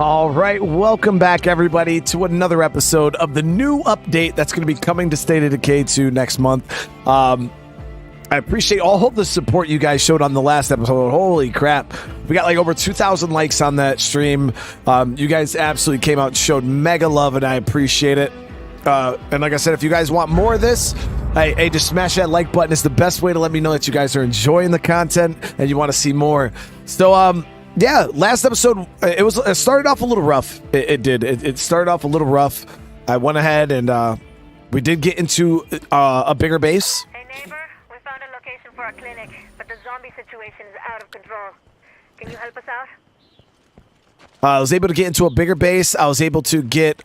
All right, welcome back, everybody, to another episode of the new update that's going to be coming to State of Decay 2 next month. I appreciate all of the support you guys showed on the last episode. Holy crap. We got like over 2,000 likes on that stream. You guys absolutely came out and showed mega love, and I appreciate it. And like I said, if you guys want more of this, hey, just smash that like button. It's the best way to let me know that you guys are enjoying the content and you want to see more. So, yeah, last episode, it started off a little rough. It started off a little rough. I went ahead and we did get into a bigger base. Hey neighbor, we found a location for a clinic, but the zombie situation is out of control. Can you help us out? I was able to get into a bigger base. I was able to get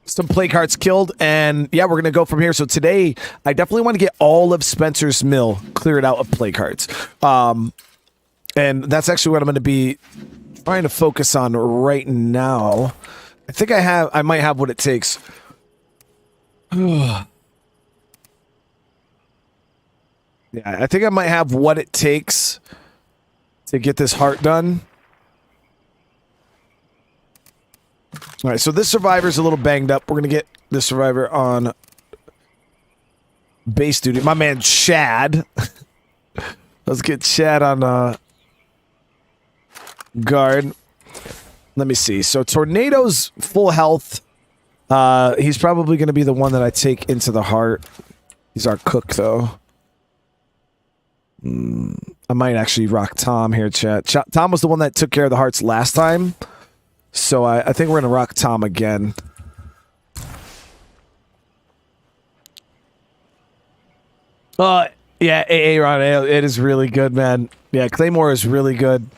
some plague hearts killed, and yeah, we're gonna go from here. So today I definitely want to get all of Spencer's mill cleared out of plague hearts, and that's actually what I'm going to be trying to focus on right now. I think I might have what it takes. Yeah, I think I might have what it takes to get this heart done. All right, so this survivor's a little banged up. We're going to get this survivor on base duty. My man, Chad. Let's get Chad on guard. Let me see. So Tornado's full health. He's probably going to be the one that I take into the heart. He's our cook, though. I might actually rock Tom here, chat. Tom was the one that took care of the hearts last time. So I think we're going to rock Tom again. Yeah, Aaron, it is really good, man. Yeah, Claymore is really good.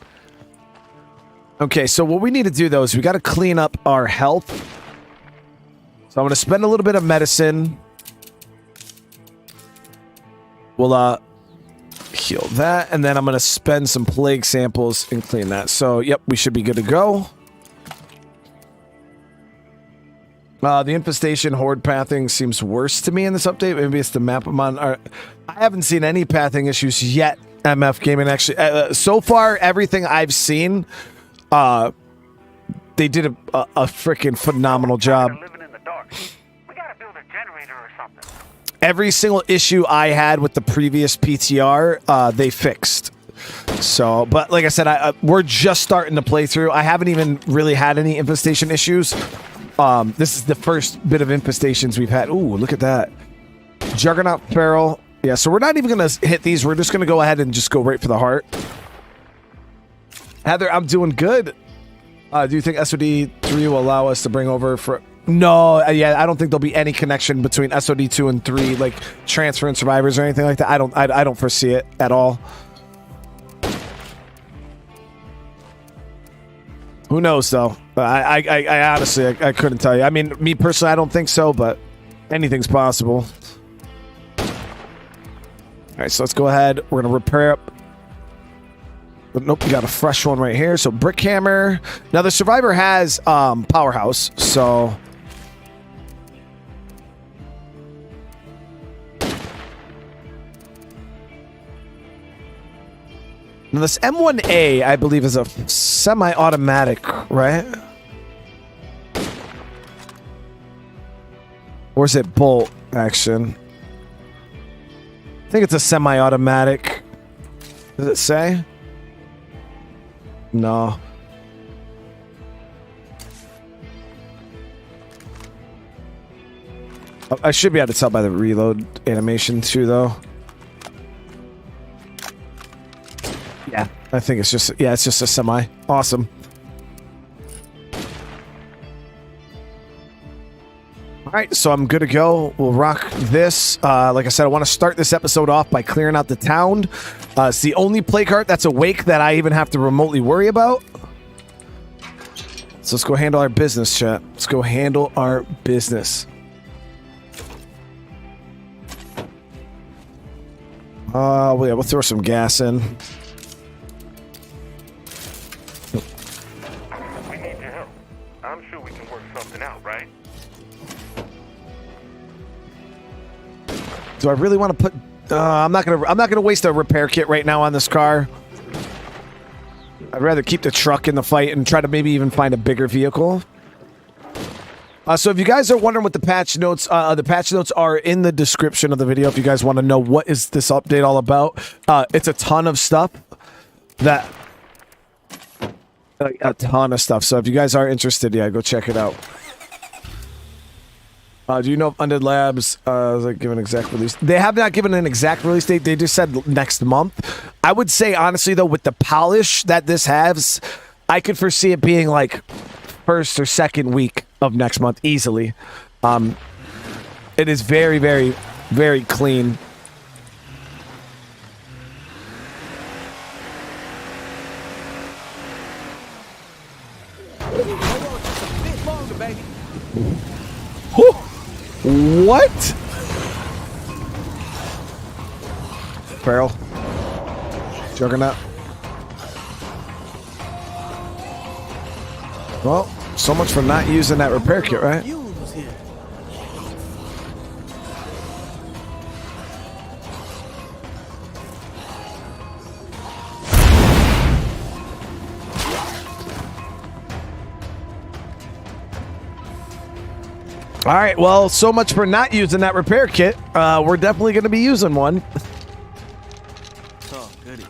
Okay, so what we need to do, though, is we got to clean up our health. So I'm going to spend a little bit of medicine. We'll heal that, and then I'm going to spend some plague samples and clean that. So, yep, we should be good to go. The infestation horde pathing seems worse to me in this update. Maybe it's the map I'm on. I haven't seen any pathing issues yet, MF Gaming. Actually, so far, everything I've seen, they did a freaking phenomenal job. Every single issue I had with the previous PTR, they fixed. So, but like I said, we're just starting to play through. I haven't even really had any infestation issues. This is the first bit of infestations we've had. Ooh, look at that. Juggernaut Feral. Yeah, so we're not even going to hit these. We're just going to go ahead and just go right for the heart. Heather, I'm doing good. Do you think SOD 3 will allow us to bring over for... No, yeah, I don't think there'll be any connection between SOD 2 and 3, like transferring survivors or anything like that. I don't foresee it at all. Who knows, though? I honestly, I couldn't tell you. I mean, me personally, I don't think so, but anything's possible. All right, so let's go ahead. We're going to repair up. But nope, we got a fresh one right here. So, brick hammer. Now, the survivor has powerhouse, so... Now, this M1A, I believe, is a semi-automatic, right? Or is it bolt action? I think it's a semi-automatic. Does it say? No. I should be able to tell by the reload animation, too, though. Yeah, I think it's just, yeah, it's just a semi. Awesome. All right, so I'm good to go. We'll rock this. Like I said, I want to start this episode off by clearing out the town. It's the only plague heart that's awake that I even have to remotely worry about. So let's go handle our business, chat. Let's go handle our business. Yeah, we'll throw some gas in. We need your help. I'm sure we can work something out, right? Do I really want to put... I'm not gonna waste a repair kit right now on this car. I'd rather keep the truck in the fight and try to maybe even find a bigger vehicle. So if you guys are wondering what the patch notes are in the description of the video. If you guys want to know what is this update all about, it's a ton of stuff. A ton of stuff. So if you guys are interested, yeah, go check it out. Do you know if Undead Labs like give an exact release? They have not given an exact release date. They just said next month. I would say honestly though, with the polish that this has, I could foresee it being like first or second week of next month easily. It is very, very, very clean. What? Feral. Juggernaut. Well, so much for not using that repair kit, right? All right, well, so much for not using that repair kit. We're definitely going to be using one. Oh, goody.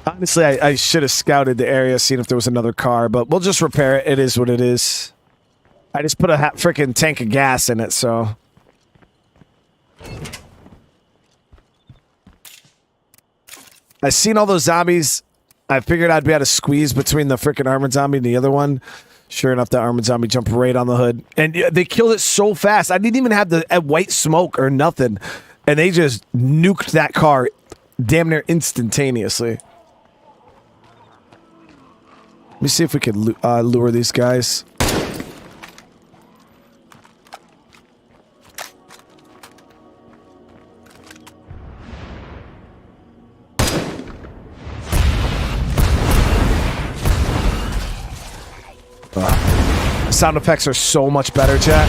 Honestly, I should have scouted the area, seen if there was another car, but we'll just repair it. It is what it is. I just put a freaking tank of gas in it, so... I seen all those zombies. I figured I'd be able to squeeze between the freaking armored zombie and the other one. Sure enough, that armored zombie jumped right on the hood. And they killed it so fast. I didn't even have the white smoke or nothing. And they just nuked that car damn near instantaneously. Let me see if we can lure these guys. Sound effects are so much better, chat.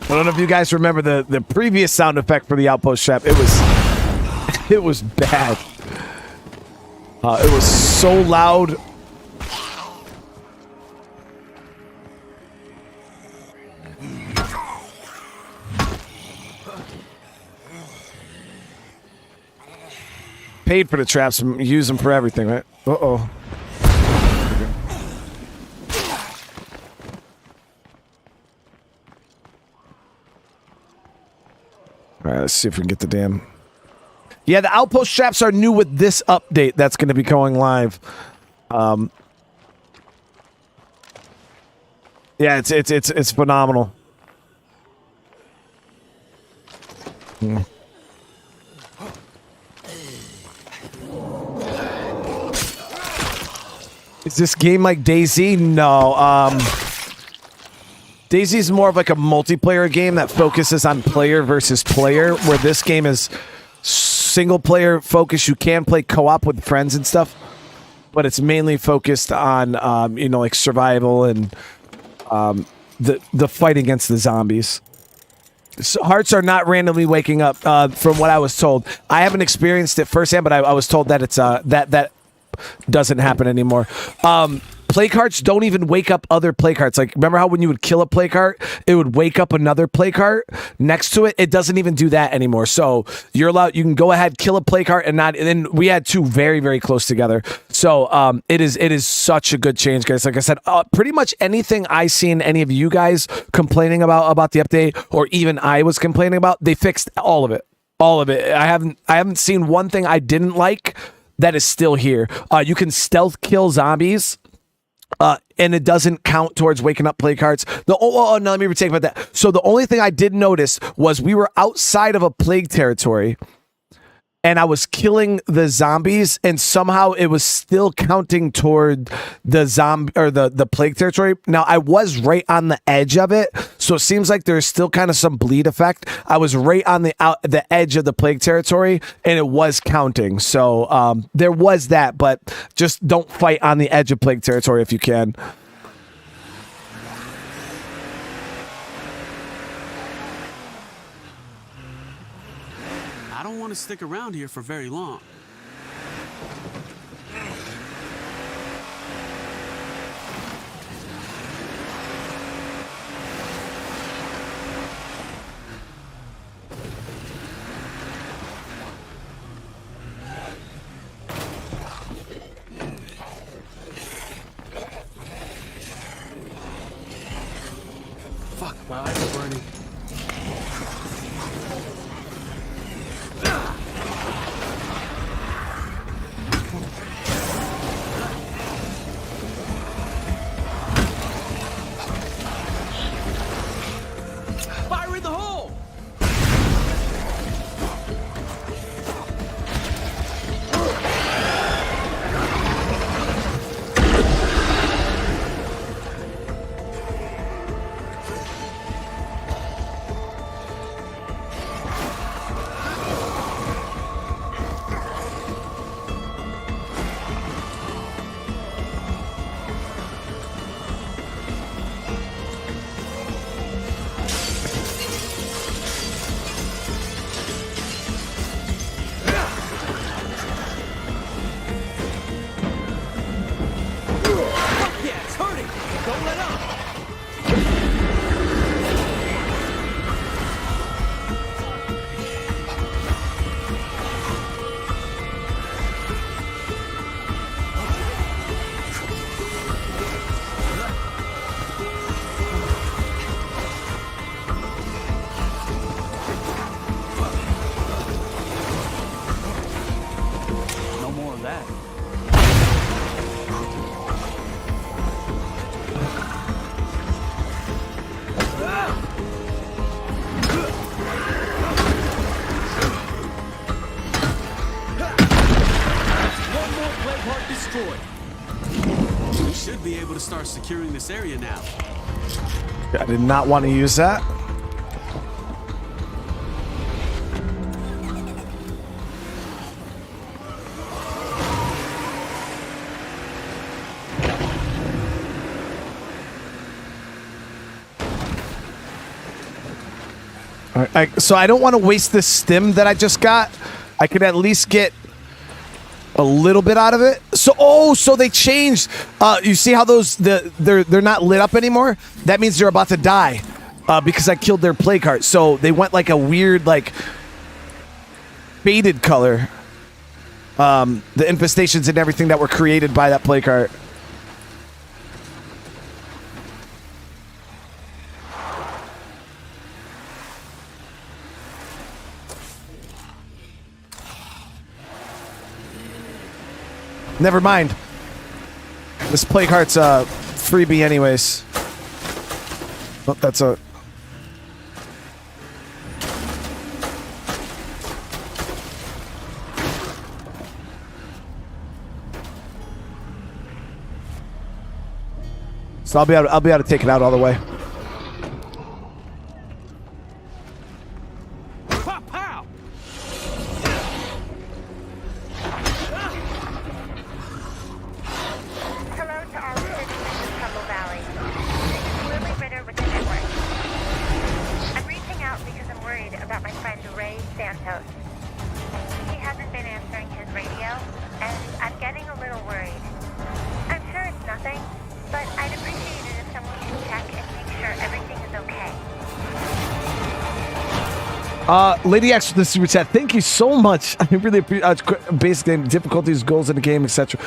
I don't know if you guys remember the previous sound effect for the outpost trap. It was bad. It was so loud. Paid for the traps and use them for everything, right? Uh-oh. All right, let's see if we can get the damn... Yeah, the outpost traps are new with this update that's going to be going live. Yeah, it's phenomenal. Is this game like DayZ? No. DayZ is more of like a multiplayer game that focuses on player versus player, where this game is single player focus. You can play co-op with friends and stuff, but it's mainly focused on you know, like survival and the fight against the zombies. So hearts are not randomly waking up, from what I was told. I haven't experienced it firsthand, but I was told that it's that doesn't happen anymore. Play carts don't even wake up other play carts. Like, remember how when you would kill a play cart, it would wake up another play cart next to it? It doesn't even do that anymore. So you're allowed, you can go ahead, kill a play cart and not, and then we had two very, very close together. So it is such a good change, guys. Like I said, pretty much anything I seen any of you guys complaining about the update, or even I was complaining about, they fixed all of it. All of it. I haven't seen one thing I didn't like that is still here. You can stealth kill zombies. And it doesn't count towards waking up play carts. No, let me retake about that. So the only thing I did notice was we were outside of a plague territory, and I was killing the zombies, and somehow it was still counting toward the zombie or the plague territory. Now I was right on the edge of it, so it seems like there's still kind of some bleed effect. I was right on the edge of the plague territory, and it was counting. So there was that, but just don't fight on the edge of plague territory if you can. I don't want to stick around here for very long. Fuck, my eyes are burning. Fire in the hole! Yeah, it's hurting! Don't let up! No more of that. One more plague heart destroyed. We should be able to start securing this area now. I did not want to use that. All right, so I don't want to waste this stim that I just got. I could at least get a little bit out of it. So they changed. You see how those they're not lit up anymore? That means they're about to die because I killed their plague heart. So they went like a weird like faded color. The infestations and everything that were created by that plague heart. Never mind. This plague heart's a freebie anyways. Oh, that's a... So I'll be able to take it out all the way. Pow, pow! Hello to all citizens of Trumbull Valley. This is Lily Ritter with the network. I'm reaching out because I'm worried about my friend Ray Santos. He hasn't been answering his radio, and I'm getting a little worried. I'm sure it's nothing, but I'd appreciate it if someone can check and make sure everything is okay. Lady X with the super chat. Thank you so much. I really appreciate basic game difficulties, goals in the game, etc.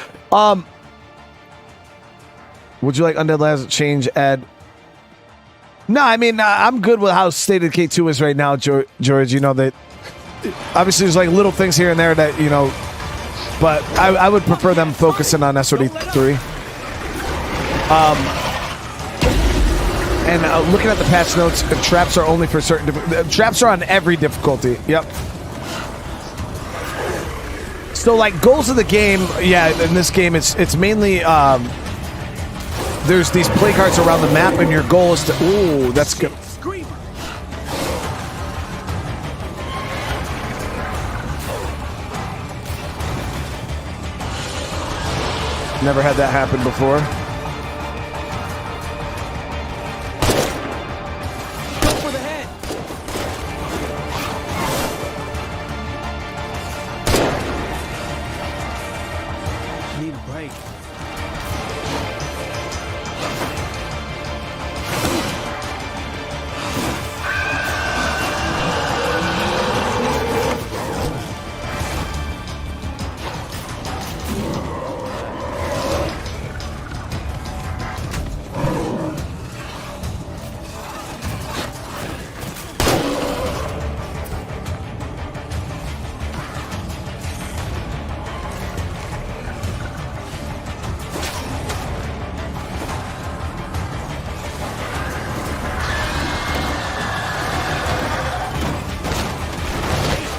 Would you like Undead Labs change, Ed? No, I mean I'm good with how State of Decay 2 is right now, George. You know that obviously there's like little things here and there that you know, but I would prefer them focusing on SOD 3. And looking at the patch notes, traps are only for certain. Traps are on every difficulty. Yep. So like goals of the game, yeah, in this game it's mainly there's these play cards around the map and your goal is to ooh, that's good. Screamer. Never had that happen before. Go for the head. Need a break.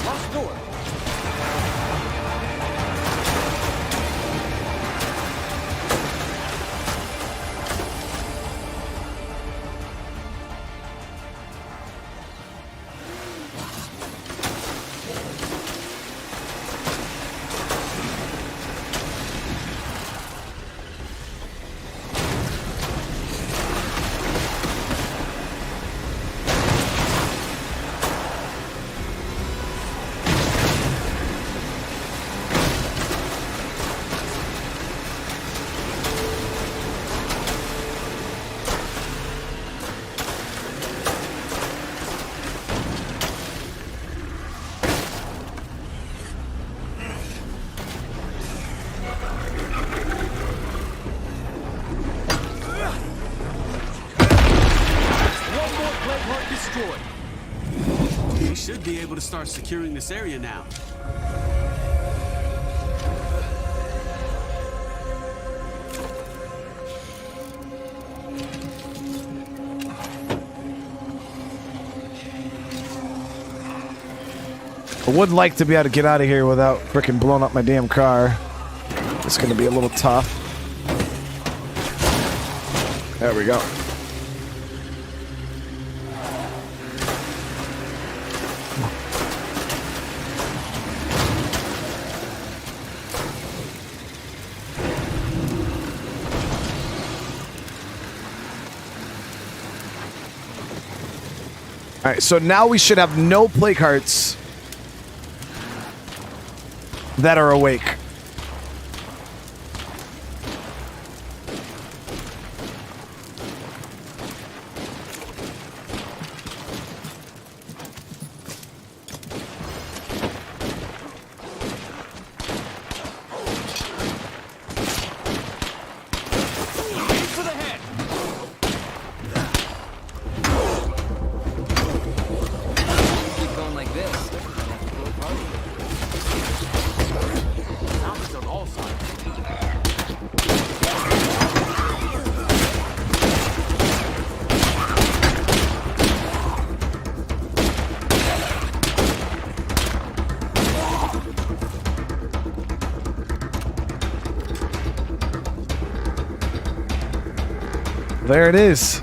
Lost door. One more plague heart destroyed. We should be able to start securing this area now. I would like to be able to get out of here without freaking blowing up my damn car. It's gonna be a little tough. There we go. All right, so now we should have no play cards that are awake. Aim for the head. Keep going like this. Zombies on all sides. There it is.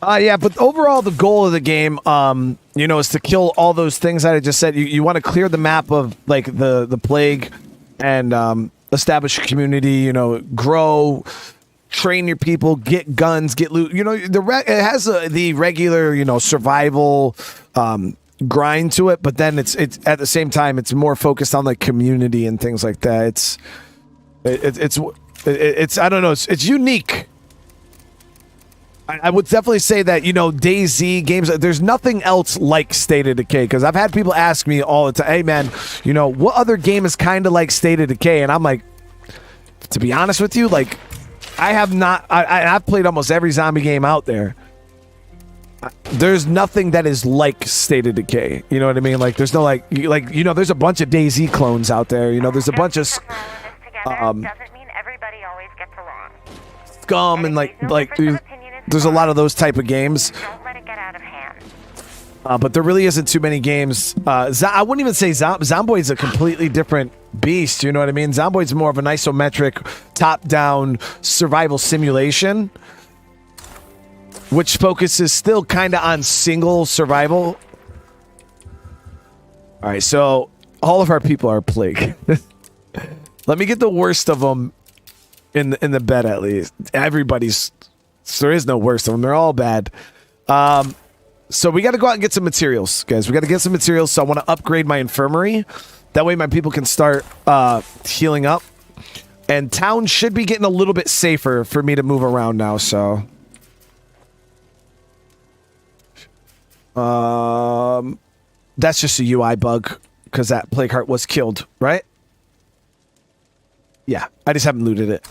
Yeah, but overall, the goal of the game, you know, is to kill all those things that I just said. You want to clear the map of like the plague and establish a community. You know, grow, train your people, get guns, get loot. You know, it has the regular, you know, survival grind to it, but then it's at the same time it's more focused on like community and things like that. It's I don't know. It's unique. I would definitely say that, you know, DayZ games, there's nothing else like State of Decay, because I've had people ask me all the time, hey man, you know, what other game is kind of like State of Decay? And I'm like, to be honest with you, like, I have not, I've played almost every zombie game out there. There's nothing that is like State of Decay. You know what I mean? Like, there's no, like, you know, there's a bunch of DayZ clones out there. You know, there's a bunch of doesn't mean everybody always gets along. scum and like, Please no difference of opinion there's a lot of those type of games. Don't let it get out of hand. But there really isn't too many games. I wouldn't even say Zomboid's a completely different beast. You know what I mean? Zomboid's more of an isometric, top-down survival simulation, which focuses still kind of on single survival. All right, so all of our people are plague. Let me get the worst of them in the bed at least. Everybody's. There is no worst of them. They're all bad. So we got to go out and get some materials, guys. We got to get some materials. So I want to upgrade my infirmary. That way my people can start healing up. And town should be getting a little bit safer for me to move around now. So, that's just a UI bug because that plague heart was killed, right? Yeah, I just haven't looted it.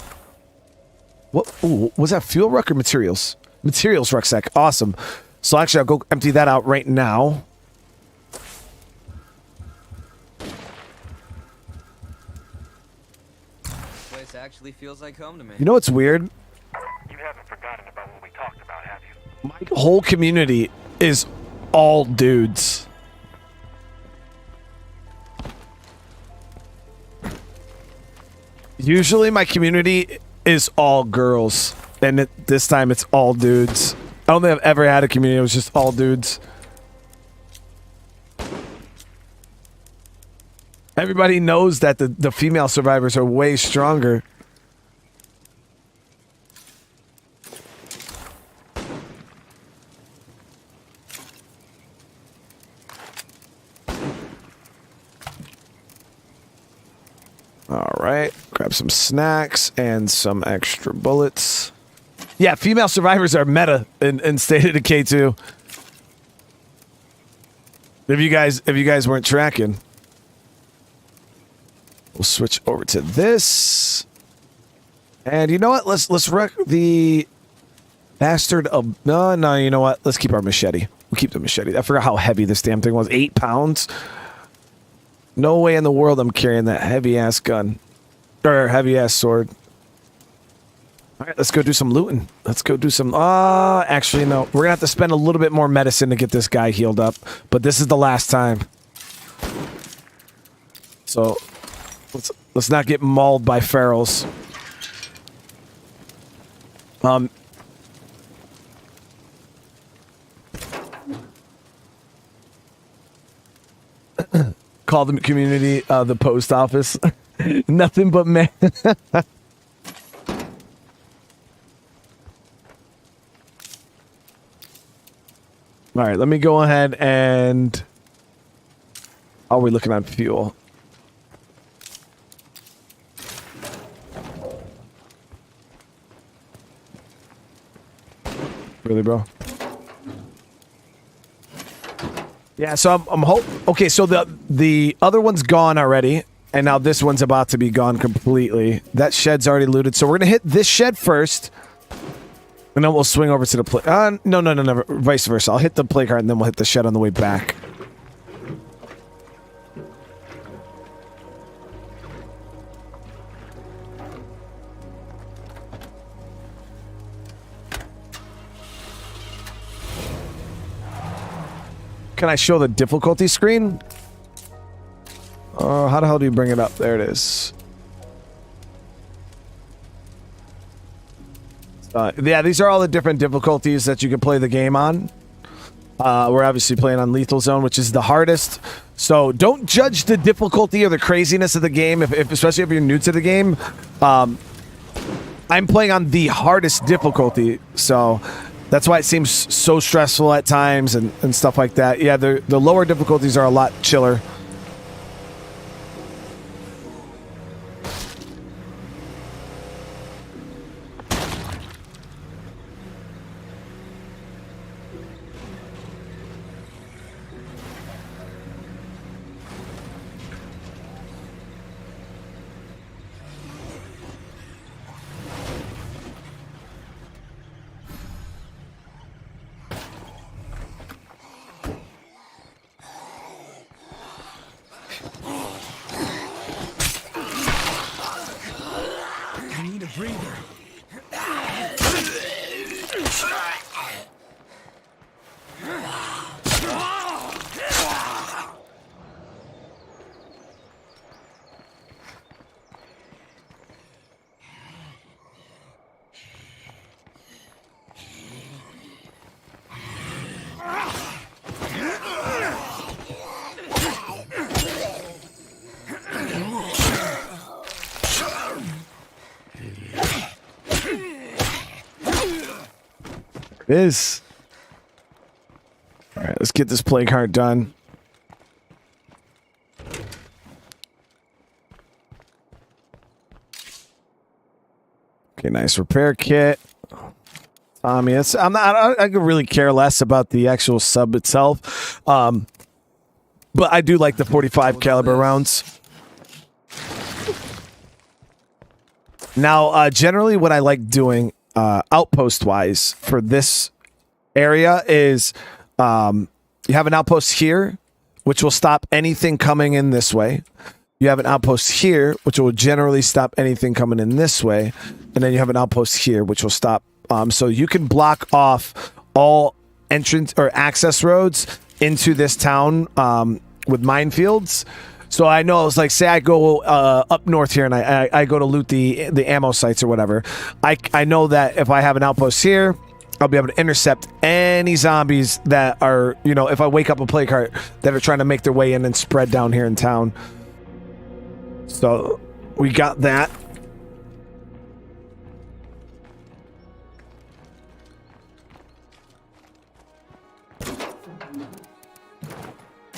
What? Ooh, was that fuel ruck or materials? Materials rucksack. Awesome. So actually, I'll go empty that out right now. This place actually feels like home to me. You know what's weird? You haven't forgotten about what we talked about, have you? My whole community is all dudes. Usually my community is all girls. And this time it's all dudes. I don't think I've ever had a community that was just all dudes. Everybody knows that the female survivors are way stronger. All right, grab some snacks and some extra bullets. Yeah, female survivors are meta in State of Decay 2. If you guys weren't tracking, we'll switch over to this. And you know what? Let's wreck the bastard of no. You know what? Let's keep our machete. We'll keep the machete. I forgot how heavy this damn thing was. 8 pounds. No way in the world I'm carrying that heavy ass gun or heavy ass sword. All right, let's go do some looting. Let's go do some... actually, no. We're going to have to spend a little bit more medicine to get this guy healed up. But this is the last time. So, let's not get mauled by ferals. Call the community the post office. Nothing but man. All right, let me go ahead and... Are we looking on fuel? Really, bro? Yeah, so I'm okay, so the other one's gone already, and now this one's about to be gone completely. That shed's already looted, so we're gonna hit this shed first. And then we'll swing over to the plague... no. Vice versa. I'll hit the plague heart and then we'll hit the shed on the way back. Can I show the difficulty screen? How the hell do you bring it up? There it is. Yeah, these are all the different difficulties that you can play the game on. We're obviously playing on Lethal Zone, which is the hardest. So don't judge the difficulty or the craziness of the game, especially if you're new to the game. I'm playing on the hardest difficulty, so that's why it seems so stressful at times and stuff like that. Yeah, the lower difficulties are a lot chiller. I need a breather. It is. All right, let's get this plague heart done. Okay, nice repair kit. Yes, I could really care less about the actual sub itself, but I do like the 45 caliber rounds. Now, generally, what I like doing outpost wise for this area is you have an outpost here, which will stop anything coming in this way. You have an outpost here, which will generally stop anything coming in this way. And then you have an outpost here, which will stop. So you can block off all entrance or access roads into this town with minefields. So I know it's like, say I go up north here and I go to loot the ammo sites or whatever. I know that if I have an outpost here, I'll be able to intercept any zombies that are, you know, if I wake up a plague heart that are trying to make their way in and spread down here in town. So we got that.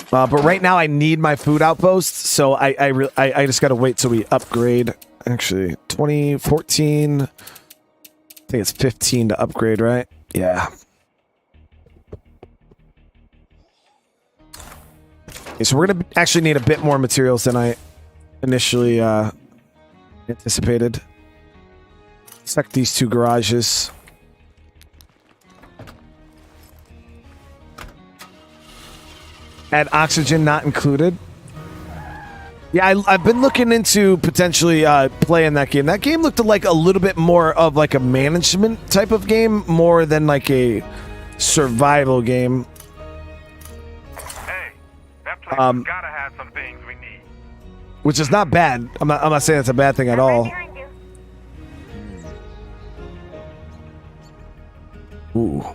But right now I need my food outpost, so I just gotta wait till we upgrade. Actually, 2014. I think it's 15 to upgrade, right? Yeah. Okay, so we're gonna actually need a bit more materials than I initially anticipated. Check these two garages. Add oxygen not included. Yeah, I've been looking into potentially playing that game. That game looked like a little bit more of like a management type of game, more than like a survival game. Hey, that place has gotta have some things we need. Which is not bad. I'm not saying it's a bad thing at all. Behind you. Ooh.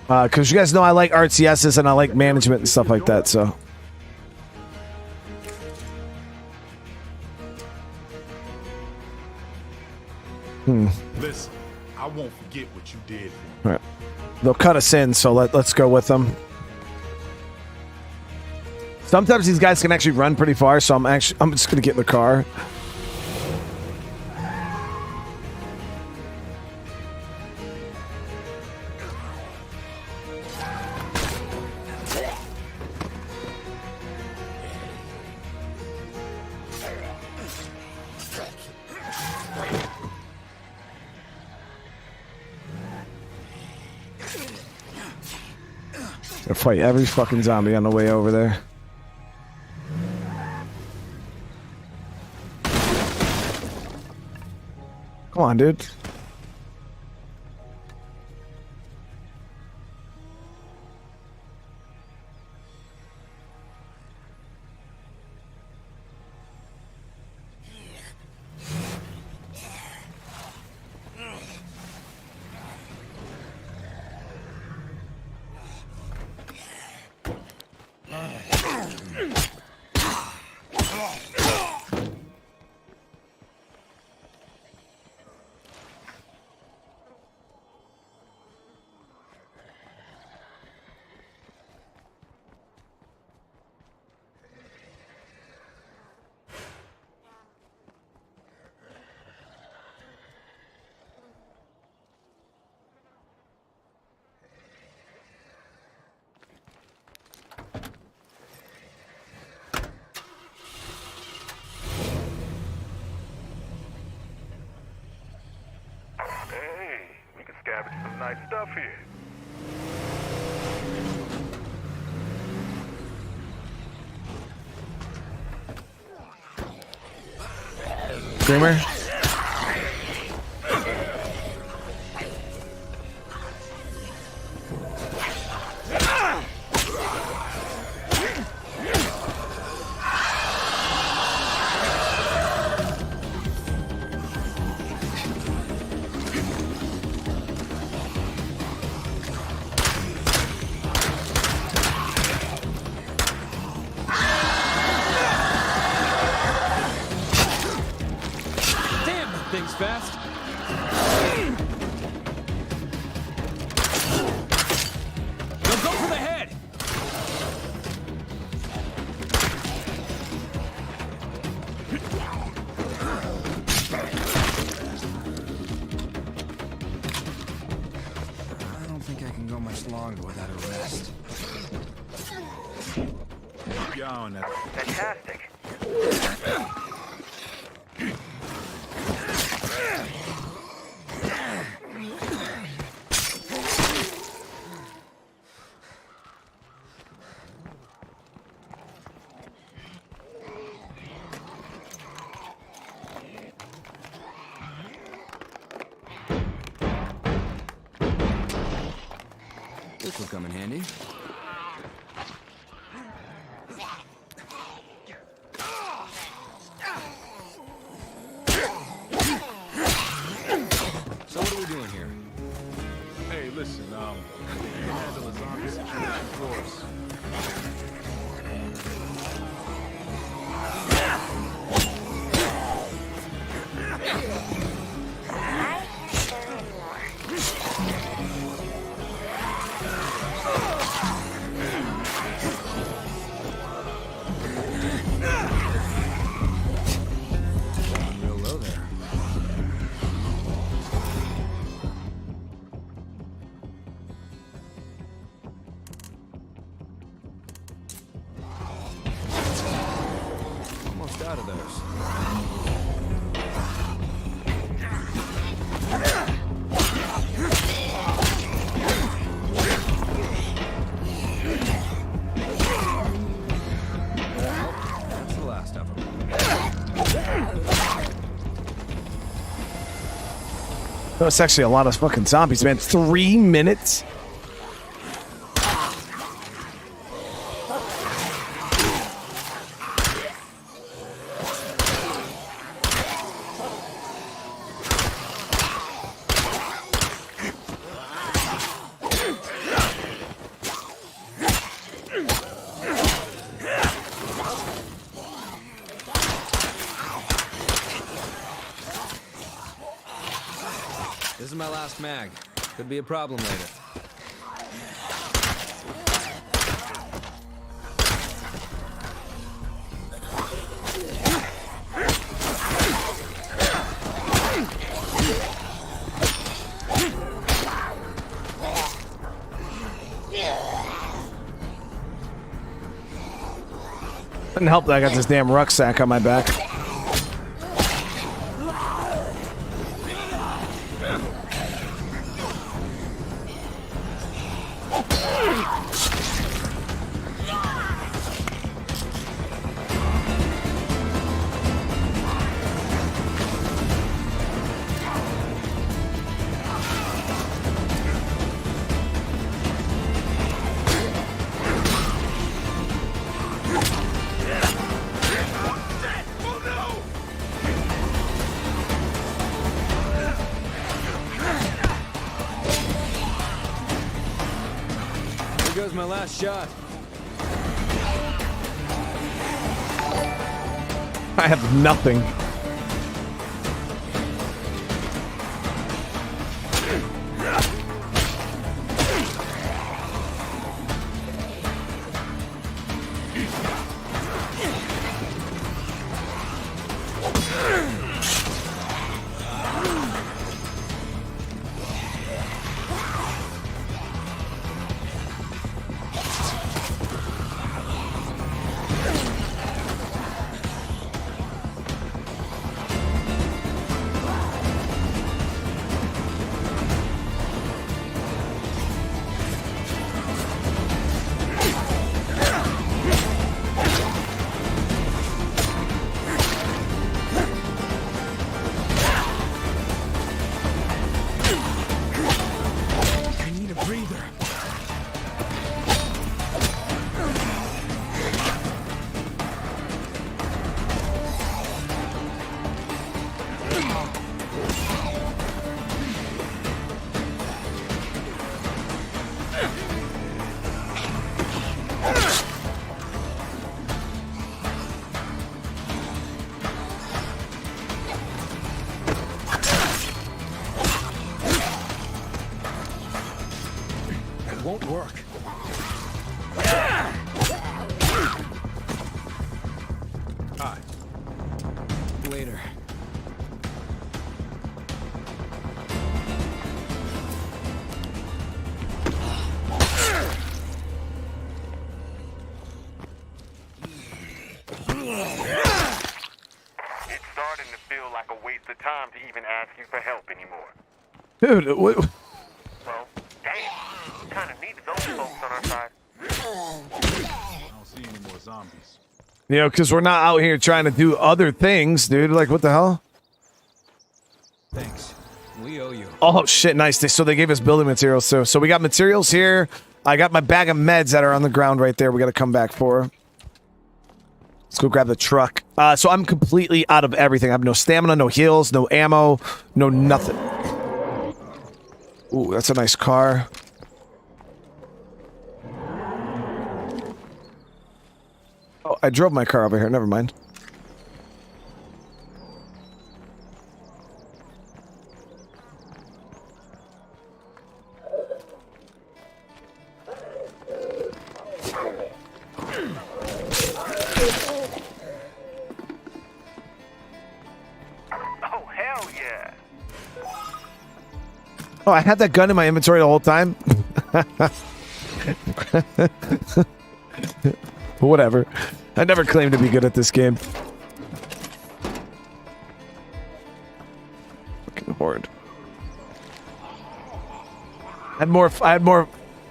Because you guys know I like RTSs and I like management and stuff like that, so. Listen, I won't forget what you did for me. All right. They'll cut us in, so let's go with them. Sometimes these guys can actually run pretty far, so I'm just gonna get in the car. They'll fight every fucking zombie on the way over there. Come on, dude. Scavenge some nice stuff here. Screamer. things fast. They'll go for the head. I don't think I can go much longer without a rest. Yeah, on that. Fantastic. This will come in handy. So what are we doing here? Hey, listen, we handle a zombie situation for us. I can't go anymore. Real low there. Almost out of those. That's the last of them. Oh, it's actually a lot of fucking zombies, man. 3 minutes? This is my last mag. Could be a problem later. Couldn't help that I got this damn rucksack on my back. Here goes my last shot. I have nothing. won't work. Hi. Later. It's starting to feel like a waste of time to even ask you for help anymore. Dude, what? Well, damn. Kind of needed those folks on our side. I don't see any more zombies. You know, because we're not out here trying to do other things, dude. Like, what the hell? Thanks. We owe you. Oh, shit, nice. So they gave us building materials, too. So we got materials here. I got my bag of meds that are on the ground right there. We got to come back for. Let's go grab the truck. So I'm completely out of everything. I have no stamina, no heals, no ammo, no nothing. Ooh, that's a nice car. Oh, I drove my car over here. Never mind. Oh, hell yeah. Oh, I had that gun in my inventory the whole time. Whatever. I never claimed to be good at this game. Fucking horde. I had more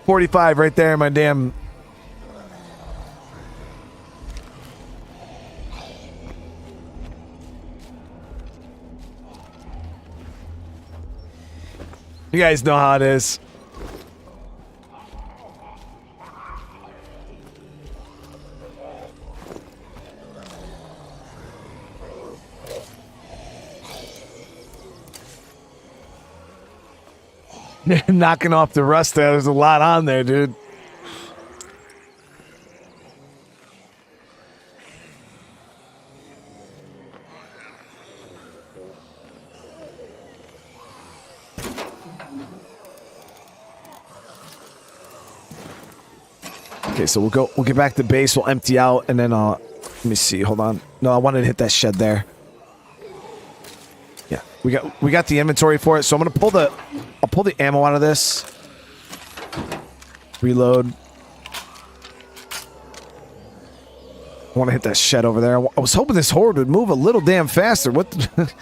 45 right there in my damn. You guys know how it is. Knocking off the rust there. There's a lot on there, dude. Okay, so we'll get back to base, we'll empty out, and then let me see, hold on. No, I wanted to hit that shed there. Yeah, we got the inventory for it, so I'm gonna pull the ammo out of this. Reload. I want to hit that shed over there. I was hoping this horde would move a little damn faster. What the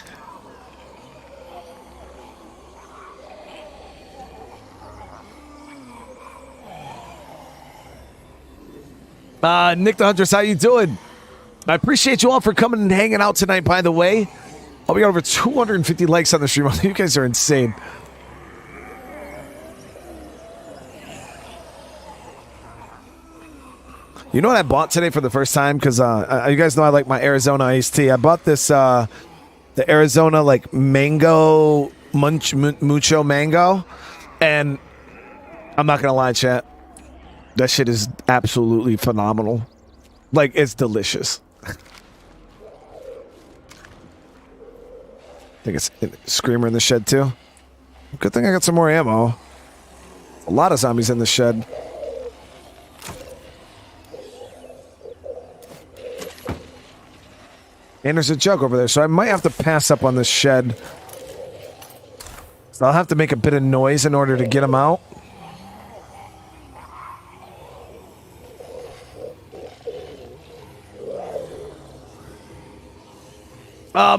Nick the Huntress, how you doing? I appreciate you all for coming and hanging out tonight, by the way. Oh, we got over 250 likes on the stream. You guys are insane. You know what I bought today for the first time? Because you guys know I like my Arizona iced tea. I bought this, the Arizona, like, mango, mucho mango. And I'm not going to lie, chat. That shit is absolutely phenomenal. Like, it's delicious. I think it's Screamer in the shed, too. Good thing I got some more ammo. A lot of zombies in the shed. And there's a jug over there, so I might have to pass up on this shed. So I'll have to make a bit of noise in order to get them out.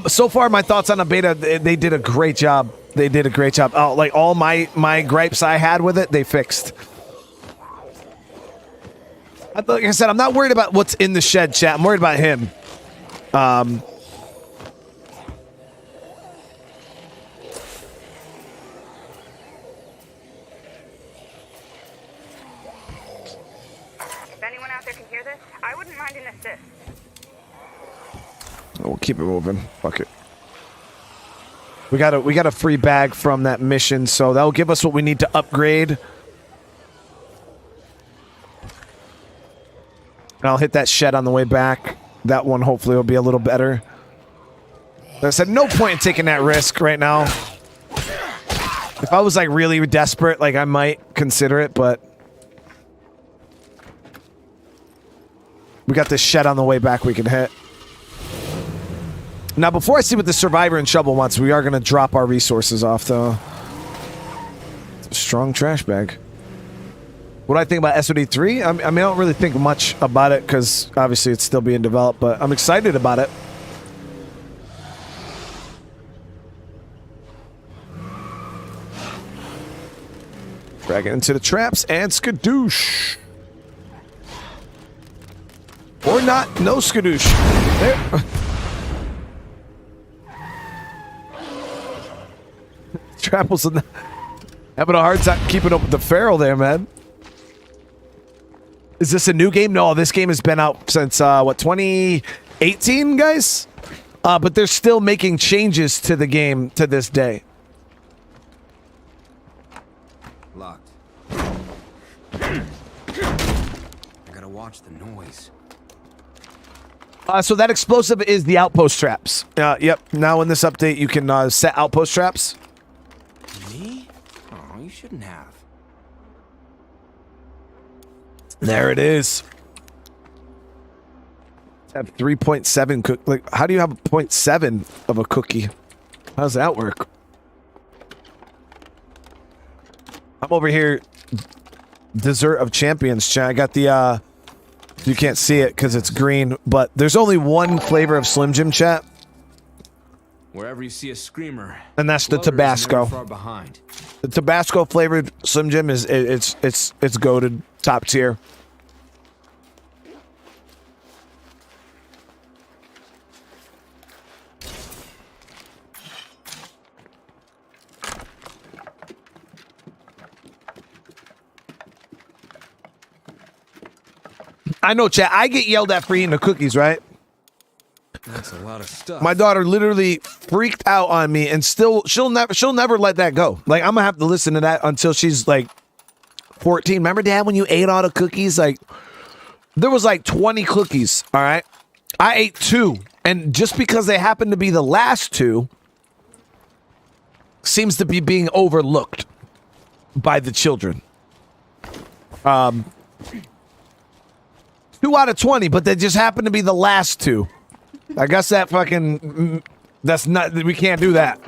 So far, my thoughts on the beta, they did a great job. They did a great job. Oh, like, all my gripes I had with it, they fixed. Like I said, I'm not worried about what's in the shed, chat. I'm worried about him. If anyone out there can hear this, I wouldn't mind an assist. We'll keep it moving. Fuck it. We got a free bag from that mission, so that'll give us what we need to upgrade. And I'll hit that shed on the way back. That one hopefully will be a little better. Like I said, no point in taking that risk right now. If I was like really desperate, like I might consider it, but We got this shed on the way back we can hit. Now, before I see what the survivor and shovel wants, we are going to drop our resources off, though. Strong trash bag. What do I think about SOD3? I mean, I don't really think much about it because obviously it's still being developed, but I'm excited about it. Drag it into the traps and skadoosh. Or not, no skadoosh. There. Trap was having a hard time keeping up with the feral there, man. Is this a new game? No, this game has been out since, what, 2018, guys? But they're still making changes to the game to this day. Locked. I gotta watch the noise. So that explosive is the outpost traps. Yep. Now in this update, you can set outpost traps. Me? Oh, you shouldn't have. There it is. Have 3.7 cook. Like, how do you have a 0.7 of a cookie? How does that work? I'm over here. Dessert of Champions, chat. I got the you can't see it because it's green, but there's only one flavor of Slim Jim, chat. Wherever you see a screamer, And that's the Tabasco. far behind. The Tabasco flavored Slim Jim is it's goated, top tier. I know, chat. I get yelled at for eating the cookies, right? That's a lot of stuff. My daughter literally freaked out on me, and still she'll never let that go. Like, I'm gonna have to listen to that until she's like 14. Remember, Dad, when you ate all the cookies? Like, there was like 20 cookies. All right, I ate 2, and just because they happened to be the last 2, seems to be being overlooked by the children. 2 out of 20, but they just happen to be the last 2. I guess that fucking... That's not... We can't do that.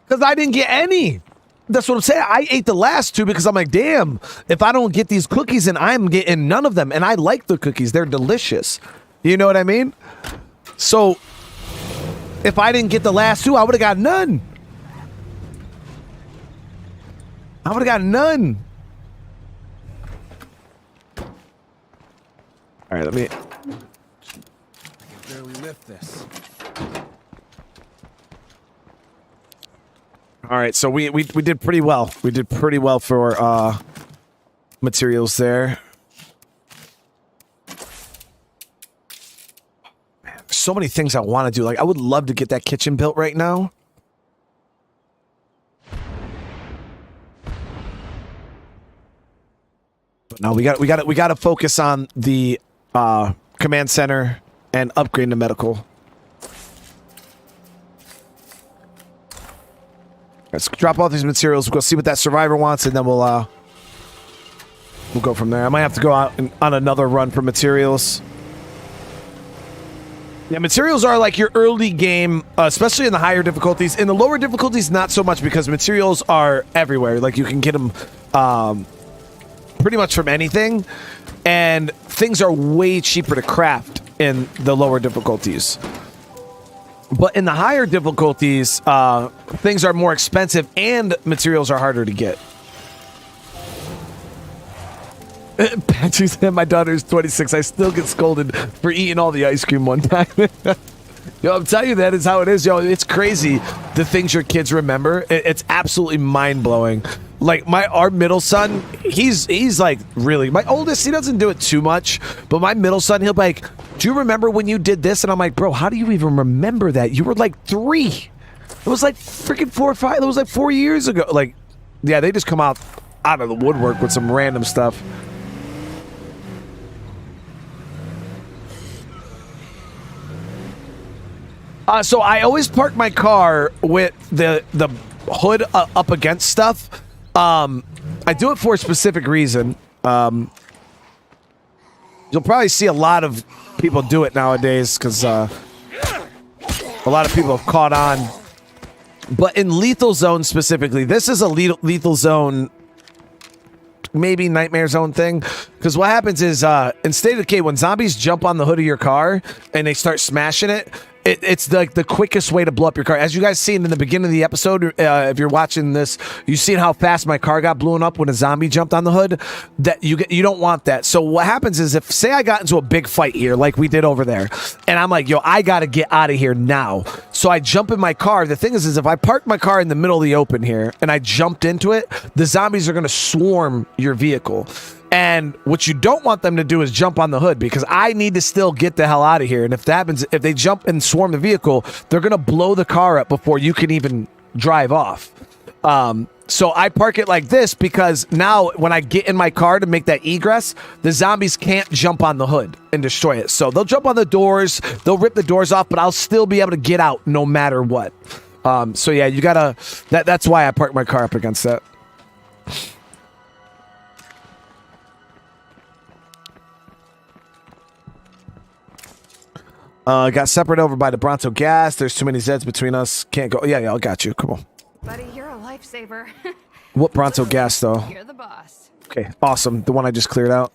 Because I didn't get any. That's what I'm saying. I ate the last 2 because I'm like, damn, if I don't get these cookies, then I'm getting none of them. And I like the cookies. They're delicious. You know what I mean? So, if I didn't get the last 2, I would have got none. I would have got none. All right, let me... I can barely lift this. All right, so we did pretty well. We did pretty well for materials there. Man, there's so many things I want to do. Like, I would love to get that kitchen built right now. But no, we got to focus on the command center and upgrade the medical. Let's drop all these materials. We'll go see what that survivor wants, and then we'll go from there. I might have to go out on another run for materials. Yeah, materials are like your early game, especially in the higher difficulties. In the lower difficulties, not so much, because materials are everywhere. Like, you can get them pretty much from anything, and things are way cheaper to craft in the lower difficulties. But in the higher difficulties, things are more expensive and materials are harder to get. Patrick said, my daughter's 26. I still get scolded for eating all the ice cream one time. Yo, I'm telling you, that is how it is. Yo, it's crazy the things your kids remember. It's absolutely mind-blowing. Like, our middle son, he's like, really, my oldest, he doesn't do it too much, but my middle son, he'll be like, do you remember when you did this? And I'm like, bro, how do you even remember that? You were like 3. It was like freaking 4 or 5. It was like 4 years ago. Like, yeah, they just come out of the woodwork with some random stuff. So I always park my car with the hood up against stuff. I do it for a specific reason. You'll probably see a lot of people do it nowadays because a lot of people have caught on. But in Lethal Zone specifically, this is a Lethal Zone, maybe Nightmare Zone thing. Because what happens is in State of Decay, when zombies jump on the hood of your car and they start smashing it, it's like the quickest way to blow up your car. As you guys seen in the beginning of the episode, if you're watching this, you seen how fast my car got blown up when a zombie jumped on the hood. That you don't want that. So what happens is, if say I got into a big fight here, like we did over there, and I'm like, yo, I gotta get out of here now. So I jump in my car. The thing is if I park my car in the middle of the open here and I jumped into it, the zombies are gonna swarm your vehicle. And what you don't want them to do is jump on the hood, because I need to still get the hell out of here. And if that happens, if they jump and swarm the vehicle, they're going to blow the car up before you can even drive off. So I park it like this because now when I get in my car to make that egress, the zombies can't jump on the hood and destroy it. So they'll jump on the doors, they'll rip the doors off, but I'll still be able to get out no matter what. So yeah, you gotta, that's why I park my car up against that. Got separated over by the Bronto gas. There's too many Zeds between us. Can't go. Yeah, I got you. Come on. Buddy, you're a lifesaver. What Bronto gas, though? You're the boss. Okay, awesome. The one I just cleared out.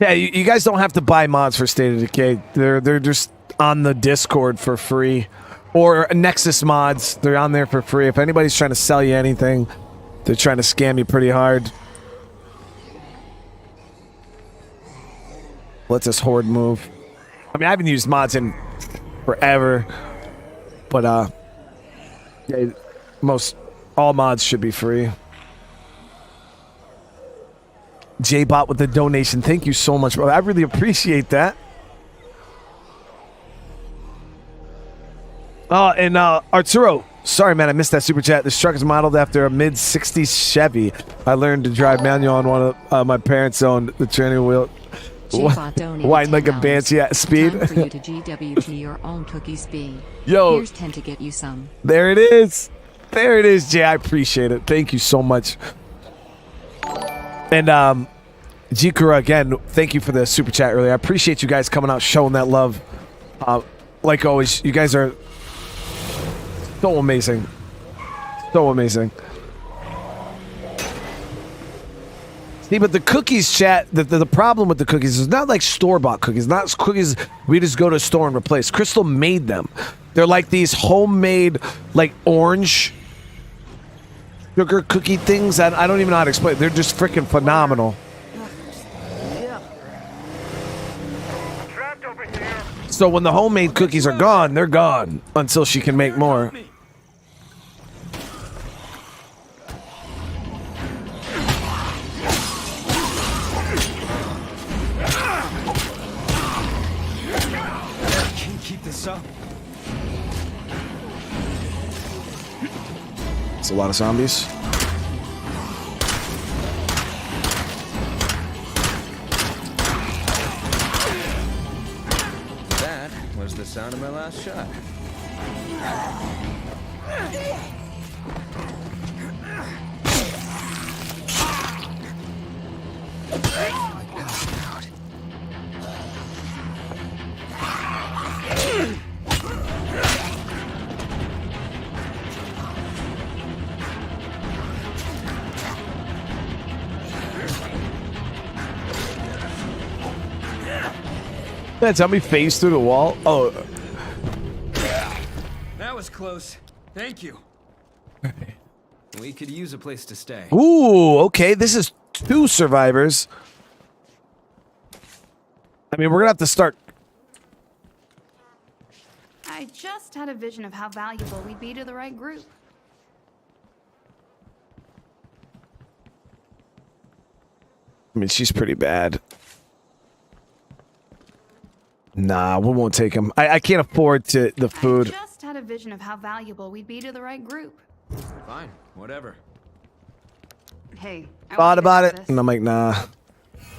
Yeah, you guys don't have to buy mods for State of Decay. They're just on the Discord for free. Or Nexus mods. They're on there for free. If anybody's trying to sell you anything, they're trying to scam you pretty hard. Let this horde move. I mean, I haven't used mods in forever, but yeah, all mods should be free. J-Bot with the donation. Thank you so much, bro. I really appreciate that. And Arturo, sorry, man, I missed that super chat. This truck is modeled after a mid-60s Chevy. I learned to drive manual on one of my parents' owned the training wheel. Wine like a Banshee at speed. Time for you to GWT your own cookies be. Yo, here's 10 to get you some. There it is. There it is, Jay. I appreciate it. Thank you so much. And Jikura, again, thank you for the super chat earlier. I appreciate you guys coming out, showing that love. Like always, you guys are so amazing. So amazing. See, but the cookies, chat, the problem with the cookies is not like store-bought cookies. Not cookies we just go to a store and replace. Crystal made them. They're like these homemade, like, orange sugar cookie things. I don't even know how to explain it. They're just freaking phenomenal. So when the homemade cookies are gone, they're gone until she can make more. It's a lot of zombies. That was the sound of my last shot. That's how me phase through the wall. Oh, That was close. Thank you. We could use a place to stay. ooh, okay. This is 2 survivors. I mean, we're gonna have to start. I just had a vision of how valuable we'd be to the right group. I mean, she's pretty bad. Nah, we won't take him. I can't afford the food. I just had a vision of how valuable we'd be to the right group. Fine, whatever. Hey, I Thought want you to about know it, this. and I'm like, nah.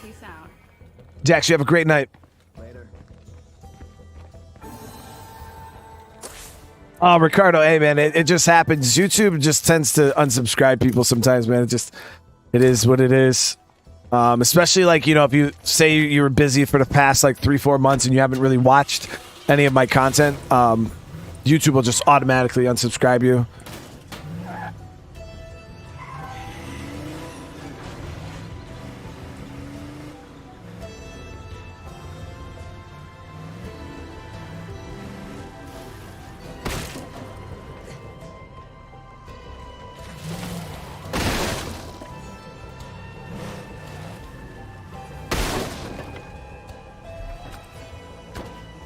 Peace out. Jax, you have a great night. Later. Oh, Ricardo, hey man, it just happens. YouTube just tends to unsubscribe people sometimes, man. It is what it is. Especially like, you know, if you say you were busy for the past like 3-4 months and you haven't really watched any of my content, YouTube will just automatically unsubscribe you.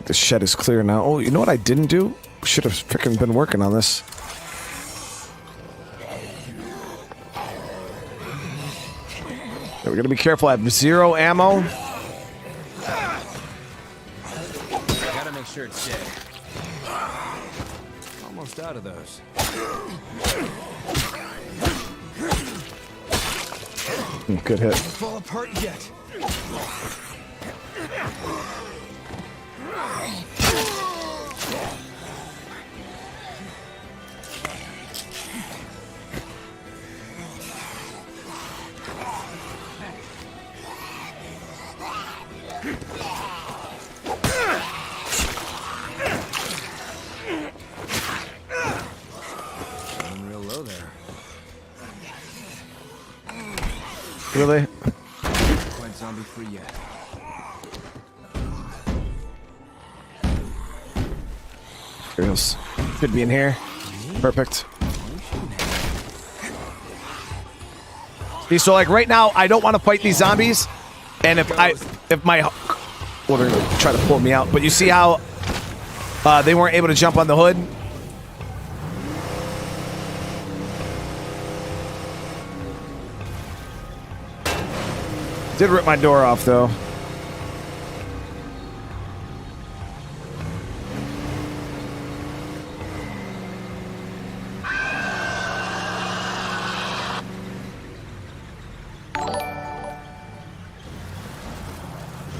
The shed is clear now. Oh, you know what I didn't do? Should have freaking been working on this. We're gonna be careful. I have 0 ammo. Gotta make sure it's dead. Almost out of those. Good hit. Fall apart yet. Going real low there. Really? Quite zombie free yet. Here it goes. Should be in here. Perfect. See, so like right now, I don't want to fight these zombies, and if my, well, they're gonna try to pull me out. But you see how they weren't able to jump on the hood. Did rip my door off though.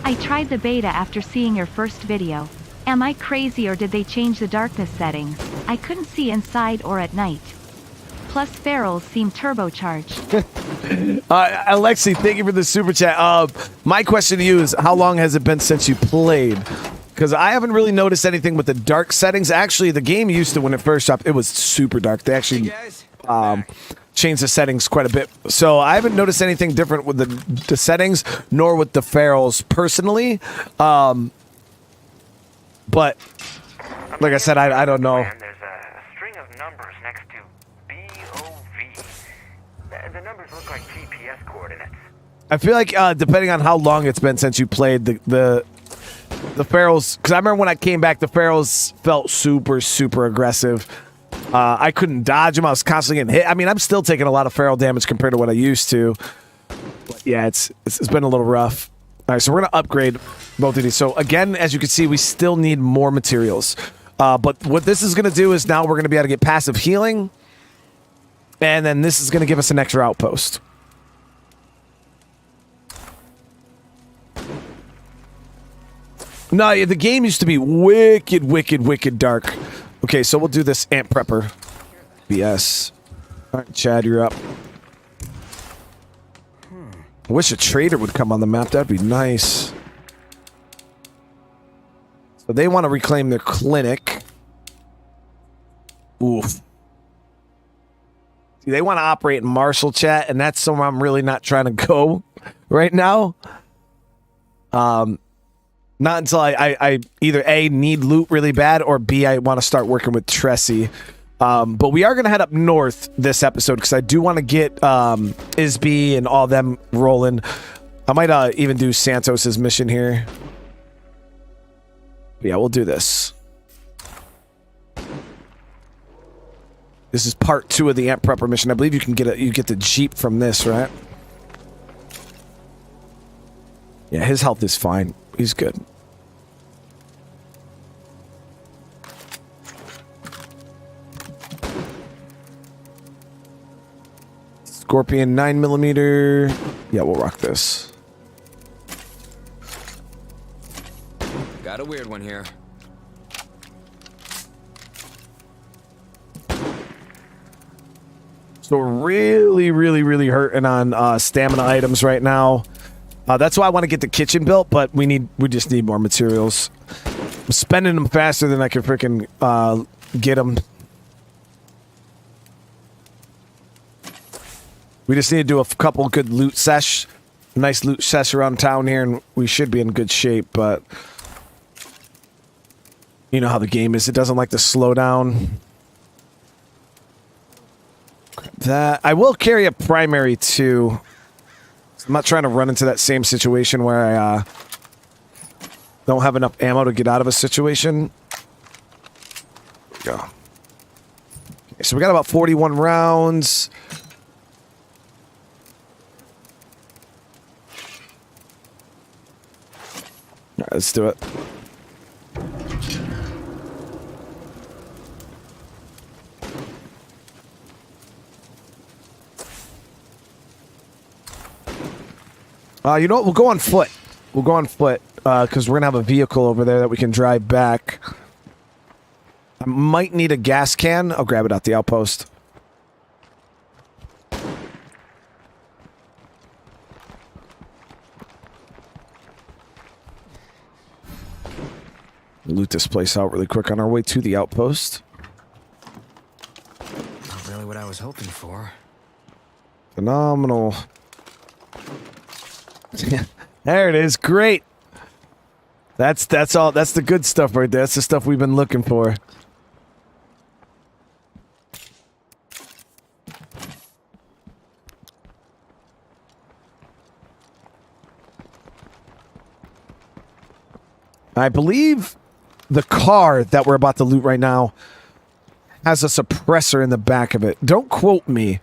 I tried the beta after seeing your first video. Am I crazy or did they change the darkness settings? I couldn't see inside or at night. Plus ferals seem turbocharged. Alexi, thank you for the super chat. My question to you is, how long has it been since you played? Because I haven't really noticed anything with the dark settings. Actually, the game used to, when it first dropped, it was super dark. They actually changed the settings quite a bit. So I haven't noticed anything different with the settings, nor with the ferals personally. But like I said, I don't know. There's a string of numbers next to BOV. The numbers look like GPS coordinates. I feel like depending on how long it's been since you played the ferals, because I remember when I came back, the ferals felt super aggressive. I couldn't dodge them. I was constantly getting hit. I mean, I'm still taking a lot of feral damage compared to what I used to. But yeah, it's been a little rough. All right, so we're gonna upgrade both of these. So again, as you can see, we still need more materials. But what this is gonna do is now we're gonna be able to get passive healing, and then this is gonna give us an extra outpost. No, the game used to be wicked dark. Okay, so we'll do this ant prepper. BS. All right, Chad, you're up. I wish a trader would come on the map. That'd be nice. So they want to reclaim their clinic. Oof. See, they want to operate in Marshall, chat, and that's somewhere I'm really not trying to go right now. Not until I either A, need loot really bad, or B, I want to start working with Tressie. But we are going to head up north this episode because I do want to get Isby and all them rolling. I might even do Santos's mission here. But yeah, we'll do this. This is part 2 of the Ant Prepper mission. I believe you can get the Jeep from this, right? Yeah, his health is fine. He's good. Scorpion 9mm. Yeah, we'll rock this. Got a weird one here. So we're really hurting on stamina items right now. That's why I want to get the kitchen built, but we just need more materials. I'm spending them faster than I can freaking get them. We just need to do a couple good loot sesh. Nice loot sesh around town here, and we should be in good shape, but you know how the game is. It doesn't like to slow down. That I will carry a primary too. I'm not trying to run into that same situation where I don't have enough ammo to get out of a situation. There we go. Okay, so we got about 41 rounds. All right, let's do it. You know what? We'll go on foot. We'll go on foot because we're going to have a vehicle over there that we can drive back. I might need a gas can. I'll grab it out the outpost. Loot this place out really quick on our way to the outpost. Not really what I was hoping for. Phenomenal. There it is. Great. That's all. That's the good stuff right there. That's the stuff we've been looking for. I believe the car that we're about to loot right now has a suppressor in the back of it. Don't quote me,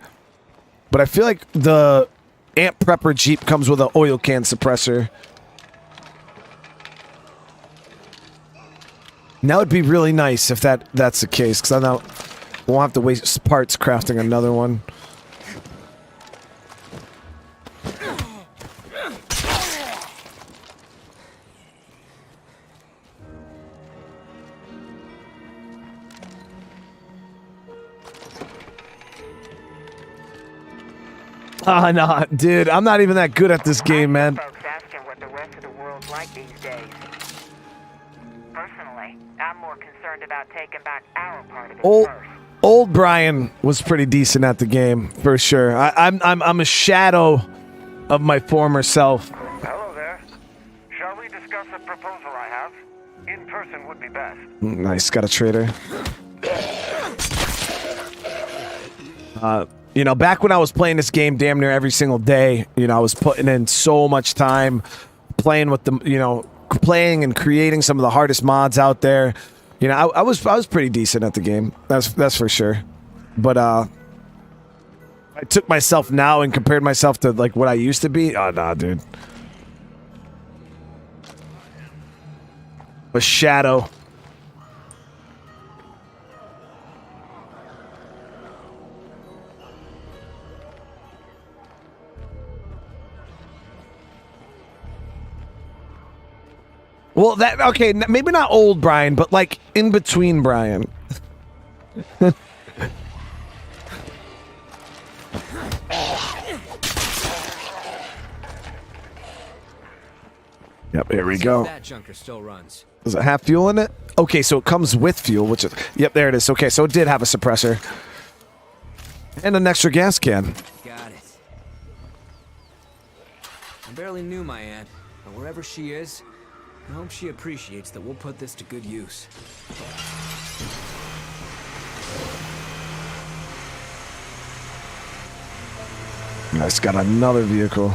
but I feel like the Amp Prepper Jeep comes with an oil can suppressor. Now it'd be really nice if that's the case, because I know we won't have to waste parts crafting another one. Oh, no, dude, I'm not even that good at this game, man. Folks asking what the rest of the world's like these days. Personally, I'm more concerned about taking back our part of it first. Old Brian was pretty decent at the game, for sure. I'm a shadow of my former self. Hello there. Shall we discuss a proposal I have? In person would be best. Nice, got a trader. You know, back when I was playing this game damn near every single day, you know, I was putting in so much time playing with the, you know, playing and creating some of the hardest mods out there. You know, I was pretty decent at the game. That's for sure. But I took myself now and compared myself to like what I used to be. Oh nah, dude. A shadow. Well, okay, maybe not old Brian, but like in between Brian. Yep, here we go. That junker still runs. Does it have fuel in it? Okay, so it comes with fuel, which is... Yep, there it is. Okay, so it did have a suppressor. And an extra gas can. Got it. I barely knew my aunt, but wherever she is, I hope she appreciates that we'll put this to good use. Nice, got another vehicle.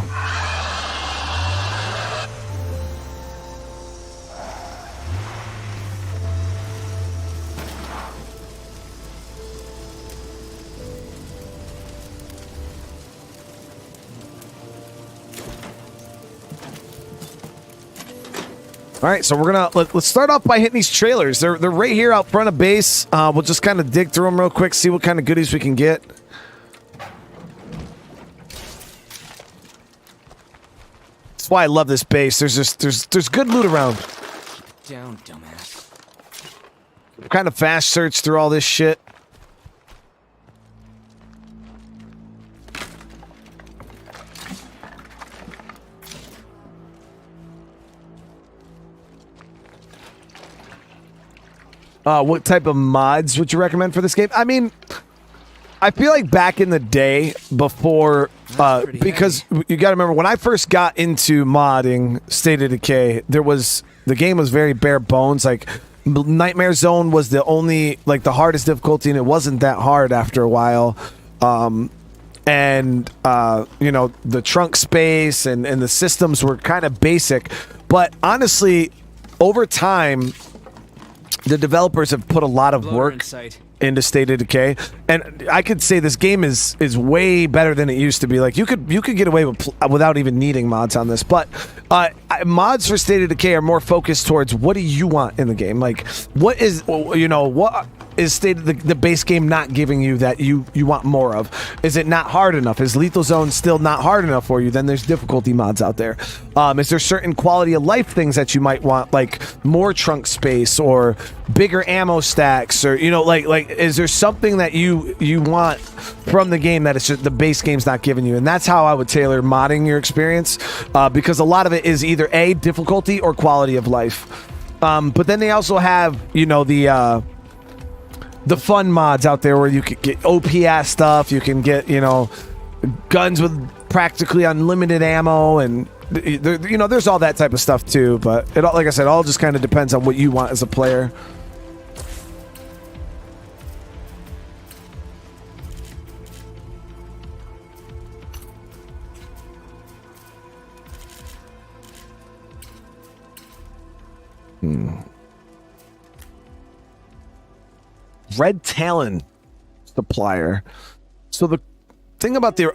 All right, so we're gonna let's start off by hitting these trailers. They're right here out front of base. We'll just kind of dig through them real quick, see what kind of goodies we can get. That's why I love this base. There's good loot around. down, dumbass. Kind of fast search through all this shit. What type of mods would you recommend for this game? I mean, I feel like back in the day before, because you got to remember when I first got into modding State of Decay, the game was very bare bones. Like Nightmare Zone was the only, like, the hardest difficulty, and it wasn't that hard after a while. You know, the trunk space and the systems were kind of basic, but honestly, over time, the developers have put a lot of work into State of Decay, and I could say this game is way better than it used to be. Like you could get away without even needing mods on this, but mods for State of Decay are more focused towards what do you want in the game. Like what is, you know, what is the base game not giving you that you want more of? Is it not hard enough? Is Lethal Zone still not hard enough for you? Then there's difficulty mods out there. Is there certain quality of life things that you might want, like more trunk space or bigger ammo stacks, or, you know, like is there something that you want from the game that it's just the base game's not giving you? And that's how I would tailor modding your experience, because a lot of it is either A, difficulty, or quality of life. But then they also have, you know, the fun mods out there where you could get OP-ass stuff. You can get, you know, guns with practically unlimited ammo, and you know, there's all that type of stuff too. But it all, like I said, all just kind of depends on what you want as a player. Red Talon supplier. So the thing about the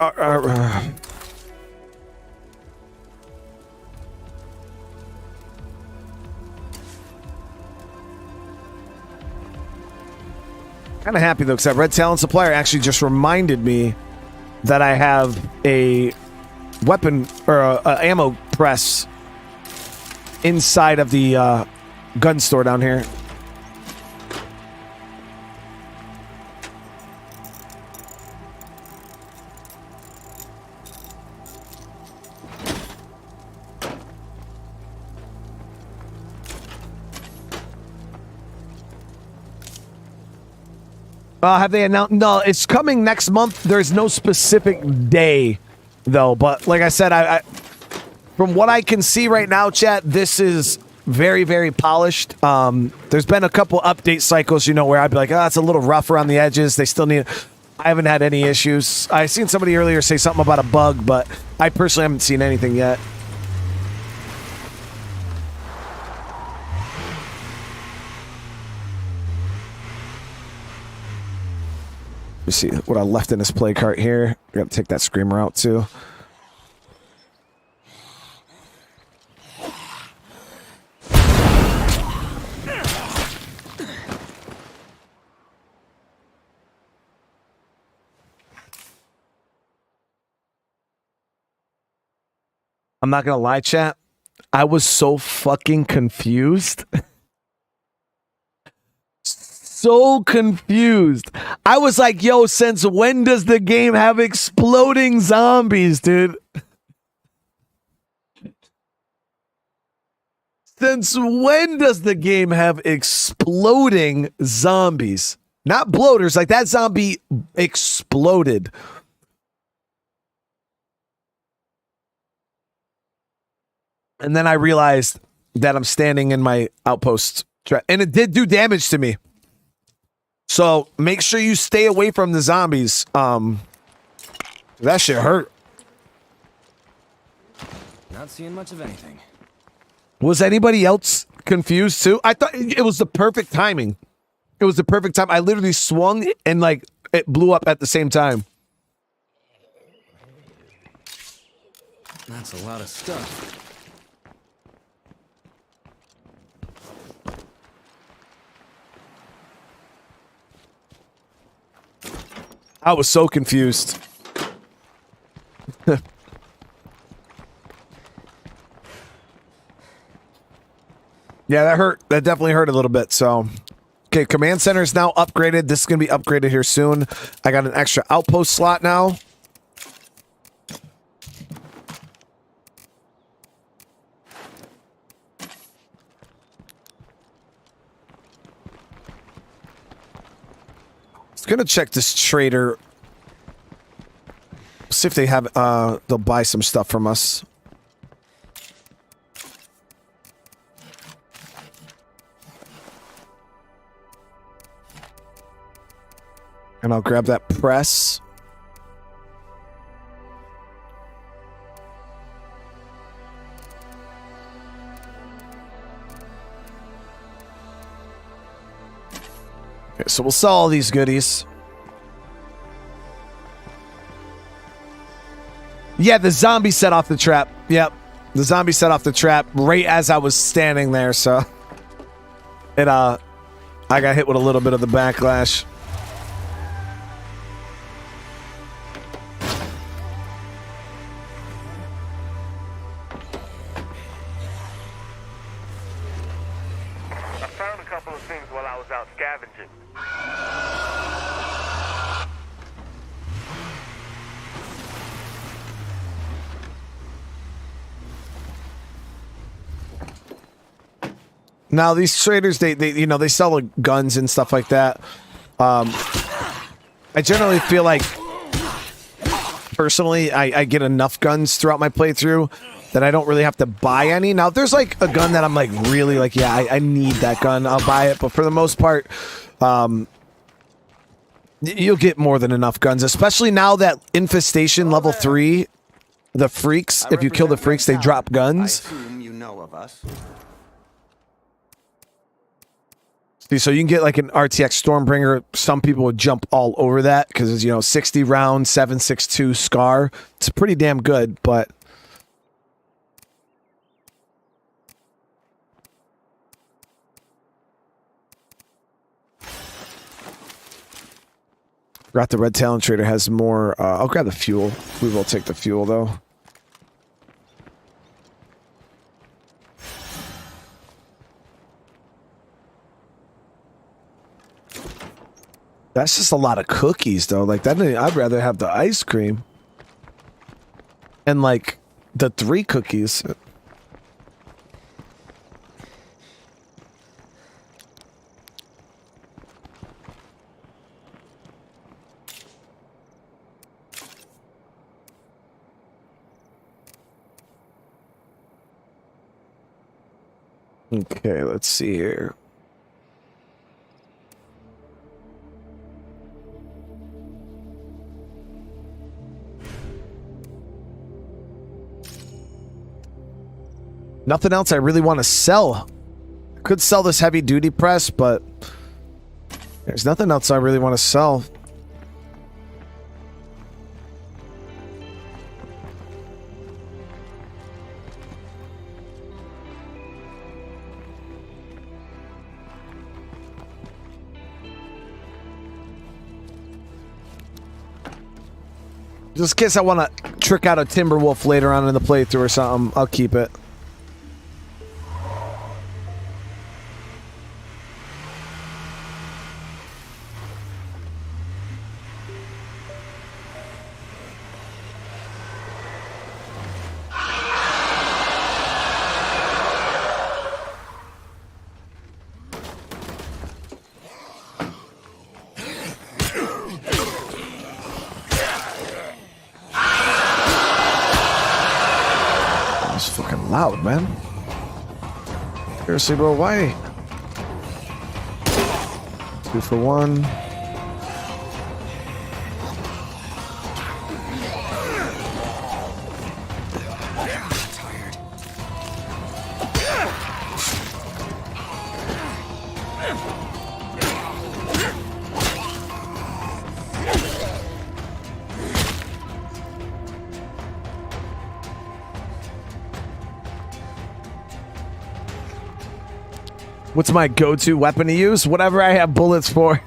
kind of happy though, because that Red Talon supplier actually just reminded me that I have a weapon or a ammo press inside of the gun store down here. Have they announced? No, it's coming next month. There's no specific day, though. But like I said, I from what I can see right now, chat, this is very, very polished. There's been a couple update cycles, you know, where I'd be like, oh, it's a little rough around the edges. They still need. I haven't had any issues. I seen somebody earlier say something about a bug, but I personally haven't seen anything yet. Let me see what I left in this play cart here. I gotta take that screamer out too. I'm not gonna lie, chat. I was so fucking confused. So confused. I was like, yo, since when does the game have exploding zombies, dude? Since when does the game have exploding zombies? Not bloaters, like that zombie exploded. And then I realized that I'm standing in my outpost, and it did do damage to me. So make sure you stay away from the zombies. That shit hurt. Not seeing much of anything. Was anybody else confused too? I thought it was the perfect timing. It was the perfect time. I literally swung and like it blew up at the same time. That's a lot of stuff. I was so confused. Yeah, that hurt. That definitely hurt a little bit. So, okay, command center is now upgraded. This is going to be upgraded here soon. I got an extra outpost slot now. Just going to check this trader. See if they have, they'll buy some stuff from us. And I'll grab that press. Okay, so we'll sell all these goodies. Yeah, the zombie set off the trap. Yep. The zombie set off the trap right as I was standing there, so it I got hit with a little bit of the backlash. I found a couple of things while I was out scavenging. Now these traders, they you know, they sell like guns and stuff like that. I generally feel like, personally, I get enough guns throughout my playthrough that I don't really have to buy any. Now, if there's like a gun that I'm like really like, yeah, I need that gun, I'll buy it. But for the most part, you'll get more than enough guns, especially now that Infestation level 3, the freaks, if you kill the freaks, they drop guns. I assume you know of us. So you can get like an RTX Stormbringer. Some people would jump all over that because it's, you know, 60 round 7.62 SCAR. It's pretty damn good, but forgot the Red Talon Trader has more. I'll grab the fuel. We will take the fuel though. That's just a lot of cookies, though. Like that, I'd rather have the ice cream and like the 3 cookies. Okay, let's see here. Nothing else I really want to sell. I could sell this heavy duty press, but there's nothing else I really want to sell. Just in case I want to trick out a Timberwolf later on in the playthrough or something, I'll keep it. Loud, man. Seriously, bro, why? 2 for 1. What's my go-to weapon to use? Whatever I have bullets for.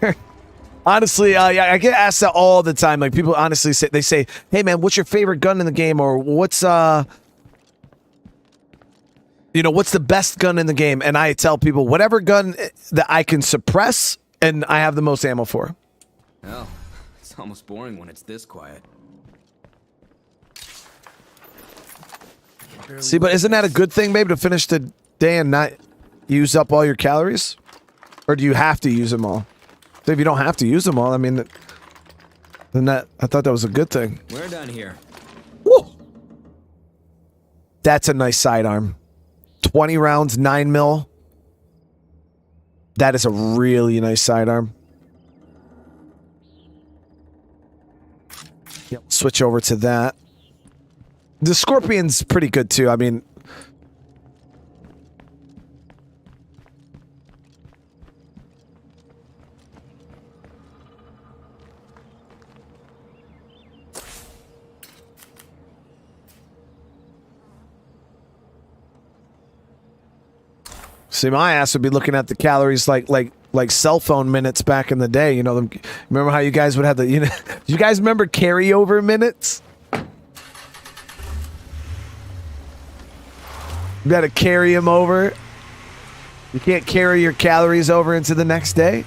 Honestly, yeah, I get asked that all the time. Like, people honestly say, they say, hey man, what's your favorite gun in the game? Or what's, you know, what's the best gun in the game? And I tell people whatever gun that I can suppress and I have the most ammo for. Hell, it's almost boring when it's this quiet. See, but isn't that a good thing, maybe, to finish the day and not use up all your calories? Or do you have to use them all? So if you don't have to use them all, I mean, then I thought that was a good thing. We're done here. Woo! That's a nice sidearm. 20 rounds, 9 mil. That is a really nice sidearm. Yep. Switch over to that. The Scorpion's pretty good too. I mean, see, my ass would be looking at the calories like cell phone minutes back in the day. You know, remember how you guys would have the, you know, you guys remember carryover minutes? You got to carry them over. You can't carry your calories over into the next day.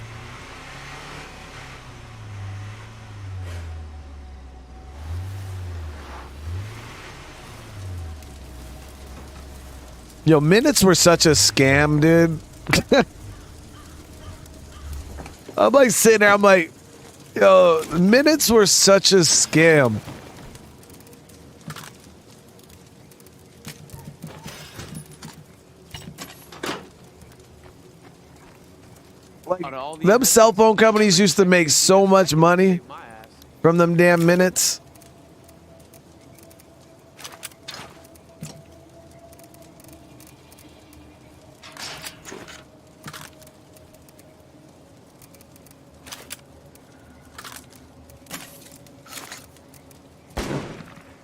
Yo, minutes were such a scam, dude. I'm like sitting there, I'm like, yo, minutes were such a scam. Like, them cell phone companies used to make so much money from them damn minutes.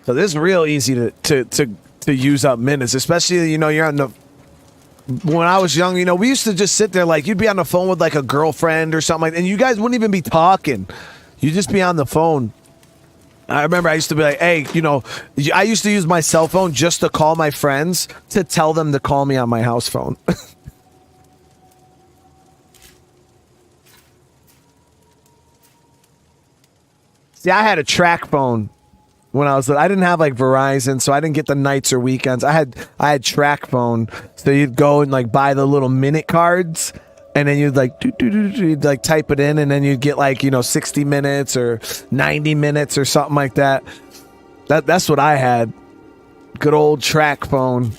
So this is real easy to use up minutes, especially, you know, you're on the. When I was young, you know, we used to just sit there like you'd be on the phone with like a girlfriend or something like, and you guys wouldn't even be talking. You'd just be on the phone. I remember I used to be like, hey, you know, I used to use my cell phone just to call my friends to tell them to call me on my house phone. See, I had a track phone. When I was little, I didn't have like Verizon, so I didn't get the nights or weekends. I had track phone, so you'd go and like buy the little minute cards, and then you'd like you'd like type it in, and then you'd get like, you know, 60 minutes or 90 minutes or something like that. That's what I had. Good old track phone.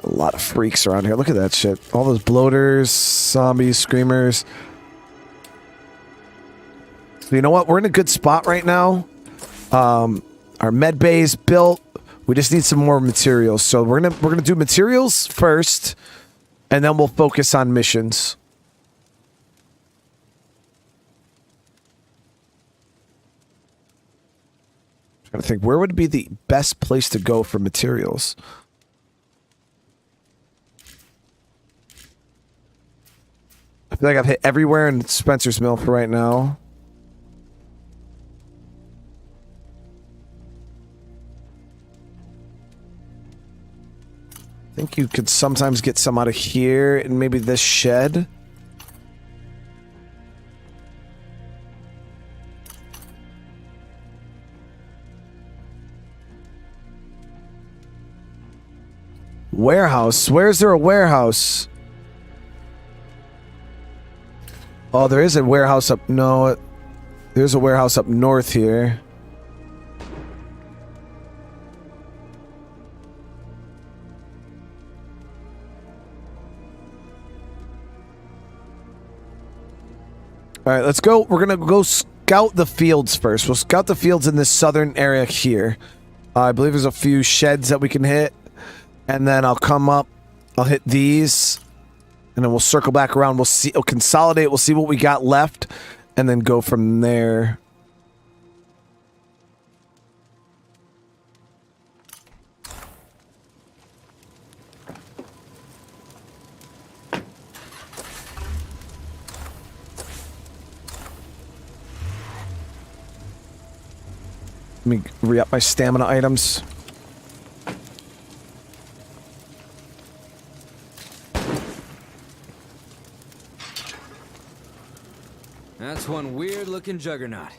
A lot of freaks around here. Look at that shit. All those bloaters, zombies, screamers. So you know what? We're in a good spot right now. Our med bay is built. We just need some more materials. So we're gonna do materials first, and then we'll focus on missions. I'm trying to think, where would be the best place to go for materials? I feel like I've hit everywhere in Spencer's Mill for right now. I think you could sometimes get some out of here and maybe this shed. Warehouse. Where's there a warehouse? Oh, there is a warehouse up... No, there's a warehouse up north here. All right, let's go. We're going to go scout the fields first. We'll scout the fields in this southern area here. I believe there's a few sheds that we can hit. And then I'll come up. I'll hit these. And then we'll circle back around. We'll see. We'll consolidate. We'll see what we got left, and then go from there. Let me re-up my stamina items. That's one weird-looking juggernaut.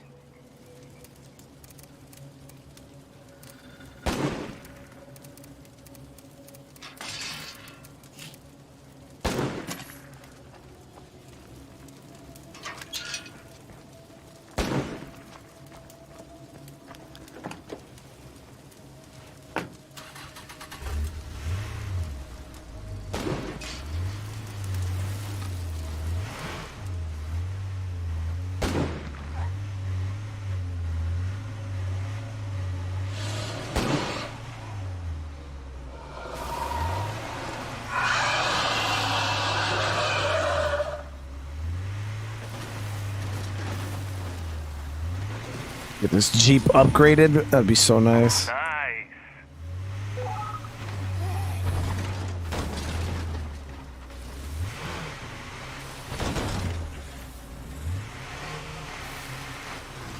Get this Jeep upgraded. That'd be so nice. Nice.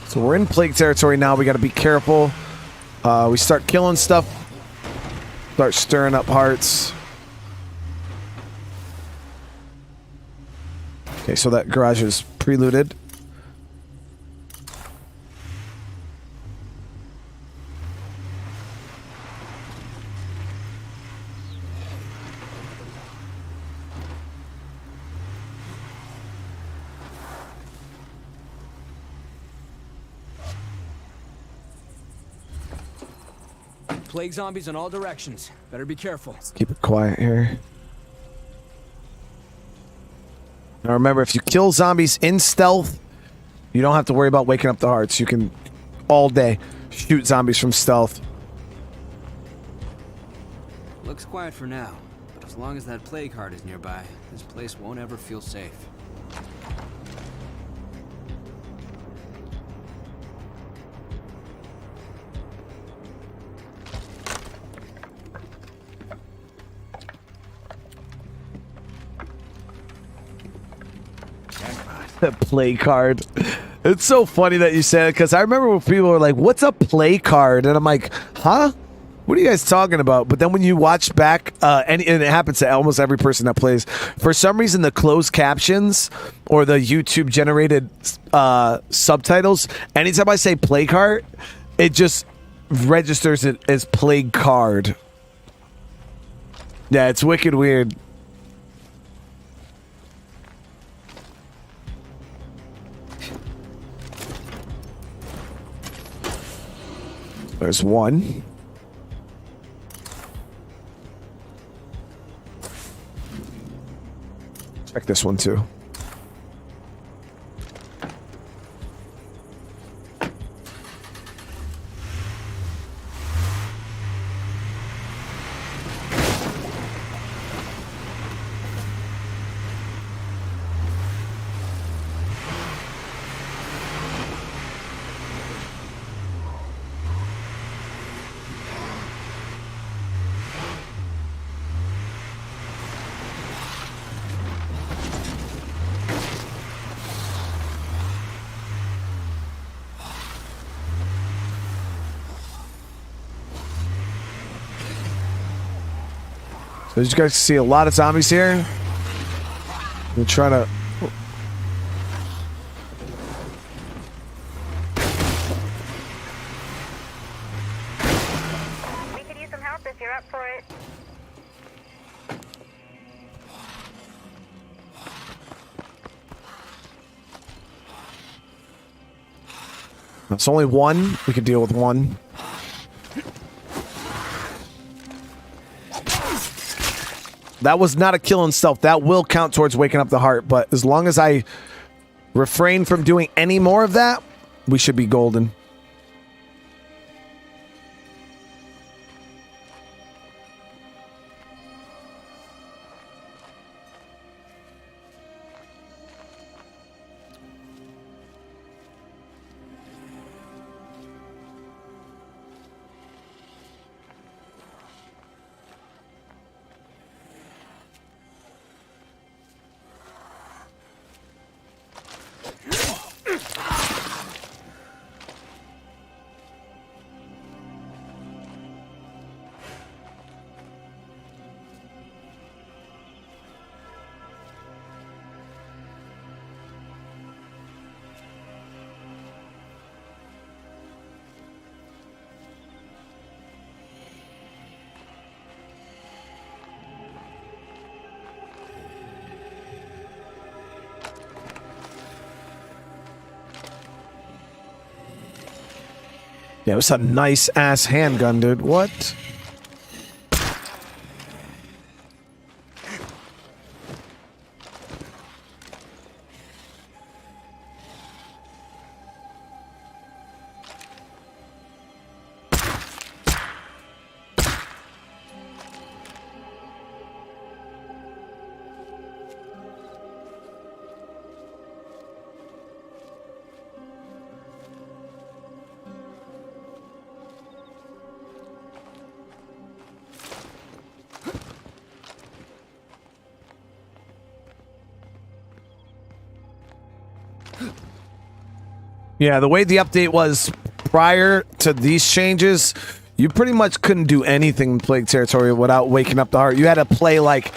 So we're in plague territory now. We got to be careful. We start killing stuff. Start stirring up hearts. Okay, so that garage is preluded. Plague zombies in all directions. Better be careful. Keep it quiet here. Now remember, if you kill zombies in stealth, you don't have to worry about waking up the hearts. You can, all day, shoot zombies from stealth. Looks quiet for now, but as long as that plague heart is nearby, this place won't ever feel safe. That play card. It's so funny that you said it, because I remember when people were like, what's a play card? And I'm like, huh? What are you guys talking about? But then when you watch back, and it happens to almost every person that plays, for some reason the closed captions or the YouTube generated subtitles, anytime I say play card, it just registers it as plague card. Yeah, it's wicked weird. There's one. Check this one too. So as you guys see, a lot of zombies here. We're trying to... We could use some help if you're up for it. It's only one. We could deal with one. That was not a kill in stealth. That will count towards waking up the heart, but as long as I refrain from doing any more of that, we should be golden. Yeah, it was a nice ass handgun, dude. What? Yeah, the way the update was prior to these changes, you pretty much couldn't do anything in Plague Territory without waking up the heart. You had to play like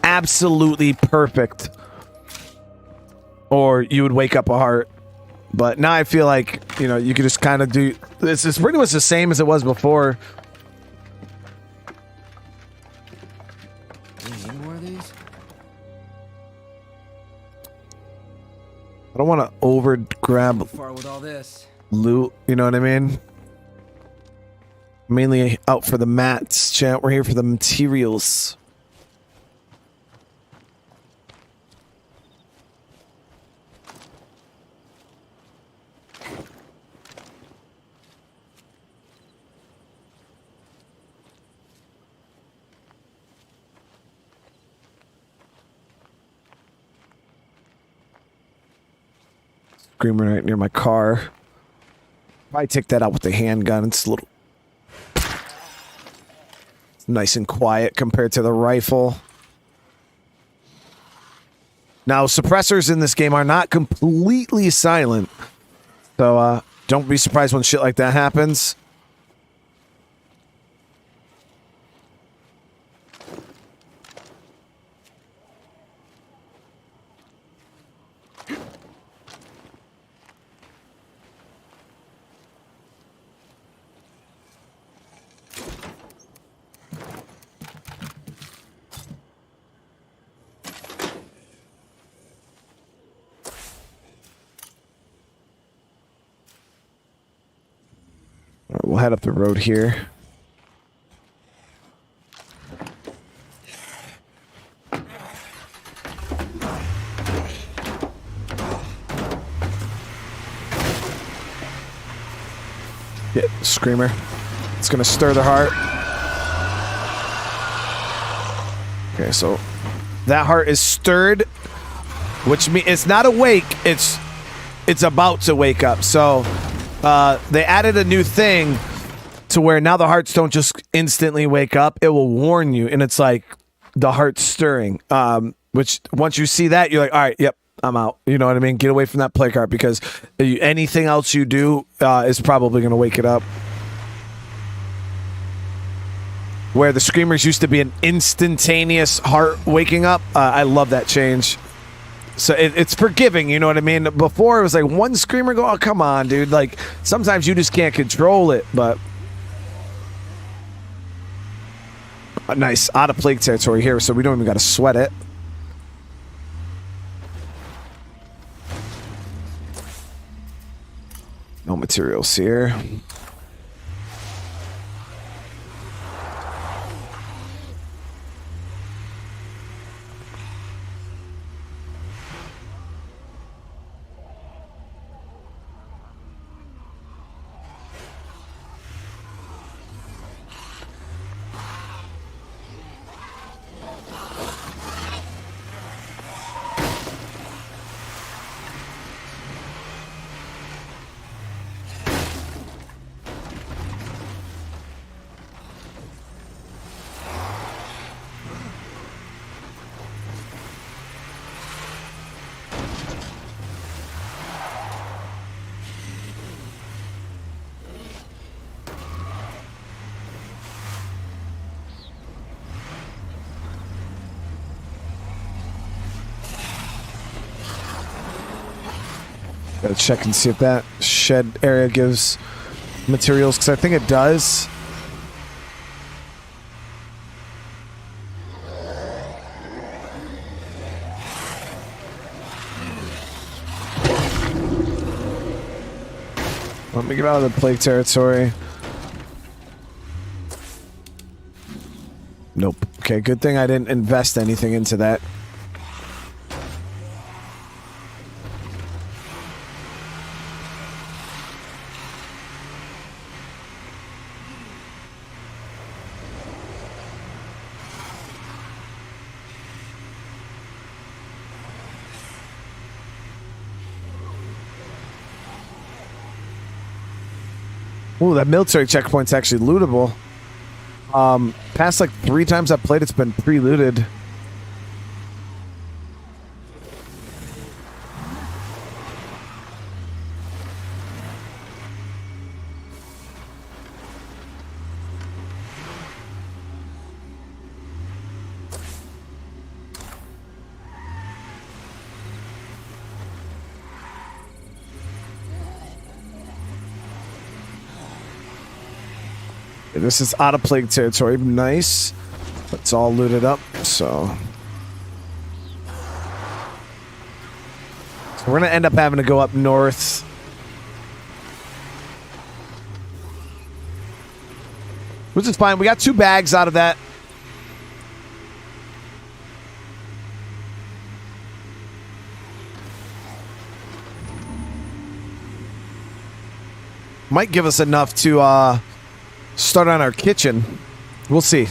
absolutely perfect, or you would wake up a heart. But now I feel like, you know, you could just kind of do this. It's pretty much the same as it was before. Any more of these? I don't want to over grab Far with all this. loot, you know what I mean? Mainly out for the mats, chat. We're here for the materials. Screamer right near my car. Probably take that out with the handgun. It's a little nice and quiet compared to the rifle. Now, suppressors in this game are not completely silent. So, don't be surprised when shit like that happens. We'll head up the road here. Yeah, Screamer. It's gonna stir the heart. Okay, so that heart is stirred, which means it's not awake. It's about to wake up. So they added a new thing to where now the hearts don't just instantly wake up. It will warn you, and it's like the heart's stirring. Which once you see that, you're like, all right, yep, I'm out. You know what I mean? Get away from that play card, because anything else you do is probably going to wake it up. Where the screamers used to be an instantaneous heart waking up. I love that change. So it's forgiving, you know what I mean? Before it was like one screamer go, oh, come on, dude. Like sometimes you just can't control it, but nice. Out of Plague Territory here, so we don't even got to sweat it. No materials here. Gotta check and see if that shed area gives materials, because I think it does. me get out of the plague territory. Nope. Okay, good thing I didn't invest anything into that. Ooh, that military checkpoint's actually lootable. Past like 3 times I've played, it's been pre-looted. This is out of plague territory. Nice. It's all looted up, so we're gonna end up having to go up north. Which is fine. We got 2 bags out of that. Might give us enough to start on our kitchen. We'll see.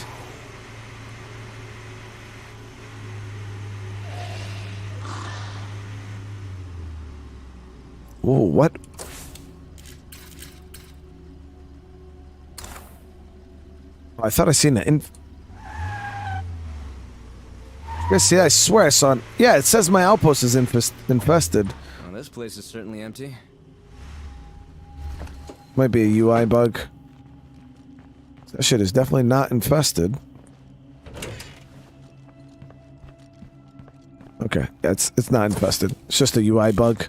Whoa, what? I thought I seen that. You guys see that? I swear I saw it. Yeah, it says my outpost is infested. Well, this place is certainly empty. Might be a UI bug. That shit is definitely not infested. Okay, yeah, it's not infested. It's just a UI bug.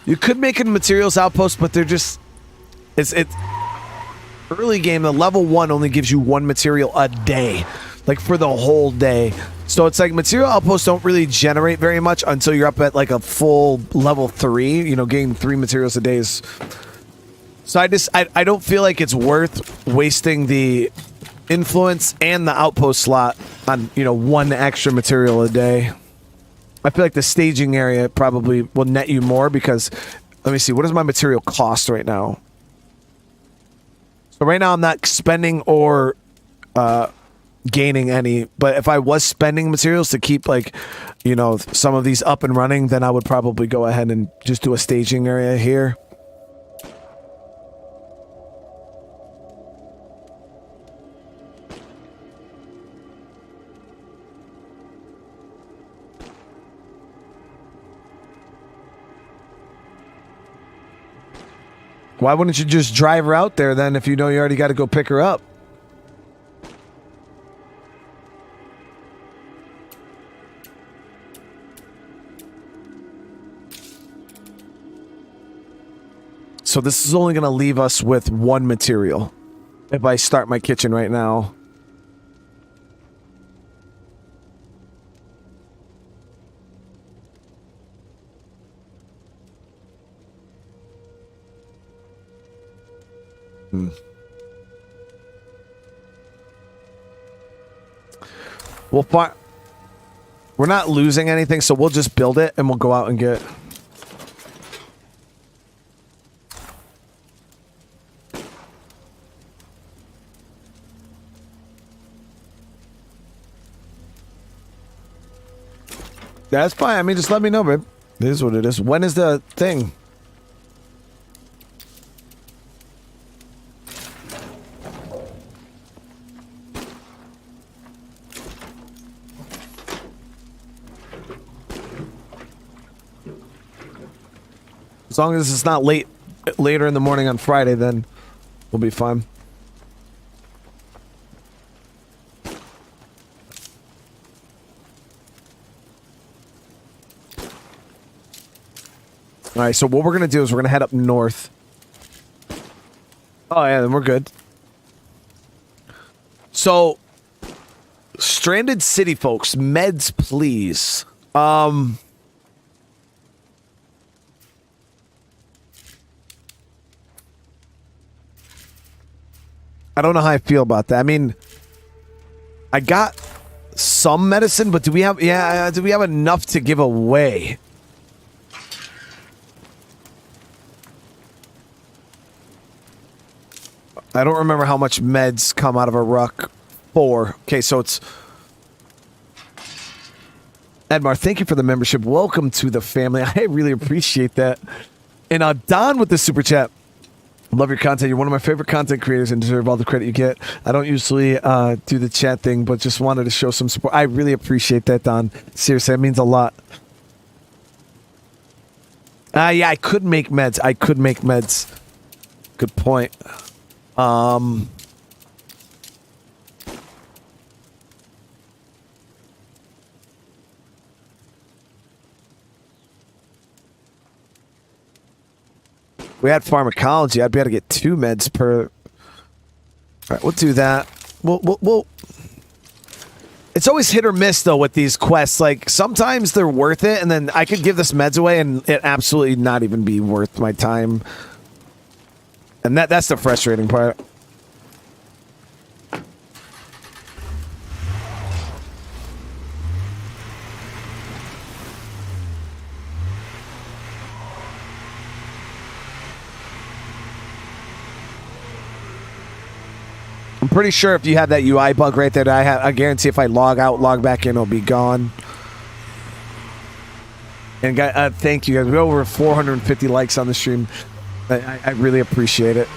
You could make a materials outpost, but they're just it's early game. The level 1 only gives you 1 material a day, like for the whole day. So it's like material outposts don't really generate very much until you're up at like a full level 3. You know, getting 3 materials a day is. So I don't feel like it's worth wasting the influence and the outpost slot on 1 extra material a day. I feel like the staging area probably will net you more because, let me see, what does my material cost right now? So right now I'm not spending or gaining any, but if I was spending materials to keep some of these up and running, then I would probably go ahead and just do a staging area here. Why wouldn't you just drive her out there then if you know you already got to go pick her up? So this is only going to leave us with 1 material if I start my kitchen right now. We'll find. We're not losing anything, so we'll just build it and we'll go out and get. That's fine. I mean, just let me know, babe. It is what it is. When is the thing? As long as it's not later in the morning on Friday, then we'll be fine. All right, so what we're going to do is we're going to head up north. Oh yeah, then we're good. So, stranded city folks, meds, please. I don't know how I feel about that. I mean, I got some medicine, but do we have enough to give away? I don't remember how much meds come out of a ruck for. Okay, so it's Edmar, thank you for the membership. Welcome to the family. I really appreciate that. And Don with the super chat. Love your content. You're one of my favorite content creators and deserve all the credit you get. I don't usually do the chat thing, but just wanted to show some support. I really appreciate that, Don. Seriously, that means a lot. Yeah, I could make meds. Good point. We had pharmacology. I'd be able to get 2 meds per. All right, we'll do that. We'll. It's always hit or miss though with these quests. Like sometimes they're worth it, and then I could give this meds away, and it absolutely not even be worth my time. And that's the frustrating part. I'm pretty sure if you have that UI bug right there, I guarantee if I log out, log back in, it'll be gone. And thank you guys. We're over 450 likes on the stream. I really appreciate it.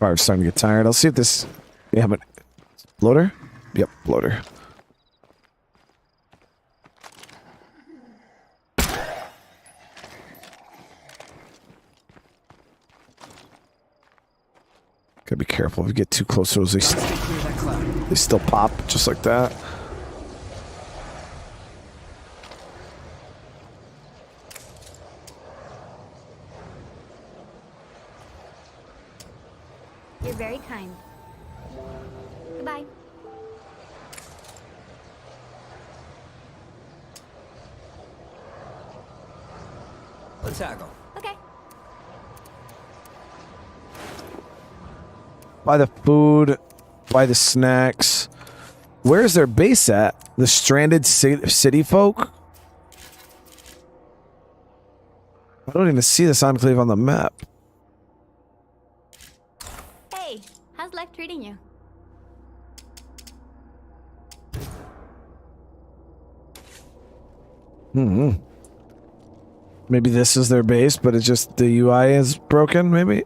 I'm starting to get tired. I'll see if this... We have a... Bloater? Yep, bloater. Gotta be careful. If you get too close to those, they still pop just like that. You're very kind. Goodbye. Let's tackle. Okay. Buy the food, buy the snacks. Where's their base at? The stranded city folk? I don't even see this enclave on the map. Hey, how's life treating you? Maybe this is their base, but it's just the UI is broken, maybe?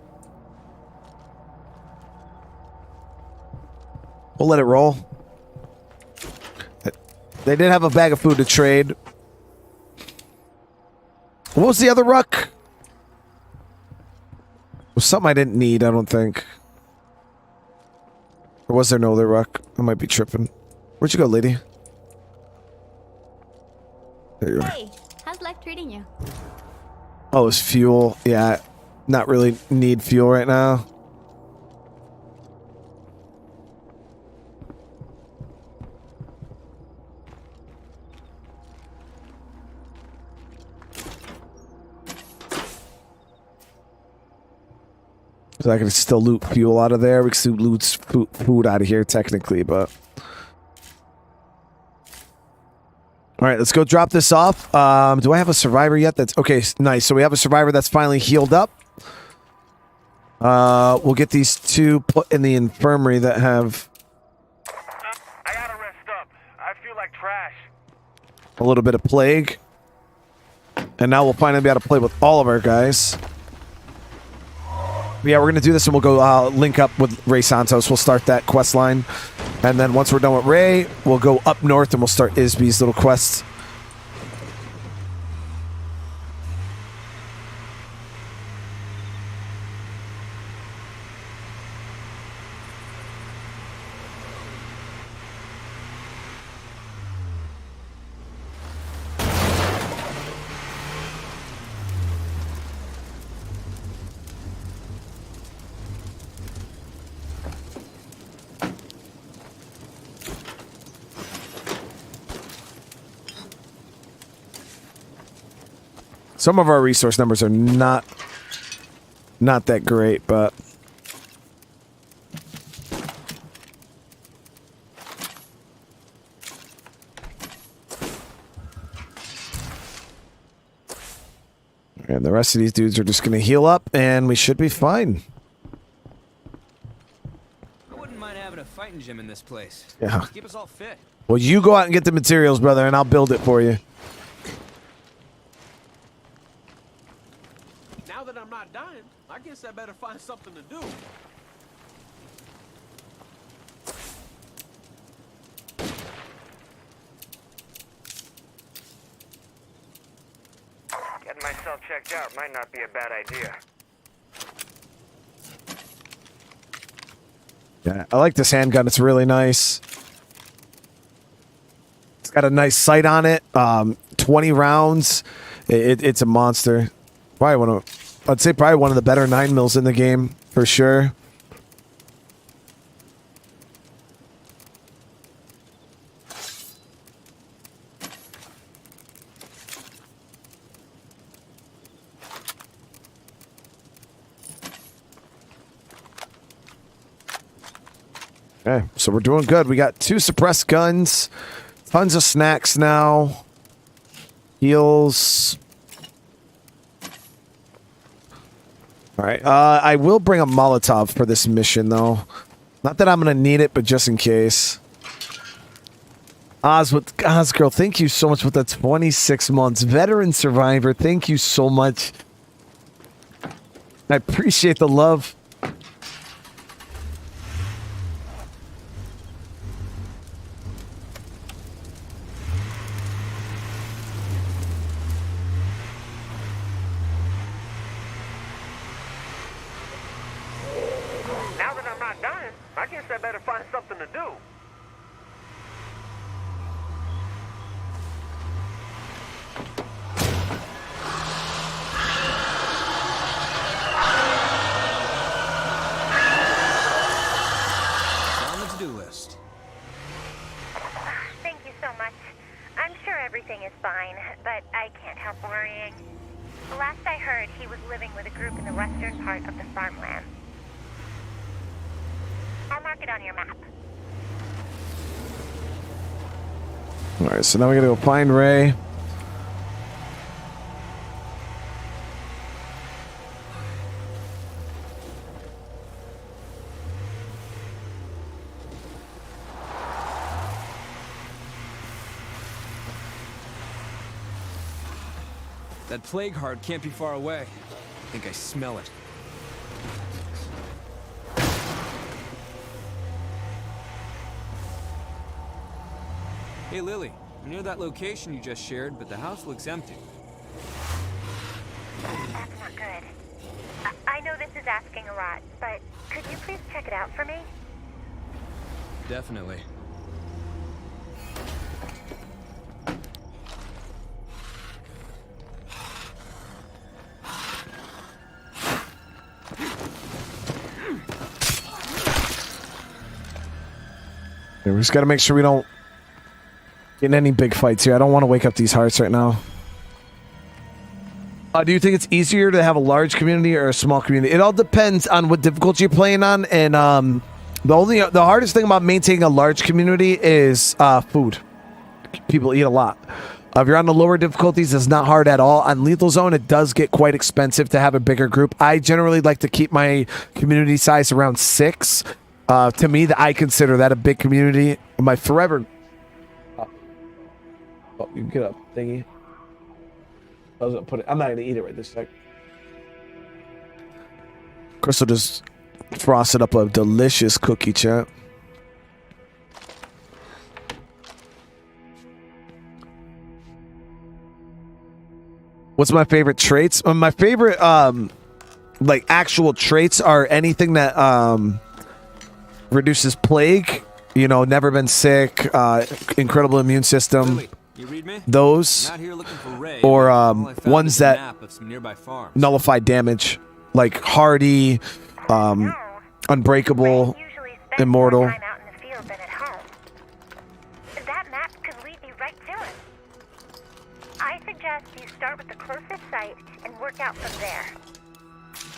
We'll let it roll. They did have a bag of food to trade. What was the other ruck? It was something I didn't need, I don't think. Or was there no other ruck? I might be tripping. Where'd you go, lady? There you are. Hey, how's life treating you? Oh, it's fuel. Yeah, not really need fuel right now. So I can still loot fuel out of there. We can still loot food out of here, technically, but... Alright, let's go drop this off. Do I have a survivor yet? That's... Okay, nice. So we have a survivor that's finally healed up. We'll get these two put in the infirmary that have... I gotta rest up. I feel like trash. a little bit of plague. And now we'll finally be able to play with all of our guys. Yeah, we're going to do this and we'll go link up with Ray Santos. We'll start that quest line. And then once we're done with Ray, we'll go up north and we'll start Isby's little quest. Some of our resource numbers are not that great, but and the rest of these dudes are just going to heal up and we should be fine. I wouldn't mind having a fighting gym in this place. Yeah. Keep us all fit. Well, you go out and get the materials, brother, and I'll build it for you. Now that I'm not dying, I guess I better find something to do. Getting myself checked out might not be a bad idea. Yeah, I like this handgun. It's really nice. It's got a nice sight on it. 20 rounds. It's a monster. Probably I'd say probably one of the better 9mm in the game, for sure. Okay, so we're doing good. We got 2 suppressed guns, tons of snacks now, heals. All right, I will bring a Molotov for this mission, though. Not that I'm going to need it, but just in case. Ozgirl, thank you so much for the 26 months. Veteran Survivor, thank you so much. I appreciate the love. Now that I'm not dying, I guess I better find something to do. On the to-do list. Thank you so much. I'm sure everything is fine, but I can't help worrying. Last I heard, he was living with a group in the western part of the farmland. I'll mark it on your map. All right, so now we got to go find Ray. That plague heart can't be far away. I think I smell it. Hey, Lily. I'm near that location you just shared, but the house looks empty. That's not good. I know this is asking a lot, but could you please check it out for me? Definitely. Yeah, we just got to make sure we don't get in any big fights here. I don't want to wake up these hearts right now. Do you think it's easier to have a large community or a small community? It all depends on what difficulty you're playing on, and the hardest thing about maintaining a large community is food. People eat a lot. If you're on the lower difficulties, it's not hard at all. On Lethal Zone, it does get quite expensive to have a bigger group. I generally like to keep my community size around 6. To me, I consider that a big community. My forever... Oh, you can get up, thingy. I was gonna put it. I'm not gonna eat it right this second. Crystal just frosted up a delicious cookie, chat. What's my favorite traits? My favorite, like actual traits are anything that reduces plague. You know, never been sick. Incredible immune system. Lily, you read me? Those, Not here looking for Ray, or all I found ones is a that map of some nearby farms. nullify damage, like hardy, unbreakable, Ray usually spends immortal. more time out in the field than at home. That map could lead you right to it. I suggest you start with the closest site and work out from there.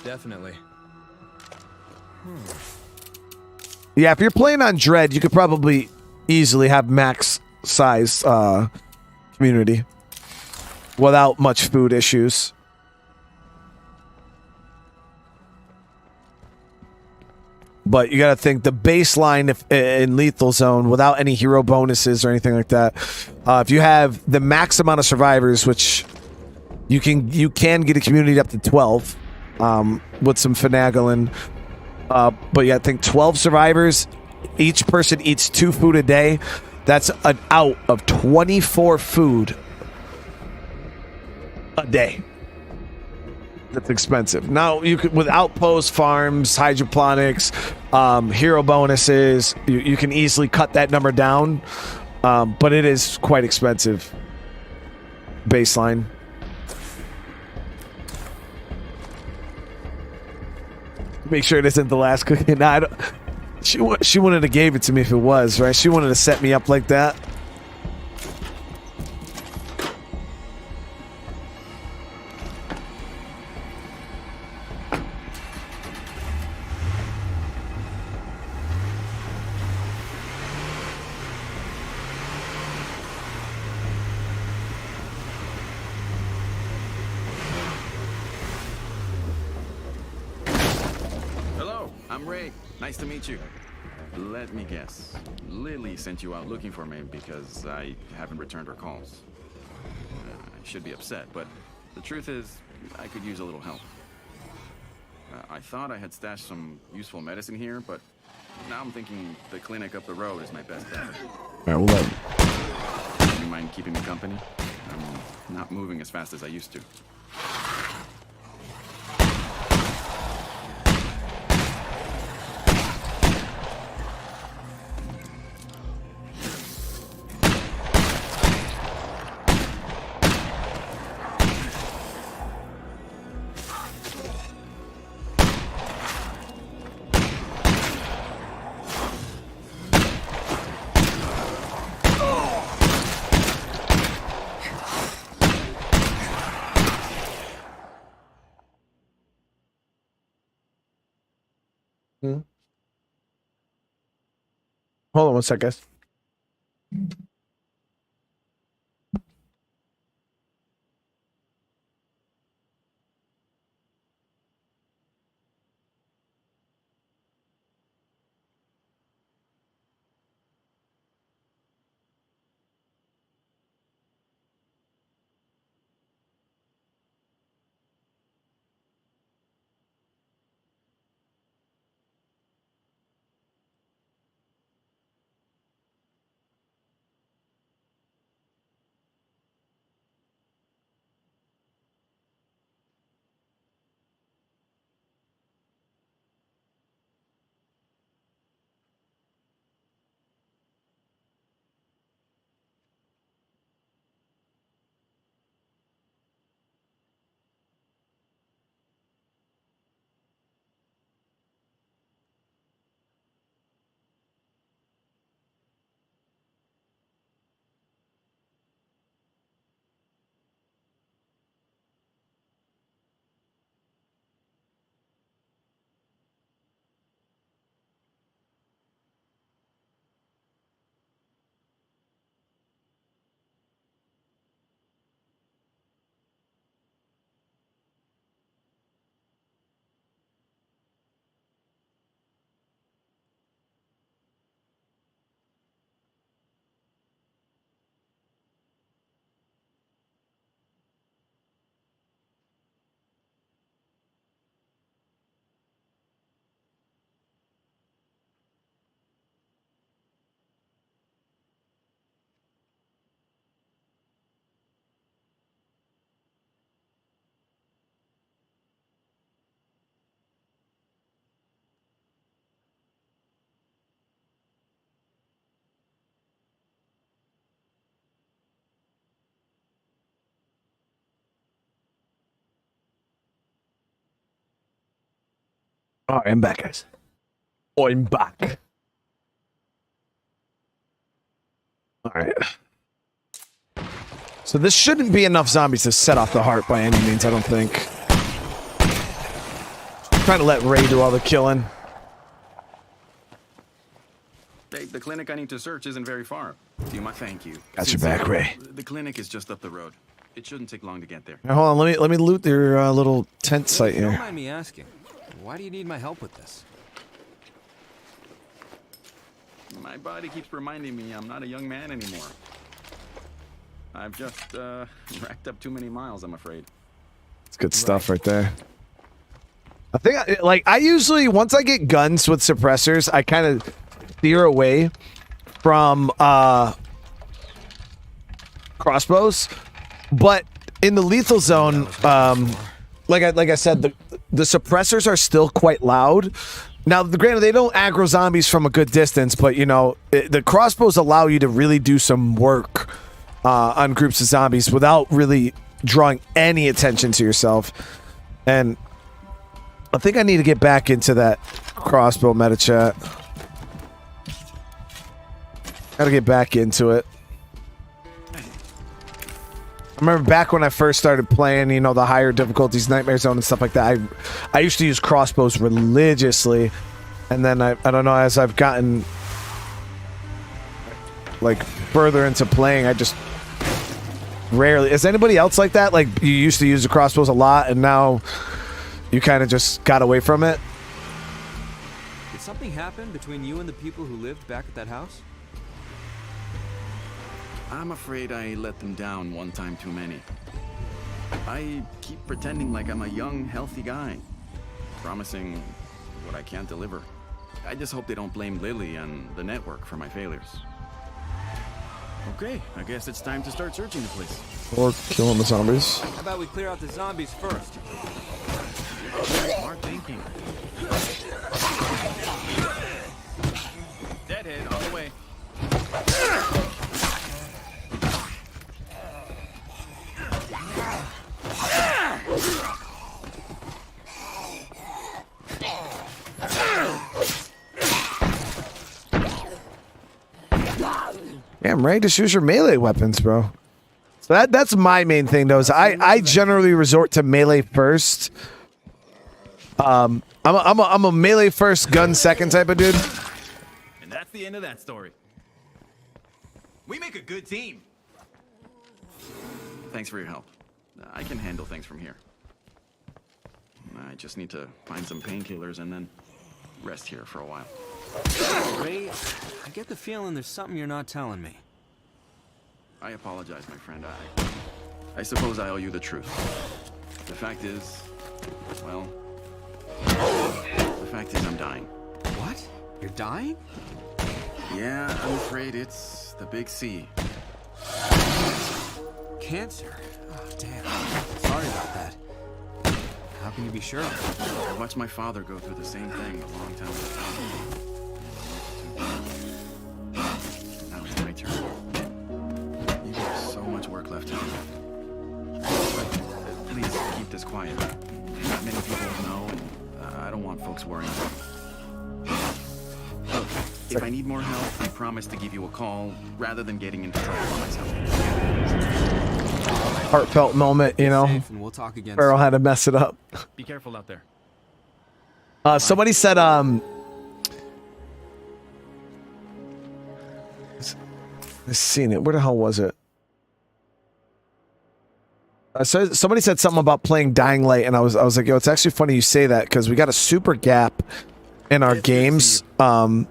Definitely. Yeah, if you're playing on Dread, you could probably easily have max size community without much food issues. But you got to think the baseline in Lethal Zone without any hero bonuses or anything like that. If you have the max amount of survivors, which you can get a community up to 12 with some finagling. But you got to think 12 survivors. Each person eats 2 food a day. That's an out of 24 food a day. That's expensive. Now you could, with outpost farms, hydroponics, hero bonuses, you can easily cut that number down. But it is quite expensive. Baseline. Make sure it isn't the last cookie. Nah, I don't, she wouldn't have gave it to me if it was, right? She wanted to set me up like that. Hello, I'm Ray. Nice to meet you. Let me guess. Lily sent you out looking for me because I haven't returned her calls. I should be upset, but the truth is, I could use a little help. I thought I had stashed some useful medicine here, but now I'm thinking the clinic up the road is my best bet. Alright, we'll let Do you mind keeping me company? I'm not moving as fast as I used to. Hold on one sec, guys. All right, I'm back, guys. I'm back. All right. So this shouldn't be enough zombies to set off the heart by any means, I don't think. I'm trying to let Ray do all the killing. Hey, the clinic I need to search isn't very far. Do you mind? Thank you. Got your back, Ray. The clinic is just up the road. It shouldn't take long to get there. Now, hold on, let me loot their little tent site Don't here. mind me asking. Why do you need my help with this? My body keeps reminding me I'm not a young man anymore. I've just racked up too many miles, I'm afraid. It's good stuff right there. I think, I usually, once I get guns with suppressors, I kind of steer away from crossbows. But in the lethal zone, like I said, the suppressors are still quite loud. Now, granted, they don't aggro zombies from a good distance, but, you know, the crossbows allow you to really do some work on groups of zombies without really drawing any attention to yourself. And I think I need to get back into that crossbow meta chat. Gotta get back into it. I remember back when I first started playing, you know, the higher difficulties, Nightmare Zone and stuff like that, I used to use crossbows religiously. And then I don't know, as I've gotten like further into playing, I just rarely. Is anybody else like that? Like, you used to use the crossbows a lot and now you kind of just got away from it? Did something happen between you and the people who lived back at that house? I'm afraid I let them down one time too many. I keep pretending like I'm a young, healthy guy, promising what I can't deliver. I just hope they don't blame Lily and the network for my failures. Okay, I guess it's time to start searching the place. Or killing the zombies. How about we clear out the zombies first? Smart thinking. Deadhead on the way. Damn, Ray, just use your melee weapons, bro. So that's my main thing, though. Is I generally resort to melee first. I'm a melee first, gun second type of dude. And that's the end of that story. We make a good team. Thanks for your help. I can handle things from here. I just need to find some painkillers and then rest here for a while. Ray, I get the feeling there's something you're not telling me. I apologize, my friend. I suppose I owe you the truth. The fact is, well, the fact is I'm dying. What? You're dying? Yeah, I'm afraid it's the big C. Cancer? Oh, damn. Sorry about that. How can you be sure? I watched my father go through the same thing a long time ago. Now it's my turn. You have so much work left to do. But, please keep this quiet. Not many people know, and I don't want folks worrying. Look, if I need more help, I promise to give you a call rather than getting into trouble by myself. Heartfelt moment, you know. Safe, and we'll talk again. Farrell had to mess it up. Be careful out there. Somebody said, I've seen it. Where the hell was it? So somebody said something about playing Dying Light, and I was like, yo, it's actually funny you say that because we got a super gap in our games. And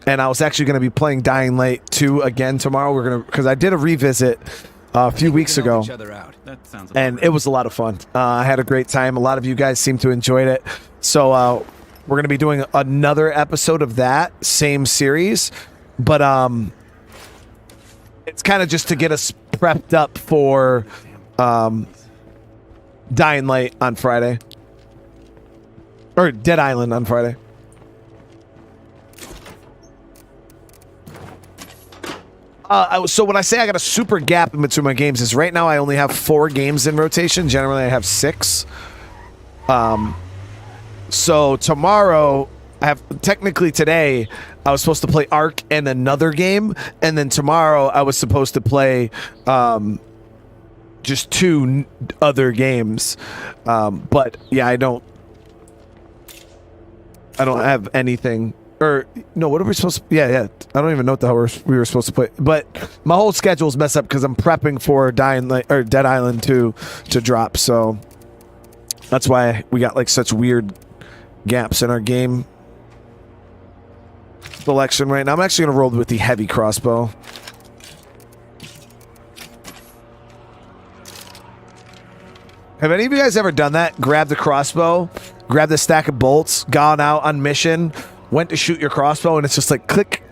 I was actually going to be playing Dying Light 2 again tomorrow. Because I did a revisit a few weeks ago, and it was a lot of fun. I had a great time. A lot of you guys seem to enjoy it. So we're going to be doing another episode of that same series, but it's kind of just to get us prepped up for Dying Light on Friday, or Dead Island on Friday. So when I say I got a super gap in between my games, is right now I only have 4 games in rotation. Generally, I have 6. So tomorrow, technically today, I was supposed to play Ark and another game, and then tomorrow I was supposed to play just 2 other games. But yeah, I don't have anything. Or no, what are we supposed to? Yeah. I don't even know what the hell we were supposed to play. But my whole schedule's messed up because I'm prepping for Dead Island 2 to drop. So that's why we got like such weird gaps in our game selection right now. I'm actually gonna roll with the heavy crossbow. Have any of you guys ever done that? Grab the crossbow, grab the stack of bolts, gone out on mission, went to shoot your crossbow, and it's just like click,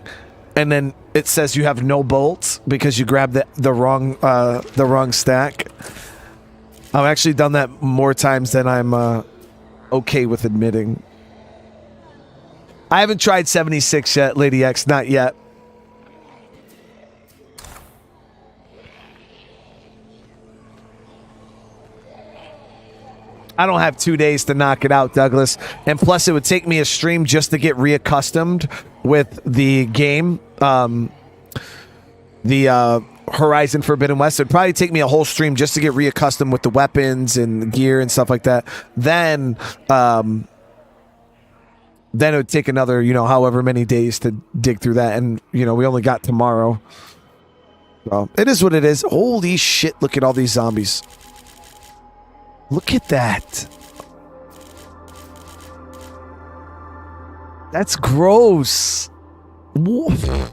and then it says you have no bolts because you grabbed the wrong stack. I've actually done that more times than I'm okay with admitting. I haven't tried 76 yet, Lady X, not yet. I don't have 2 days to knock it out, Douglas. And plus, it would take me a stream just to get reaccustomed with the game. The Horizon Forbidden West. It'd probably take me a whole stream just to get reaccustomed with the weapons and gear and stuff like that. Then it would take another, however many days to dig through that. And, we only got tomorrow. So it is what it is. Holy shit, look at all these zombies. Look at that. That's gross. Woof.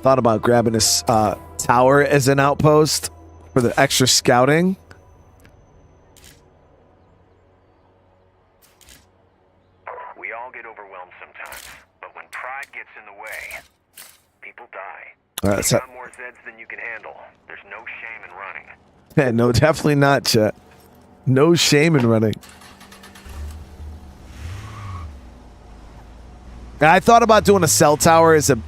Thought about grabbing this tower as an outpost for the extra scouting. We all get overwhelmed sometimes, but when pride gets in the way, people die. All right, so got more Zeds than you can handle. There's no shame in running. yeah, no, definitely not, chat. No shame in running. And I thought about doing a cell tower as a...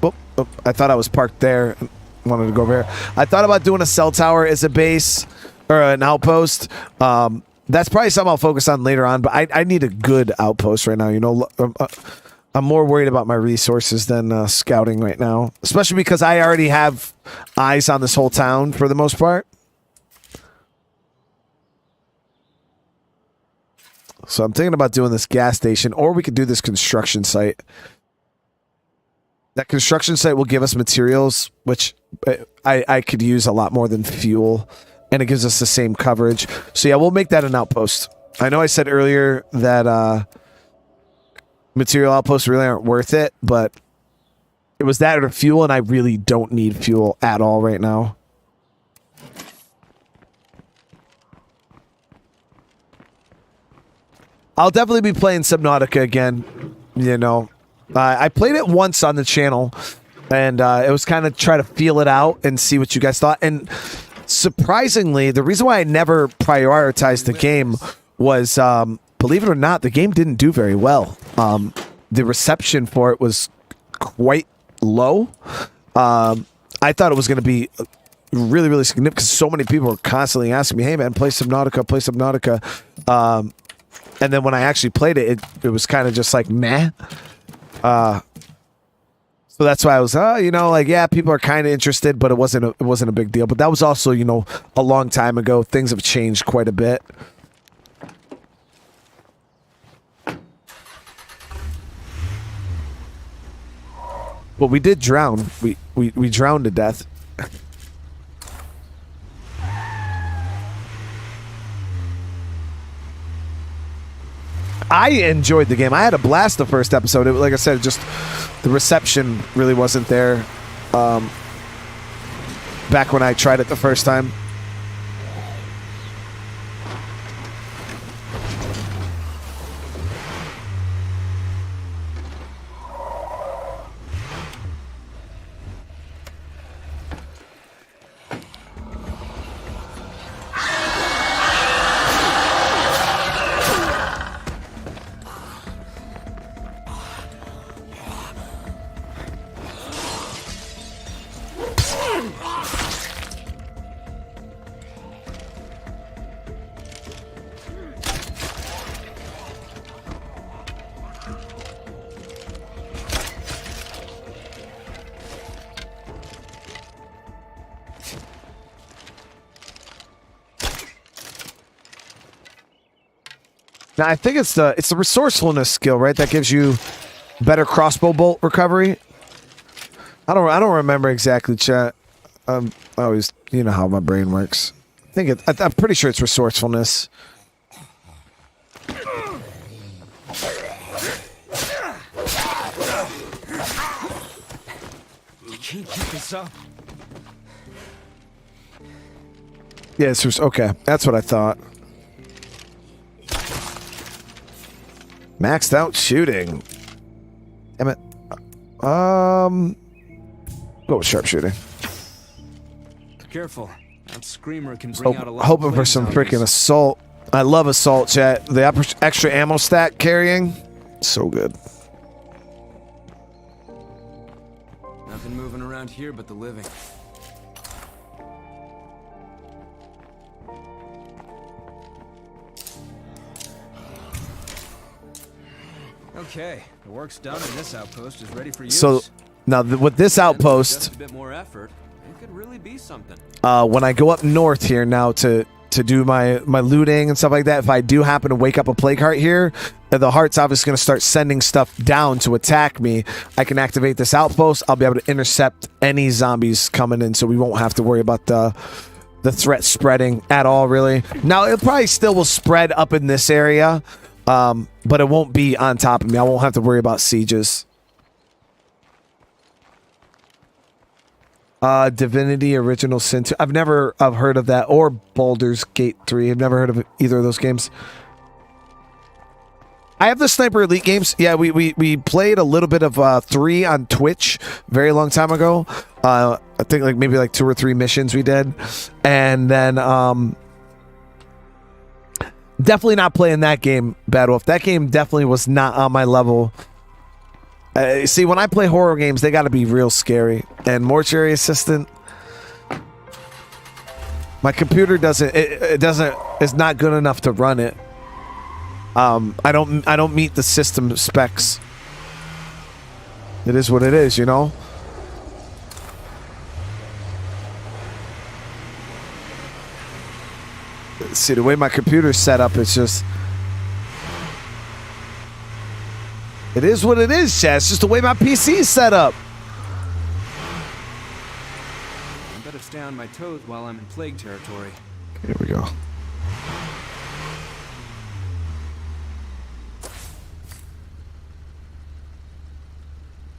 I thought I was parked there. Wanted to go over here. I thought about doing a cell tower as a base or an outpost. That's probably something I'll focus on later on, but I need a good outpost right now. I'm more worried about my resources than scouting right now, especially because I already have eyes on this whole town for the most part. So I'm thinking about doing this gas station, or we could do this construction site. That construction site will give us materials, which I could use a lot more than fuel, and it gives us the same coverage. So yeah, we'll make that an outpost. I know I said earlier that material outposts really aren't worth it, but it was that or fuel, and I really don't need fuel at all right now. I'll definitely be playing Subnautica again, I played it once on the channel, and it was kind of try to feel it out and see what you guys thought. And surprisingly, the reason why I never prioritized the game was, believe it or not, the game didn't do very well. The reception for it was quite low. I thought it was going to be really, really significant because so many people were constantly asking me, hey, man, play Subnautica, play Subnautica. And then when I actually played it, it was kind of just like, meh. So that's why I was, yeah, people are kind of interested, but it wasn't a big deal. But that was also, a long time ago. Things have changed quite a bit. But we did drown. We drowned to death. I enjoyed the game. I had a blast the first episode. Like I said, just the reception really wasn't there back when I tried it the first time. Now I think it's the resourcefulness skill, right? That gives you better crossbow bolt recovery. I don't remember exactly, chat. I always, you know how my brain works. I'm pretty sure it's resourcefulness. You can't keep this up. Yeah, it's okay. That's what I thought. Maxed out shooting. Damn it. Go with sharpshooting. Careful. That screamer can bring out a lot Hoping of for some zombies. freaking assault. I love assault, chat. The extra ammo stack carrying, so good. Nothing moving around here but the living. Okay, the work's done and this outpost is ready for use. So now with this outpost, Just a bit more effort, it could really be something. when I go up north here now to do my looting and stuff like that, if I do happen to wake up a plague heart here, the heart's obviously going to start sending stuff down to attack me. I can activate this outpost. I'll be able to intercept any zombies coming in, so we won't have to worry about the threat spreading at all, really. Now, it probably still will spread up in this area, but it won't be on top of me. I won't have to worry about sieges. Divinity Original Sin 2. I've never heard of that, or Baldur's Gate 3. I've never heard of either of those games. I have the Sniper Elite games. Yeah, we played a little bit of 3 on Twitch very long time ago. I think maybe 2 or 3 missions we did. And then definitely not playing that game, Bad Wolf. That game definitely was not on my level. See, when I play horror games, they got to be real scary. And Mortuary Assistant, my computer is not good enough to run it. I don't meet the system specs. It is what it is, you know. See, the way my computer's set up, it's just. It is what it is, chat. It's just the way my PC is set up. I better stay on my toes while I'm in plague territory. Here we go.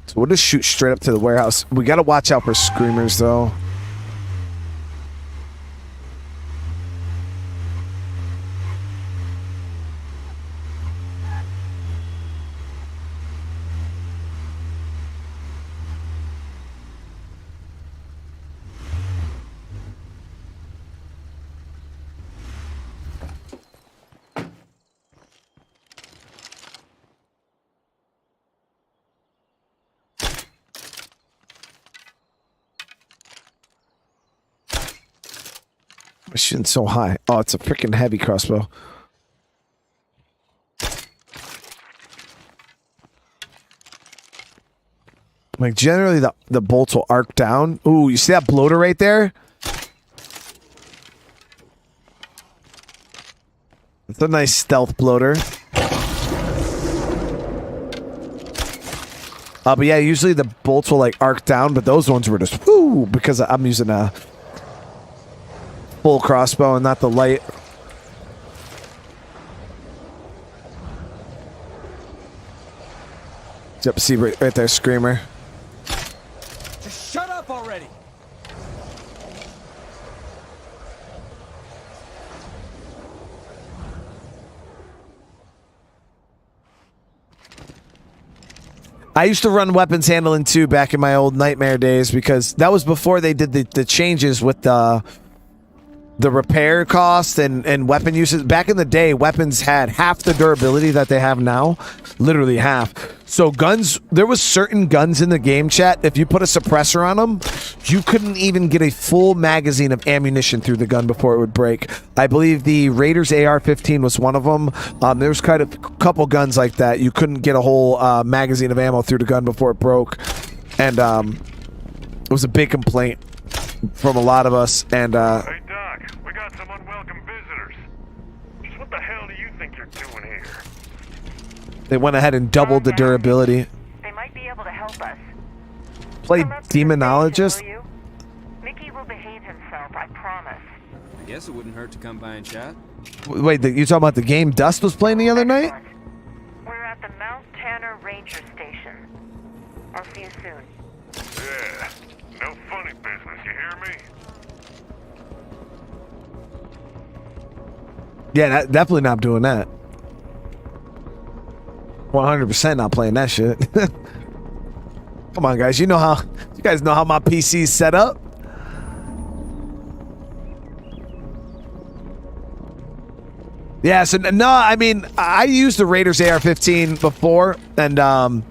So we'll just shoot straight up to the warehouse. We got to watch out for screamers, though. I'm shooting so high. Oh, it's a freaking heavy crossbow. Like, generally, the bolts will arc down. Ooh, you see that bloater right there? It's a nice stealth bloater. But yeah, usually the bolts will, arc down, but those ones were just, whoo, because I'm using a full crossbow and not the light. Yep, see right there, screamer. Just shut up already. I used to run weapons handling too back in my old Nightmare days, because that was before they did the changes with the repair cost and weapon uses. Back in the day, weapons had half the durability that they have now. Literally half. So guns, there was certain guns in the game, chat, if you put a suppressor on them, you couldn't even get a full magazine of ammunition through the gun before it would break. I believe the Raiders AR-15 was one of them. There was kind of a couple guns like that. You couldn't get a whole magazine of ammo through the gun before it broke. And it was a big complaint from a lot of us. And Hey, Doc, we got some unwelcome visitors. Just what the hell do you think you're doing here? They went ahead and doubled the durability. They might be able to help us. Play Come up to the Demonologist. station, will you? Mickey will behave himself, I promise. I guess it wouldn't hurt to come by and chat. Wait, you talking about the game Dust was playing the other night? We're at the Mount Tanner Ranger Station. I'll see you soon. Yeah, no funny business, you hear me? Yeah, definitely not doing that. 100% not playing that shit. Come on, guys. You guys know how my PC's set up. Yeah, so no, I mean, I used the Raiders AR-15 before, and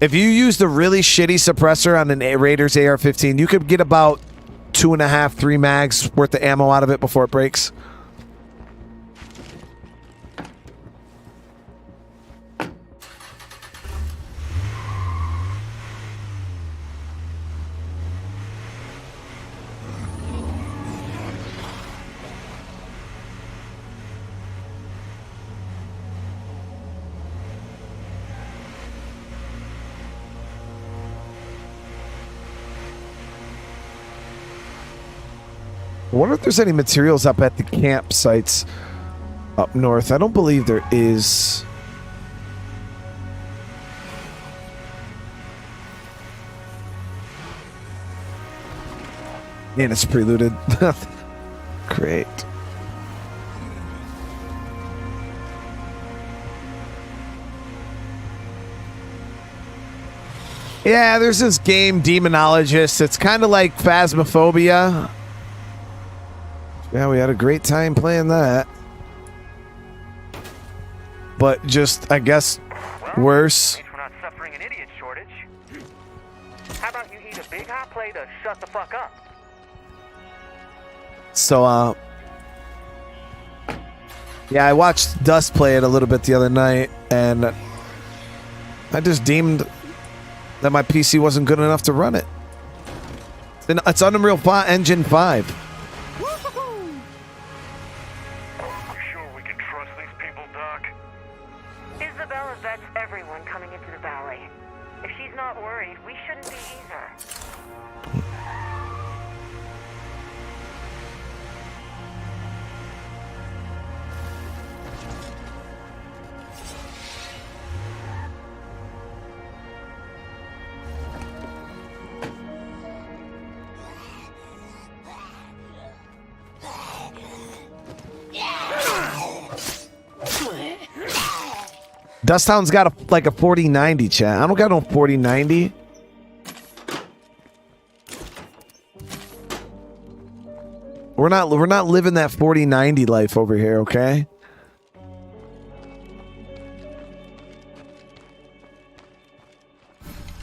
if you use the really shitty suppressor on an Raiders AR-15, you could get about 2.5, 3 mags worth of ammo out of it before it breaks. I wonder if there's any materials up at the campsites up north. I don't believe there is. And it's preluded. Great. Yeah, there's this game Demonologist. It's kind of like Phasmophobia. Yeah, we had a great time playing that. But just, I guess, worse. We're not suffering an idiot shortage. How about you eat a big hot plate to shut the fuck up? So, yeah, I watched Dust play it a little bit the other night, and I just deemed that my PC wasn't good enough to run it. It's on Unreal Engine 5. Isabella vets everyone coming into the valley. If she's not worried, we shouldn't be either. Dusthound's got like a 4090 chat. I don't got no 4090. We're not living that 4090 life over here, okay?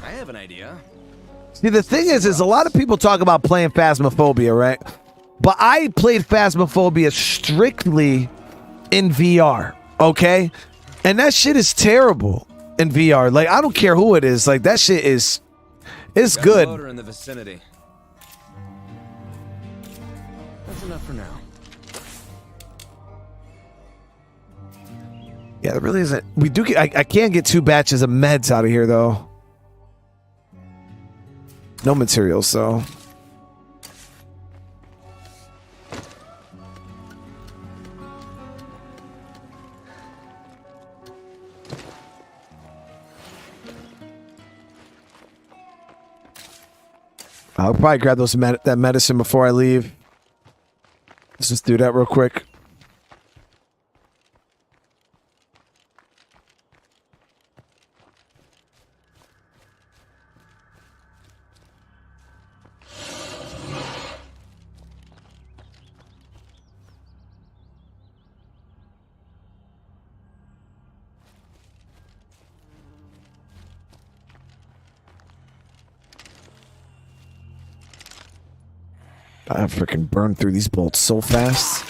I have an idea. See, the thing is a lot of people talk about playing Phasmophobia, right? But I played Phasmophobia strictly in VR, okay? And that shit is terrible in VR. Like, I don't care who it is. Like, that shit is good. Got a loader in the vicinity. That's enough for now. Yeah, it really isn't. We do get. I can't get 2 batches of meds out of here though. No materials, though. I'll probably grab that medicine before I leave. Let's just do that real quick. I freaking burned through these bolts so fast.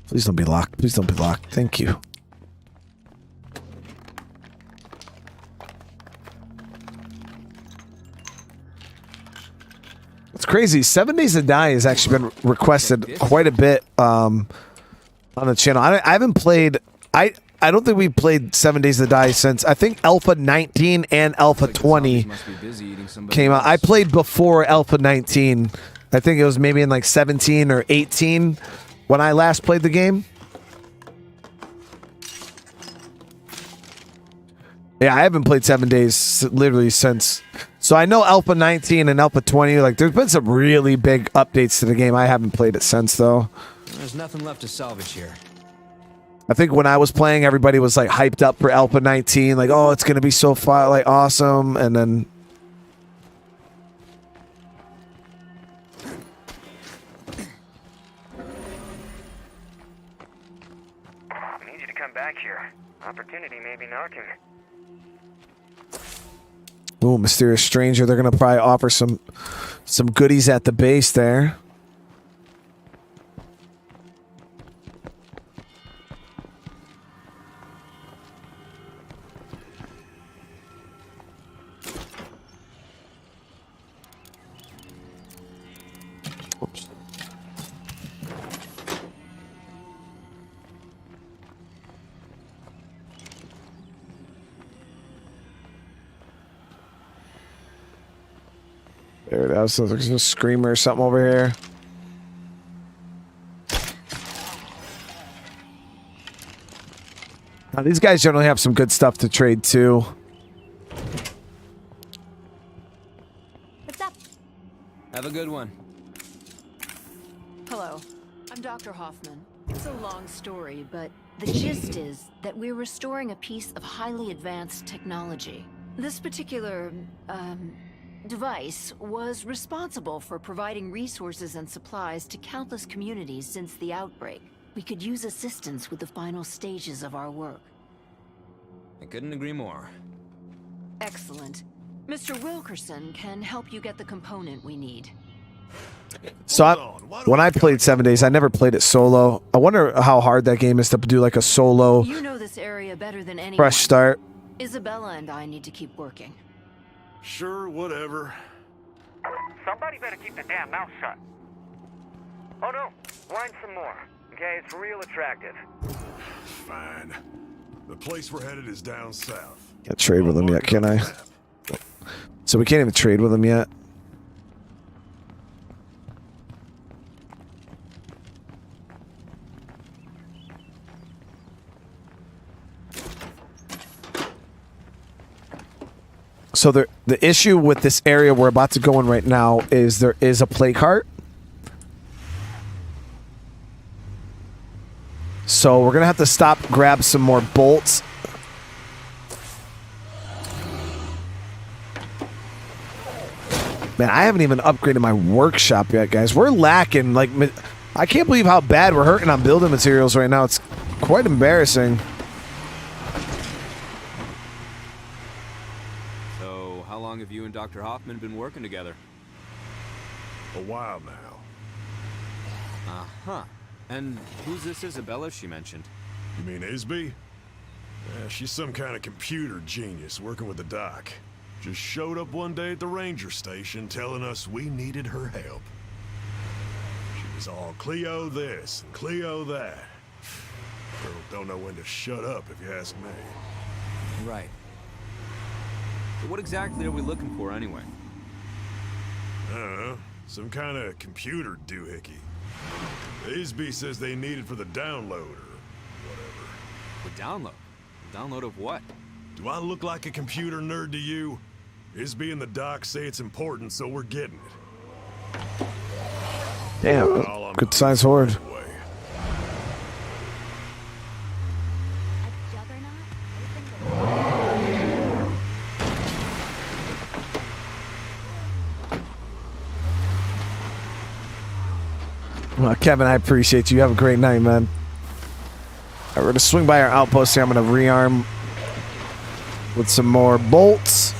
Please don't be locked. Please don't be locked. Thank you. It's crazy. 7 Days to Die has actually been requested quite a bit on the channel. I haven't played. I don't think we played 7 Days to Die since I think Alpha 19 and Alpha 20 came out. I played before Alpha 19. I think it was maybe in like 17 or 18 when I last played the game. Yeah, I haven't played 7 Days literally since. So I know Alpha 19 and Alpha 20, like there's been some really big updates to the game. I haven't played it since though. There's nothing left to salvage here. I think when I was playing, everybody was like hyped up for Alpha 19, like, oh, it's gonna be so fun, like awesome, and then I need you to come back here. Opportunity may be knocking. ooh, mysterious stranger. They're gonna probably offer some goodies at the base there. Oops. There it is. So there's a screamer or something over here. Now, these guys generally have some good stuff to trade too. What's up? Have a good one. Hello, I'm Dr. Hoffman. It's a long story, but the gist is that we're restoring a piece of highly advanced technology. This particular, device was responsible for providing resources and supplies to countless communities since the outbreak. We could use assistance with the final stages of our work. I couldn't agree more. Excellent. Mr. Wilkerson can help you get the component we need. So when I played 7 Days, I never played it solo. I wonder how hard that game is to do like a solo You know this area better than anyone. fresh start. Isabella and I need to keep working. Sure, whatever. Somebody better keep the damn mouth shut. Oh no, wine some more. Okay, it's real attractive. Fine. The place we're headed is down south. Can't trade with him yet, can I? So we can't even trade with him yet. So the issue with this area we're about to go in right now is there is a play cart. So we're gonna have to stop, grab some more bolts. Man, I haven't even upgraded my workshop yet, guys. We're lacking. Like, I can't believe how bad we're hurting on building materials right now. It's quite embarrassing. How long have you and Dr. Hoffman been working together? A while now. Uh-huh. And who's this Isabella she mentioned? You mean Isby? Yeah, she's some kind of computer genius working with the doc. Just showed up one day at the ranger station telling us we needed her help. She was all Cleo this and Cleo that. Girl don't know when to shut up, if you ask me. Right. So what exactly are we looking for anyway? Some kind of computer doohickey. Isby says they need it for the download or whatever. The download? The download of what? Do I look like a computer nerd to you? Isby and the doc say it's important, so we're getting it. Damn, good size horde. Well, Kevin, I appreciate you. Have a great night, man. All right, we're going to swing by our outpost here. I'm going to rearm with some more bolts.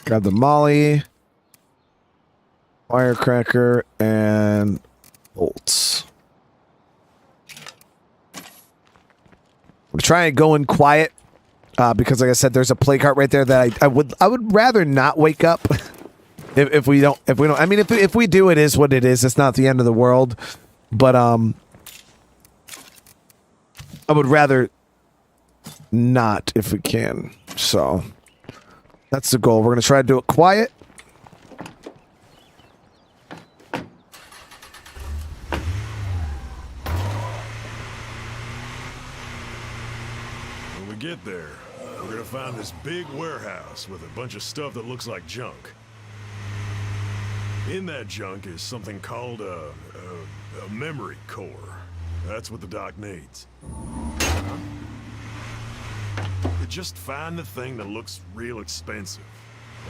Grab the molly. Firecracker and bolts. I'm trying to go in quiet because, like I said, there's a play cart right there that I would rather not wake up if we don't. I mean, if we do, it is what it is. It's not the end of the world, but I would rather not if we can. So that's the goal. We're gonna try to do it quiet. When we get there, we're gonna find this big warehouse with a bunch of stuff that looks like junk. In that junk is something called a memory core. That's what the doc needs. Just find the thing that looks real expensive.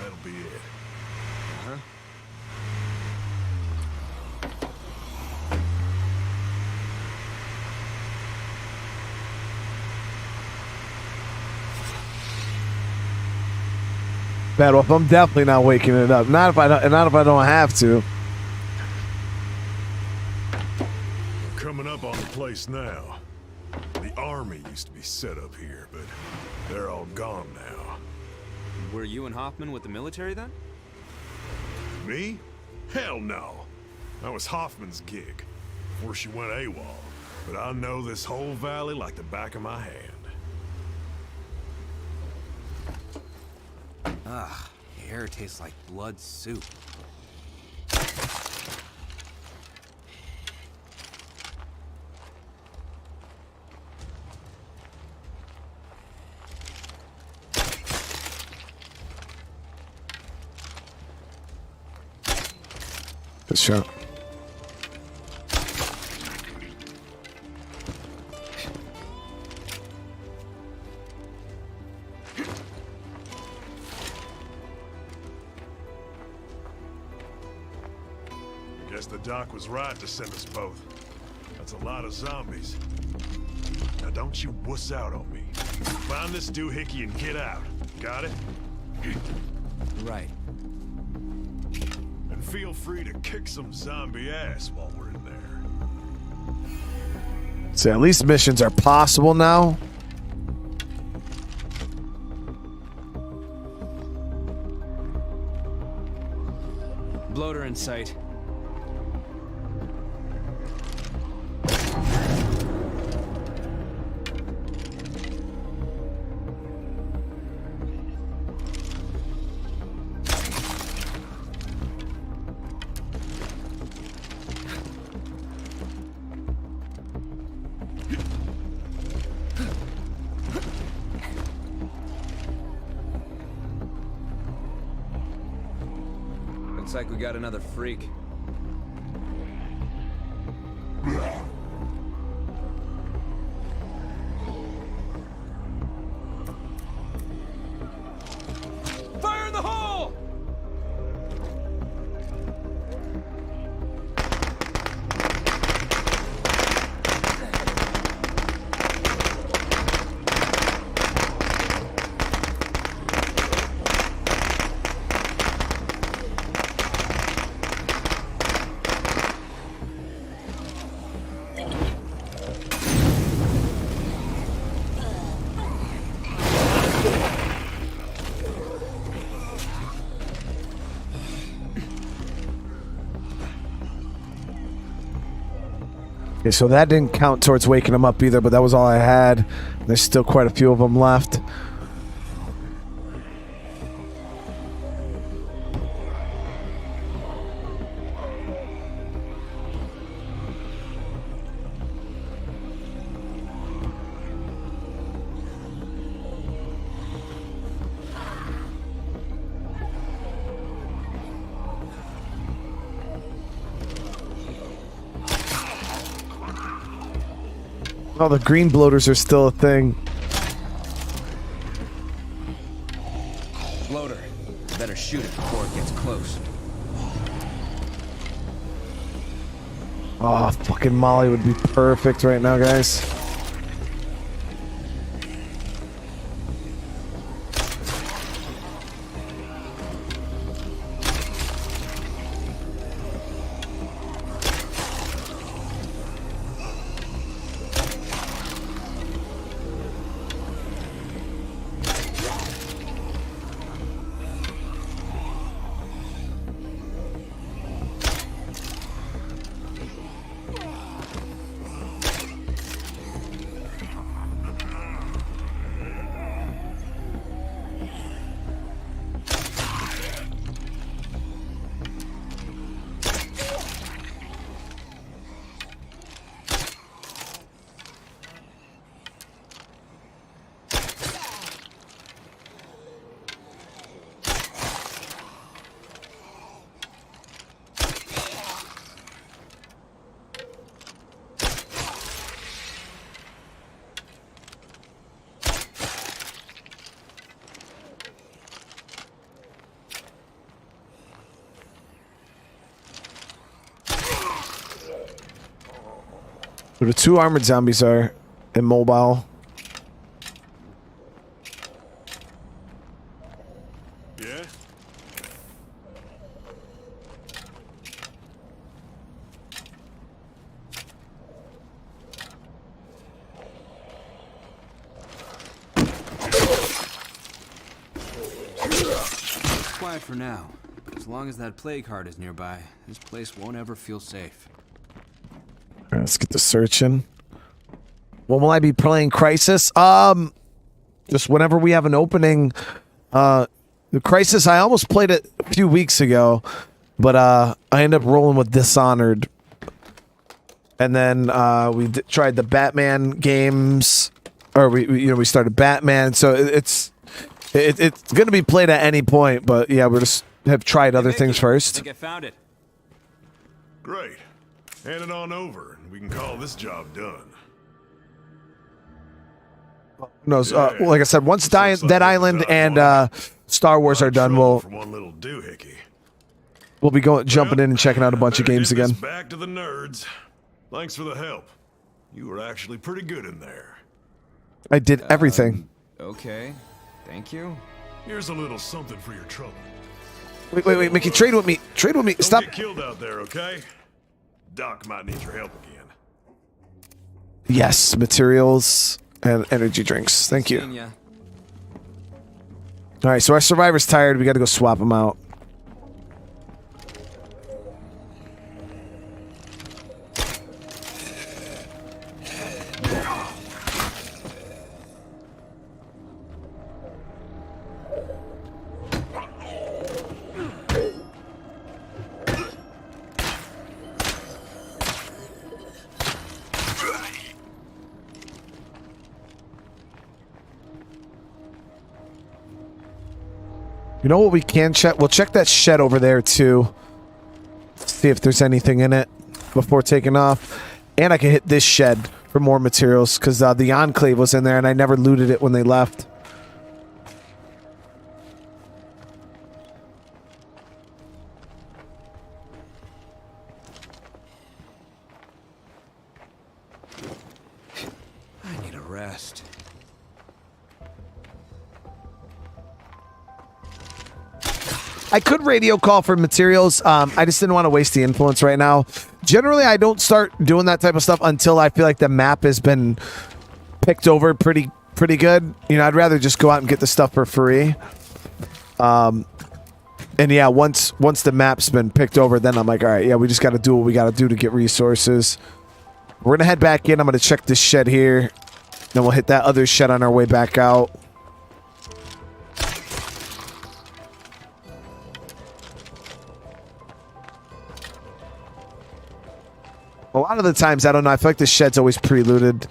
That'll be it. Bad Wolf, I'm definitely not waking it up. Not if I don't have to. We're coming up on the place now. The army used to be set up here, but they're all gone now. Were you and Hoffman with the military then? Me? Hell no. That was Hoffman's gig before she went AWOL. But I know this whole valley like the back of my hand. Ugh, the air tastes like blood soup. Good shot. I guess the doc was right to send us both. That's a lot of zombies. Now don't you wuss out on me. Find this doohickey and get out. Got it? Right. And feel free to kick some zombie ass while we're in there. So at least missions are possible now. Bloater in sight. Looks like we got another freak. Fire in the hole! Okay, so that didn't count towards waking them up either, but that was all I had. There's still quite a few of them left. Oh, the green bloaters are still a thing. Bloater. Better shoot it before it gets close. Oh, fucking Molly would be perfect right now, guys. So the 2 armored zombies are immobile. Yeah? Quiet for now. As long as that plague heart is nearby, this place won't ever feel safe. All right, let's get the searching. When will I be playing Crisis? Just whenever we have an opening. The Crisis, I almost played it a few weeks ago, but I ended up rolling with Dishonored. And then we tried the Batman games, or we started Batman. So it's going to be played at any point, but yeah, we're just have tried other things first. I think I found it. Great. Hand it on over, and we can call this job done. No, like I said, once Dead Island and Star Wars are done, we'll be jumping in and checking out a bunch of games again. Back to the nerds. Thanks for the help. You were actually pretty good in there. I did everything. Okay. Thank you. Here's a little something for your trouble. Wait, Mickey, trade with me. Trade with me. Don't Stop. get killed out there, okay? Doc might need your help again. Yes, materials and energy drinks. Thank you. All right, so our survivor's tired. We got to go swap him out. You know what we can check? We'll check that shed over there too. See if there's anything in it before taking off. And I can hit this shed for more materials because the Enclave was in there and I never looted it when they left. I need a rest. I could radio call for materials. I just didn't want to waste the influence right now. Generally, I don't start doing that type of stuff until I feel like the map has been picked over pretty good. You know, I'd rather just go out and get the stuff for free. And yeah, once the map's been picked over, then I'm like, all right, yeah, we just got to do what we got to do to get resources. We're gonna head back in. I'm gonna check this shed here. Then we'll hit that other shed on our way back out. A lot of the times, I don't know, I feel like the shed's always pre-looted.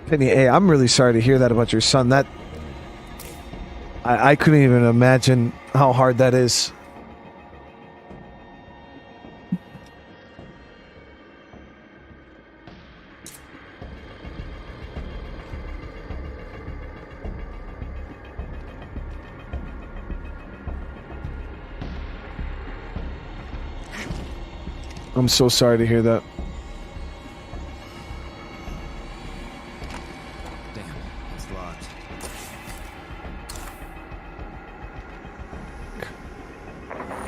Penny, hey, I'm really sorry to hear that about your son. That I couldn't even imagine how hard that is. I'm so sorry to hear that.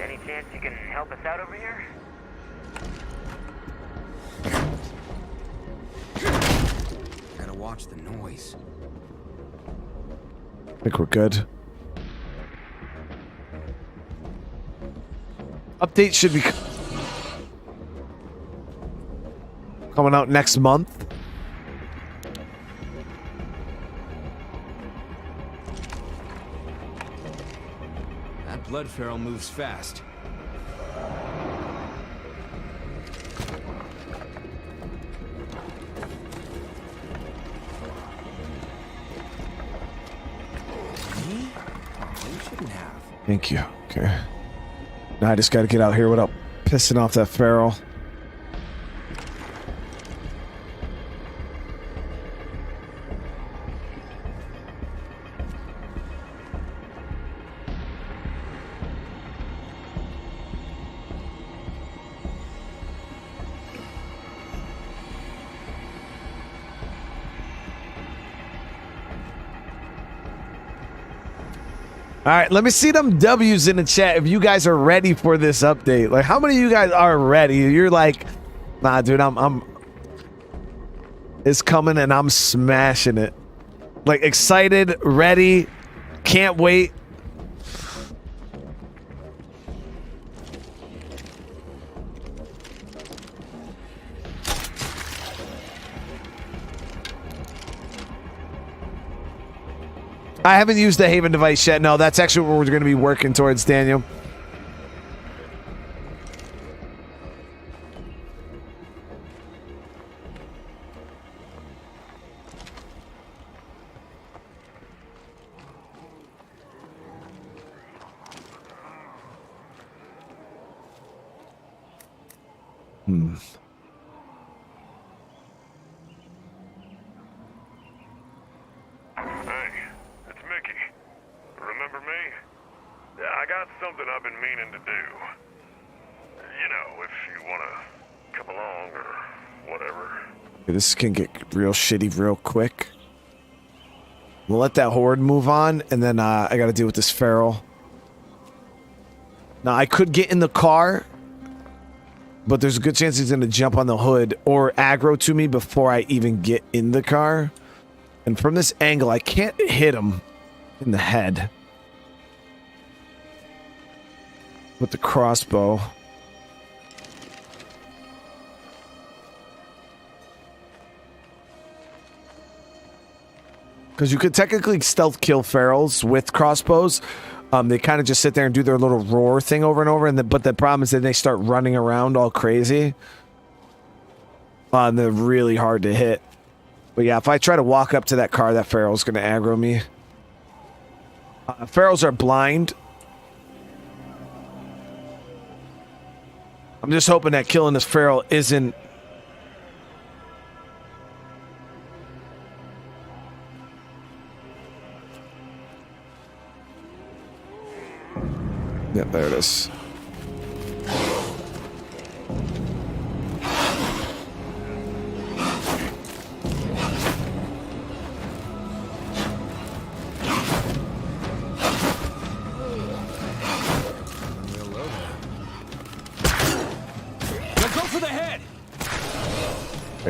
Any chance you can help us out over here? Gotta watch the noise. I think we're good. Update should be coming out next month. That blood feral moves fast. Me? You shouldn't have. Thank you. Okay. Now I just got to get out here without pissing off that feral. All right, let me see them W's in the chat if you guys are ready for this update. Like, how many of you guys are ready? You're like, nah, dude, I'm it's coming and I'm smashing it. Like, excited, ready, can't wait. I haven't used the Haven device yet. No, that's actually what we're going to be working towards, Daniel. Something I've been meaning to do. You know, if you want to come along or whatever. Okay, this can get real shitty real quick. We'll let that horde move on, and then I got to deal with this feral. Now, I could get in the car, but there's a good chance he's going to jump on the hood or aggro to me before I even get in the car. And from this angle, I can't hit him in the head with the crossbow. Because you could technically stealth kill ferals with crossbows. They kind of just sit there and do their little roar thing over and over. But the problem is that they start running around all crazy. And they're really hard to hit. But yeah, if I try to walk up to that car, that feral's going to aggro me. Ferals are blind. I'm just hoping that killing this feral isn't... Yep, there it is.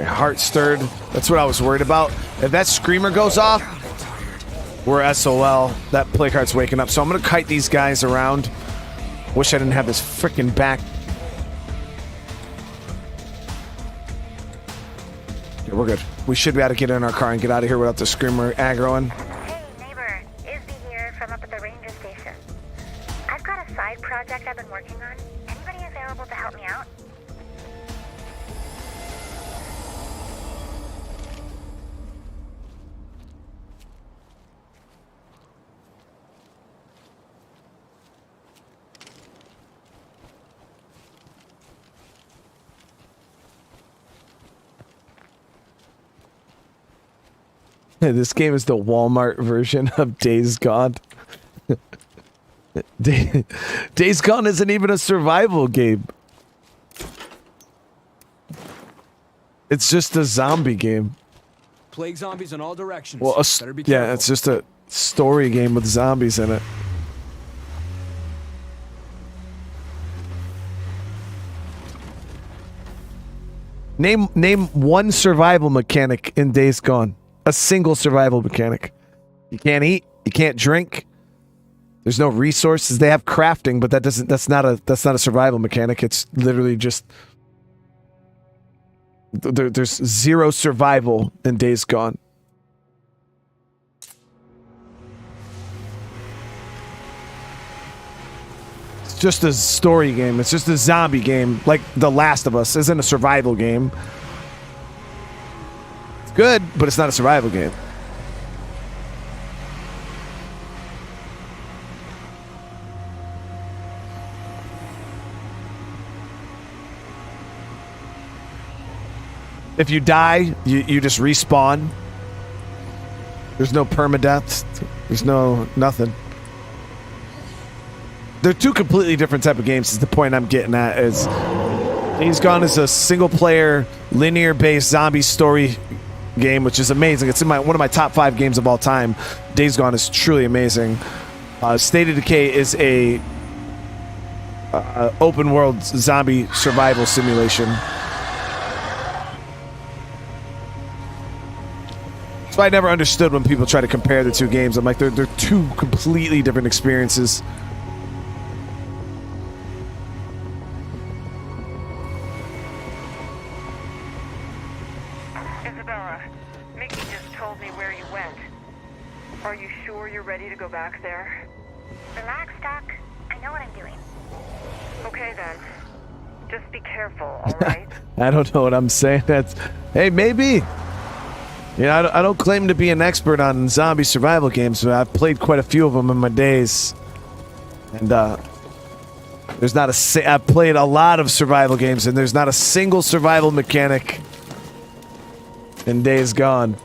Heart stirred. That's what I was worried about. If that screamer goes off, we're SOL. That play card's waking up. So I'm going to kite these guys around. Wish I didn't have this freaking back. Yeah, we're good. We should be able to get in our car and get out of here without the screamer aggroing. Hey, neighbor. Izzy here from up at the ranger station. I've got a side project I've been working on. Anybody available to help me out? This game is the Walmart version of Days Gone. Days Gone isn't even a survival game. It's just a zombie game. Plague zombies in all directions. Well, Better be yeah, careful. it's just a story game with zombies in it. Name one survival mechanic in Days Gone. A single survival mechanic. You can't eat. You can't drink. There's no resources. They have crafting, but that's not a survival mechanic. It's literally just there's zero survival in Days Gone. just a story game. It's just a zombie game, like The Last of Us isn't a survival game. It's good, but it's not a survival game. If you die, you just respawn. There's no permadeath. There's no nothing. They're two completely different type of games is the point I'm getting at. Is Days Gone is a single-player, linear-based zombie story game, which is amazing. It's in one of my top 5 games of all time. Days Gone is truly amazing. State of Decay is a open-world zombie survival simulation. So I never understood when people try to compare the two games. I'm like, they're two completely different experiences. Isabella, Mickey just told me where you went. Are you sure you're ready to go back there? Relax, Doc. I know what I'm doing. Okay, then. Just be careful, all right? I don't know what I'm saying. Hey, maybe. Yeah, I don't claim to be an expert on zombie survival games, but I've played quite a few of them in my days. And there's not I've played a lot of survival games, and there's not a single survival mechanic in Days Gone.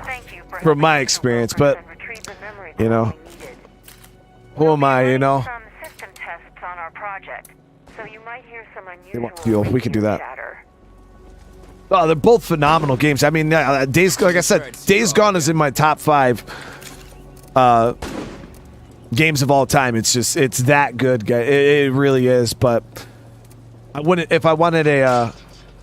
Thank you for From my experience, but you know, who am I? You know. Some system tests on our project, so you might hear some They want unusual fuel. We can do that. chatter. Oh, they're both phenomenal games. I mean, Days, like I said, Days Gone is in my top 5 games of all time. It's that good, guy. It really is. But I wouldn't if I wanted a.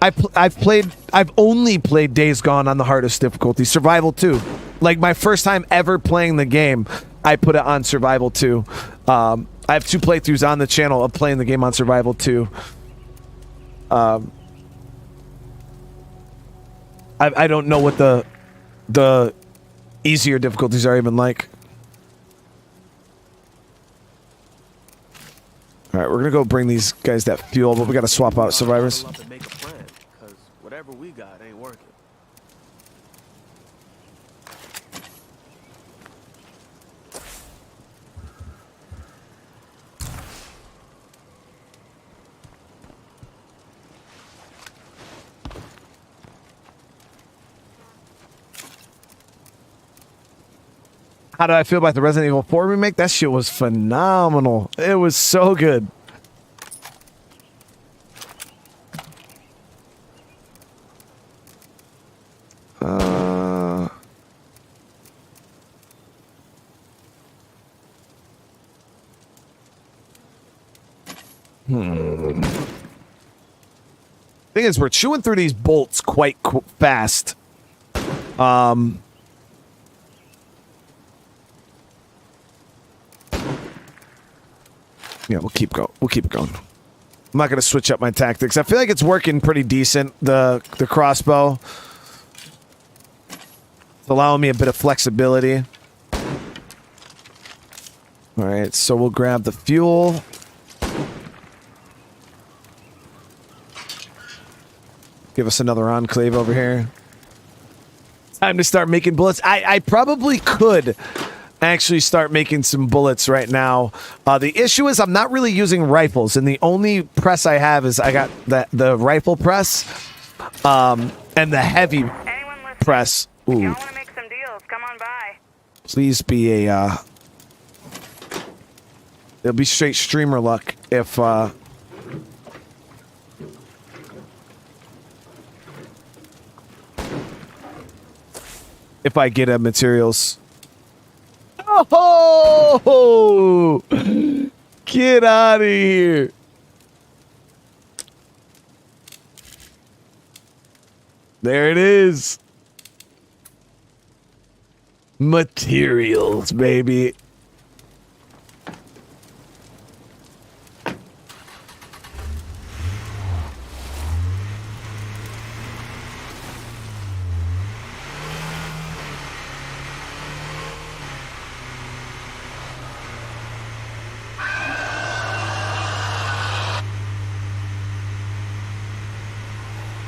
I've only played Days Gone on the hardest difficulty, Survival 2. Like my first time ever playing the game, I put it on Survival 2. I have 2 playthroughs on the channel of playing the game on Survival 2. I don't know what the easier difficulties are even like. All right, we're gonna go bring these guys that fuel, but we gotta swap out survivors. Whatever we got ain't working. How do I feel about the Resident Evil 4 remake? That shit was phenomenal. It was so good. Thing is, we're chewing through these bolts quite fast. Yeah, we'll keep going. We'll keep it going. I'm not going to switch up my tactics. I feel like it's working pretty decent, the crossbow. It's allowing me a bit of flexibility. All right, so we'll grab the fuel. Give us another enclave over here. Time to start making bullets. I probably could actually start making some bullets right now. The issue is I'm not really using rifles, and the only press I have is I got the rifle press and the heavy press. Ooh. Y'all want to make some deals? Come on by. Please be a it'll be straight streamer luck if I get materials. Oh! Get out of here. There it is. Materials, baby.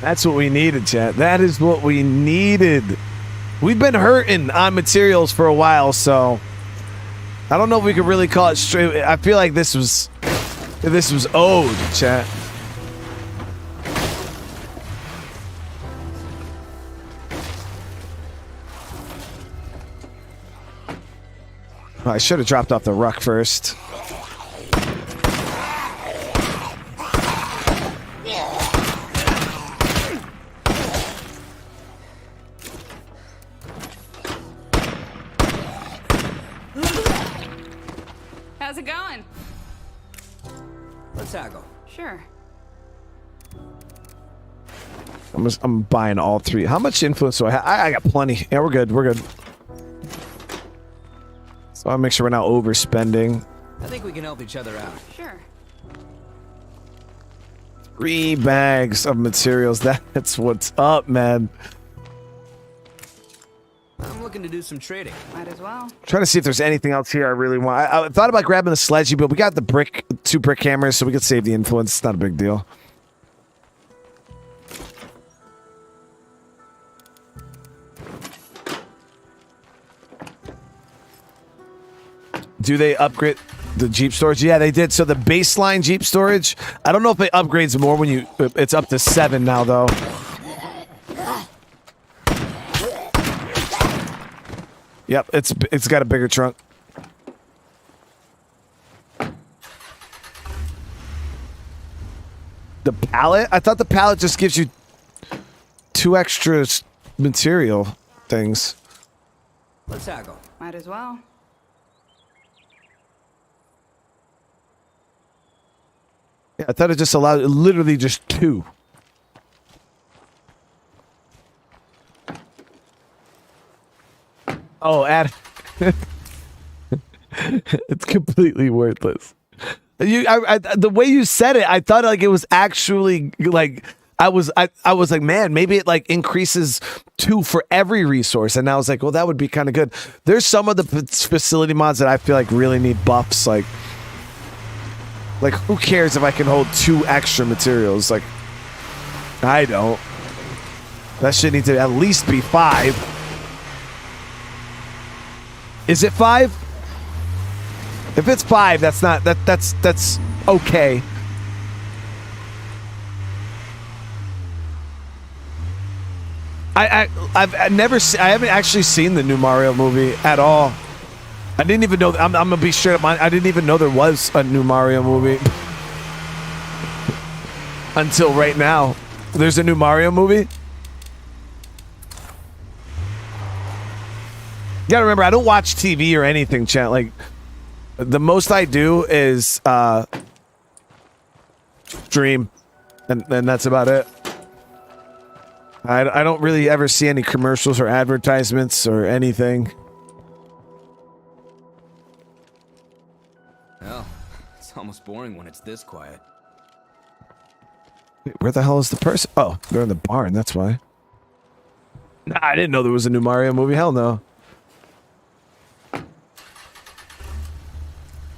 That's what we needed, chat. That is what we needed. We've been hurting on materials for a while, so I don't know if we could really call it straight. I feel like this was owed, chat. Oh, I should have dropped off the ruck first. How's it going? Let's tackle. Sure. I'm buying all three. How much influence do I have? I got plenty. Yeah, we're good. We're good. So I'll make sure we're not overspending. I think we can help each other out. Sure. 3 bags of materials. That's what's up, man. I'm looking to do some trading. Might as well. Trying to see if there's anything else here I really want. I thought about grabbing the sledgy, but we got the 2 brick hammers, so we could save the influence. It's not a big deal. Do they upgrade the Jeep storage? Yeah, they did. So the baseline Jeep storage, I don't know if it upgrades more when you... It's up to 7 now, though. Yep, it's got a bigger trunk. The pallet? I thought the pallet just gives you 2 extra material things. Let's tackle. Might as well. Yeah, I thought it just allowed literally just 2. Oh, it's completely worthless. The way you said it, I thought like it was actually like I was like, man, maybe it like increases 2 for every resource, and I was like, well, that would be kind of good. There's some of the facility mods that I feel like really need buffs, like who cares if I can hold 2 extra materials? Like, I don't. That shit needs to at least be 5. Is it 5? If it's 5, that's not that's okay. I haven't actually seen the new Mario movie at all. I didn't even know. I'm gonna be straight up. I didn't even know there was a new Mario movie until right now. There's a new Mario movie. You gotta remember, I don't watch TV or anything, chat. Like, the most I do is stream, and that's about it. I don't really ever see any commercials or advertisements or anything. Well, it's almost boring when it's this quiet. Wait, where the hell is the person? Oh, they're in the barn, that's why. Nah, I didn't know there was a new Mario movie. Hell no.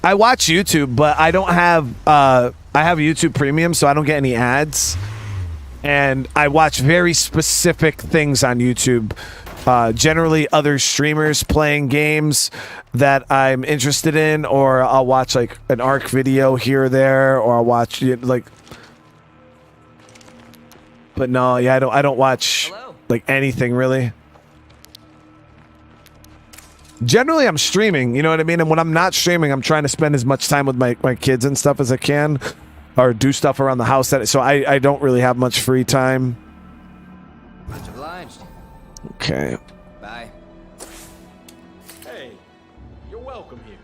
I watch YouTube, but I don't have I have YouTube Premium, so I don't get any ads. And I watch very specific things on YouTube. Generally other streamers playing games that I'm interested in, or I'll watch like an ARC video here or there, or I'll watch like. But no, yeah, I don't watch like anything really. Generally, I'm streaming, you know what I mean? And when I'm not streaming, I'm trying to spend as much time with my kids and stuff as I can, or do stuff around the house. So I don't really have much free time. Much obliged. Okay. Bye. Hey, you're welcome here.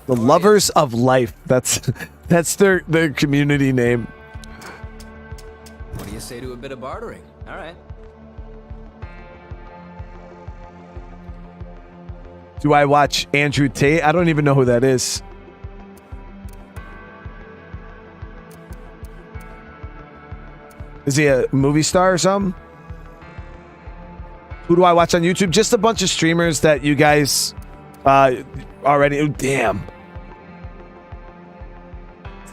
The Lovers of Life. That's their community name. What do you say to a bit of bartering? All right. Do I watch Andrew Tate? I don't even know who that is. Is he a movie star or something? Who do I watch on YouTube? Just a bunch of streamers that you guys already... Oh, damn.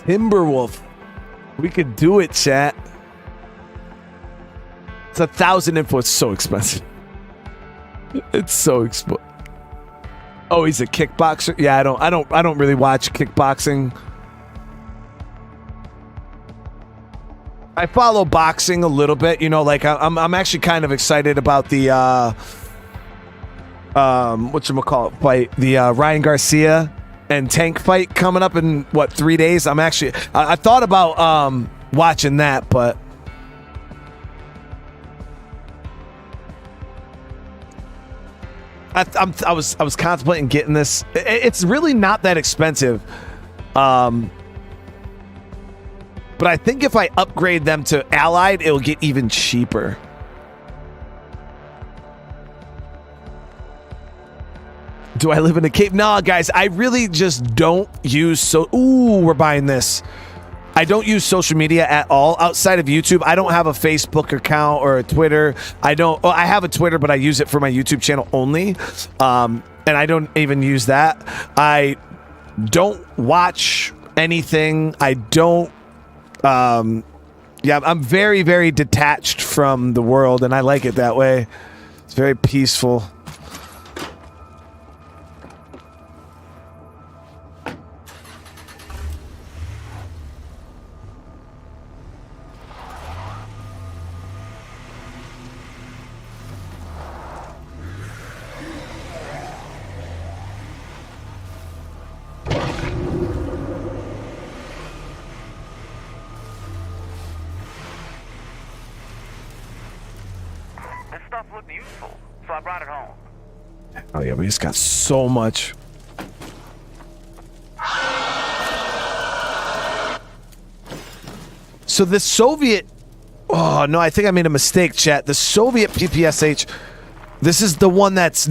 Timberwolf. We could do it, chat. It's 1,000 info. It's so expensive. It's so expensive. Oh, he's a kickboxer. Yeah, I don't really watch kickboxing. I follow boxing a little bit. You know, like I'm actually kind of excited about the whatchamacallit fight, the Ryan Garcia and Tank fight coming up in 3 days. I'm actually I thought about watching that, but I was contemplating getting this. It's really not that expensive, but I think if I upgrade them to Allied, it'll get even cheaper. Do I live in a cave? No, guys, I really just don't use Ooh, we're buying this. I don't use social media at all outside of YouTube. I don't have a Facebook account or a Twitter. I have a Twitter, but I use it for my YouTube channel only. And I don't even use that. I don't watch anything. I don't. Yeah, I'm very, very detached from the world, and I like it that way. It's very peaceful. Oh yeah, we just got so much. So the Soviet... Oh, no, I think I made a mistake, chat. The Soviet PPSH... This is the one that's...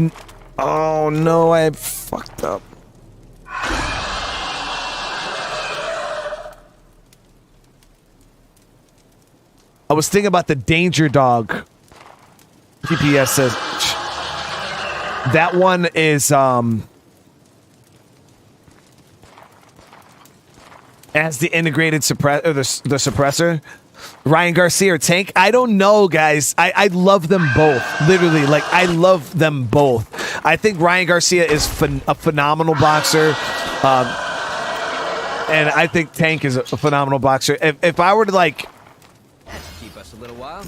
Oh, no, I fucked up. I was thinking about the Danger Dog PPSH. That one is as the integrated suppressor, the suppressor. Ryan Garcia or Tank. I don't know, guys. I love them both. Literally, like I love them both. I think Ryan Garcia is a phenomenal boxer, and I think Tank is a phenomenal boxer. If I were to like keep us a little while.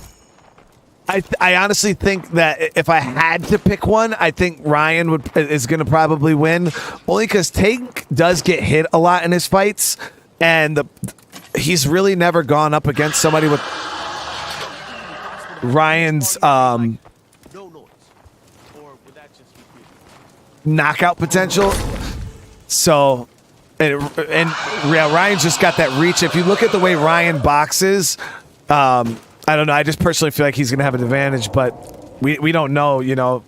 I honestly think that if I had to pick one, I think Ryan is going to probably win, only because Tank does get hit a lot in his fights, and he's really never gone up against somebody with Ryan's knockout potential. So, and yeah, Ryan's just got that reach. If you look at the way Ryan boxes, I don't know. I just personally feel like he's going to have an advantage, but we don't know, you know.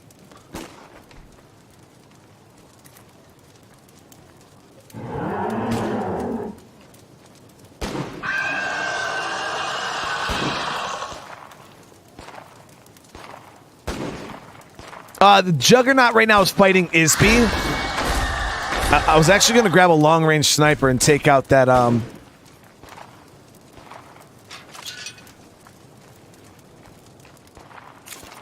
The Juggernaut right now is fighting Isby. I was actually going to grab a long-range sniper and take out that...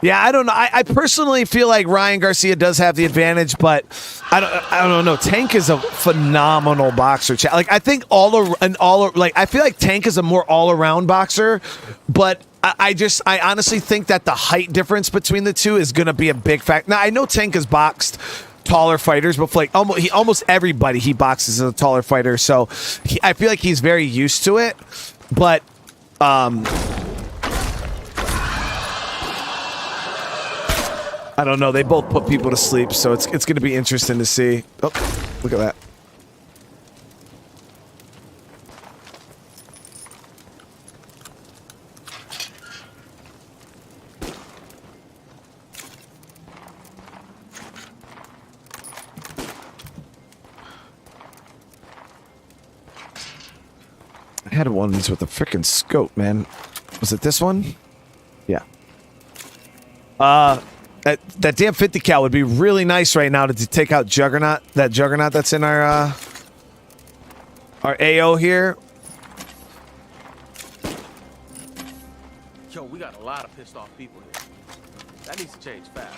Yeah, I don't know. I personally feel like Ryan Garcia does have the advantage, but I don't know. Tank is a phenomenal boxer. Like I think I feel like Tank is a more all-around boxer, but I honestly think that the height difference between the two is going to be a big factor. Now I know Tank has boxed taller fighters, but like almost everybody he boxes is a taller fighter, so I feel like he's very used to it. But I don't know. They both put people to sleep, so it's going to be interesting to see. Oh, look at that. I had one of these with a freaking scope, man. Was it this one? Yeah. That damn 50 cal would be really nice right now to take out Juggernaut. That Juggernaut that's in our AO here. Yo, we got a lot of pissed off people here. That needs to change fast.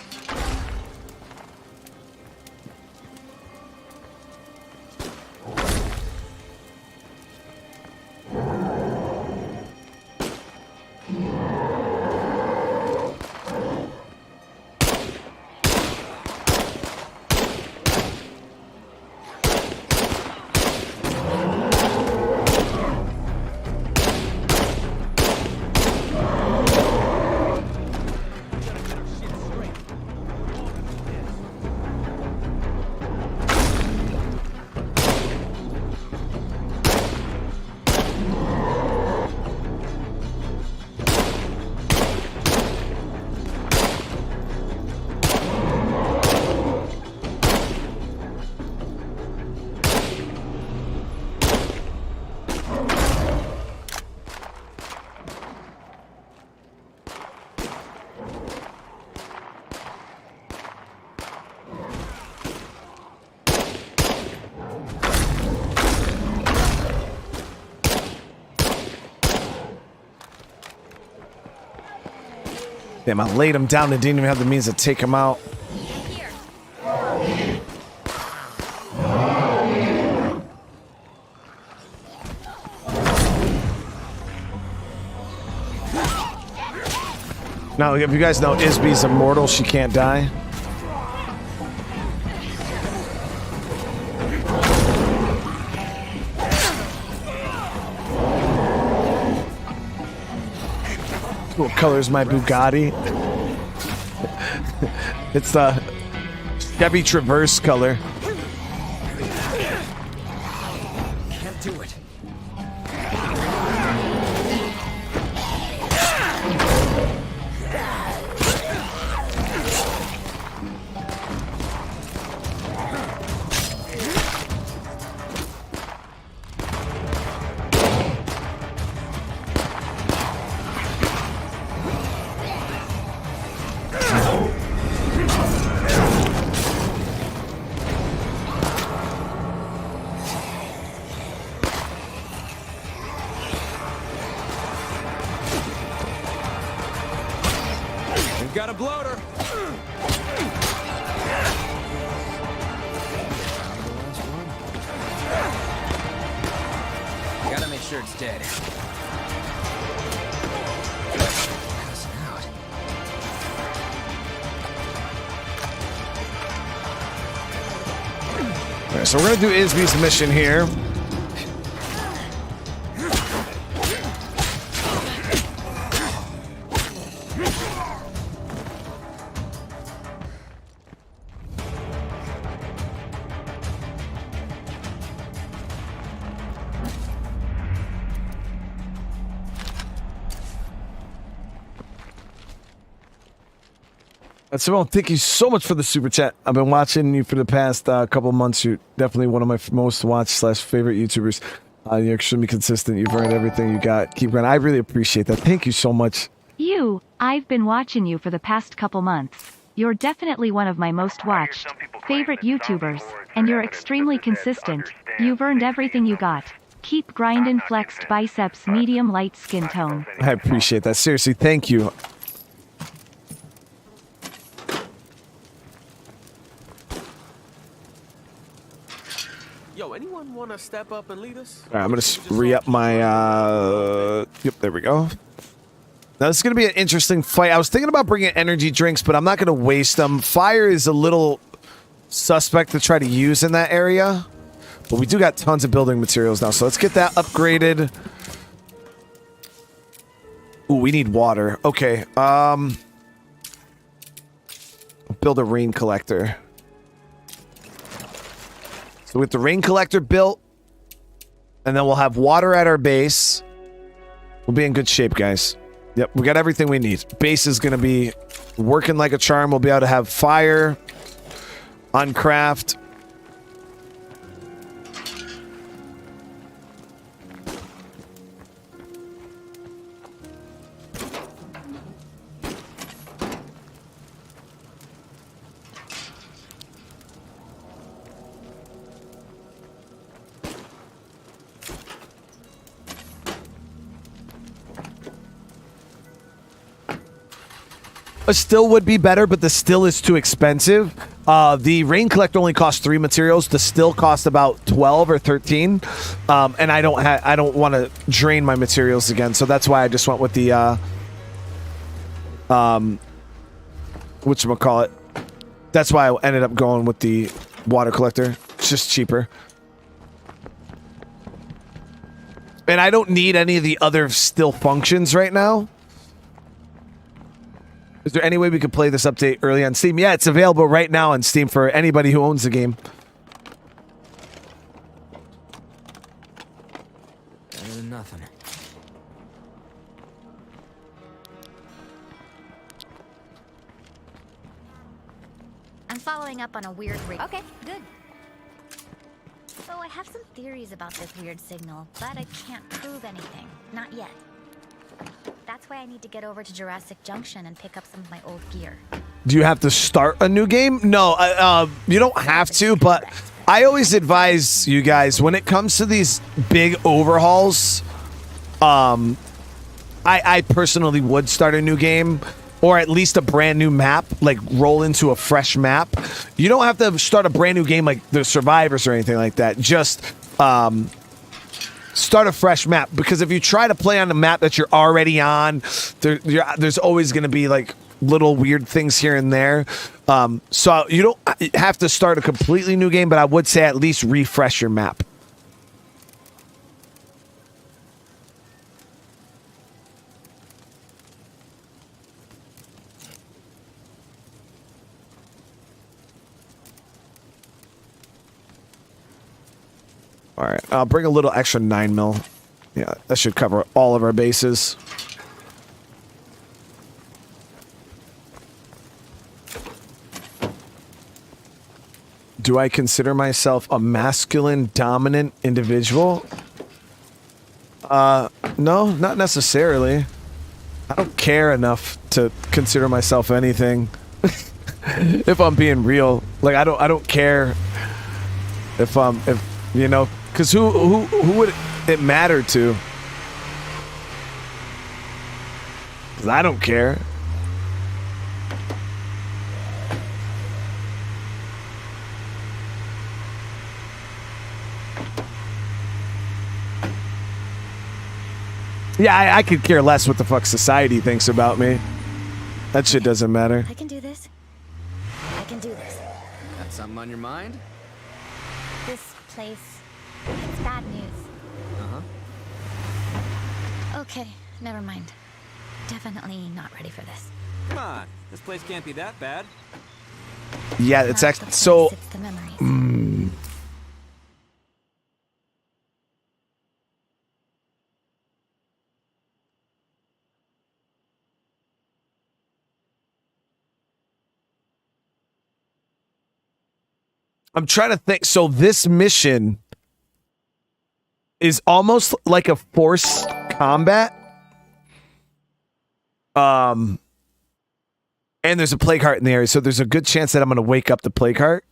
Damn, I laid him down and didn't even have the means to take him out. Now, if you guys know, Isby's immortal. She can't die. What color is my Bugatti? It's the Chevy Traverse color. Can't do it. Got a bloater. Gotta make sure it's dead. All right, so we're gonna do Isby's mission here. Simone, thank you so much for the super chat. I've been watching you for the past couple months. You're definitely one of my most watched / favorite YouTubers. You're extremely consistent. You've earned everything you got. Keep going. I really appreciate that. Thank you so much. I've been watching you for the past couple months. You're definitely one of my most watched, favorite YouTubers, and you're extremely consistent. You've earned everything you got. Keep grinding. Flexed biceps, medium light skin tone. I appreciate that. Seriously, thank you. Yo, anyone want to step up and lead us? All right, I'm going to re-up my... Yep, there we go. Now, this is going to be an interesting fight. I was thinking about bringing energy drinks, but I'm not going to waste them. Fire is a little suspect to try to use in that area. But we do got tons of building materials now, so let's get that upgraded. Ooh, we need water. Okay, build a rain collector. So with the rain collector built, and then we'll have water at our base. We'll be in good shape, guys. Yep, we got everything we need. Base is going to be working like a charm. We'll be able to have fire on craft. A still would be better, but the still is too expensive. The rain collect only costs 3 materials. The still cost about 12 or 13, and I don't want to drain my materials again, so that's why I just went with the whatchamacallit. That's why I ended up going with the water collector. It's just cheaper. And I don't need any of the other still functions right now. Is there any way we could play this update early on Steam? Yeah, it's available right now on Steam for anybody who owns the game. Better than nothing. I'm following up on a weird Okay, good. So I have some theories about this weird signal, but I can't prove anything. Not yet. That's why I need to get over to Jurassic Junction and pick up some of my old gear. Do you have to start a new game? No, you don't have to, but I always advise you guys when it comes to these big overhauls, I personally would start a new game or at least a brand new map, like roll into a fresh map. You don't have to start a brand new game like the Survivors or anything like that. Just start a fresh map, because if you try to play on a map that you're already on, there's always going to be like little weird things here and there. So you don't have to start a completely new game, but I would say at least refresh your map. All right, I'll bring a little extra 9mm. Yeah, that should cover all of our bases. Do I consider myself a masculine, dominant individual? No, not necessarily. I don't care enough to consider myself anything. If I'm being real, like I don't care if you know, because who would it matter to? 'Cause I don't care. Yeah, I could care less what the fuck society thinks about me. That shit doesn't matter. I can do this. I can do this. Got something on your mind? This place, it's bad news. Okay, never mind. Definitely not ready for this. Come on, this place can't be that bad. Yeah, it's Not actually the place, so. it's the memories. I'm trying to think. So this mission is almost like a forced combat. And there's a plague heart in the area, so there's a good chance that I'm going to wake up the plague heart.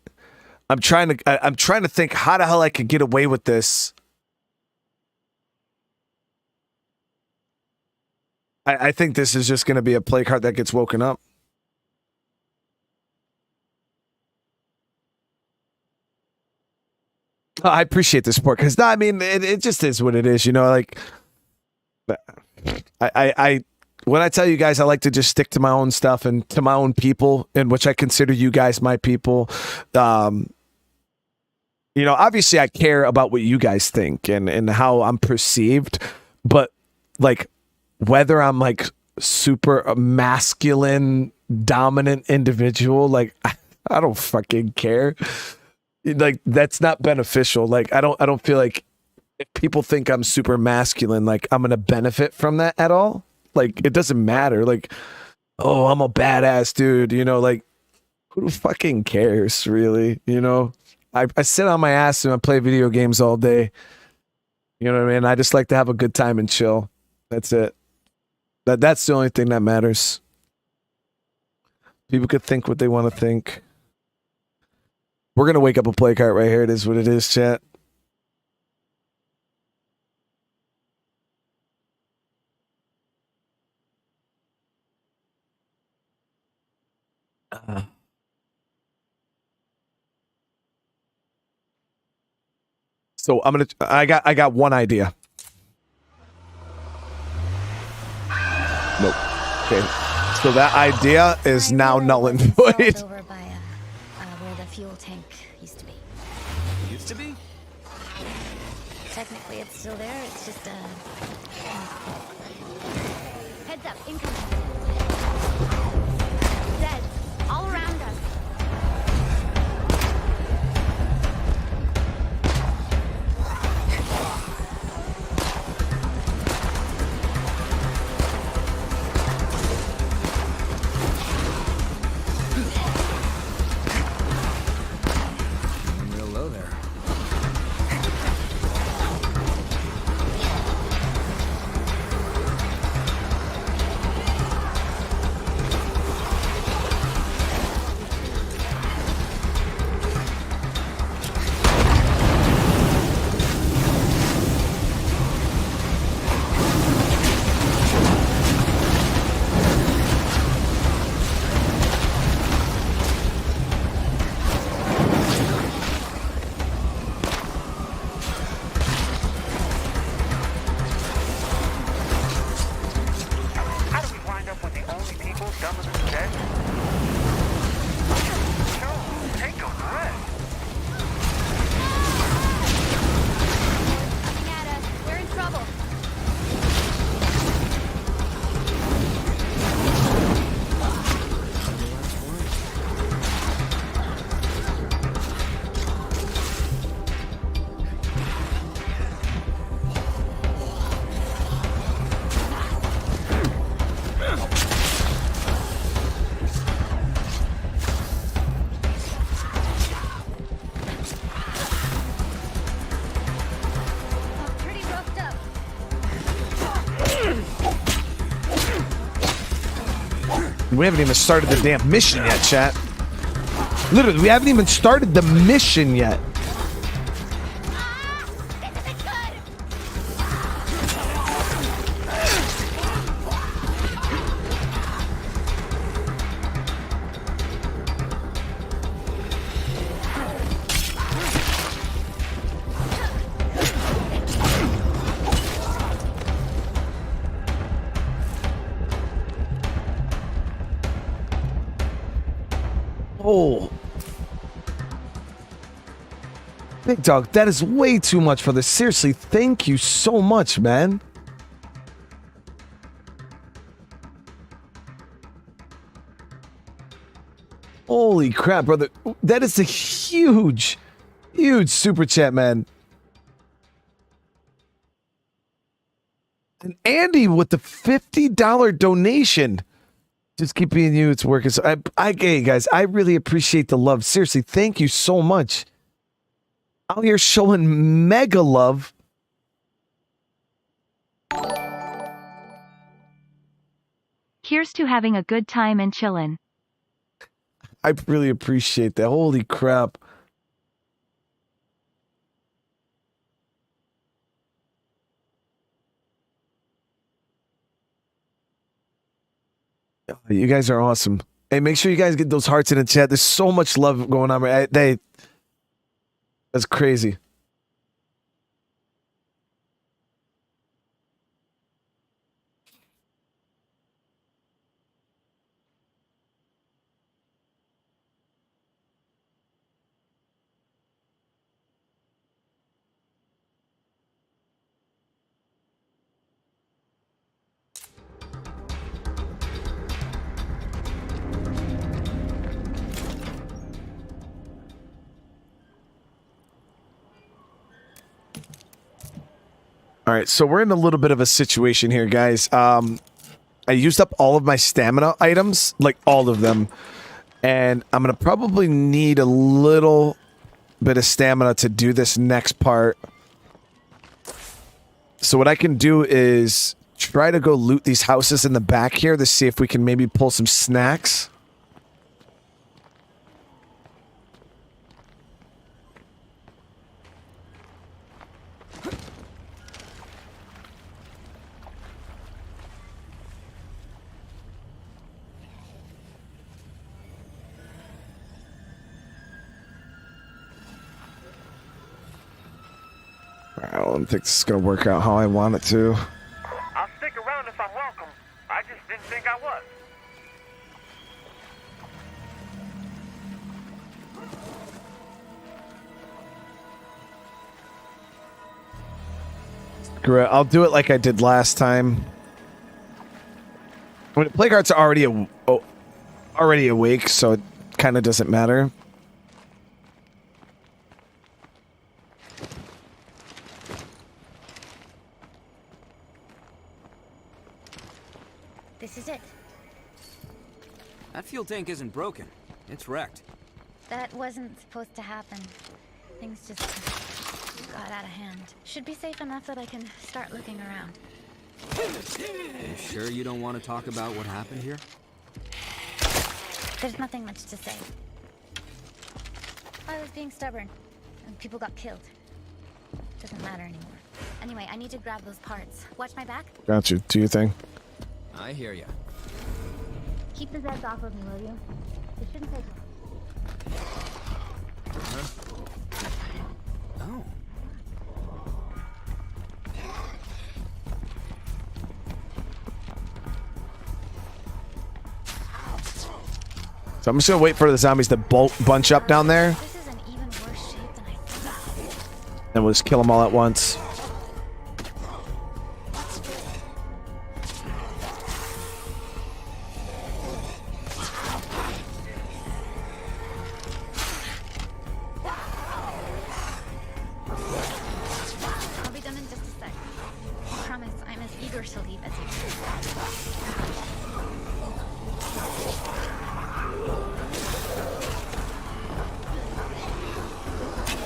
I'm trying to think how the hell I could get away with this. I think this is just going to be a plague heart that gets woken up. Oh, I appreciate the support, because I mean it just is what it is, you know. Like I when I tell you guys, I like to just stick to my own stuff and to my own people, in which I consider you guys my people. You know, obviously I care about what you guys think and how I'm perceived, but like whether I'm like super masculine, dominant individual, like I don't fucking care. Like that's not beneficial. Like I don't feel like if people think I'm super masculine, like I'm gonna benefit from that at all. Like it doesn't matter. Like, oh, I'm a badass dude, you know, like who fucking cares, really? You know? I sit on my ass and I play video games all day. You know what I mean? I just like to have a good time and chill. That's it. That's the only thing that matters. People could think what they want to think. We're gonna wake up a play cart right here. It is what it is, chat. So I got one idea. Nope. Okay. So that idea is now null and void. Over by where the fuel tank used to be. Used to be? Technically, it's still there. It's just heads up, incoming. Dead. All around us. Real low there. How do we wind up with the only people dumber than dead? No, take a breath. Coming at us. We're in trouble. Pretty roughed up. We haven't even started the damn mission yet, chat. Literally, we haven't even started the mission yet. Oh. Big dog, that is way too much for this. Seriously, thank you so much, man. Holy crap, brother. That is a huge, huge super chat, man. And Andy with the $50 donation. Just keep being you. It's working. So hey guys, I really appreciate the love. Seriously, thank you so much. Out here showing mega love. Here's to having a good time and chillin'. I really appreciate that. Holy crap. You guys are awesome. Hey, make sure you guys get those hearts in the chat. There's so much love going on. That's crazy. All right, so we're in a little bit of a situation here, guys. I used up all of my stamina items, like all of them. And I'm going to probably need a little bit of stamina to do this next part. So what I can do is try to go loot these houses in the back here to see if we can maybe pull some snacks. don't think this is gonna work out how I want it to. I'll stick around if I'm welcome. I just didn't think I was. Screw it. I'll do it like I did last time. When the plague hearts are already awake, so it kind of doesn't matter. This is it. That fuel tank isn't broken. It's wrecked. That wasn't supposed to happen. Things just got out of hand. Should be safe enough that I can start looking around. You sure you don't want to talk about what happened here? There's nothing much to say. I was being stubborn, and people got killed. Doesn't matter anymore. Anyway, I need to grab those parts. Watch my back. Got you. Do your thing. I hear ya. Keep the Zeds off of me, will you? It shouldn't take long. Oh. So I'm just gonna wait for the zombies to bunch up down there. This is an even worse shape than I thought. And we'll just kill them all at once. I'll be done in just a sec. I promise I'm as eager to leave as you.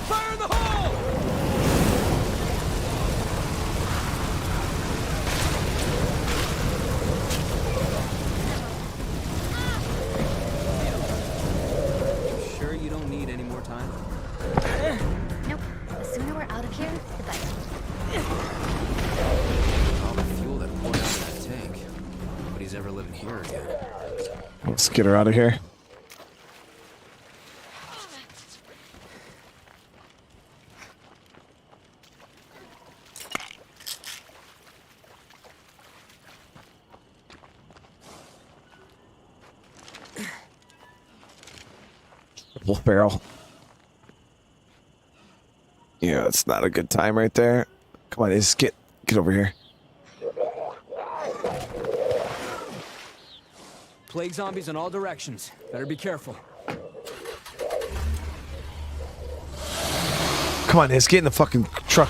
Fire in the hole! You sure you don't need any more time? Nope. The sooner we're out of here, the better. All the fuel that poured out of that tank. Nobody's ever living here again. Let's get her out of here. Wolf barrel. Yeah, it's not a good time right there. Come on, just get over here. Plague zombies in all directions. Better be careful. Come on, Iz, get in the fucking truck.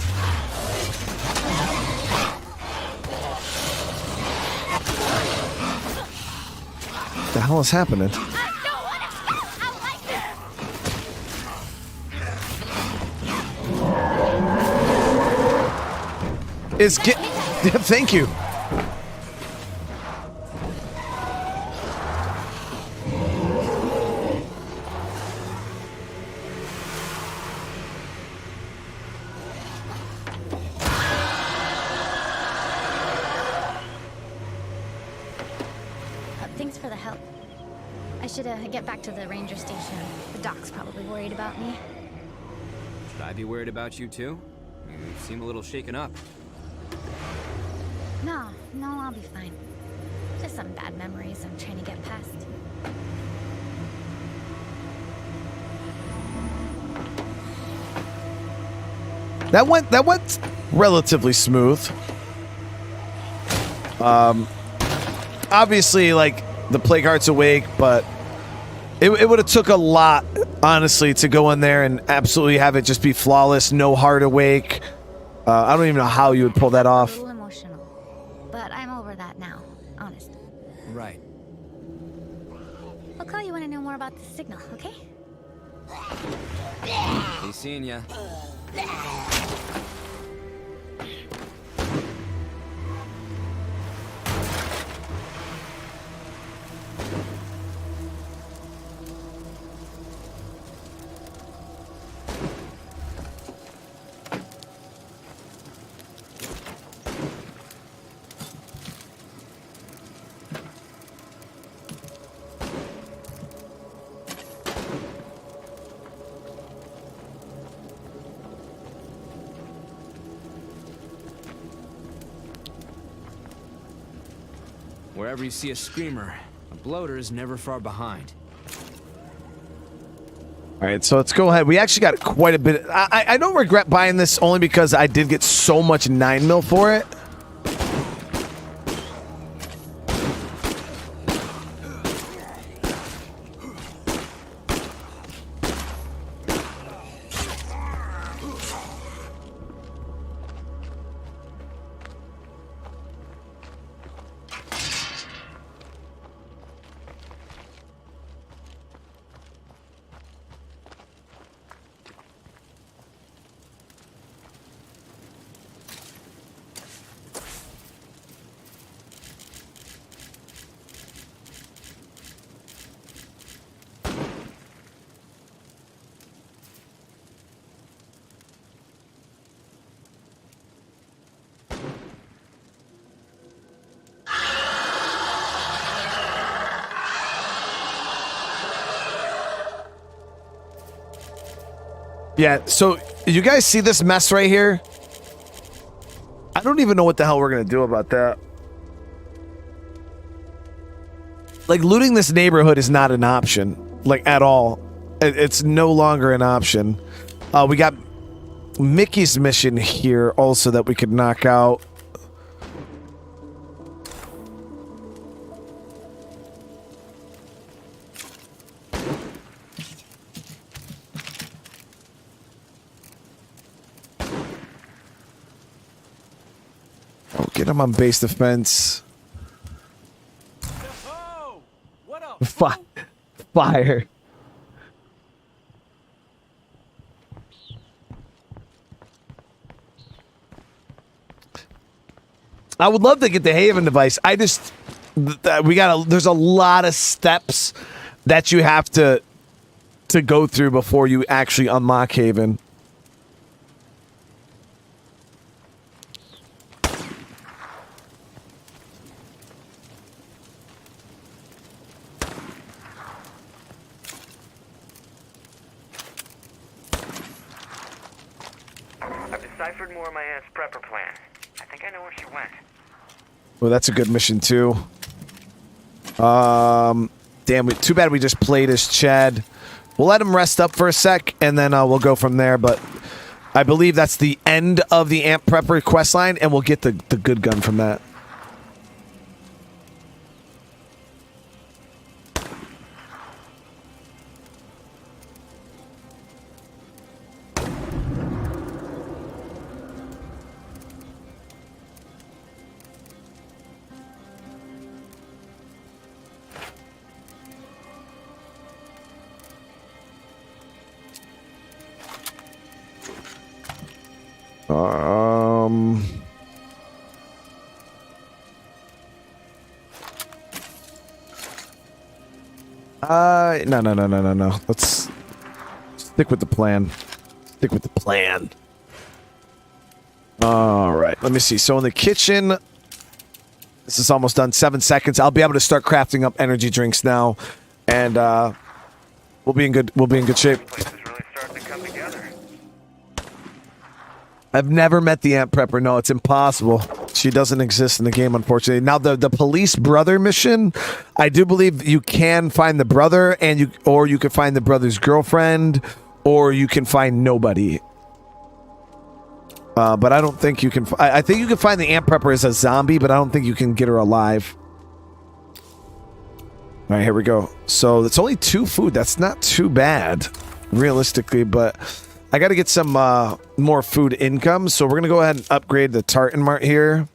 What the hell is happening? Is get thank you. Thanks for the help. I should get back to the ranger station. The doc's probably worried about me. Should I be worried about you too? You seem a little shaken up. No, I'll be fine. Just some bad memories I'm trying to get past. That went relatively smooth. Obviously, like, the plague heart's awake, but it would have took a lot, honestly, to go in there and absolutely have it just be flawless, no heart awake. I don't even know how you would pull that off. A little emotional, but I'm over that now, honest. Right. I'll call you when I know more about the signal, okay? Be seeing ya. wherever you see a screamer, a bloater is never far behind. All right, so let's go ahead. We actually got quite a bit. I don't regret buying this only because I did get so much 9mm for it. Yeah, so you guys see this mess right here? I don't even know what the hell we're going to do about that. Like, looting this neighborhood is not an option. Like, at all. It's no longer an option. We got Mickey's mission here also that we could knock out. Get him on base defense. Oh, what up? Fire. I would love to get the Haven device. I just there's a lot of steps that you have to go through before you actually unlock Haven. Deciphered more of my aunt's prepper plan. I think I know where she went. Well, that's a good mission too. Damn, too bad we just played as Chad. We'll let him rest up for a sec, and then we'll go from there. But I believe that's the end of the Amp Prepper quest line, and we'll get the good gun from that. No. Let's stick with the plan. Stick with the plan. All right. Let me see. So in the kitchen, this is almost done. 7 seconds. I'll be able to start crafting up energy drinks now, and we'll be in good. We'll be in good shape. This is really starting to come together. I've never met the Amp Prepper. No, it's impossible. She doesn't exist in the game, unfortunately. Now, the police brother mission, I do believe you can find the brother, and you can find the brother's girlfriend, or you can find nobody. But I don't think you can. I think you can find the Amp Prepper as a zombie, but I don't think you can get her alive. All right, here we go. So it's only 2 food. That's not too bad, realistically, but I got to get some more food income, so we're going to go ahead and upgrade the Tartan Mart here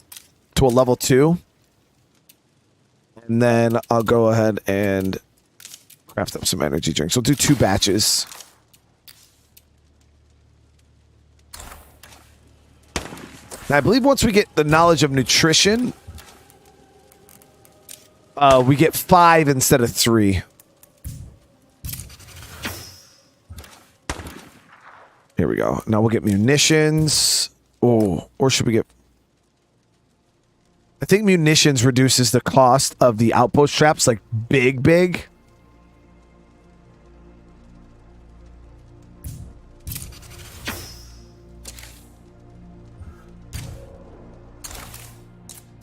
to a level 2. And then I'll go ahead and craft up some energy drinks. We'll do 2 batches. Now, I believe once we get the knowledge of nutrition, we get 5 instead of 3. Here we go. Now we'll get munitions. Oh, or should we get... I think munitions reduces the cost of the outpost traps, like, big.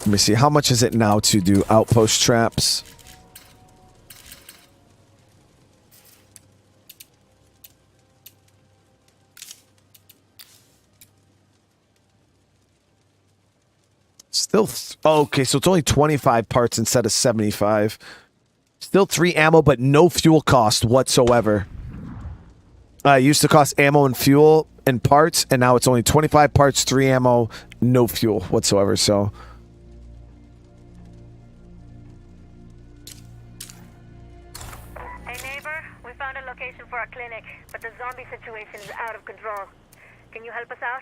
Let me see. How much is it now to do outpost traps? Still, okay, so it's only 25 parts instead of 75. Still 3 ammo, but no fuel cost whatsoever. It used to cost ammo and fuel and parts, and now it's only 25 parts, 3 ammo, no fuel whatsoever, so... Hey neighbor, we found a location for a clinic, but the zombie situation is out of control. Can you help us out?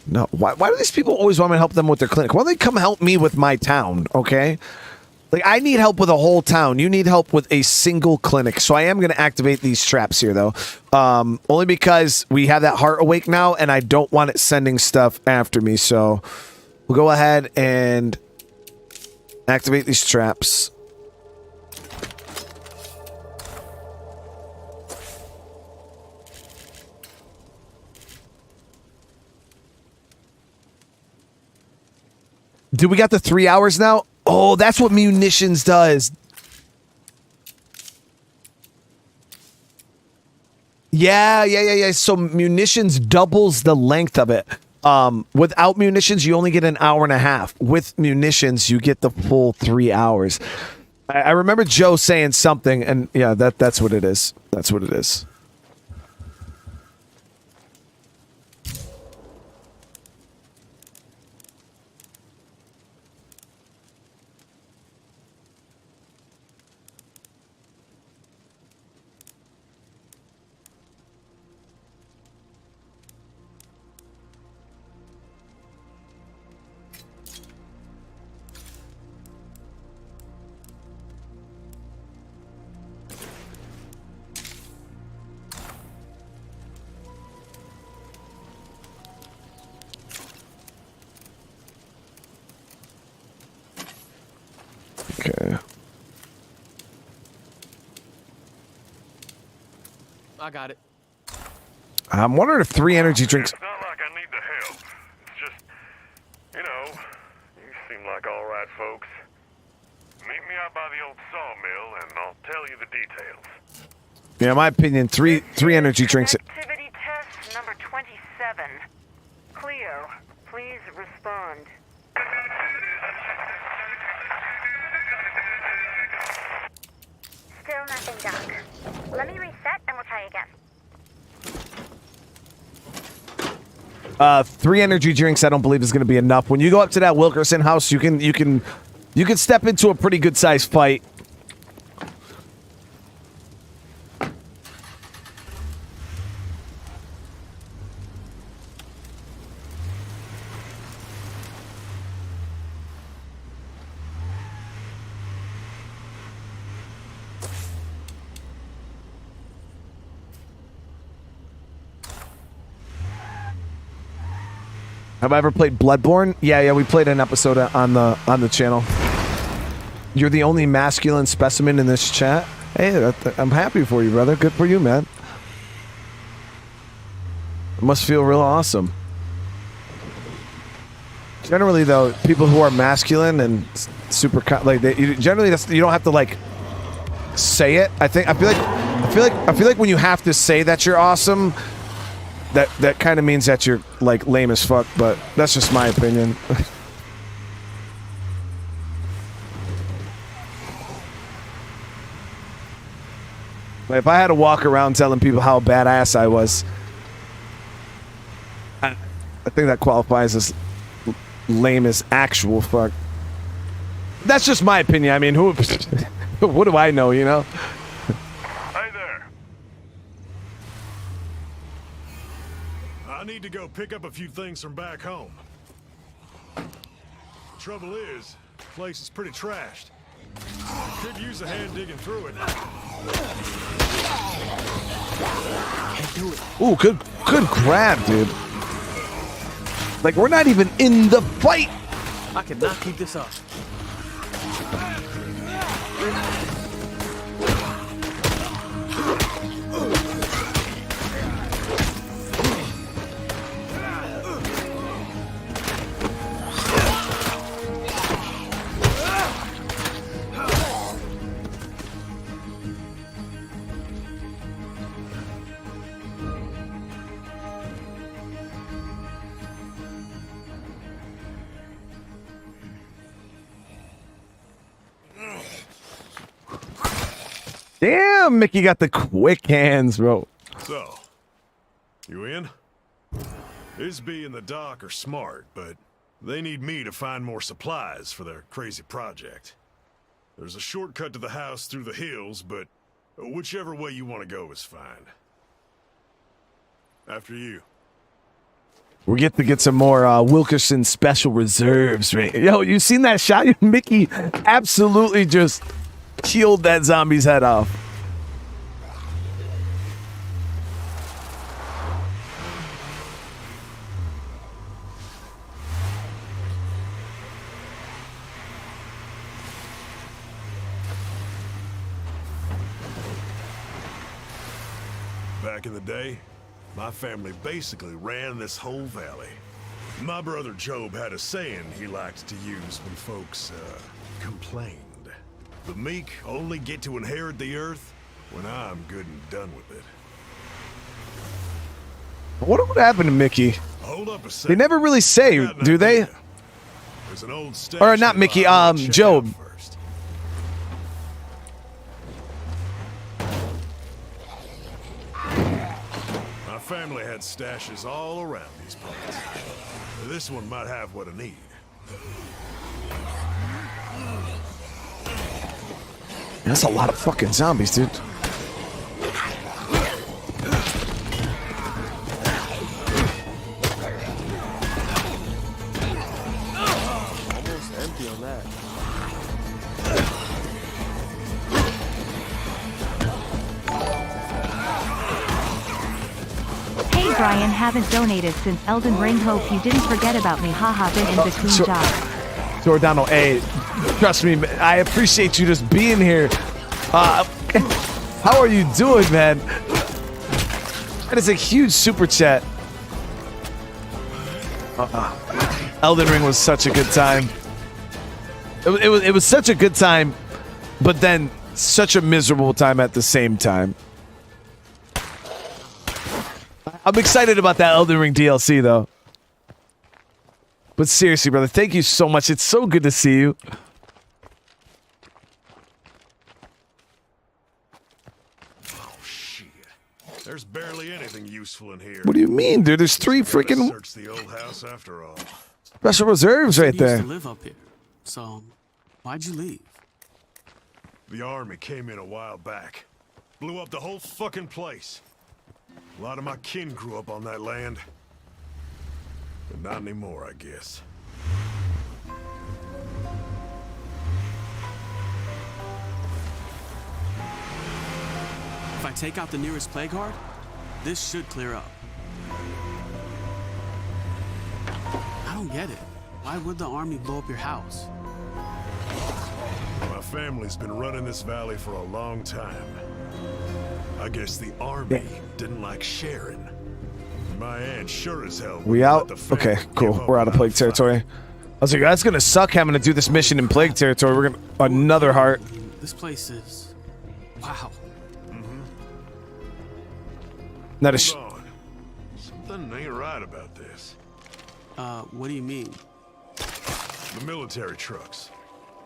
No, why do these people always want me to help them with their clinic? Why don't they come help me with my town, okay? Like, I need help with a whole town. You need help with a single clinic. So I am going to activate these traps here, though. Only because we have that heart awake now, and I don't want it sending stuff after me. So we'll go ahead and activate these traps. Dude, we got the 3 hours now? Oh, that's what munitions does. Yeah. So munitions doubles the length of it. Without munitions, you only get an hour and a half. With munitions, you get the full 3 hours. I remember Joe saying something, and yeah, that's what it is. That's what it is. Okay. I got it. I'm wondering if 3 energy drinks... It's not like I need the help. It's just, you know, you seem like all right folks. Meet me out by the old sawmill and I'll tell you the details. Yeah, in my opinion, three energy drinks... Activity test number 27. Cleo, please respond. Still nothing, Doc. Let me reset and we'll try again. 3 energy drinks I don't believe is going to be enough. When you go up to that Wilkerson house, you can step into a pretty good sized fight. Have I ever played Bloodborne? Yeah, we played an episode on the channel. You're the only masculine specimen in this chat. Hey, I'm happy for you, brother. Good for you, man. It must feel real awesome. Generally, though, people who are masculine and super generally you don't have to like say it. I feel like when you have to say that you're awesome, that kind of means that you're like lame as fuck, but that's just my opinion. Like, if I had to walk around telling people how badass I was, I think that qualifies as lame as actual fuck. That's just my opinion. I mean, what do I know, you know? Hey there. I need to go pick up a few things from back home. Trouble is, the place is pretty trashed. Could use a hand digging through it. Ooh, good grab, dude. Like, we're not even in the fight. I cannot keep this up. Damn, Mickey got the quick hands, bro. So, you in? Isby and the doc are smart, but they need me to find more supplies for their crazy project. There's a shortcut to the house through the hills, but whichever way you want to go is fine. After you. We get to get some more Wilkerson special reserves, right? Yo, you seen that shot? Mickey absolutely just peeled that zombie's head off. Back in the day, my family basically ran this whole valley. My brother Job had a saying he liked to use when folks, complained. The meek only get to inherit the earth when I'm good and done with it. I wonder what happened to Mickey. Hold up a second. They never really say, do they? There's an old Or not Mickey, Job. My family had stashes all around these parts. This one might have what I need. That's a lot of fucking zombies, dude. Almost empty on that. Hey Brian, haven't donated since Elden Ring. Hope you didn't forget about me. Haha, been in between jobs. Giordano, hey, trust me, I appreciate you just being here. How are you doing, man? That is a huge super chat. Elden Ring was such a good time. It was such a good time, but then such a miserable time at the same time. I'm excited about that Elden Ring DLC, though. But seriously, brother, thank you so much. It's so good to see you. Oh, shit. There's barely anything useful in here. What do you mean, dude? There's 3 freaking Search the old house after all. special reserves right You used there. to live up here. So, why'd you leave? The army came in a while back. Blew up the whole fucking place. A lot of my kin grew up on that land. But not anymore, I guess. If I take out the nearest plague heart, this should clear up. I don't get it. Why would the army blow up your house? My family's been running this valley for a long time. I guess the army didn't like sharing. My aunt sure as hell. We out? Okay, cool. We're out of plague territory. I was like, that's gonna suck having to do this mission in plague territory. We're gonna another heart. This place is... wow. Not a Hold on. Something ain't right about this. What do you mean? The military trucks.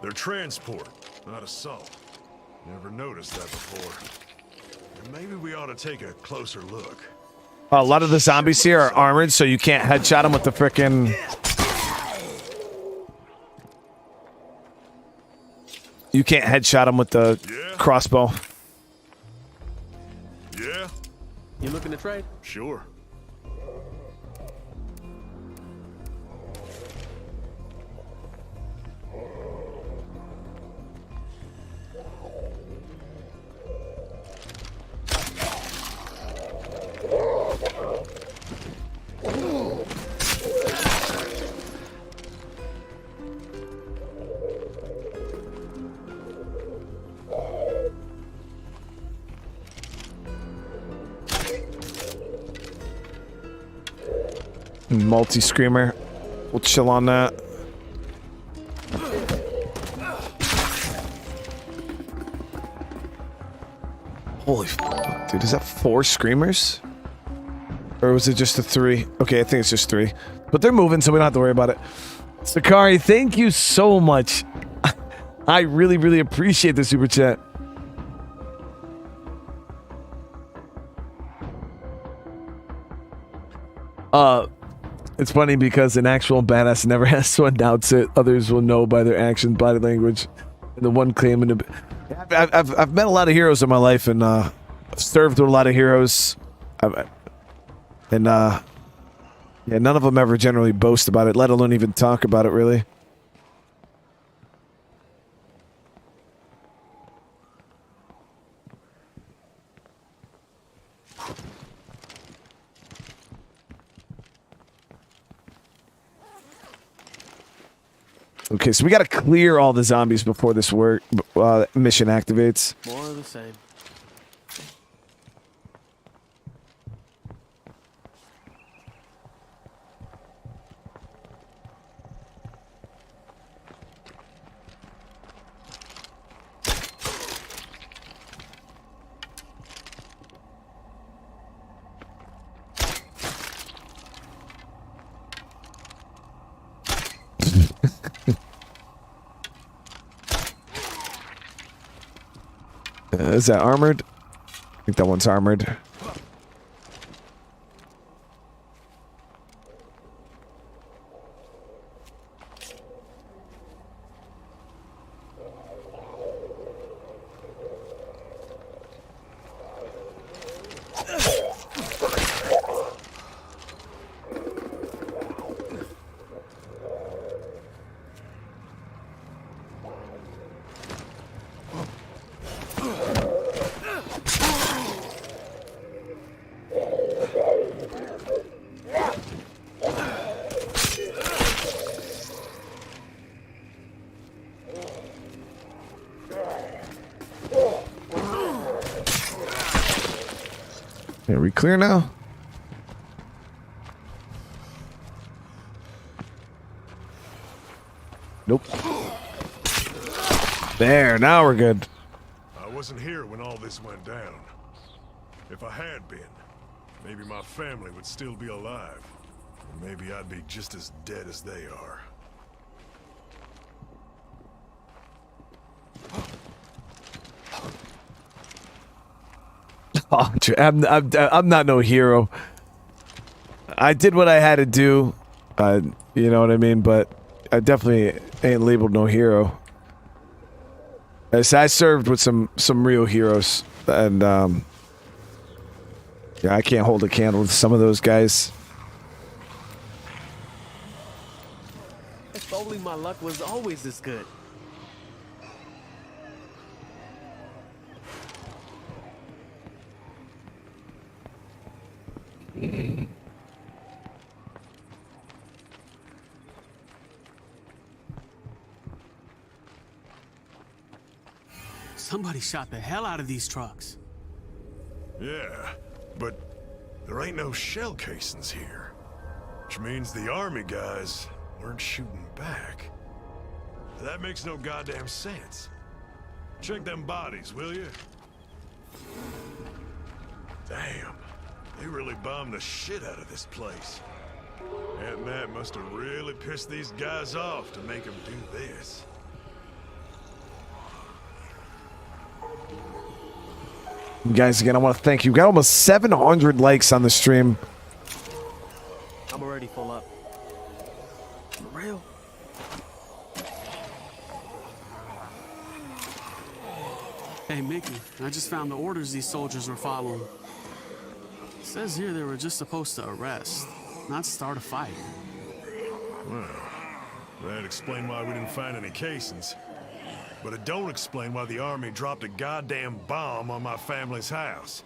They're transport, not assault. Never noticed that before. Maybe we ought to take a closer look. A lot of the zombies here are armored, so you can't headshot them with the frickin'... You can't headshot them with the crossbow. Yeah? You looking to trade? Sure. Multi-screamer. We'll chill on that. Holy fuck, dude. Is that 4 screamers? Or was it just the 3? Okay, I think it's just 3. But they're moving, so we don't have to worry about it. Sakari, thank you so much. I really, really appreciate the super chat. It's funny because an actual badass never has to announce it. Others will know by their actions, body language, and the one claiming to. I've met a lot of heroes in my life, and served with a lot of heroes, yeah, none of them ever generally boast about it, let alone even talk about it, really. Okay, so we got to clear all the zombies before this mission activates. More of the same. Is that armored? I think that one's armored. Are we clear now? Nope. There, now we're good. I wasn't here when all this went down. If I had been, maybe my family would still be alive. Or maybe I'd be just as dead as they are. Oh, I'm not no hero. I did what I had to do. You know what I mean? But I definitely ain't labeled no hero. I served with some real heroes, and yeah, I can't hold a candle to some of those guys. If only my luck was always this good. Somebody shot the hell out of these trucks. Yeah, but there ain't no shell casings here. Which means the army guys weren't shooting back. That makes no goddamn sense. Check them bodies, will you? Damn, they really bombed the shit out of this place. Aunt Matt must have really pissed these guys off to make them do this. Guys, again, I want to thank you. We got almost 700 likes on the stream. I'm already full up. For real? Hey, Mickey, I just found the orders these soldiers were following. It says here they were just supposed to arrest, not start a fight. Well, that'd explain why we didn't find any casings. But it don't explain why the army dropped a goddamn bomb on my family's house.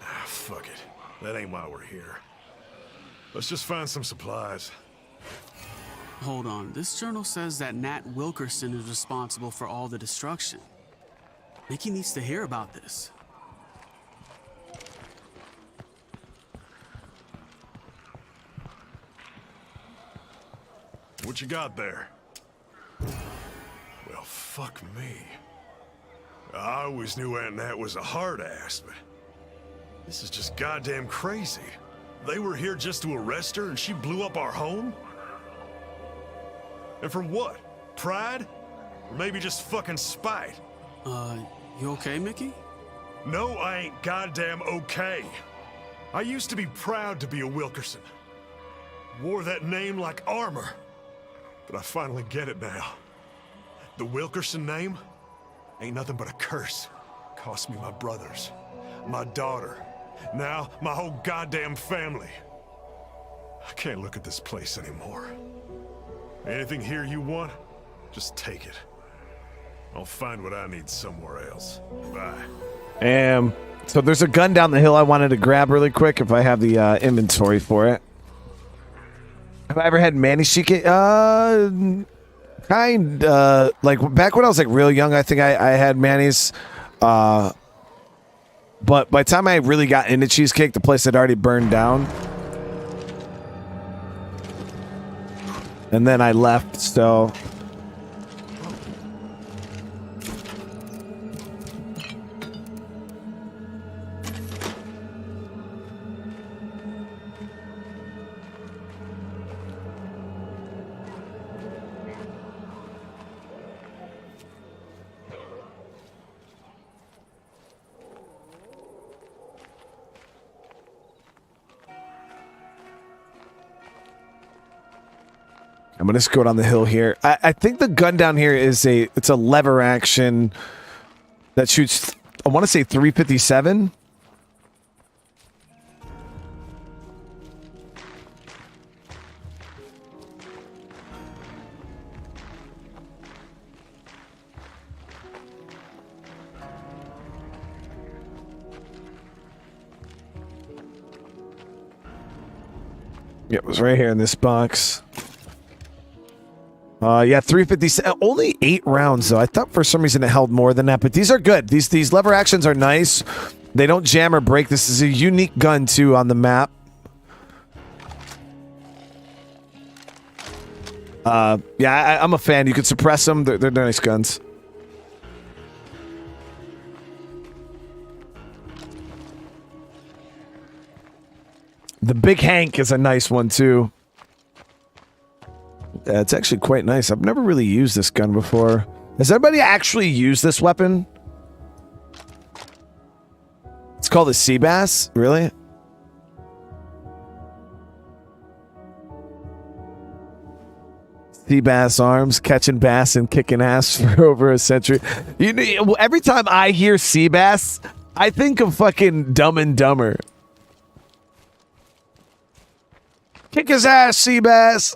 Ah, fuck it. That ain't why we're here. Let's just find some supplies. Hold on, this journal says that Nat Wilkerson is responsible for all the destruction. Mickey needs to hear about this. What you got there? Well, fuck me. I always knew Aunt Nat was a hard ass, but this is just goddamn crazy. They were here just to arrest her and she blew up our home? And for what? Pride? Or maybe just fucking spite? You okay, Mickey? No, I ain't goddamn okay. I used to be proud to be a Wilkerson. Wore that name like armor. But I finally get it now. The Wilkerson name ain't nothing but a curse. Cost me my brothers, my daughter, now my whole goddamn family. I can't look at this place anymore. Anything here you want, just take it. I'll find what I need somewhere else. Bye. So there's a gun down the hill I wanted to grab really quick if I have the inventory for it. Have I ever had Manny's Chica? Like back when I was like real young, I think I had Manny's. But by the time I really got into cheesecake, the place had already burned down. And then I left, so... I'm gonna just go down the hill here. I think the gun down here is it's a lever action that shoots, I want to say 357. Yeah, it was right here in this box. Yeah, 357. Only 8 rounds, though. I thought for some reason it held more than that, but these are good. These lever actions are nice. They don't jam or break. This is a unique gun, too, on the map. Yeah, I'm a fan. You can suppress them. They're nice guns. The Big Hank is a nice one, too. It's actually quite nice. I've never really used this gun before. Has anybody actually used this weapon? It's called a sea bass? Really? Sea bass arms, catching bass and kicking ass for over a century. You know, every time I hear sea bass, I think of fucking Dumb and Dumber. Kick his ass, sea bass.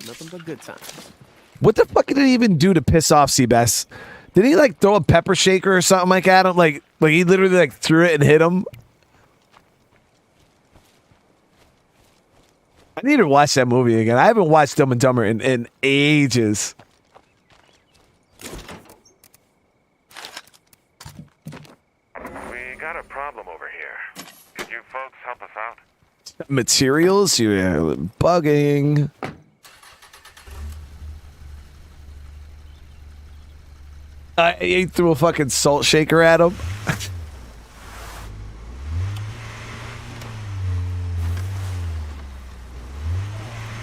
Nothing but good times. What the fuck did he even do to piss off Seabass? Did he like throw a pepper shaker or something like at him? Like he literally like threw it and hit him? I need to watch that movie again. I haven't watched Dumb and Dumber in ages. We got a problem over here. Could you folks help us out? Materials? You're bugging. He threw a fucking salt shaker at him.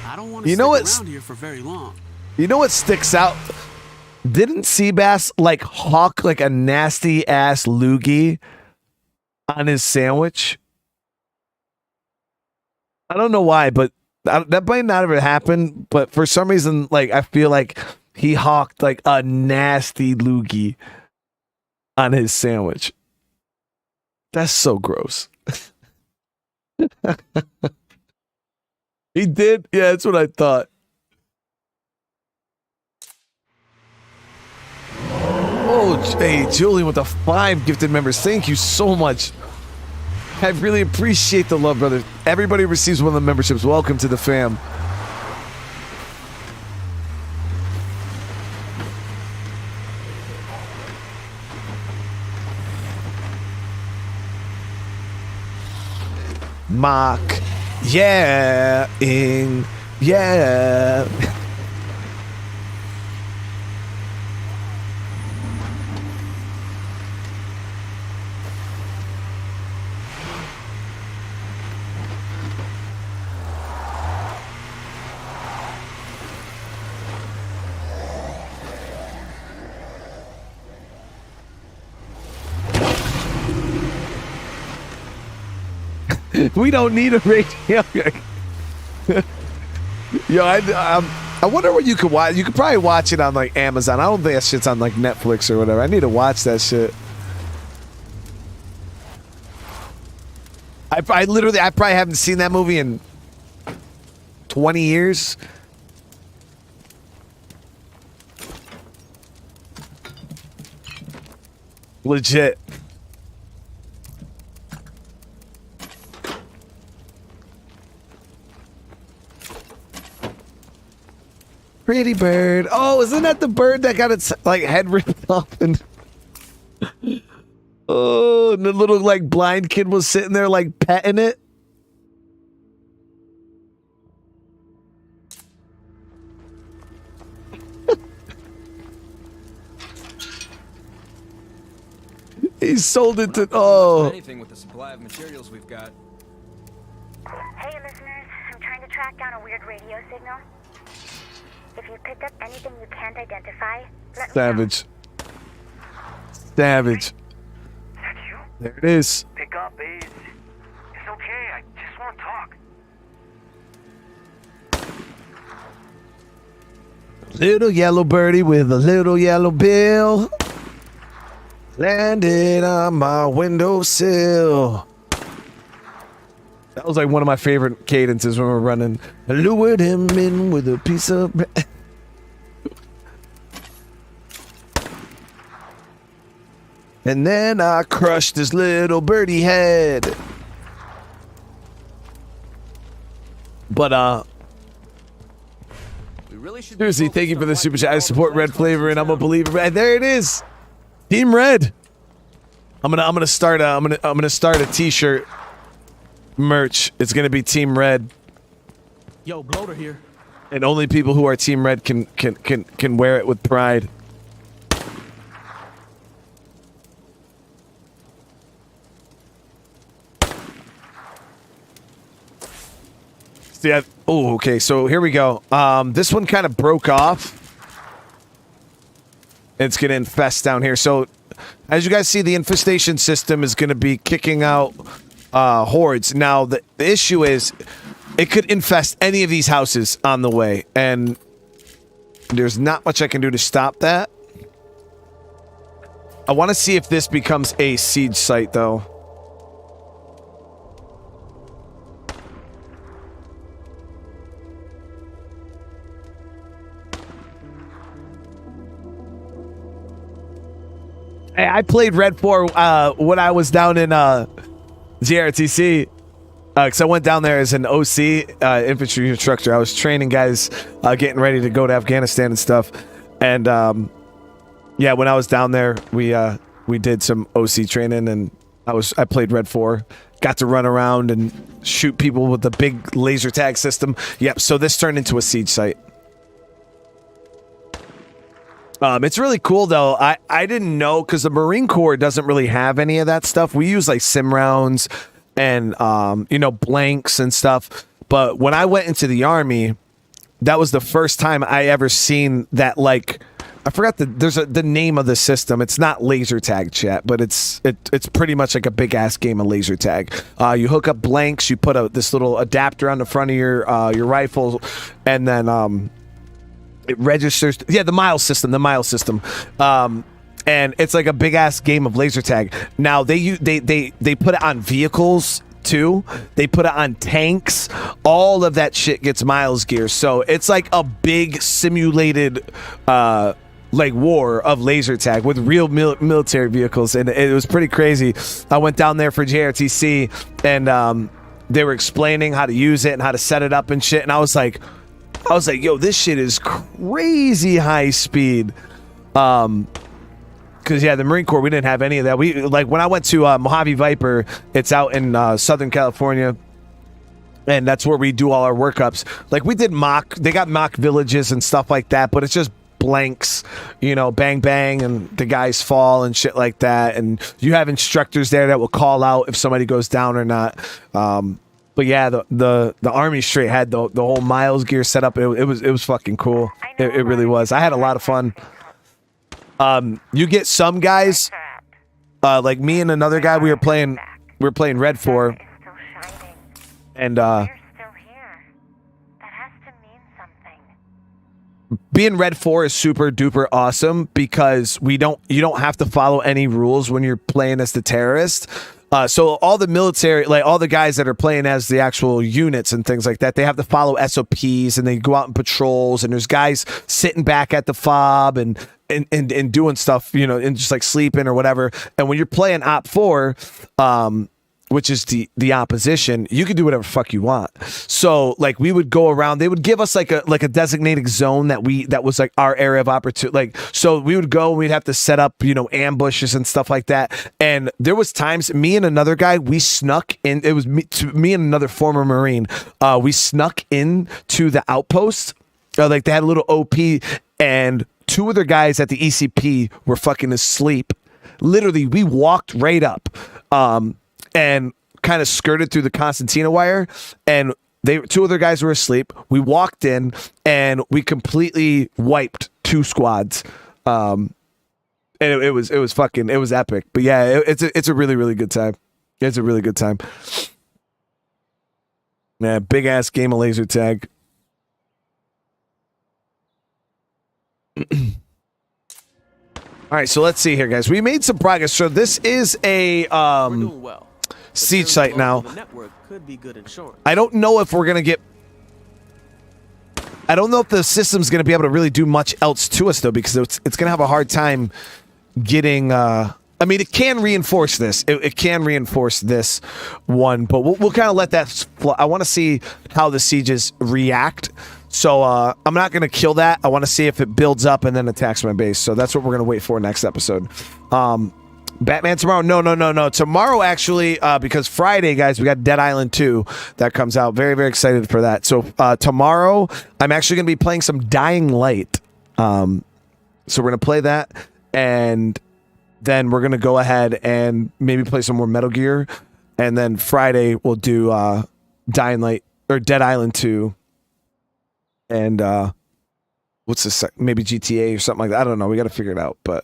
I don't want to stick around here for very long. You know what sticks out? Didn't Seabass like hawk like a nasty ass loogie on his sandwich? I don't know why, but that might not ever happen. But for some reason, like I feel like he hawked like a nasty loogie on his sandwich. That's so gross. He did? Yeah, that's what I thought. Oh, hey, Julian with the 5 gifted members. Thank you so much. I really appreciate the love, brother. Everybody receives one of the memberships. Welcome to the fam. Mock. Yeah. Yeah. We don't need a radio. Yo, I wonder what you could watch. You could probably watch it on like Amazon. I don't think that shit's on like Netflix or whatever. I need to watch that shit. I probably haven't seen that movie in 20 years. Legit. Pretty bird. Oh, isn't that the bird that got its like head ripped off? And oh, and the little like blind kid was sitting there like petting it. He sold it to Anything with the supply of materials we've got. Hey, listeners. I'm trying to track down a weird radio signal. If you picked up anything you can't identify, let Savage. Savage. There it is. Pick up, it's okay. I just want to talk. Little yellow birdie with a little yellow bill landed on my windowsill. That was like one of my favorite cadences when we were running. I lured him in with a piece of bread. And then I crushed his little birdie head. But seriously, thank you for the super chat. I support red flavor and I'm a believer. And there it is. Team Red. I'm gonna start a t-shirt merch. It's gonna be Team Red. Yo, Bloater here. And only people who are Team Red can wear it with pride. Yeah. Oh, okay. So here we go. This one kind of broke off. It's gonna infest down here. So, as you guys see, the infestation system is gonna be kicking out hordes. Now, the issue is, it could infest any of these houses on the way, and there's not much I can do to stop that. I want to see if this becomes a siege site, though. I played Red 4 when I was down in GRTC, because I went down there as an OC, infantry instructor. I was training guys getting ready to go to Afghanistan and stuff. And yeah, when I was down there, we did some OC training, and I played Red 4. Got to run around and shoot people with the big laser tag system. Yep, so this turned into a siege site. It's really cool, though. I didn't know, because the Marine Corps doesn't really have any of that stuff. We use, like, sim rounds and, blanks and stuff. But when I went into the Army, that was the first time I ever seen that, like... I forgot the name of the system. It's not laser tag, chat, but it's pretty much like a big-ass game of laser tag. You hook up blanks, you put this little adapter on the front of your rifle, and then... it registers. Yeah, the mile system. And it's like a big ass game of laser tag. Now they put it on vehicles too. They put it on tanks. All of that shit gets miles gear. So it's like a big simulated like war of laser tag with real military vehicles, and it was pretty crazy. I went down there for JRTC, and they were explaining how to use it and how to set it up and shit. And I was like, yo, this shit is crazy high speed. Because, yeah, the Marine Corps, we didn't have any of that. When I went to Mojave Viper, it's out in Southern California, and that's where we do all our workups. Like, we did they got mock villages and stuff like that, but it's just blanks, bang, bang, and the guys fall and shit like that. And you have instructors there that will call out if somebody goes down or not. But yeah, the Army straight had the whole miles gear set up. It was fucking cool. It really was. I had a lot of fun. You get some guys, like me and another guy. We were playing Red 4, And We're still here. That has to mean something. being Red 4 is super duper awesome because you don't have to follow any rules when you're playing as the terrorist. So all the military, like all the guys that are playing as the actual units and things like that, they have to follow SOPs and they go out in patrols, and there's guys sitting back at the fob and doing stuff, you know, and just like sleeping or whatever. And when you're playing Op 4, which is the opposition, you can do whatever fuck you want. So like we would go around, they would give us like a designated zone that was like our area of opportunity. Like, so we would go and we'd have to set up, you know, ambushes and stuff like that. And there was times me and another guy, we snuck in, it was me and another former Marine. We snuck into the outpost. Like they had a little OP, and two other guys at the ECP were fucking asleep. Literally, we walked right up. And kind of skirted through the Constantina wire, and two other guys were asleep. We walked in and we completely wiped two squads. And it was epic. But yeah, it's a really, really good time. It's a really good time. Yeah, big ass game of laser tag. All right, so let's see here, guys. We made some progress. So this is a We're doing well. siege site now. The network could be good insurance. I don't know if we're gonna get. I don't know if the system's gonna be able to really do much else to us though, because it's gonna have a hard time getting. I mean, it can reinforce this. It can reinforce this one, but we'll kind of let that. I want to see how the sieges react. So I'm not gonna kill that. I want to see if it builds up and then attacks my base. So that's what we're gonna wait for next episode. Batman tomorrow? No. Tomorrow, actually, because Friday, guys, we got Dead Island 2 that comes out. Very, very excited for that. So tomorrow, I'm actually going to be playing some Dying Light. So we're going to play that, and then we're going to go ahead and maybe play some more Metal Gear. And then Friday, we'll do Dying Light, or Dead Island 2. And what's this? Maybe GTA or something like that. I don't know. We got to figure it out, but...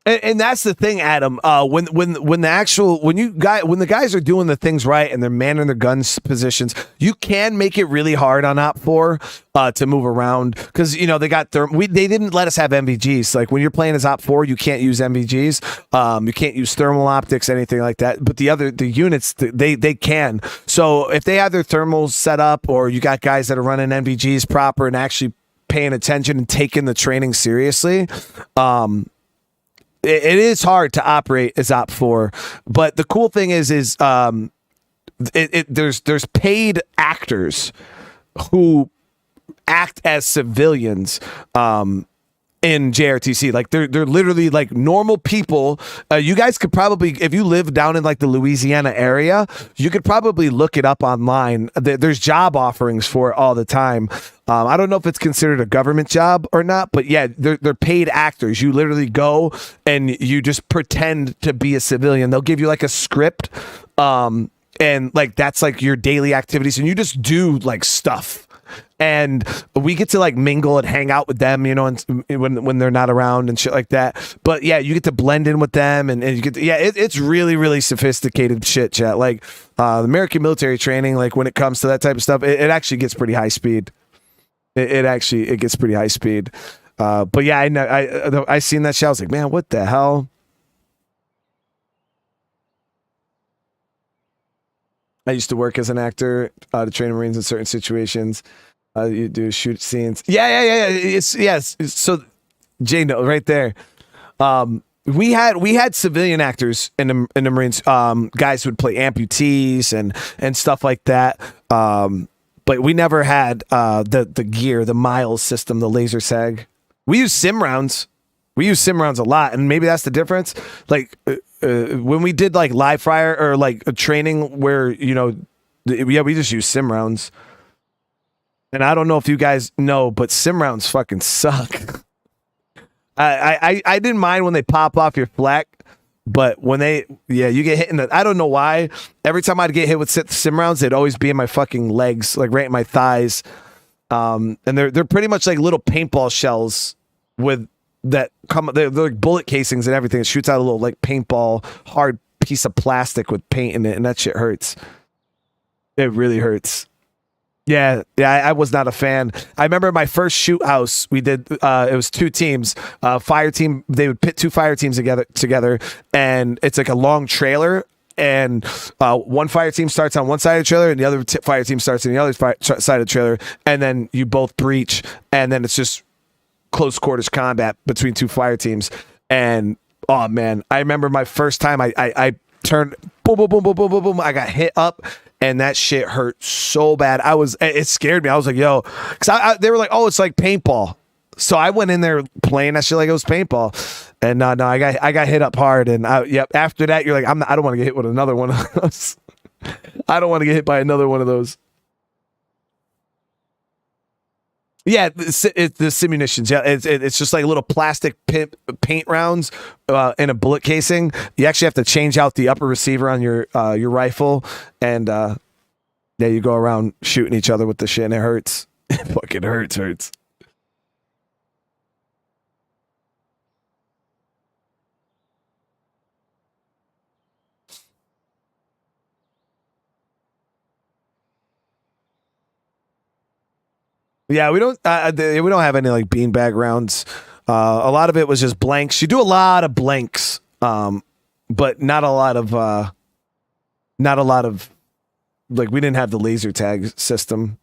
And that's the thing, Adam. When the guys are doing the things right and they're manning their guns positions, you can make it really hard on Op 4 to move around, because you know they got they didn't let us have MVGs. Like when you're playing as Op 4, you can't use MVGs. You can't use thermal optics, anything like that. But the units they can. So if they have their thermals set up, or you got guys that are running MVGs proper and actually paying attention and taking the training seriously, it is hard to operate as Op 4, but the cool thing is there's paid actors who act as civilians in JRTC. Like they're literally like normal people. You guys could probably, if you live down in like the Louisiana area, you could probably look it up online. There's job offerings for it all the time. I don't know if it's considered a government job or not, but yeah, they're paid actors. You literally go and you just pretend to be a civilian. They'll give you like a script, and like that's like your daily activities, and you just do like stuff. And we get to like mingle and hang out with them, you know, and when they're not around and shit like that. But yeah, you get to blend in with them, and you get to, it's really, really sophisticated shit, chat. Like the American military training, like when it comes to that type of stuff, it actually gets pretty high speed. It gets pretty high speed. But yeah, I seen that shit. I was like, man, what the hell? I used to work as an actor to train Marines in certain situations. You do shoot scenes. Yeah. Yes. So, Jane, right there. We had civilian actors in the Marines. Guys would play amputees and stuff like that. But we never had the gear, the miles system, the laser sag. We use sim rounds. We use sim rounds a lot, and maybe that's the difference. Like when we did like live fire or like a training where, you know, we just use sim rounds. And I don't know if you guys know, but sim rounds fucking suck. I didn't mind when they pop off your flak, but when you get hit in the, I don't know why. Every time I'd get hit with sim rounds, they'd always be in my fucking legs, like right in my thighs. And they're pretty much like little paintball shells with that come. They're like bullet casings and everything. It shoots out a little like paintball hard piece of plastic with paint in it, and that shit hurts. It really hurts. Yeah, I was not a fan. I remember my first shoot house. We did. It was 2 teams. Fire team. They would pit 2 fire teams together, and it's like a long trailer. And one fire team starts on one side of the trailer, and the other fire team starts on the other side of the trailer. And then you both breach, and then it's just close quarters combat between 2 fire teams. And oh man, I remember my first time. I turned boom, boom, boom, boom, boom, boom, boom. I got hit up. And that shit hurt so bad. It scared me. I was like, yo, because they were like, oh, it's like paintball. So I went in there playing that shit like it was paintball. And no, I got hit up hard. And after that, you're like, I don't want to get hit with another one of those. I don't want to get hit by another one of those. Yeah, the simunitions. Yeah, it's just like little plastic paint rounds in a bullet casing. You actually have to change out the upper receiver on your rifle, and you go around shooting each other with the shit, and it hurts. It fucking hurts. Yeah, we don't have any like beanbag rounds. A lot of it was just blanks. You do a lot of blanks, but not a lot of like we didn't have the laser tag system,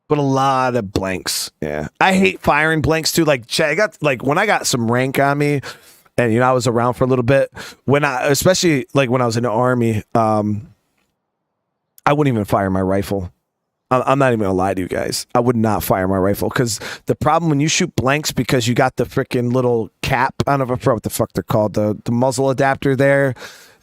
but a lot of blanks. Yeah, I hate firing blanks too. Like I got when I got some rank on me, and I was around for a little bit. Especially like when I was in the army, I wouldn't even fire my rifle. I'm not even gonna lie to you guys. I would not fire my rifle because the problem when you shoot blanks because you got the freaking little cap. I don't know what the fuck they're called. The muzzle adapter there.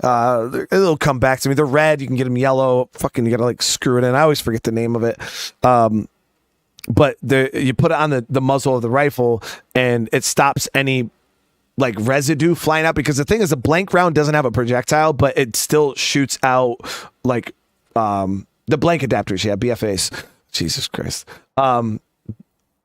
It'll come back to me. They're red. You can get them yellow. Fucking, you gotta like screw it in. I always forget the name of it. But you put it on the muzzle of the rifle and it stops any like residue flying out because the thing is a blank round doesn't have a projectile, but it still shoots out like the blank adapters, BFAs. Jesus Christ. And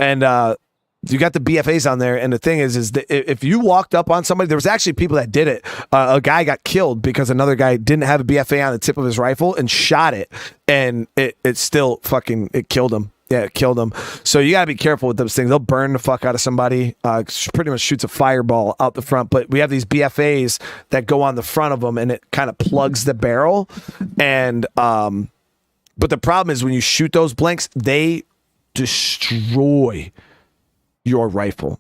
you got the BFAs on there, and the thing is that if you walked up on somebody, there was actually people that did it. A guy got killed because another guy didn't have a BFA on the tip of his rifle and shot it, and it still fucking killed him. Yeah, it killed him. So you gotta be careful with those things. They'll burn the fuck out of somebody. Pretty much shoots a fireball out the front. But we have these BFAs that go on the front of them, and it kind of plugs the barrel, and but the problem is when you shoot those blanks, they destroy your rifle.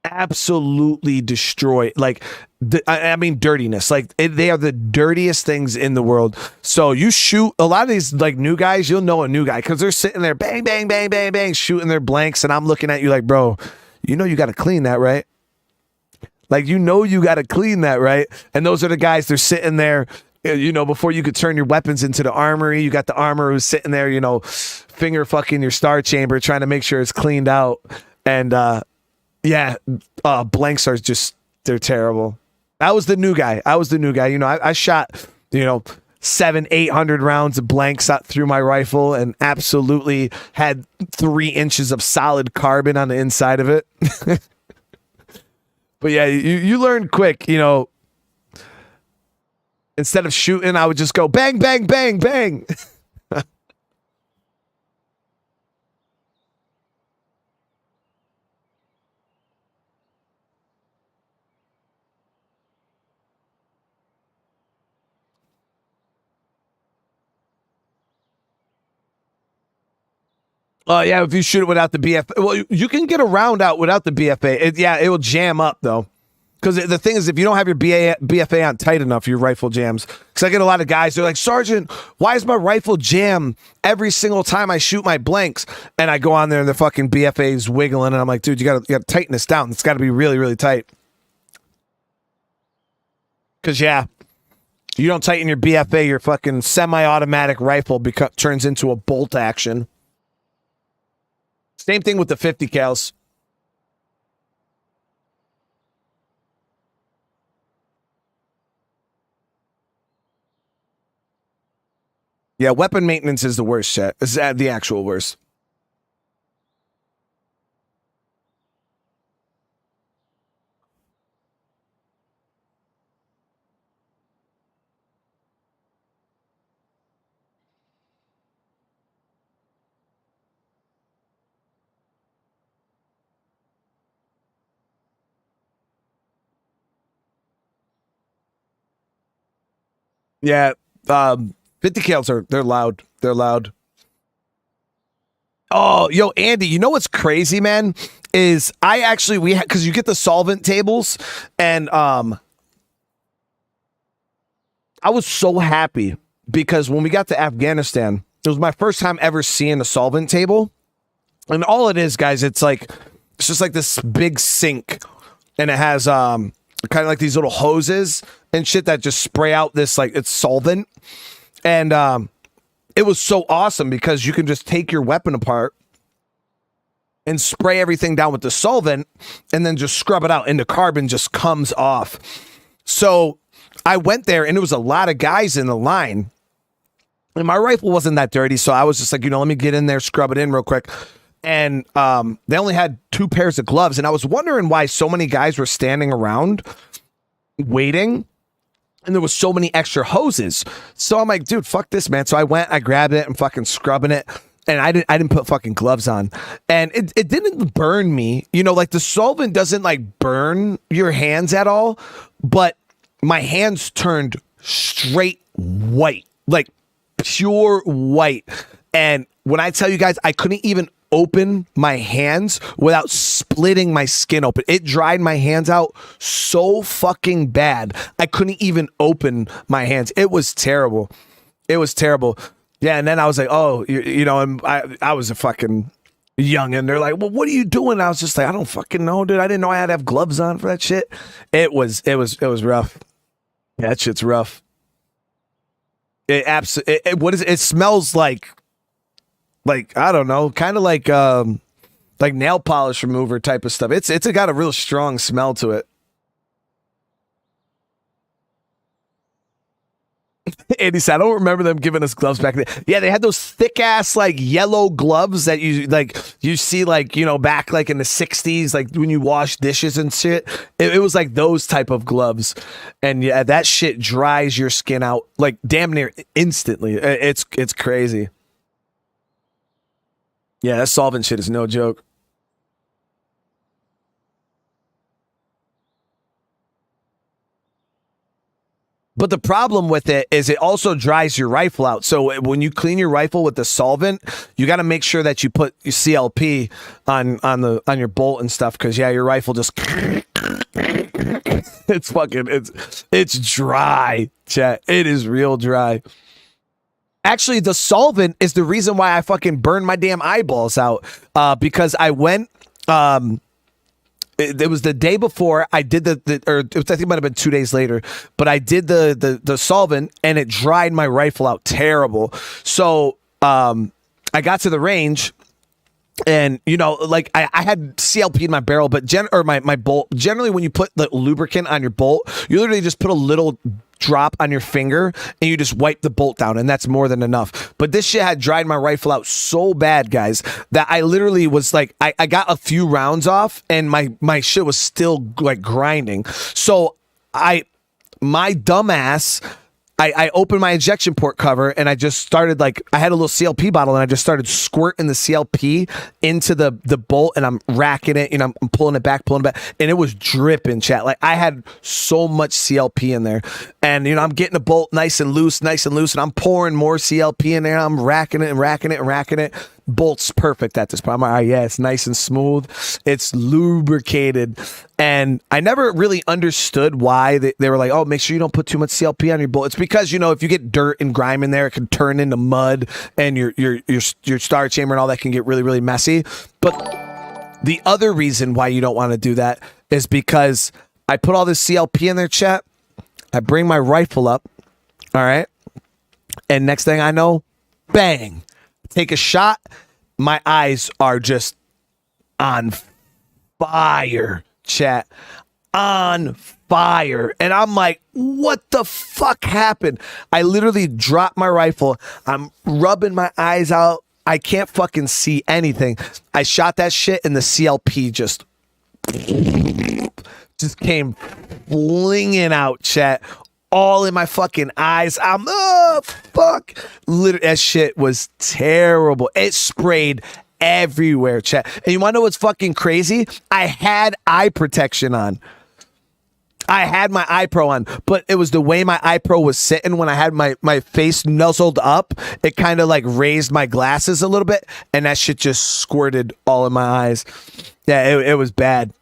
Absolutely destroy. Like, I mean, dirtiness. Like, they are the dirtiest things in the world. So you shoot a lot of these like new guys. You'll know a new guy because they're sitting there, bang, bang, bang, bang, bang, shooting their blanks, and I'm looking at you like, bro, you got to clean that, right? Like, you got to clean that, right? And those are the guys. They're sitting there. Before you could turn your weapons into the armory, you got the armor who's sitting there, finger fucking your star chamber, trying to make sure it's cleaned out. And blanks are they're terrible. I was the new guy. I shot, 700-800 rounds of blanks out through my rifle and absolutely had 3 inches of solid carbon on the inside of it. But yeah, you learn quick, Instead of shooting, I would just go bang, bang, bang, bang. Oh, yeah, if you shoot it without the BFA. Well, you can get a round out without the BFA. It will jam up, though. Because the thing is, if you don't have your BFA on tight enough, your rifle jams. Because I get a lot of guys, they're like, Sergeant, why is my rifle jam every single time I shoot my blanks? And I go on there and the fucking BFA's wiggling, and I'm like, dude, you gotta tighten this down. It's got to be really, really tight. Because, you don't tighten your BFA, your fucking semi-automatic rifle turns into a bolt action. Same thing with the 50 cals. Yeah, weapon maintenance is the worst shit. It's the actual worst. Yeah. 50 cals they're loud. They're loud. Oh, yo, Andy, you know what's crazy, man? Is because you get the solvent tables, and I was so happy because when we got to Afghanistan, it was my first time ever seeing a solvent table. And all it is, guys, it's just like this big sink, and it has kind of like these little hoses and shit that just spray out this, like, it's solvent. And it was so awesome because you can just take your weapon apart and spray everything down with the solvent and then just scrub it out, and the carbon just comes off. So I went there, and there was a lot of guys in the line, and my rifle wasn't that dirty, so I was just like, let me get in there, scrub it in real quick. And they only had 2 pairs of gloves, and I was wondering why so many guys were standing around waiting, and there was so many extra hoses. So I'm like, dude, fuck this, man. So I went, I grabbed it, I'm fucking scrubbing it, and I didn't put fucking gloves on, and it didn't burn me. Like the solvent doesn't like burn your hands at all, but my hands turned straight white, like pure white. And when I tell you guys, I couldn't even open my hands without splitting my skin open. It dried my hands out so fucking bad. I couldn't even open my hands. It was terrible. It was terrible. Yeah, and then I was like, oh, and I was a fucking young, and they're like, well, what are you doing? I was just like, I don't fucking know, dude. I didn't know I had to have gloves on for that shit. It was rough. Yeah, that shit's rough. It smells like I don't know, kind of like nail polish remover type of stuff. It's got a real strong smell to it. Andy said, I don't remember them giving us gloves back then. Yeah, they had those thick ass like yellow gloves that you see back like in the 60s, like when you wash dishes and shit. It was like those type of gloves, and yeah, that shit dries your skin out like damn near instantly. It's crazy. Yeah, that solvent shit is no joke. But the problem with it is it also dries your rifle out. So when you clean your rifle with the solvent, you got to make sure that you put your CLP on your bolt and stuff, because yeah, your rifle just it's dry, chat. It is real dry. Actually, the solvent is the reason why I fucking burned my damn eyeballs out, because I went it was the day before I did I think it might have been 2 days later, but I did the solvent, and it dried my rifle out terrible. So I got to the range, and I had CLP in my barrel, but my bolt. Generally, when you put the lubricant on your bolt, you literally just put a little drop on your finger and you just wipe the bolt down, and that's more than enough. But this shit had dried my rifle out so bad, guys, that I literally was like, I got a few rounds off, and my shit was still like grinding. So my dumbass, I opened my ejection port cover, and I just started I had a little CLP bottle, and I just started squirting the CLP into the bolt, and I'm racking it, I'm pulling it back, and it was dripping, chat. Like I had so much CLP in there, and I'm getting the bolt nice and loose, and I'm pouring more CLP in there. I'm racking it. Bolt's perfect at this point. I'm like, oh, yeah, it's nice and smooth. It's lubricated. And I never really understood why they were like, oh, make sure you don't put too much CLP on your bolt. It's because, if you get dirt and grime in there, it can turn into mud, and your star chamber and all that can get really, really messy. But the other reason why you don't want to do that is because I put all this CLP in there, chat. I bring my rifle up. All right. And next thing I know, bang. Take a shot. My eyes are just on fire, chat. On fire. And I'm like, what the fuck happened? I literally dropped my rifle. I'm rubbing my eyes out. I can't fucking see anything. I shot that shit, and the CLP just came flinging out, chat. All in my fucking eyes. Fuck. Literally, that shit was terrible. It sprayed everywhere, chat. And you want to know what's fucking crazy? I had eye protection on. I had my eye pro on, but it was the way my eye pro was sitting when I had my face nuzzled up. It kind of like raised my glasses a little bit, and that shit just squirted all in my eyes. Yeah, it was bad.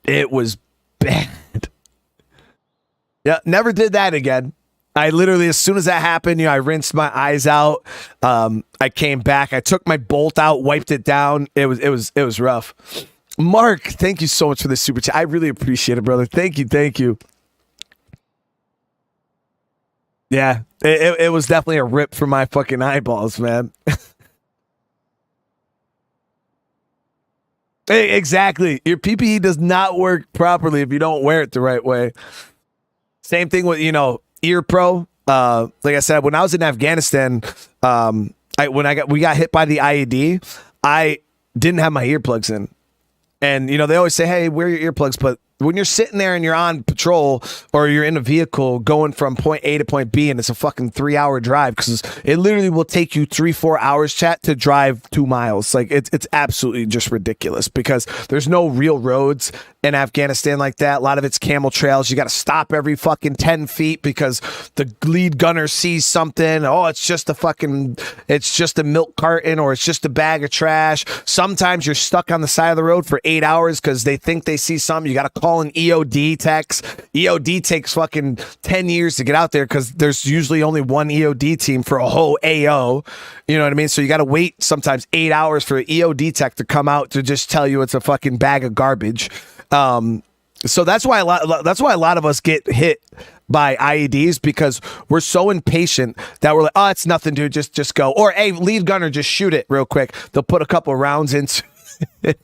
It was bad. Yeah, never did that again. I literally, as soon as that happened, I rinsed my eyes out. I came back. I took my bolt out, wiped it down. It was rough. Mark, thank you so much for the super chat. I really appreciate it, brother. Thank you. Yeah, it was definitely a rip for my fucking eyeballs, man. Hey, exactly. Your PPE does not work properly if you don't wear it the right way. Same thing with, ear pro. Like I said, when I was in Afghanistan, we got hit by the IED, I didn't have my earplugs in. And, they always say, hey, wear your earplugs. But when you're sitting there and you're on patrol or you're in a vehicle going from point A to point B and it's a fucking 3-hour drive, because it literally will take you 3-4 hours, chat, to drive 2 miles. Like it's absolutely just ridiculous because there's no real roads in Afghanistan like that. A lot of it's camel trails. You got to stop every fucking 10 feet because the lead gunner sees something. Oh, it's just a milk carton or it's just a bag of trash. Sometimes you're stuck on the side of the road for 8 hours because they think they see something. You got to call an EOD text. EOD takes fucking 10 years to get out there because there's usually only one EOD team for a whole AO. You know what I mean? So you got to wait sometimes 8 hours for an EOD tech to come out to just tell you it's a fucking bag of garbage. So that's why a lot of us get hit by IEDs because we're so impatient that we're like, oh, it's nothing, dude. Just go. Or, hey, lead gunner, just shoot it real quick. They'll put a couple rounds into it.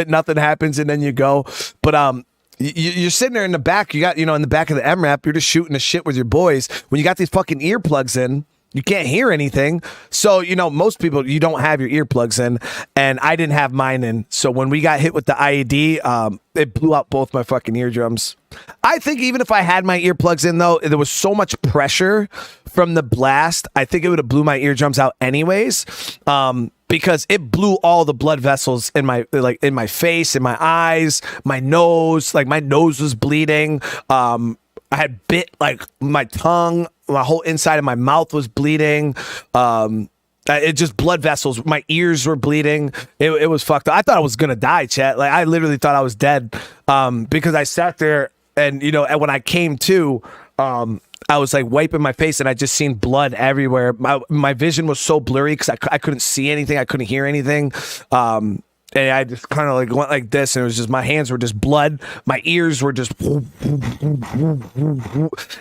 Nothing happens, and then you go. But you're sitting there in the back. You got, in the back of the MRAP, you're just shooting the shit with your boys. When you got these fucking earplugs in, you can't hear anything. So, most people, you don't have your earplugs in, and I didn't have mine in. So when we got hit with the IED, it blew out both my fucking eardrums. I think even if I had my earplugs in, though, there was so much pressure from the blast, I think it would have blew my eardrums out anyways. Because it blew all the blood vessels in my face, in my eyes, my nose. Like my nose was bleeding. I had bit like my tongue. My whole inside of my mouth was bleeding. It just blood vessels. My ears were bleeding. It was fucked up. I thought I was gonna die, chat. Like I literally thought I was dead. Because I sat there and and when I came to, I was like wiping my face and I just seen blood everywhere. My vision was so blurry because I couldn't see anything. I couldn't hear anything. And I just kind of like went like this, and it was just my hands were just blood. My ears were just. It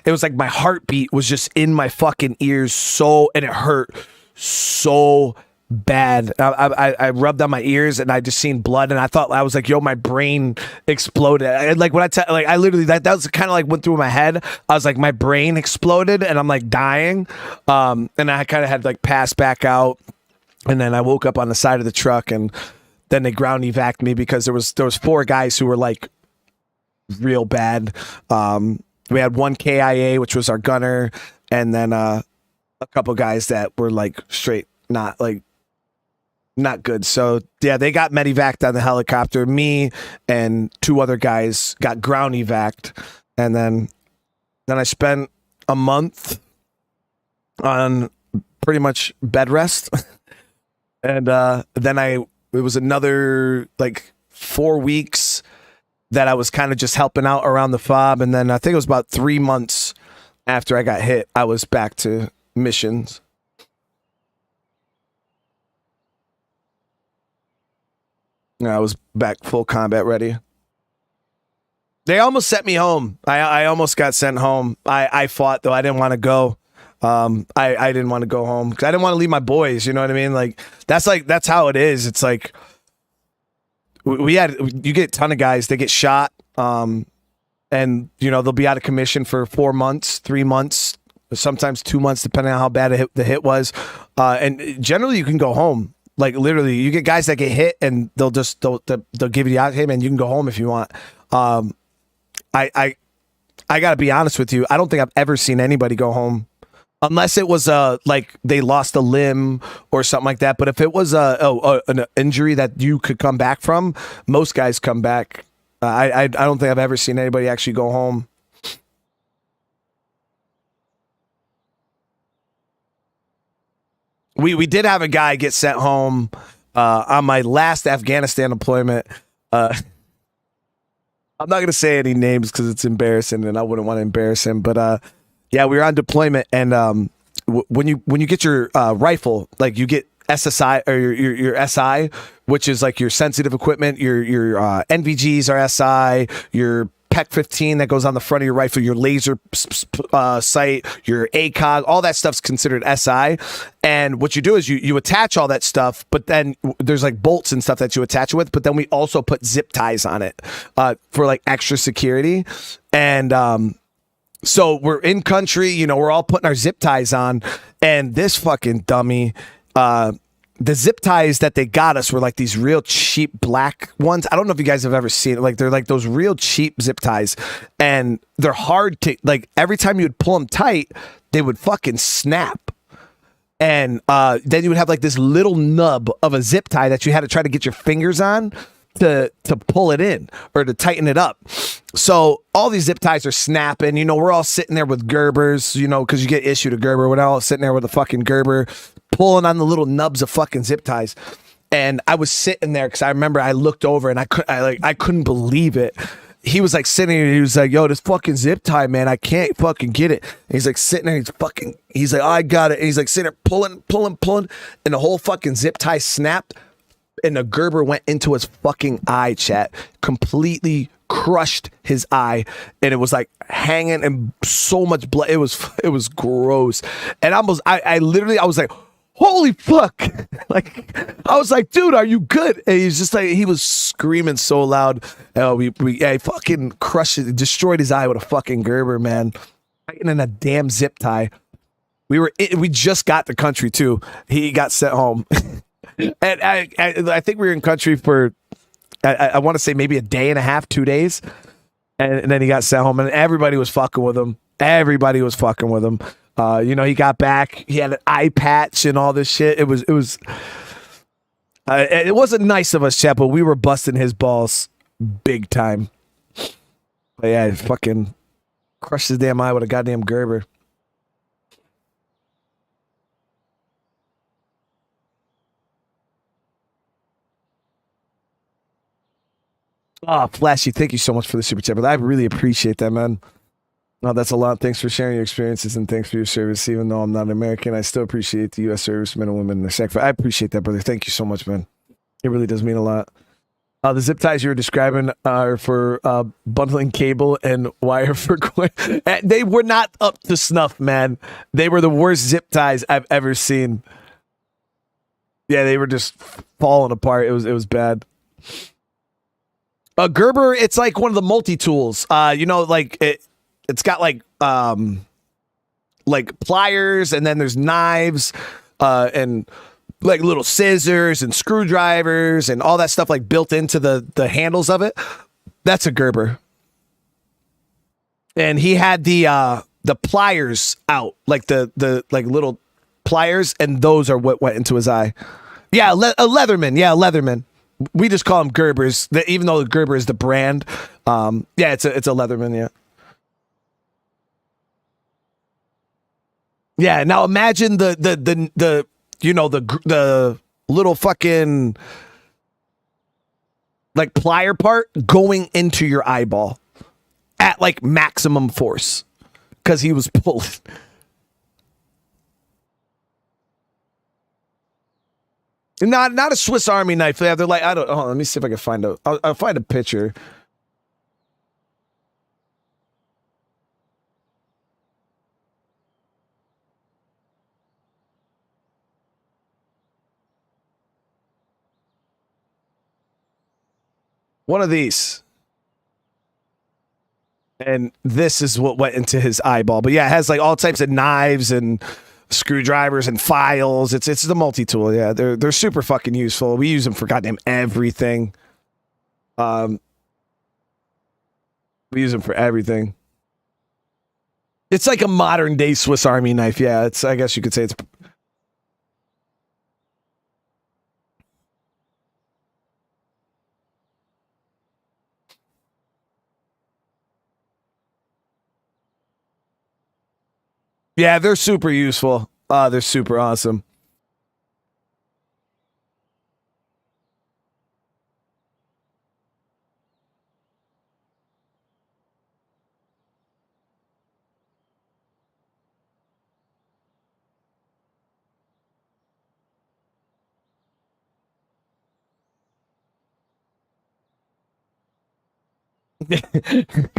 was like my heartbeat was just in my fucking ears, and it hurt so bad. I rubbed on my ears, and I just seen blood, and I thought I was like, "Yo, my brain exploded." And like when I literally that was kind of like went through my head. I was like, my brain exploded, and I'm like dying. And I kind of had like passed back out, and then I woke up on the side of the truck and. Then they ground evac'd me because there was 4 guys who were like real bad. We had one KIA, which was our gunner, and then a couple guys that were like straight not good. So yeah, they got medevac'd on the helicopter. Me and 2 other guys got ground evac'd, and then I spent a month on pretty much bed rest, and then it was another like 4 weeks that I was kind of just helping out around the FOB. And then I think it was about 3 months after I got hit, I was back to missions. I was back full combat ready. They almost sent me home. I almost got sent home. I fought, though. I didn't want to go. I didn't want to go home because I didn't want to leave my boys. You know what I mean? That's how it is. It's like you get a ton of guys, they get shot. And they'll be out of commission for 4 months, 3 months, sometimes 2 months, depending on how bad the hit was. And generally you can go home. Like literally you get guys that get hit and they'll give you the out. Hey man, you can go home if you want. I gotta be honest with you. I don't think I've ever seen anybody go home. Unless it was like they lost a limb or something like that. But if it was an injury that you could come back from, most guys come back I don't think I've ever seen anybody actually go home. We did have a guy get sent home on my last Afghanistan deployment. I'm not going to say any names because it's embarrassing and I wouldn't want to embarrass him. But yeah, we were on deployment, and when you get your rifle, like you get SSI or your SI, which is like your sensitive equipment. Your NVGs are SI. Your PEC 15 that goes on the front of your rifle, your laser sight, your ACOG, all that stuff's considered SI. And what you do is you attach all that stuff, but then there's like bolts and stuff that you attach it with. But then we also put zip ties on it for like extra security. And so we're in country, we're all putting our zip ties on, and this fucking dummy. The zip ties that they got us were like these real cheap black ones. I don't know if you guys have ever seen it. Like they're like those real cheap zip ties, and they're hard to, like, every time you would pull them tight, they would fucking snap. And then you would have like this little nub of a zip tie that you had to try to get your fingers on to pull it in or to tighten it up. So all these zip ties are snapping. We're all sitting there with Gerbers, because you get issued a Gerber. We're all sitting there with a fucking Gerber, pulling on the little nubs of fucking zip ties. And I was sitting there because I remember I looked over and I couldn't believe it. He was like sitting there, he was like, yo, this fucking zip tie, man, I can't fucking get it. And he's like sitting there, he's like, oh, I got it. And he's like sitting there pulling, and the whole fucking zip tie snapped, and the Gerber went into his fucking eye, chat. Completely crushed his eye, and it was like hanging and so much blood. It was gross. And I was like, holy fuck. Like, I was like, dude, are you good? And he's just like, he was screaming so loud. I fucking crushed it, destroyed his eye with a fucking Gerber, man. In a damn zip tie. We just got the country too. He got sent home. And I think we were in country for, I want to say maybe a day and a half, 2 days. And then he got sent home, and everybody was fucking with him. He got back. He had an eye patch and all this shit. It wasn't nice of us, chat, but we were busting his balls big time. But yeah, he fucking crushed his damn eye with a goddamn Gerber. Oh, Flashy, thank you so much for the super chat, but I really appreciate that, man. No, that's a lot. Thanks for sharing your experiences, and thanks for your service. Even though I'm not American, I still appreciate the U.S. servicemen and women and their sacrifice. I appreciate that, brother. Thank you so much, man. It really does mean a lot. The zip ties you were describing are for bundling cable and wire for coin. They were not up to snuff, man. They were the worst zip ties I've ever seen. Yeah, they were just falling apart. It was bad. A Gerber, it's like one of the multi-tools. It's got like pliers, and then there's knives and like little scissors and screwdrivers and all that stuff like built into the handles of it. That's a Gerber. And he had the pliers out, like the like little pliers, and those are what went into his eye. Yeah, a Leatherman. Yeah, a Leatherman. We just call them Gerbers, even though the Gerber is the brand. Yeah, it's a Leatherman. Yeah. Yeah. Now imagine the little fucking like plier part going into your eyeball at like maximum force because he was pulling. Not a Swiss Army knife. They're like, I don't. Oh, let me see if I can find I'll find a picture. One of these. And this is what went into his eyeball. But yeah, it has like all types of knives and screwdrivers and files. It's the multi-tool. Yeah, they're super fucking useful. We use them for goddamn everything. We use them for everything. It's like a modern day Swiss Army knife. Yeah, I guess you could say it's. Yeah, they're super useful. They're super awesome.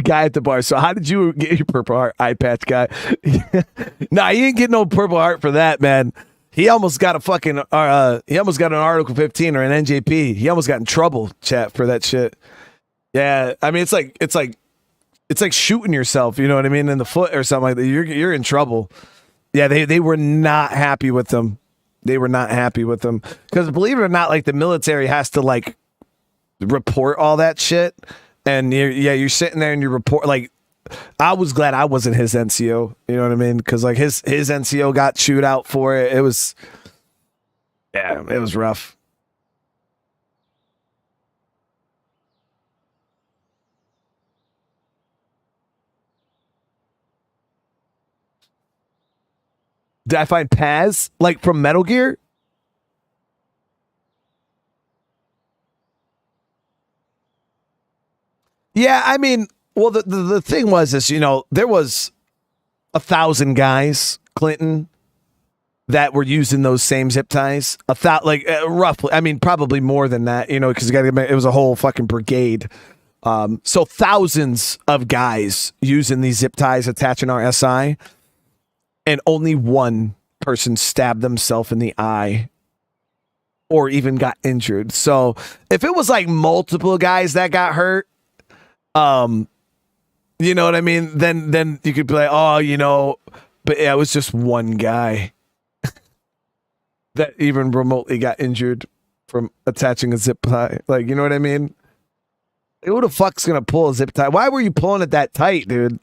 Guy at the bar. So how did you get your Purple Heart eye patch guy? Nah, he didn't get no Purple Heart for that, man. He almost got a fucking he almost got an Article 15 or an NJP. He almost got in trouble, chat, for that shit. Yeah, I mean it's like shooting yourself, you know what I mean, in the foot or something like that. You're in trouble. Yeah, they were not happy with them. They were not happy with them because believe it or not, like the military has to like report all that shit. And you're sitting there and you report. Like, I was glad I wasn't his NCO. You know what I mean? Because like his NCO got chewed out for it. It was rough. Did I find Paz like from Metal Gear? Yeah, I mean, well, the thing was is, you know, there was 1,000 guys, Clinton, that were using those same zip ties. Roughly, I mean, probably more than that, you know, because it was a whole fucking brigade. So thousands of guys using these zip ties, attaching our SI, and only one person stabbed themselves in the eye or even got injured. So if it was like multiple guys that got hurt, you know what I mean? Then you could be like, oh, you know, but yeah, it was just one guy that even remotely got injured from attaching a zip tie. Like, you know what I mean? Who the fuck's gonna pull a zip tie? Why were you pulling it that tight, dude?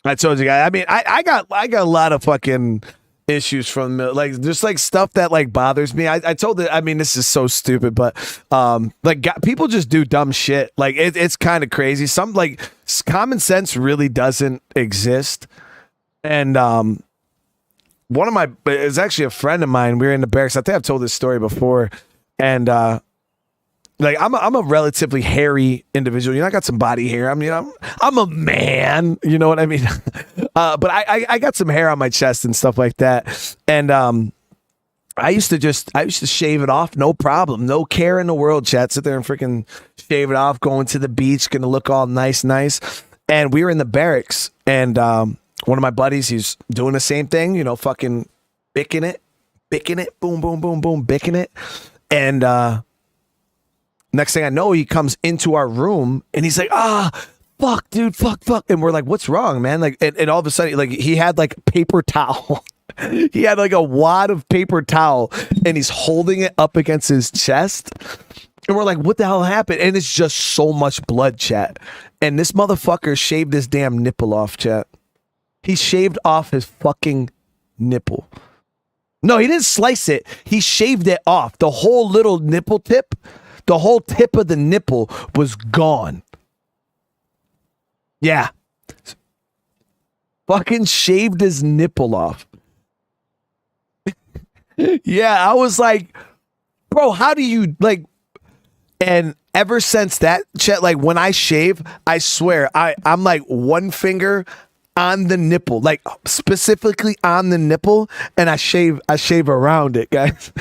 I told you guys. I mean, I got a lot of fucking issues from like just like stuff that like bothers me. I told it. I mean, this is so stupid, but people just do dumb shit. Like it's kind of crazy. Some like common sense really doesn't exist. And one of my it's actually a friend of mine. We were in the barracks. I think I've told this story before, and like I'm a relatively hairy individual. You know, I got some body hair. I mean, I'm a man. You know what I mean? But I got some hair on my chest and stuff like that. And I used to shave it off, no problem, no care in the world. Chat, sit there and freaking shave it off. Going to the beach, gonna look all nice. And we were in the barracks, and one of my buddies, he's doing the same thing. You know, fucking bicking it, boom, boom, boom, boom, bicking it, and next thing I know, he comes into our room and he's like, fuck, dude, fuck. And we're like, what's wrong, man? Like, and all of a sudden, like, he had like paper towel. He had like a wad of paper towel and he's holding it up against his chest. And we're like, what the hell happened? And it's just so much blood, chat. And this motherfucker shaved his damn nipple off, chat. He shaved off his fucking nipple. No, he didn't slice it. He shaved it off. The whole little nipple tip. The whole tip of the nipple was gone. Yeah. Fucking shaved his nipple off. Yeah, I was like, bro, how do you, like, and ever since that, Chet, like, when I shave, I swear, I'm like one finger on the nipple, like specifically on the nipple, and I shave around it, guys.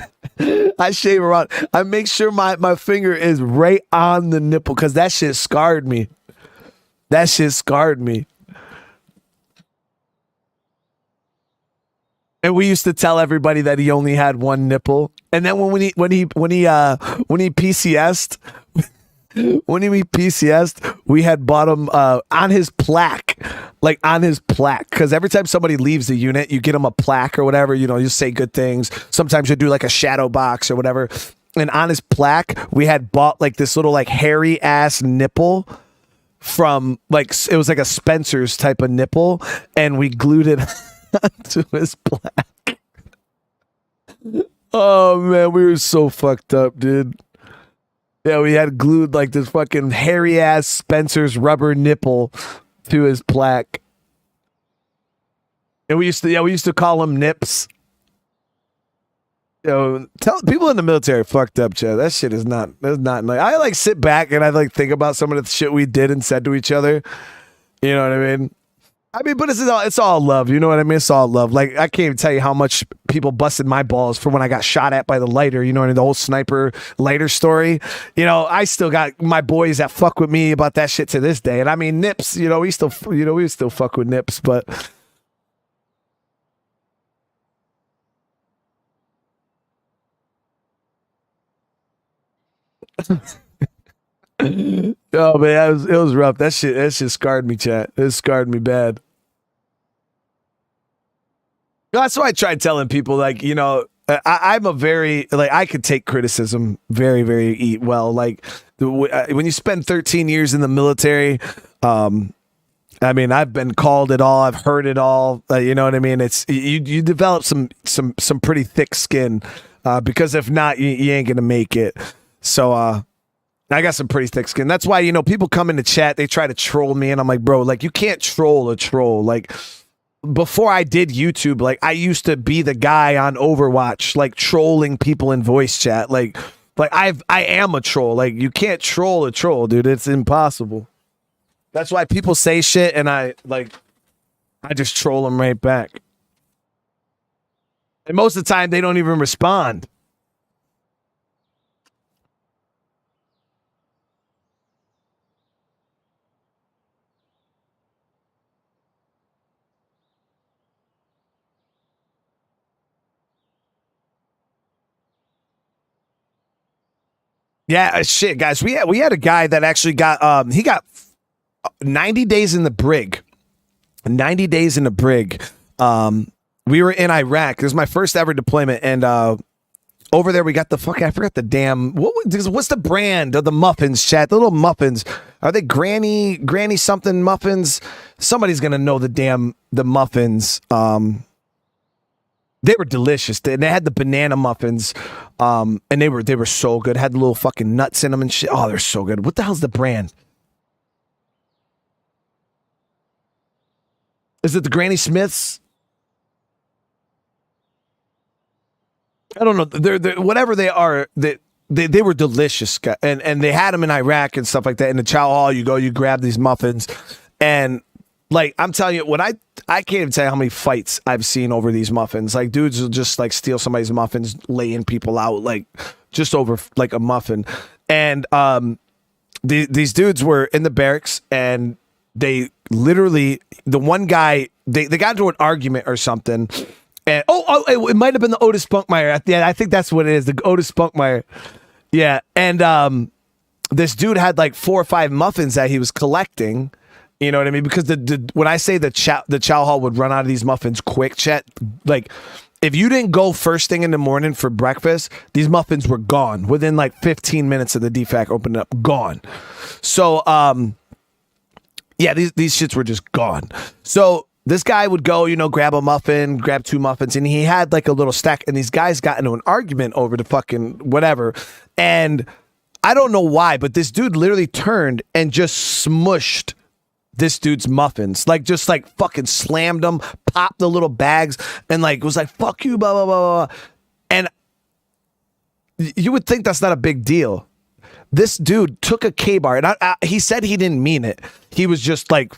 I shave around. I make sure my finger is right on the nipple because that shit scarred me. That shit scarred me. And we used to tell everybody that he only had one nipple. And then when he PCS'd, we had bought him on his plaque, because every time somebody leaves the unit, you get them a plaque or whatever, you know, you say good things. Sometimes you do like a shadow box or whatever. And on his plaque, we had bought like this little like hairy ass nipple from like, it was like a Spencer's type of nipple, and we glued it to his plaque. Oh man, we were so fucked up, dude. Yeah, we had glued like this fucking hairy ass Spencer's rubber nipple to his plaque. And we used to call him Nips. Tell people in the military fucked up, Chad. That shit is not. That's not nice. I like sit back and I like think about some of the shit we did and said to each other. You know what I mean? But it's all love. You know what I mean? It's all love. Like, I can't even tell you how much people busted my balls for when I got shot at by the lighter. You know what I mean? The whole sniper lighter story. You know, I still got my boys that fuck with me about that shit to this day. And I mean, Nips. You know, we still fuck with Nips, but. Oh man, it was rough. That shit scarred me, chat. It scarred me bad. That's why I tried telling people, like, you know, I'm a very, like, I could take criticism very, very well. Like, when you spend 13 years in the military, I mean, I've been called it all. I've heard it all. You know what I mean? It's you develop some pretty thick skin, because if not, you ain't gonna make it. So, I got some pretty thick skin. That's why, you know, people come into chat, they try to troll me, and I'm like, bro, like, you can't troll a troll. Like, before I did YouTube, like, I used to be the guy on Overwatch, like, trolling people in voice chat. Like I am a troll. Like, you can't troll a troll, dude. It's impossible. That's why people say shit, and I just troll them right back. And most of the time, they don't even respond. Yeah, shit, guys. We had a guy that actually got he got 90 days in the brig. 90 days in the brig. We were in Iraq. This was my first ever deployment, and over there we got I forgot the damn what's the brand of the muffins, chat? The little muffins. Are they granny something muffins? Somebody's gonna know the muffins. They were delicious. They had the banana muffins, and they were so good. Had the little fucking nuts in them and shit. Oh, they're so good. What the hell's the brand? Is it the Granny Smiths? I don't know. They're whatever they are. They were delicious, and they had them in Iraq and stuff like that. In the chow hall, you grab these muffins, and like, I'm telling you, I can't even tell you how many fights I've seen over these muffins. Like, dudes will just like steal somebody's muffins, laying people out, like, just over like a muffin. And these dudes were in the barracks, and they literally, the one guy, they got into an argument or something. And it might have been the Otis Spunkmeyer. Yeah, I think that's what it is, the Otis Spunkmeyer. Yeah, and this dude had like 4 or 5 muffins that he was collecting. You know what I mean? Because when I say the chow hall would run out of these muffins quick, chat, like, if you didn't go first thing in the morning for breakfast, these muffins were gone within like 15 minutes of the DFAC opening up. Gone. So, yeah, these shits were just gone. So this guy would go, you know, grab a muffin, grab 2 muffins, and he had like a little stack, and these guys got into an argument over the fucking whatever. And I don't know why, but this dude literally turned and just smushed this dude's muffins, like, just like fucking slammed them, popped the little bags, and like was like, fuck you, blah, blah, blah, blah. And you would think that's not a big deal. This dude took a K-bar, and he said he didn't mean it. He was just like,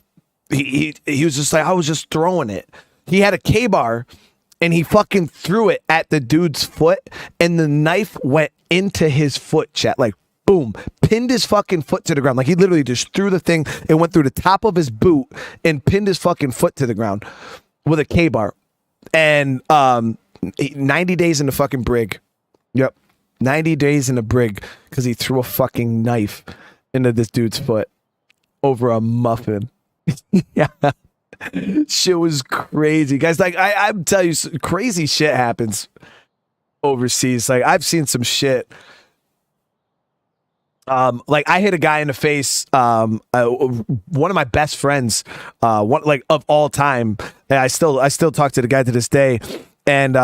he was just like, I was just throwing it. He had a K-bar, and he fucking threw it at the dude's foot, and the knife went into his foot, chat, like, boom, pinned his fucking foot to the ground. Like, he literally just threw the thing. It went through the top of his boot and pinned his fucking foot to the ground with a K-bar. And 90 days in the fucking brig. Yep. 90 days in the brig because he threw a fucking knife into this dude's foot over a muffin. Yeah. Shit was crazy. Guys, like, I'm telling you, crazy shit happens overseas. Like, I've seen some shit. Like, I hit a guy in the face, one of my best friends, like, of all time, and I still talk to the guy to this day, and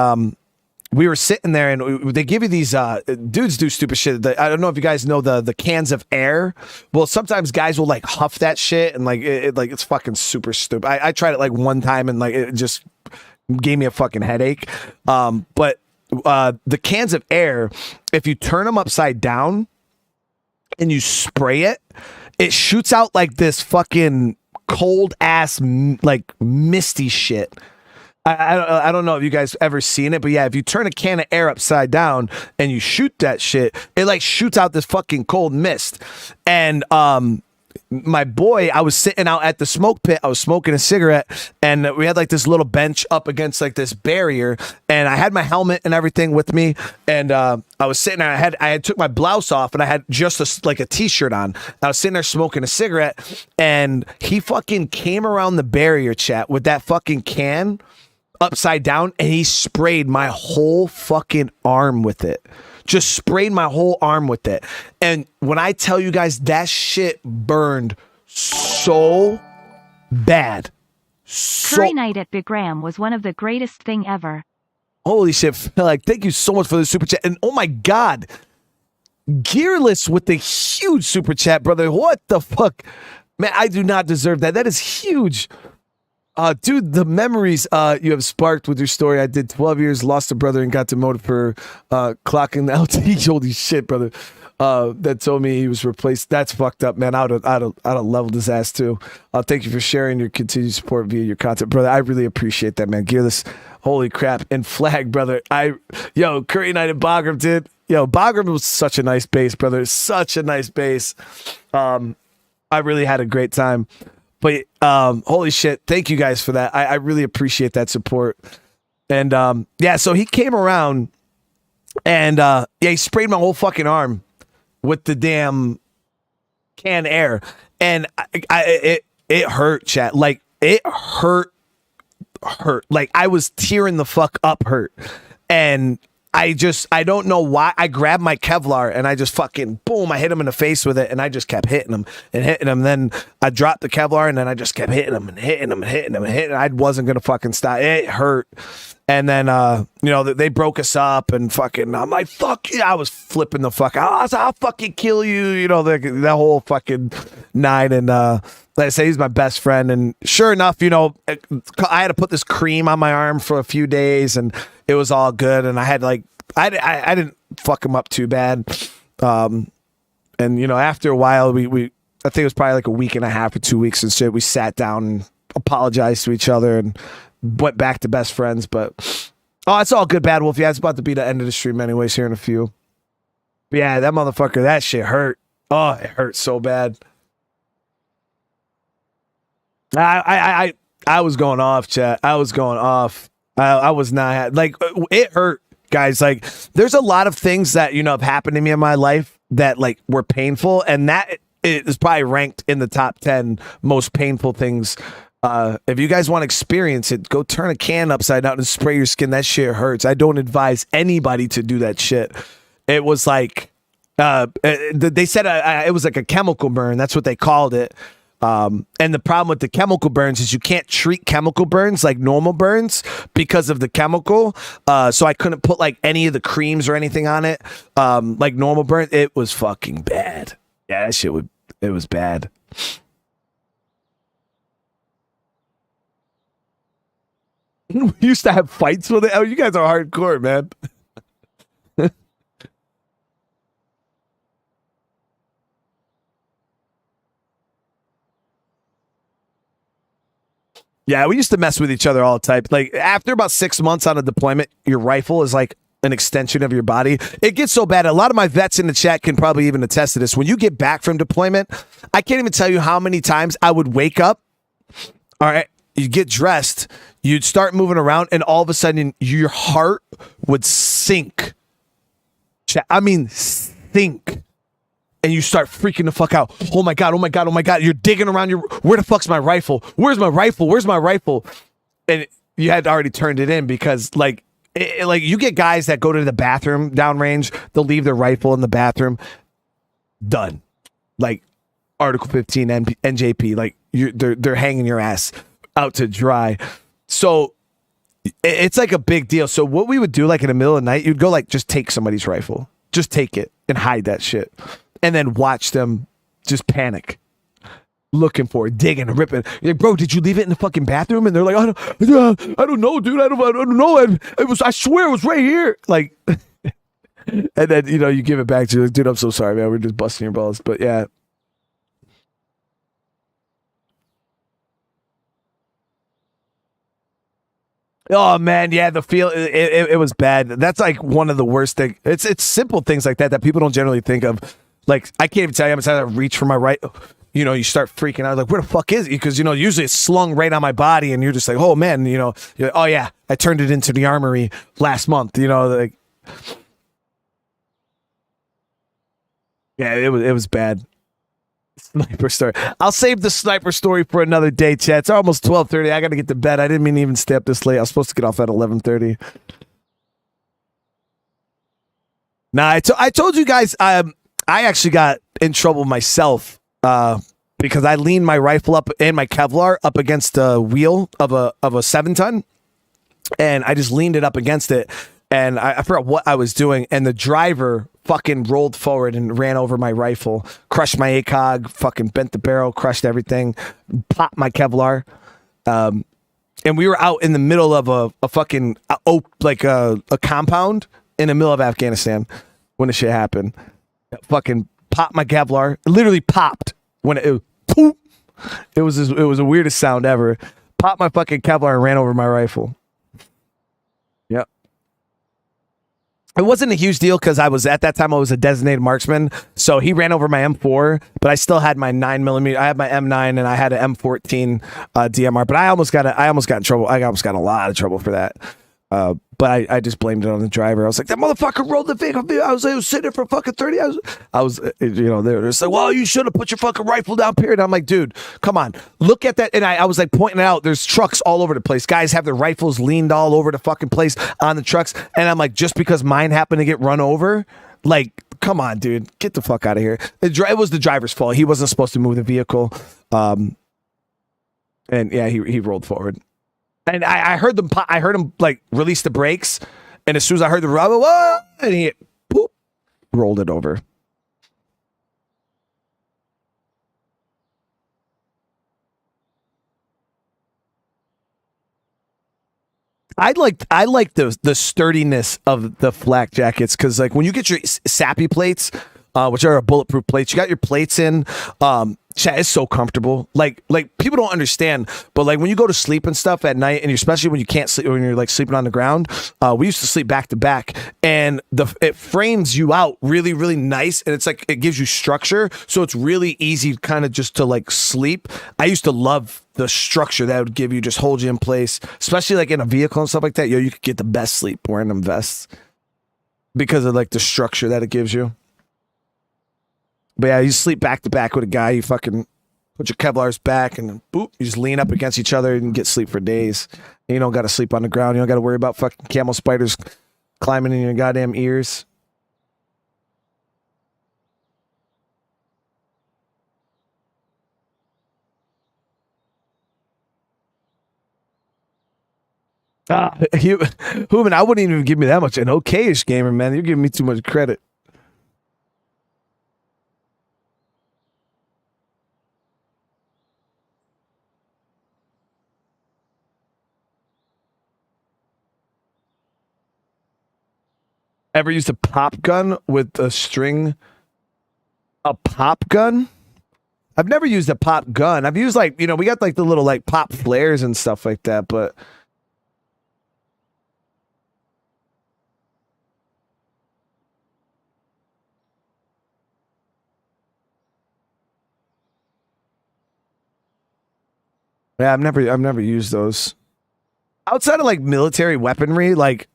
we were sitting there, and they give you these dudes do stupid shit. I don't know if you guys know the cans of air. Well, sometimes guys will like huff that shit, and like it's fucking super stupid. I tried it like one time, and like it just gave me a fucking headache. But the cans of air, if you turn them upside down and you spray it, it shoots out like this fucking cold ass like misty shit. I don't know if you guys ever seen it, but yeah, if you turn a can of air upside down and you shoot that shit, it like shoots out this fucking cold mist. And my boy, I was sitting out at the smoke pit, I was smoking a cigarette, and we had like this little bench up against like this barrier, and I had my helmet and everything with me, and I was sitting there, I had took my blouse off, and I had just like a t-shirt on. I was sitting there smoking a cigarette, and he fucking came around the barrier, chat, with that fucking can upside down, and he sprayed my whole fucking arm with it. Just sprayed my whole arm with it. And when I tell you guys, that shit burned so bad. Curry night at Big Ram was one of the greatest thing ever. Holy shit. Like, thank you so much for the super chat. And oh my God, Gearless with the huge super chat, brother. What the fuck? Man, I do not deserve that. That is huge. Dude, the memories you have sparked with your story. I did 12 years, lost a brother, and got demoted for clocking the LT. Holy shit, brother. That told me he was replaced. That's fucked up, man. I'd have leveled his ass too. Thank you for sharing your continued support via your content, brother. I really appreciate that, man. Gearless, holy crap. And Flag, brother. Curry Night at Bagram, dude. Yo, Bagram was such a nice base, brother. Such a nice base. I really had a great time. But holy shit, thank you guys for that. I really appreciate that support. And yeah, so he came around and he sprayed my whole fucking arm with the damn can air. And it hurt, chat. Like, it hurt. Like, I was tearing the fuck up hurt. And I don't know why. I grabbed my Kevlar and I just fucking boom, I hit him in the face with it, and I just kept hitting him and hitting him. Then I dropped the Kevlar and then I just kept hitting him and hitting him and hitting him and hitting him. I wasn't gonna fucking stop. It hurt. And then they broke us up and fucking I'm like, fuck you. I was flipping the fuck out. I'll fucking kill you, the whole fucking night. And like I say, he's my best friend. And sure enough, I had to put this cream on my arm for a few days, and it was all good. And I had like, I didn't fuck him up too bad. And after a while, I think it was probably like a week and a half or 2 weeks and shit. We sat down and apologized to each other and went back to best friends. But it's all good, Bad Wolf. Yeah, it's about to be the end of the stream anyways here in a few. But yeah, that motherfucker, that shit hurt. Oh, it hurt so bad. I was going off, chat. I was going off. I was not like, it hurt, guys. Like, there's a lot of things that have happened to me in my life that like were painful, and that is probably ranked in the top 10 most painful things. If you guys want to experience it, go turn a can upside down and spray your skin. That shit hurts. I don't advise anybody to do that shit. It was like they said it was like a chemical burn. That's what they called it. And the problem with the chemical burns is you can't treat chemical burns like normal burns because of the chemical. So I couldn't put like any of the creams or anything on it. Like normal burn. It was fucking bad. Yeah, that shit it was bad. We used to have fights with it. Oh, you guys are hardcore, man. Yeah, we used to mess with each other all the time. Like, after about 6 months on a deployment, your rifle is like an extension of your body. It gets so bad. A lot of my vets in the chat can probably even attest to this. When you get back from deployment, I can't even tell you how many times I would wake up. All right, you get dressed, you'd start moving around, and all of a sudden your heart would sink. I mean, sink. And you start freaking the fuck out. Oh my God, oh my God, oh my God. You're digging around where the fuck's my rifle? Where's my rifle? Where's my rifle? And you had already turned it in because like you get guys that go to the bathroom downrange, they'll leave their rifle in the bathroom. Done. Like Article 15 NJP, like they're hanging your ass out to dry. So it's like a big deal. So what we would do, like in the middle of the night, you'd go like just take somebody's rifle, just take it and hide that shit, and then watch them just panic, looking for it, digging and ripping. You're like, bro, did you leave it in the fucking bathroom? And they're like, I don't know, dude. I don't know. It was. I swear it was right here. Like, and then you give it back to you, like, dude. I'm so sorry, man. We're just busting your balls. But yeah. Oh man, yeah, the feel it was bad. That's like one of the worst things. It's simple things like that people don't generally think of. Like I can't even tell you. I'm trying to reach for my right. You start freaking out. Like where the fuck is it? Because usually it's slung right on my body, and you're just like, oh man, you're like, oh yeah, I turned it into the armory last month. Like yeah, it was bad. Sniper story. I'll save the sniper story for another day, chat. It's almost 12:30. I got to get to bed. I didn't mean to even stay up this late. I was supposed to get off at 11:30. Nah, I told you guys I actually got in trouble myself because I leaned my rifle up and my Kevlar up against the wheel of a 7-ton, and I just leaned it up against it, and I forgot what I was doing, and the driver fucking rolled forward and ran over my rifle, crushed my ACOG, fucking bent the barrel, crushed everything, popped my Kevlar. And we were out in the middle of a fucking a compound in the middle of Afghanistan when the shit happened. Fucking popped my Kevlar. It literally popped when it poof. It was the weirdest sound ever. Popped my fucking Kevlar and ran over my rifle. Yep. It wasn't a huge deal because I was at that time I was a designated marksman, so he ran over my M4, but I still had my 9mm. I had my M9 and I had an M14 DMR, but I almost got in trouble. I almost got in a lot of trouble for that. But I just blamed it on the driver. I was like, that motherfucker rolled the vehicle. I was sitting there for fucking 30 hours. I was they're just like, well, you should have put your fucking rifle down, period. I'm like, dude, come on. Look at that. And I was like pointing out, there's trucks all over the place. Guys have their rifles leaned all over the fucking place on the trucks. And I'm like, just because mine happened to get run over, like, come on, dude, get the fuck out of here. It was the driver's fault. He wasn't supposed to move the vehicle. And yeah, he rolled forward. And I heard them. I heard him like release the brakes, and as soon as I heard the rubber, and he poop, rolled it over. I like the sturdiness of the flak jackets because like when you get your sappy plates, which are bulletproof plates, you got your plates in. Chat is so comfortable. Like people don't understand, but like when you go to sleep and stuff at night, and especially when you can't sleep, when you're like sleeping on the ground, we used to sleep back to back, and it frames you out really, really nice, and it's like it gives you structure, so it's really easy kind of just to like sleep. I used to love the structure that would give you, just hold you in place, especially like in a vehicle and stuff like that. You could get the best sleep wearing them vests because of like the structure that it gives you. But yeah, you sleep back to back with a guy, you fucking put your Kevlars back and then boop, you just lean up against each other and get sleep for days. And you don't got to sleep on the ground. You don't got to worry about fucking camel spiders climbing in your goddamn ears. Human, I wouldn't even give me that much. An okay-ish gamer, man. You're giving me too much credit. Ever used a pop gun with a string? A pop gun? I've never used a pop gun. I've used like, we got like the little like pop flares and stuff like that, but yeah, I've never used those. Outside of like military weaponry, like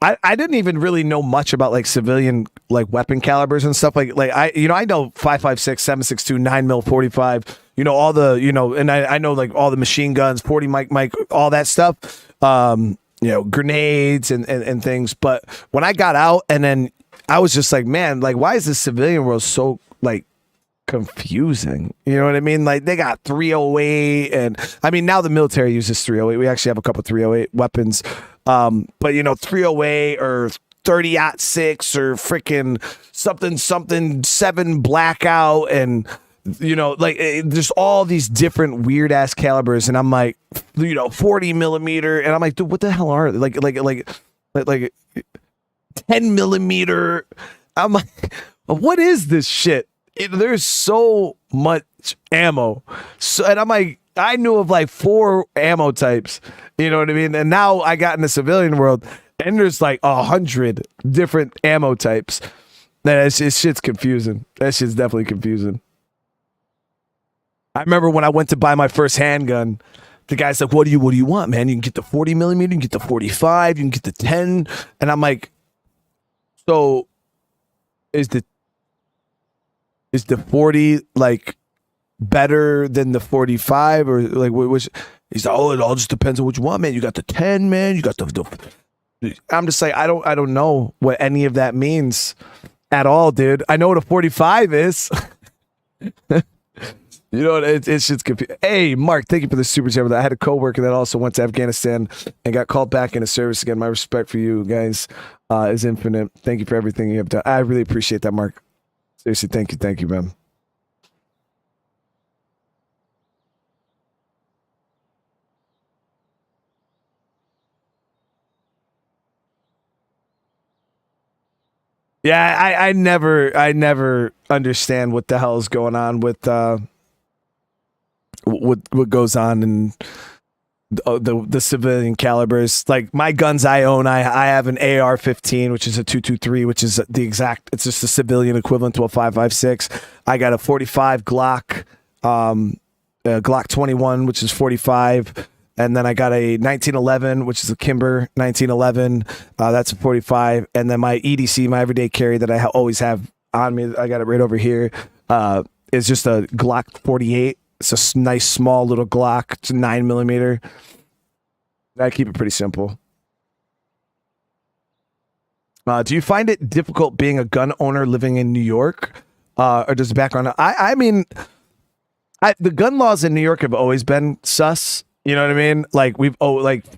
I didn't even really know much about like civilian like weapon calibers and stuff like I know 5.56, 7.62, 9mm, 45, all the and I know like all the machine guns, 40 Mike, all that stuff, grenades and things. But when I got out and then I was just like, man, like why is this civilian world so like confusing. You know what I mean? Like they got 308, and I mean now the military uses 308. We actually have a couple 308 weapons, but you know 308 or 30-06 or freaking something 7 blackout, and you know like there's all these different weird ass calibers, and I'm like, you know, 40 millimeter, and I'm like, dude, what the hell are they? Like 10 millimeter. I'm like, what is this shit? There's so much ammo. So, and I'm like, I knew of like 4 ammo types. You know what I mean? And now I got in the civilian world, and there's like 100 different ammo types. That shit's confusing. That shit's definitely confusing. I remember when I went to buy my first handgun, the guy's like, what do you want, man? You can get the 40 millimeter, you can get the 45, you can get the 10. And I'm like, so is the 40 like better than the 45, or like which? He's like, oh, it all just depends on what you want, man. You got the 10, man. You got the I'm just like, I don't know what any of that means at all, dude. I know what a 45 is. You know, it's just confusing. Hey, Mark, thank you for the super chat. I had a coworker that also went to Afghanistan and got called back into service again. My respect for you guys is infinite. Thank you for everything you have done. I really appreciate that, Mark. Seriously, thank you, man. Yeah, I never understand what the hell is going on with what goes on in the civilian calibers. Like my guns I own, I have an AR-15, which is a 223, which is it's just the civilian equivalent to a 5.56. I got a 45 Glock, Glock 21, which is 45. And then I got a 1911, which is a Kimber 1911. That's a 45. And then my EDC, my everyday carry that I always have on me, I got it right over here, is just a Glock 48. It's a nice small little Glock. It's a 9 millimeter. I keep it pretty simple. Do you find it difficult being a gun owner living in New York? Or does the background... I mean, the gun laws in New York have always been sus. You know what I mean? Like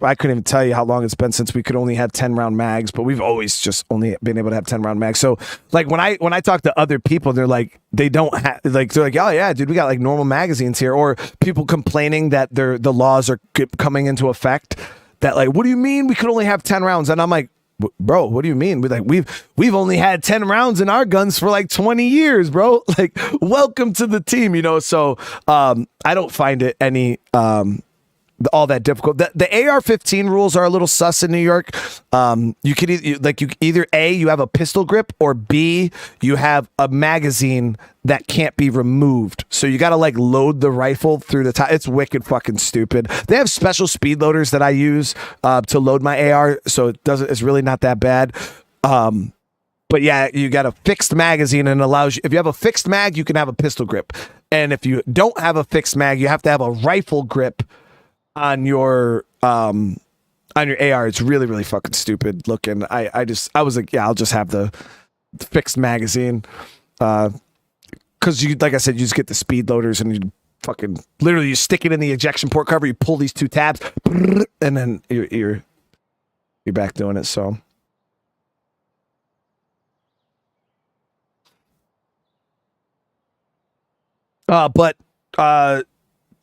I couldn't even tell you how long it's been since we could only have 10-round mags, but we've always just only been able to have 10-round mags. So like when I talk to other people, they're like, they don't have, like, they're like, oh yeah, dude, we got like normal magazines here. Or people complaining that the laws are coming into effect, that like, what do you mean we could only have 10 rounds? And I'm like, bro, what do you mean? We've only had 10 rounds in our guns for like 20 years, bro. Like, welcome to the team, you know? So I don't find it any all that difficult. The AR-15 rules are a little sus in New York. You could either A, you have a pistol grip, or B, you have a magazine that can't be removed. So you got to like load the rifle through the top. It's wicked fucking stupid. They have special speed loaders that I use to load my AR, so it's really not that bad. But yeah, you got a fixed magazine, and it allows you, if you have a fixed mag, you can have a pistol grip. And if you don't have a fixed mag, you have to have a rifle grip on your AR. It's really, really fucking stupid looking. I was like, yeah, I'll just have the fixed magazine. Cause you, like I said, you just get the speed loaders and you fucking literally you stick it in the ejection port cover, you pull these 2 tabs, and then you're back doing it. So but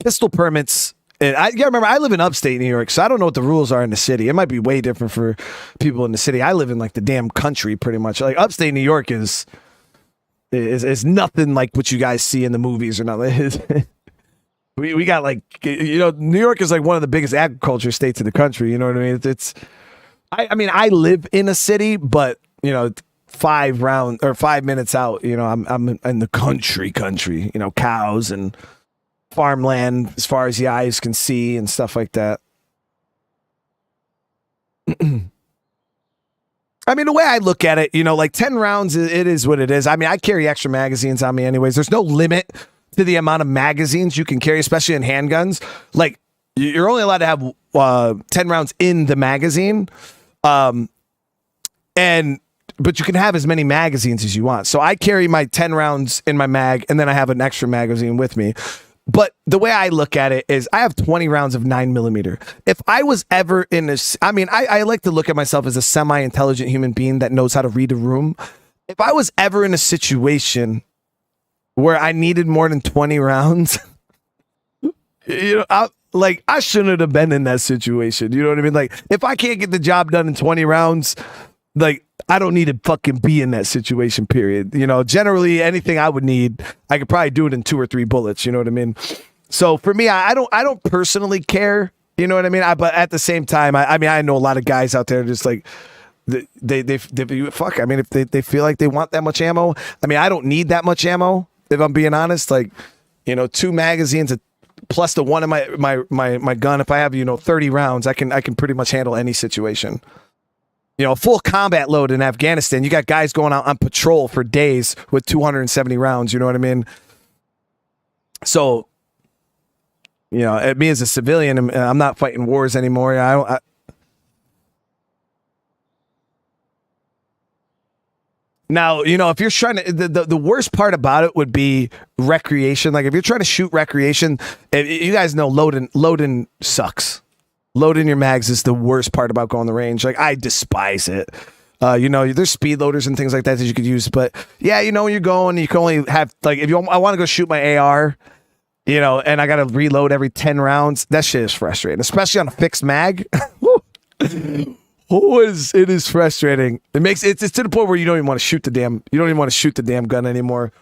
pistol permits, and I remember I live in upstate New York, so I don't know what the rules are in the city. It might be way different for people in the city. I live in like the damn country pretty much. Like upstate New York is nothing like what you guys see in the movies or nothing. we got like, you know, New York is like one of the biggest agriculture states in the country. You know what I mean? I mean, I live in a city, but you know, 5 minutes out, you know, I'm in the country, you know, cows and farmland as far as the eyes can see and stuff like that. I mean, the way I look at it, you know, like 10 rounds, it is what it is. I mean, I carry extra magazines on me anyways. There's no limit to the amount of magazines you can carry, especially in handguns. Like, you're only allowed to have 10 rounds in the magazine. And but you can have as many magazines as you want. So I carry my 10 rounds in my mag, and then I have an extra magazine with me. But the way I look at it is I have 20 rounds of 9mm. If I was ever in this, I mean, I like to look at myself as a semi-intelligent human being that knows how to read a room. If I was ever in a situation where I needed more than 20 rounds, you know, I shouldn't have been in that situation. You know what I mean? Like, if I can't get the job done in 20 rounds, like, I don't need to fucking be in that situation, period. You know, generally anything I would need, I could probably do it in 2 or 3 bullets. You know what I mean? So for me, I don't personally care. You know what I mean? But at the same time, I mean, I know a lot of guys out there just like, they fuck. I mean, if they feel like they want that much ammo, I mean, I don't need that much ammo, if I'm being honest. Like, you know, 2 magazines plus the one in my gun. If I have, you know, 30 rounds, I can pretty much handle any situation. You know, full combat load in Afghanistan, you got guys going out on patrol for days with 270 rounds. You know what I mean? So, you know, me as a civilian, I'm not fighting wars anymore. Now, you know, if you're trying to, the worst part about it would be recreation. Like, if you're trying to shoot recreation, you guys know loading sucks. Loading your mags is the worst part about going to the range. Like, I despise it. You know, there's speed loaders and things like that you could use. But yeah, you know, when you're going, you can only have, like, I want to go shoot my AR, you know, and I got to reload every 10 rounds. That shit is frustrating, especially on a fixed mag. It is frustrating. It's to the point where you don't even want to shoot the damn gun anymore.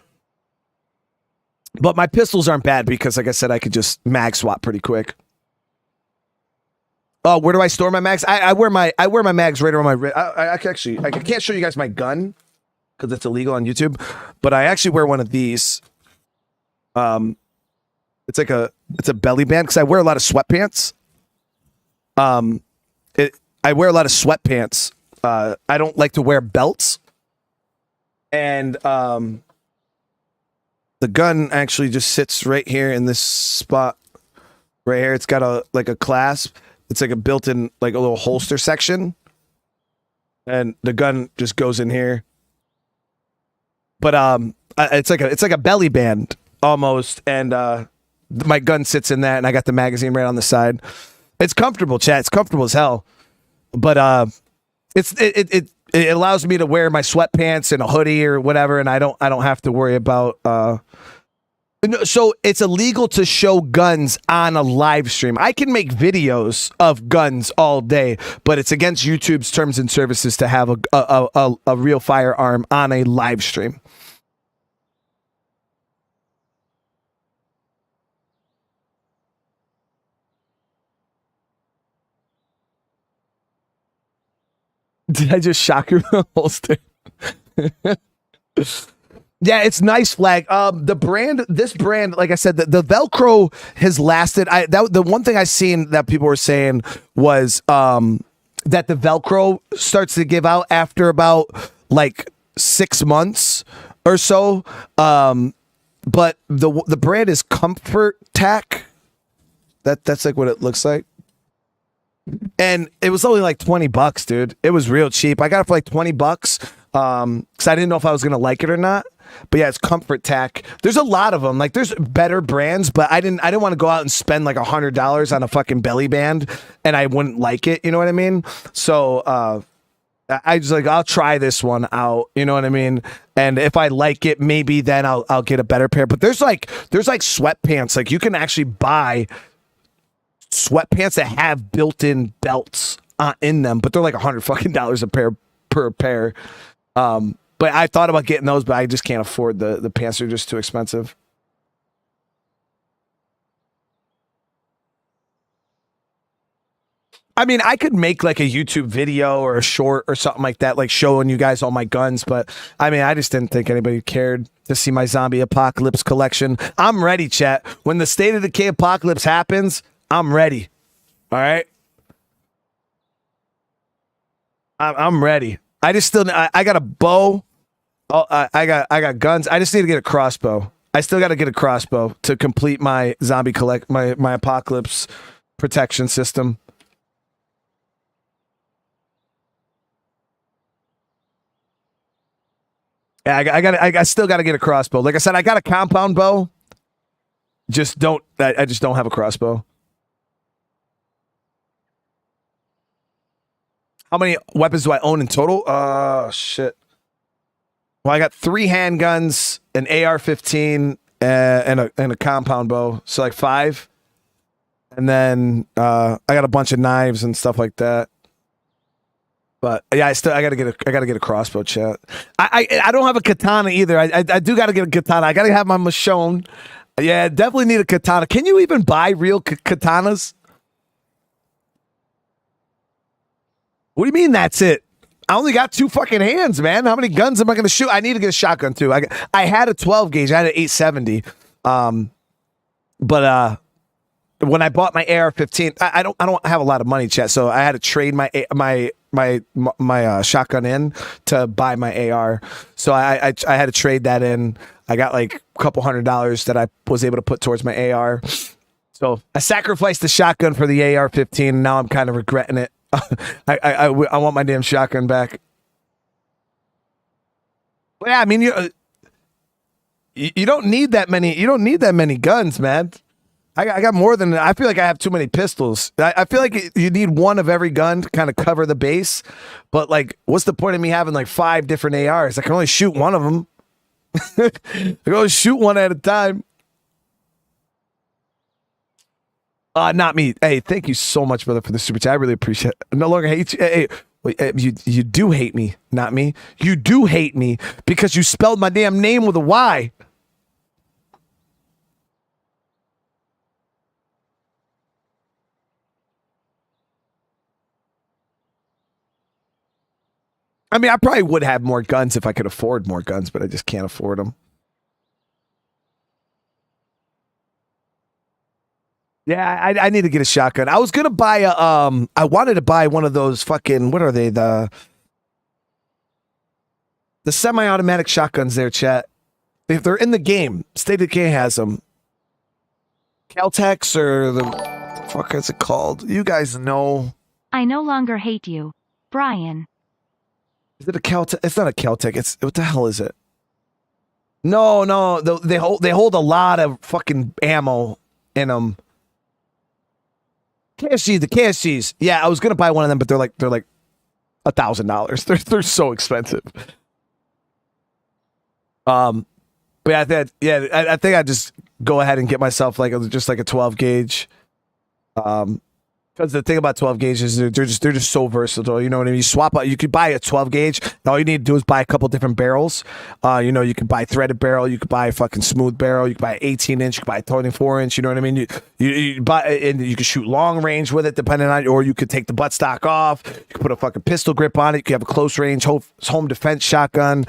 But my pistols aren't bad because, like I said, I could just mag swap pretty quick. Oh, where do I store my mags? I wear my mags right around my wrist. I can't show you guys my gun because it's illegal on YouTube, but I actually wear one of these. It's a belly band because I wear a lot of sweatpants. I wear a lot of sweatpants. I don't like to wear belts, and the gun actually just sits right here in this spot right here. It's got a clasp. It's like a built-in, like a little holster section, and the gun just goes in here. But it's like a belly band almost, and my gun sits in that, and I got the magazine right on the side. It's comfortable, chat. It's comfortable as hell. But it allows me to wear my sweatpants and a hoodie or whatever, and I don't have to worry about. So it's illegal to show guns on a live stream. I can make videos of guns all day, but it's against YouTube's terms and services to have a real firearm on a live stream. Did I just shock your holster? Yeah, it's nice flag. This brand, like I said, the Velcro has lasted. The one thing I seen that people were saying was that the Velcro starts to give out after about like 6 months or so. But the brand is Comfort Tac. That's like what it looks like. And it was only like $20, dude. It was real cheap. I got it for like $20 because I didn't know if I was gonna like it or not. But yeah, it's Comfort Tac. There's a lot of them. Like, there's better brands, but I didn't want to go out and spend like $100 on a fucking belly band, and I wouldn't like it. You know what I mean? So I was like, I'll try this one out. You know what I mean? And if I like it, maybe then I'll get a better pair. But there's like sweatpants. Like, you can actually buy sweatpants that have built-in belts in them, but they're like $100 a pair per pair. But I thought about getting those, but I just can't afford the pants. They're just too expensive. I mean, I could make like a YouTube video or a short or something like that, like showing you guys all my guns. But I mean, I just didn't think anybody cared to see my zombie apocalypse collection. I'm ready, chat. When the State of Decay apocalypse happens, I'm ready. All right. I'm ready. I got a bow. Oh, I got guns. I just need to get a crossbow. I still got to get a crossbow to complete my zombie my apocalypse protection system. Yeah, I still got to get a crossbow. Like I said, I got a compound bow. I just don't have a crossbow. How many weapons do I own in total? Shit. Well, I got 3 handguns, an AR-15, and a compound bow. So like 5. And then I got a bunch of knives and stuff like that. But yeah, I gotta get a crossbow, chat. I don't have a katana either. I do gotta get a katana. I gotta have my Michonne. Yeah, definitely need a katana. Can you even buy real katanas? What do you mean that's it? I only got 2 fucking hands, man. How many guns am I gonna shoot? I need to get a shotgun too. I had a 12 gauge. I had an 870. But when I bought my AR-15, I don't have a lot of money, chat. So I had to trade my shotgun in to buy my AR. So I had to trade that in. I got like a couple $100 that I was able to put towards my AR. So I sacrificed the shotgun for the AR-15. And now I'm kind of regretting it. I want my damn shotgun back. Well, yeah, I mean you don't need that many. You don't need that many guns, man. I got more than. I feel like I have too many pistols. I feel like you need one of every gun to kind of cover the base. But like, what's the point of me having like 5 different ARs? I can only shoot one of them. I can only shoot one at a time. Not me. Hey, thank you so much, brother, for the super chat. I really appreciate it. I no longer hate you. Hey, wait, you do hate me, not me. You do hate me because you spelled my damn name with a Y. I mean, I probably would have more guns if I could afford more guns, but I just can't afford them. Yeah, I need to get a shotgun. I was gonna buy I wanted to buy one of those fucking, what are they? The semi-automatic shotguns there, chat. If they're in the game, State of Decay has them. Caltex or the fuck is it called? You guys know. I no longer hate you, Brian. Is it a Caltech? It's not a Caltech. It's, what the hell is it? No. They hold a lot of fucking ammo in them. KSG, the KSGs. Yeah, I was gonna buy one of them, but they're like $1,000. They're so expensive. But yeah, I think I just go ahead and get myself just like a 12 gauge. Because the thing about 12 gauges, they're just so versatile. You know what I mean? You swap out. You could buy a 12 gauge. And all you need to do is buy a couple different barrels. You could buy a threaded barrel. You could buy a fucking smooth barrel. You could buy an 18-inch. You could buy a 24-inch. You know what I mean? You buy, and you can shoot long range with it, depending on. Or you could take the buttstock off. You could put a fucking pistol grip on it. You could have a close range home defense shotgun.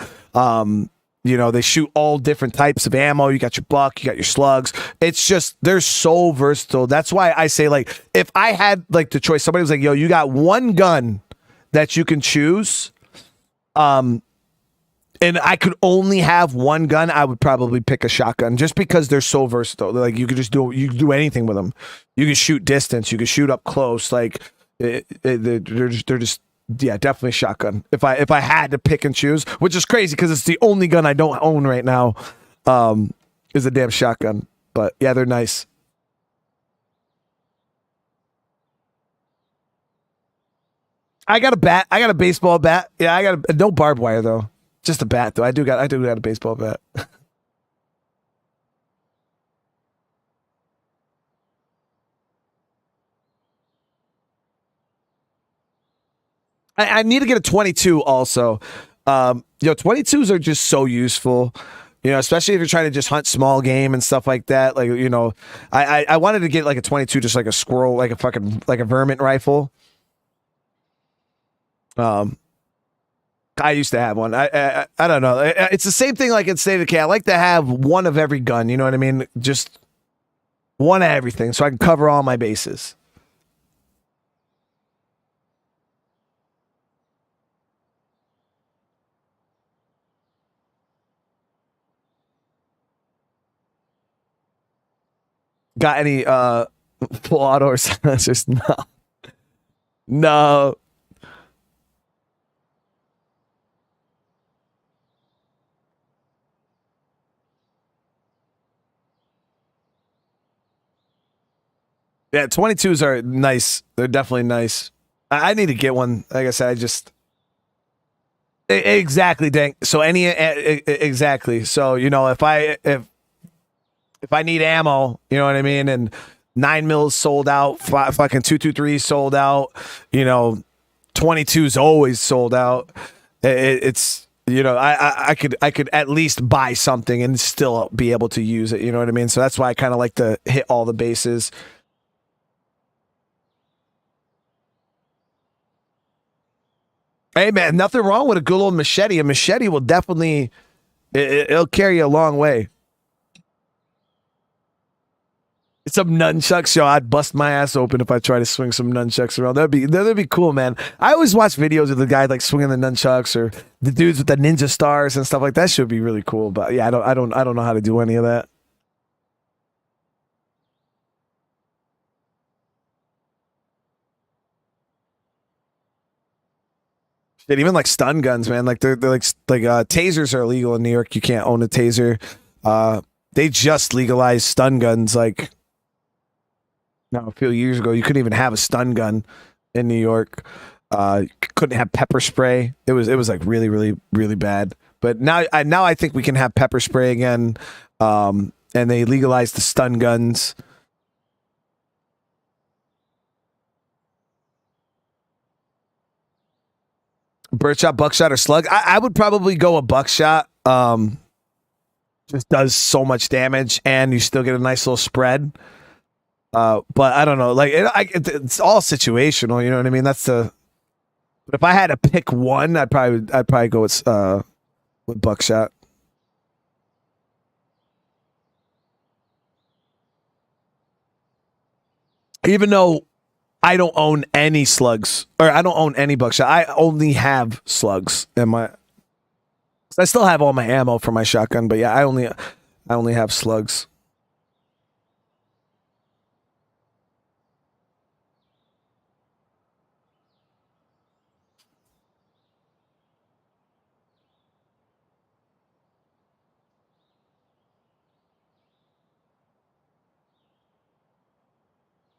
They shoot all different types of ammo. You got your buck, you got your slugs. It's just, they're so versatile. That's why I say, if I had the choice, somebody was like, yo, you got one gun that you can choose, and I could only have one gun, I would probably pick a shotgun just because they're so versatile. You could just do anything with them. You can shoot distance, you can shoot up close. They're just yeah, definitely shotgun. If I had to pick and choose, which is crazy because it's the only gun I don't own right now, is a damn shotgun. But yeah, they're nice. I got a bat. I got a baseball bat. Yeah, I got no barbed wire though. Just a bat though. I do got a baseball bat. I need to get a 22 also. 22s are just so useful, especially if you're trying to just hunt small game and stuff like that. I wanted to get a 22, just like a squirrel, like a vermin rifle. I used to have one. I don't know. It's the same thing like in State of Decay. I like to have one of every gun. You know what I mean? Just one of everything so I can cover all my bases. Got any full auto or silencers? No. Yeah, 22s are nice. They're definitely nice. I need to get one. Like I said, I just exactly, Dank. So exactly. So if I need ammo, you know what I mean, and 9mm sold out, fucking 223 sold out, 22's always sold out. It's I could at least buy something and still be able to use it. You know what I mean? So that's why I kind of like to hit all the bases. Hey man, nothing wrong with a good old machete. A machete will definitely it'll carry you a long way. Some nunchucks, yo, I'd bust my ass open if I try to swing some nunchucks around. That'd be cool, man. I always watch videos of the guy like swinging the nunchucks or the dudes with the ninja stars and stuff like that. Should be really cool, but yeah, I don't know how to do any of that. Shit, even like stun guns, man. Like they're like tasers are illegal in New York. You can't own a taser. They just legalized stun guns like a few years ago. You couldn't even have a stun gun in New York. You couldn't have pepper spray. It was like really, really, really bad. But now I think we can have pepper spray again. And they legalized the stun guns. Birdshot, buckshot, or slug? I would probably go a buckshot. Just does so much damage, and you still get a nice little spread. But I don't know. Like it's all situational. You know what I mean? But if I had to pick one, I'd probably go with buckshot. Even though I don't own any slugs, or I don't own any buckshot. I only have slugs in my. I still have all my ammo for my shotgun, but yeah, I only have slugs.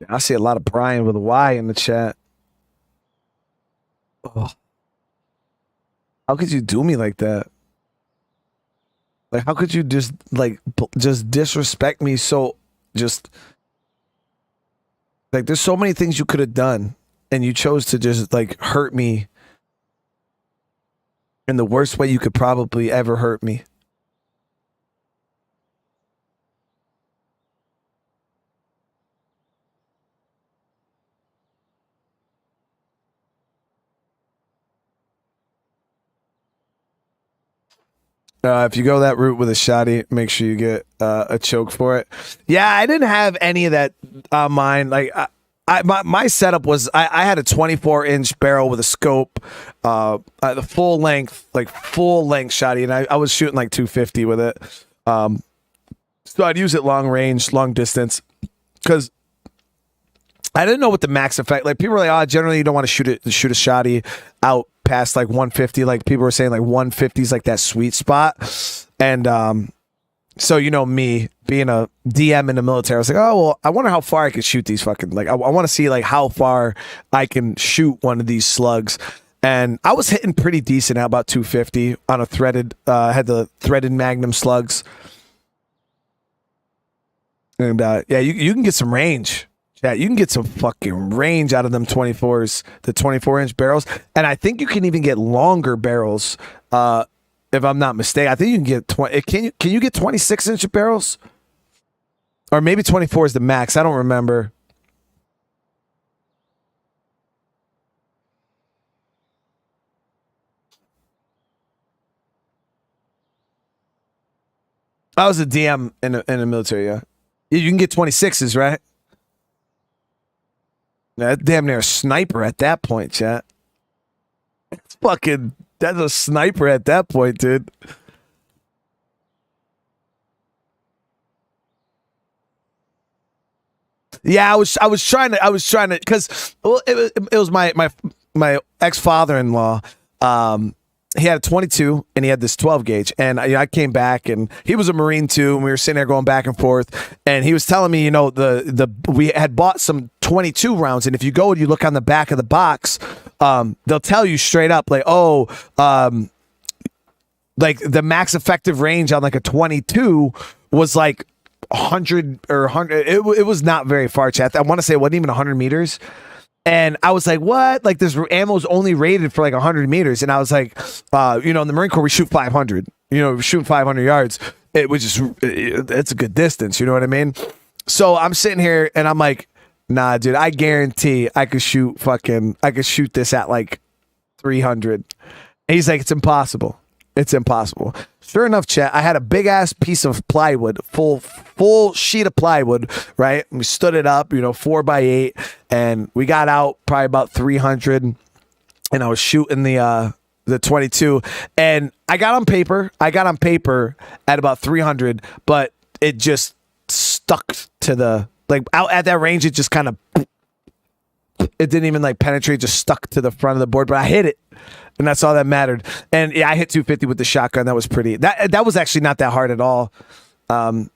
I see a lot of Brian with a Y in the chat. Oh. How could you do me like that? Like, how could you just disrespect me so just like there's so many things you could have done and you chose to just like hurt me in the worst way you could probably ever hurt me. If you go that route with a shotty, make sure you get a choke for it. Yeah, I didn't have any of that on mine. Like, my setup was I had a 24-inch barrel with a scope, the full length shotty, and I was shooting like 250 with it. So I'd use it long range, long distance, because I didn't know what the max effect. Like people were like, "Oh, generally you don't want to shoot a shotty out past like 150." Like people were saying, like 150 is like that sweet spot. And so me being a DM in the military, I was like, "Oh well, I wonder how far I could shoot these fucking like I want to see like how far I can shoot one of these slugs." And I was hitting pretty decent at about 250 on a threaded. Had the threaded Magnum slugs, and yeah, you can get some range. Yeah, you can get some fucking range out of them 24s, the 24-inch barrels, and I think you can even get longer barrels. If I'm not mistaken, I think you can get 20. Can you get 26-inch barrels, or maybe 24 is the max? I don't remember. I was a DM in the military. Yeah, you can get 26s, right? That damn near a sniper at that point, chat. That's a sniper at that point, dude. Yeah, I was trying to because it was my ex-father-in-law. he had a 22 and he had this 12 gauge. And I came back, and he was a Marine too. And we were sitting there going back and forth. And he was telling me, we had bought some 22 rounds. And if you go and you look on the back of the box, they'll tell you straight up, like, like the max effective range on like a 22 was like 100 or 100. It was not very far, chat. I want to say it wasn't even 100 meters. And I was like, what? Like, this ammo is only rated for like 100 meters. And I was like, in the Marine Corps, we shoot 500. We're shooting 500 yards. It's a good distance. You know what I mean? So I'm sitting here and I'm like, nah, dude, I guarantee I could shoot this at like 300. And he's like, it's impossible. It's impossible. Sure enough, chat, I had a big ass piece of plywood, full sheet of plywood, right? We stood it up, 4x8, and we got out probably about 300, and I was shooting the 22, and I got on paper at about 300, but it just stuck to the, like, out at that range, it just kind of, it didn't even like penetrate, just stuck to the front of the board, but I hit it. And that's all that mattered. And yeah, I hit 250 with the shotgun. That was pretty. That was actually not that hard at all. But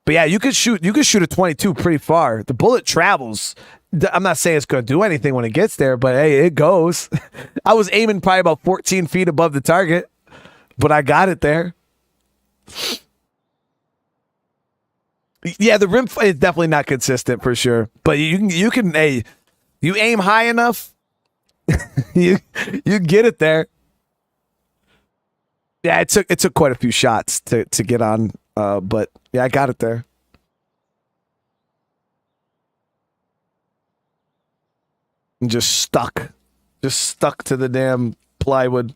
yeah, you could shoot a 22 pretty far. The bullet travels. I'm not saying it's going to do anything when it gets there, but hey, it goes. I was aiming probably about 14 feet above the target, but I got it there. Yeah, the rim is definitely not consistent for sure. But you can you aim high enough. you get it there. Yeah, it took quite a few shots to get on, but yeah, I got it there. And just stuck to the damn plywood.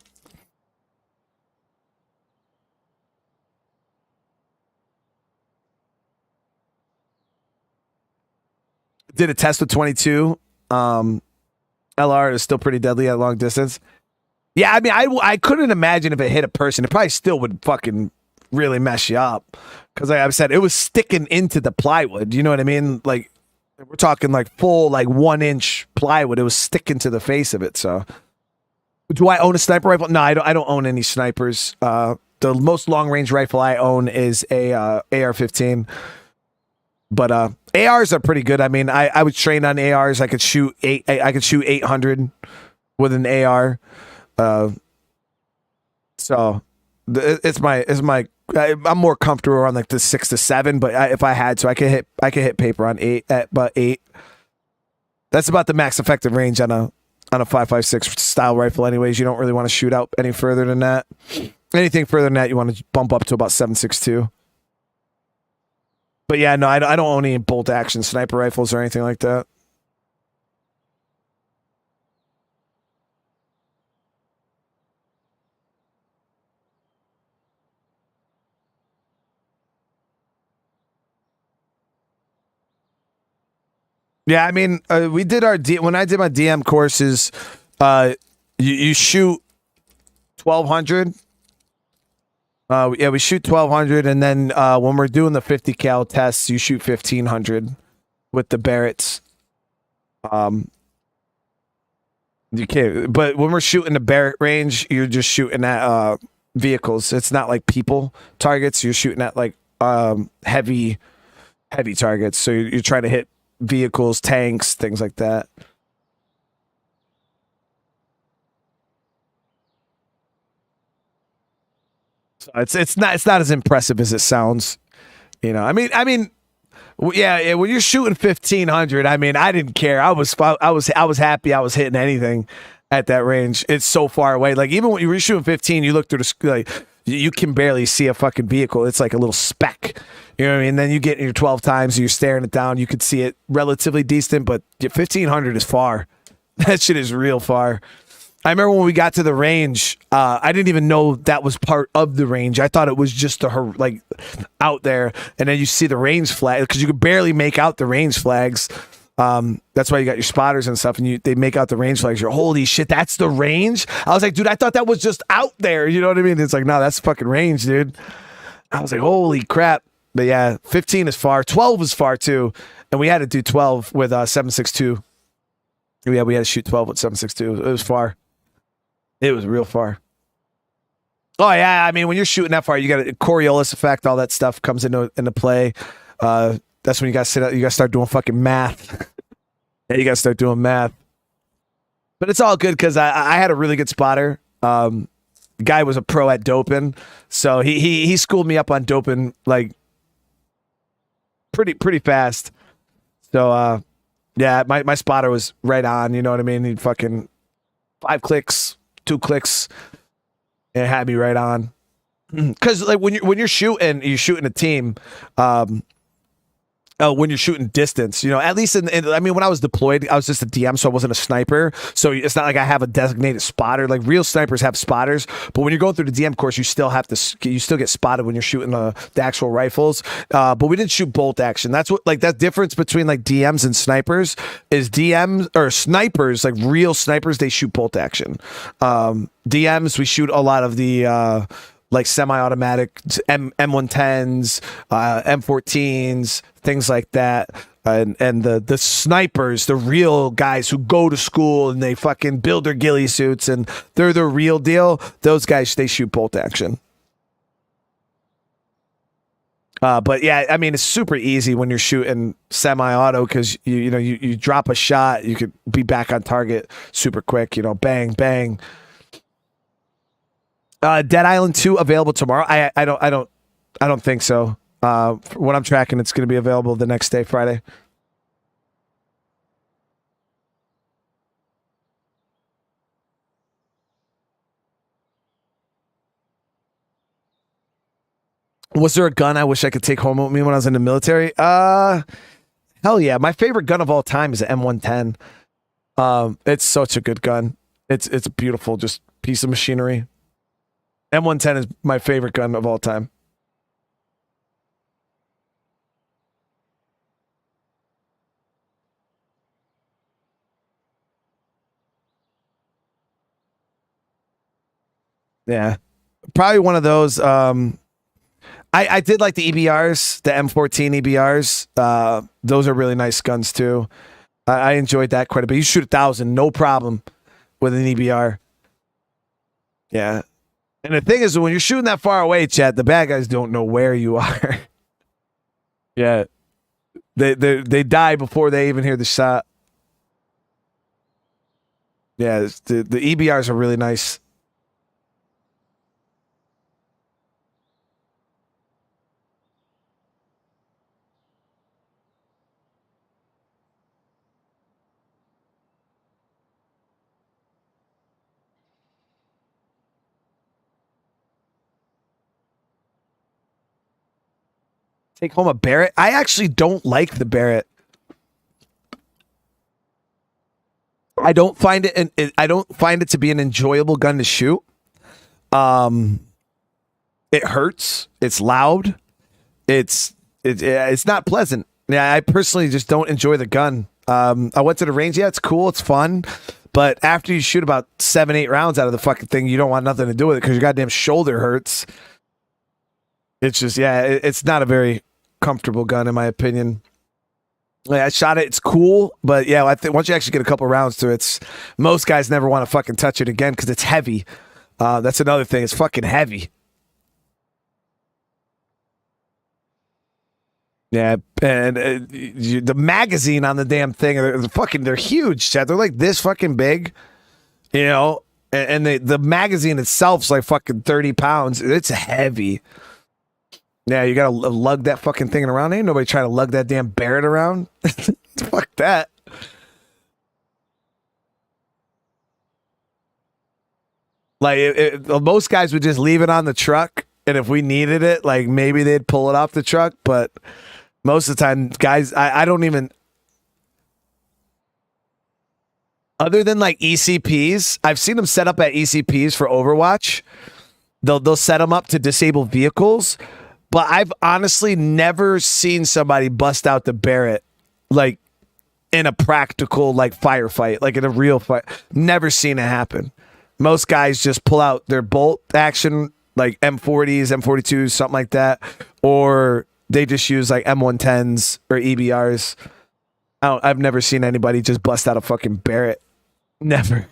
Did a test with 22. LR is still pretty deadly at long distance. Yeah, I mean, I couldn't imagine if it hit a person. It probably still would fucking really mess you up. Because like I said, it was sticking into the plywood. You know what I mean? Like, we're talking like full, like 1-inch plywood. It was sticking to the face of it. So, do I own a sniper rifle? No, I don't own any snipers. The most long range rifle I own is a AR-15. But ARs are pretty good. I mean, I was trained on ARs. I could shoot 800 with an AR. So I'm more comfortable around like the 6 to 7. But if I had to, I could hit paper on 8 at about 8. That's about the max effective range on a 5.56 style rifle. Anyways, you don't really want to shoot out any further than that. Anything further than that, you want to bump up to about 7.62. But yeah, no, I don't own any bolt action sniper rifles or anything like that. Yeah, I mean, we did when I did my DM courses, you shoot 1,200. Yeah, we shoot 1,200, and then when we're doing the 50 cal tests, you shoot 1,500 with the Barretts. You can't, but when we're shooting the Barrett range, you're just shooting at vehicles. It's not like people targets. You're shooting at like heavy targets. So you're trying to hit vehicles, tanks, things like that. So it's not as impressive as it sounds, I mean, yeah. When you're shooting 1,500, I mean, I didn't care. I was happy. I was hitting anything at that range. It's so far away. Like even when you were shooting 15, you look through the like you can barely see a fucking vehicle. It's like a little speck. You know what I mean? Then you get in your 12 times, and you're staring it down. You could see it relatively decent, but 1,500 is far. That shit is real far. I remember when we got to the range, I didn't even know that was part of the range. I thought it was just like out there, and then you see the range flag because you could barely make out the range flags. That's why you got your spotters and stuff, and they make out the range flags. You're holy shit, that's the range. I was like, dude, I thought that was just out there. You know what I mean? It's like, no, that's fucking range, dude. I was like, holy crap. But yeah, 15 is far. 12 is far too, and we had to do 12 with 7.62. Yeah, we had to shoot 12 with 7.62. It was far. It was real far. Oh yeah, I mean when you're shooting that far, you got a Coriolis effect, all that stuff comes into play. That's when you guys you gotta start doing fucking math. Yeah, you gotta start doing math. But it's all good because I had a really good spotter. Guy was a pro at doping, so he schooled me up on doping like pretty fast. So yeah, my spotter was right on. You know what I mean? He'd fucking 5 clicks, 2 clicks. It had me right on. Because like when you're shooting a team, when you're shooting distance, you know, at least I mean, when I was deployed, I was just a DM, so I wasn't a sniper. So it's not like I have a designated spotter. Like real snipers have spotters, but when you're going through the DM course, you still get spotted when you're shooting the actual rifles. But we didn't shoot bolt action. That's what like that difference between like DMs and snipers is DMs or snipers, like real snipers, they shoot bolt action. DMs, we shoot a lot of the like semi-automatic M110s, M14s, things like that. And the snipers, the real guys who go to school and they fucking build their ghillie suits and they're the real deal. Those guys, they shoot bolt action. But yeah, I mean, it's super easy when you're shooting semi-auto because you drop a shot, you could be back on target super quick. You know, bang bang. Dead Island 2 available tomorrow. I don't think so. What I'm tracking, it's going to be available the next day, Friday. Was there a gun I wish I could take home with me when I was in the military? Hell yeah. My favorite gun of all time is an M110. It's such a good gun. It's a beautiful, just piece of machinery. M110 is my favorite gun of all time. Yeah. Probably one of those. I did like the EBRs, the M14 EBRs. Those are really nice guns too. I enjoyed that quite a bit. You shoot 1,000, no problem with an EBR. Yeah. And the thing is, when you're shooting that far away, Chad, the bad guys don't know where you are. Yeah. They die before they even hear the shot. Yeah, the EBRs are really nice. Take home a Barrett. I actually don't like the Barrett. I don't find it to be an enjoyable gun to shoot. It hurts. It's loud. It's not pleasant. Yeah, I personally just don't enjoy the gun. I went to the range. Yeah, it's cool. It's fun. But after you shoot about 7-8 rounds out of the fucking thing, you don't want nothing to do with it because your goddamn shoulder hurts. It's just, yeah, it's not a very comfortable gun in my opinion. Yeah, I shot it. It's cool, but yeah, I think once you actually get a couple rounds to it, most guys never want to fucking touch it again because it's heavy. That's another thing. It's fucking heavy. Yeah, and the magazine on the damn thing, they're huge, Chad. They're like this fucking big, you know, and the magazine itself's like fucking 30 pounds. It's heavy. Yeah, you gotta lug that fucking thing around. Ain't nobody trying to lug that damn Barrett around. Fuck that. Like, most guys would just leave it on the truck, and if we needed it, like maybe they'd pull it off the truck. But most of the time, guys, I don't even. Other than like ECPs, I've seen them set up at ECPs for Overwatch. They'll set them up to disable vehicles. But I've honestly never seen somebody bust out the Barrett like in a practical like firefight, like in a real fight. Never seen it happen. Most guys just pull out their bolt action, like M40s, M42s, something like that, or they just use like M110s or EBRs. I've never seen anybody just bust out a fucking Barrett. Never.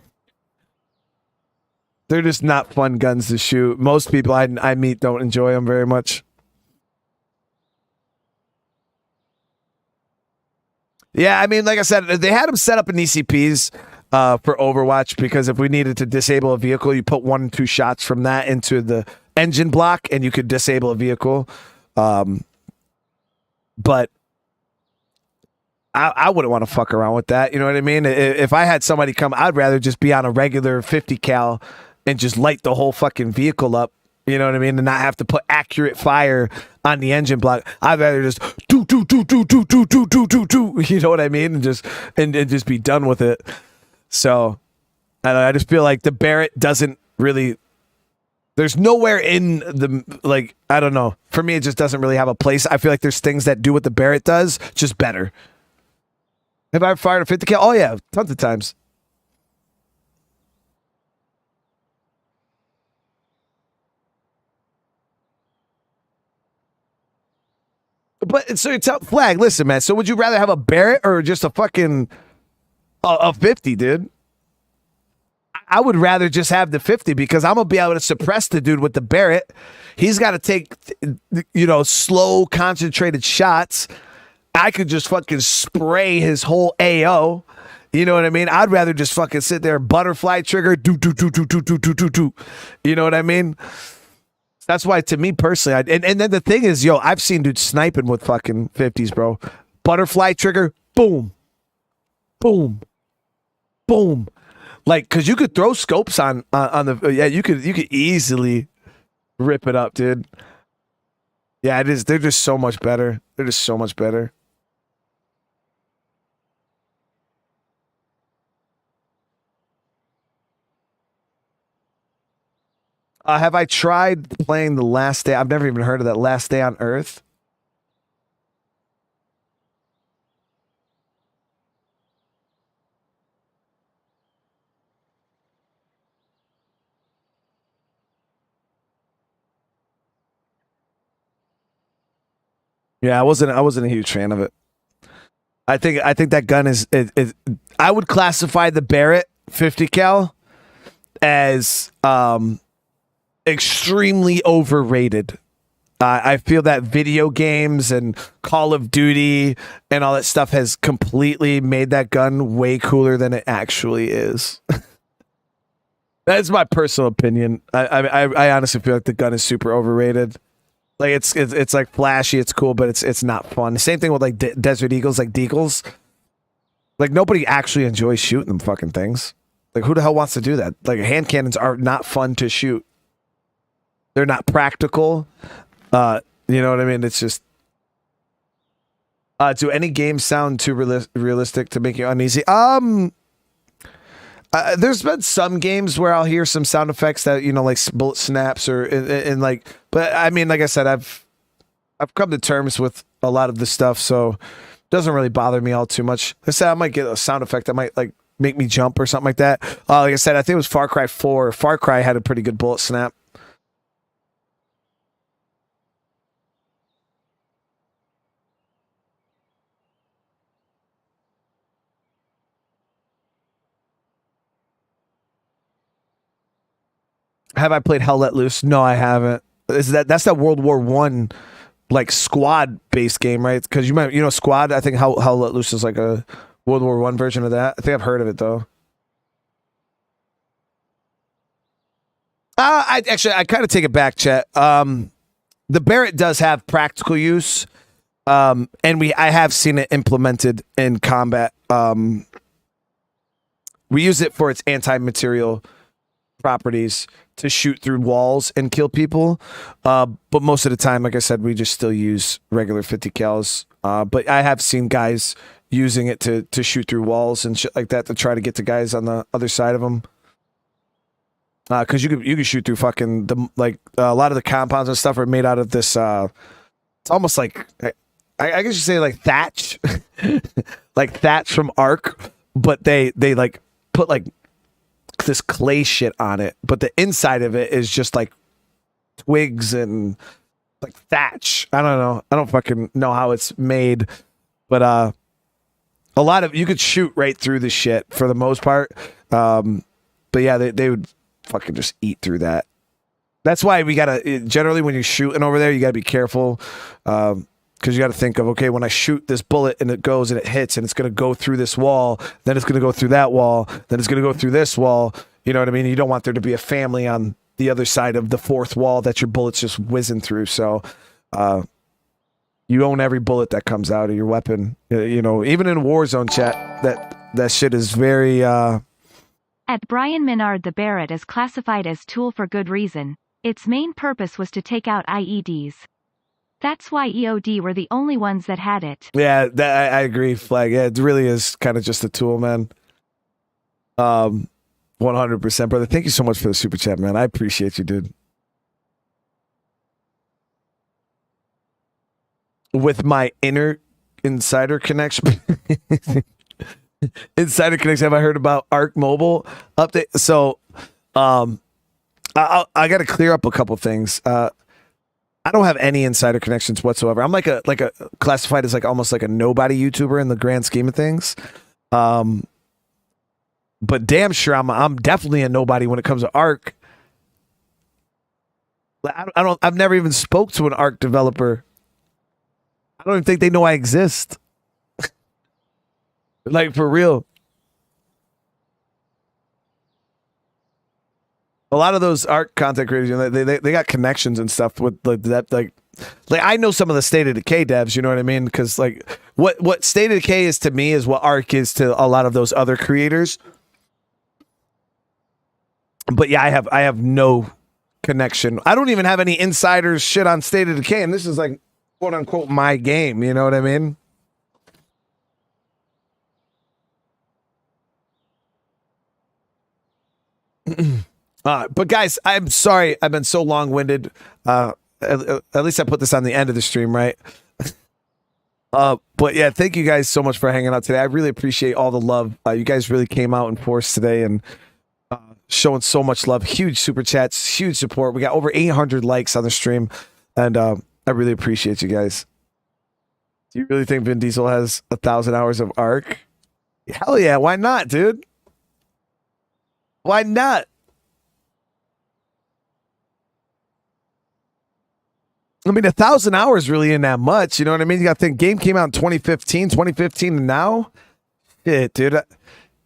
They're just not fun guns to shoot. Most people I meet don't enjoy them very much. Yeah, I mean, like I said, they had them set up in ECPs for Overwatch because if we needed to disable a vehicle, you put 1 and 2 shots from that into the engine block and you could disable a vehicle. But I wouldn't want to fuck around with that. You know what I mean? If I had somebody come, I'd rather just be on a regular 50 cal and just light the whole fucking vehicle up. You know what I mean? And not have to put accurate fire on the engine block. I'd rather just do. You know what I mean? And just be done with it. So I just feel like the Barrett doesn't really. There's nowhere in the like. I don't know. For me, it just doesn't really have a place. I feel like there's things that do what the Barrett does, just better. Have I ever fired a 50 cal? Oh yeah, tons of times. But so it's up flag. Listen, man. So would you rather have a Barrett or just a fucking a 50, dude? I would rather just have the 50 because I'm gonna be able to suppress the dude with the Barrett. He's got to take, slow, concentrated shots. I could just fucking spray his whole AO. You know what I mean? I'd rather just fucking sit there, butterfly trigger, do. You know what I mean? That's why, to me personally, and then the thing is, I've seen dudes sniping with fucking 50s, bro. Butterfly trigger, boom, boom, boom. Like, cause you could throw scopes on the you could easily rip it up, dude. Yeah, it is. They're just so much better. They're just so much better. Have I tried playing The Last Day? I've never even heard of that. Last Day on Earth. Yeah, I wasn't a huge fan of it. I think that gun is I would classify the Barrett 50 cal as extremely overrated. I feel that video games and Call of Duty and all that stuff has completely made that gun way cooler than it actually is. That's my personal opinion. I honestly feel like the gun is super overrated. Like it's like flashy, it's cool, but it's not fun. Same thing with like Desert Eagles, like Deagles. Like nobody actually enjoys shooting them fucking things. Like who the hell wants to do that? Like hand cannons are not fun to shoot. They're not practical. You know what I mean? It's just. Do any games sound too realistic to make you uneasy? There's been some games where I'll hear some sound effects that like bullet snaps or and like. But I mean, like I said, I've come to terms with a lot of the stuff, so it doesn't really bother me all too much. I said I might get a sound effect that might like make me jump or something like that. Like I said, I think it was Far Cry 4. Far Cry had a pretty good bullet snap. Have I played Hell Let Loose? No, I haven't. That's that World War I like squad based game, right? Because Squad. I think Hell Let Loose is like a World War I version of that. I think I've heard of it though. I kind of take it back, Chet. The Barrett does have practical use, and I have seen it implemented in combat. We use it for its anti-material properties to shoot through walls and kill people, but most of the time, like I said, we just still use regular 50 cals. But I have seen guys using it to shoot through walls and shit like that to try to get to guys on the other side of them. Because you could shoot through fucking a lot of the compounds and stuff are made out of this. It's almost like I guess you say like thatch, like thatch from Ark, but they like put like this clay shit on it, but the inside of it is just like twigs and like thatch. I don't know. I don't fucking know how it's made, but a lot of you could shoot right through the shit for the most part. But yeah, they would fucking just eat through that. That's why we gotta generally when you're shooting over there, you gotta be careful. Because you got to think of, okay, when I shoot this bullet and it goes and it hits and it's going to go through this wall, then it's going to go through that wall, then it's going to go through this wall. You know what I mean? You don't want there to be a family on the other side of the fourth wall that your bullet's just whizzing through. So you own every bullet that comes out of your weapon. You know, even in Warzone chat, that shit is very... At Brian Menard, the Barrett is classified as tool for good reason. Its main purpose was to take out IEDs. That's why EOD were the only ones that had it. Yeah, I agree, Flag. Yeah, it really is kind of just a tool, man. 100%, brother. Thank you so much for the super chat, man. I appreciate you, dude. With my insider connection. Insider connection. Have I heard about Arc Mobile update? So, I got to clear up a couple things. I don't have any insider connections whatsoever. I'm like a classified as like almost like a nobody YouTuber in the grand scheme of things. But damn sure I'm definitely a nobody when it comes to Arc. I've never even spoke to an Arc developer. I don't even think they know I exist. Like for real. A lot of those art content creators, you know, they got connections and stuff with that. Like I know some of the State of Decay devs. You know what I mean? Because like what State of Decay is to me is what Arc is to a lot of those other creators. But yeah, I have no connection. I don't even have any insiders shit on State of Decay, and this is like quote unquote my game. You know what I mean? But guys, I'm sorry I've been so long-winded. At least I put this on the end of the stream, right? But yeah, thank you guys so much for hanging out today. I really appreciate all the love. You guys really came out in force today and showing so much love. Huge super chats, huge support. We got over 800 likes on the stream, and I really appreciate you guys. Do you really think Vin Diesel has 1,000 hours of Arc? Hell yeah, why not, dude? Why not? I mean, 1,000 hours really ain't that much. You know what I mean? You got to think, game came out in 2015 to now. Shit, dude.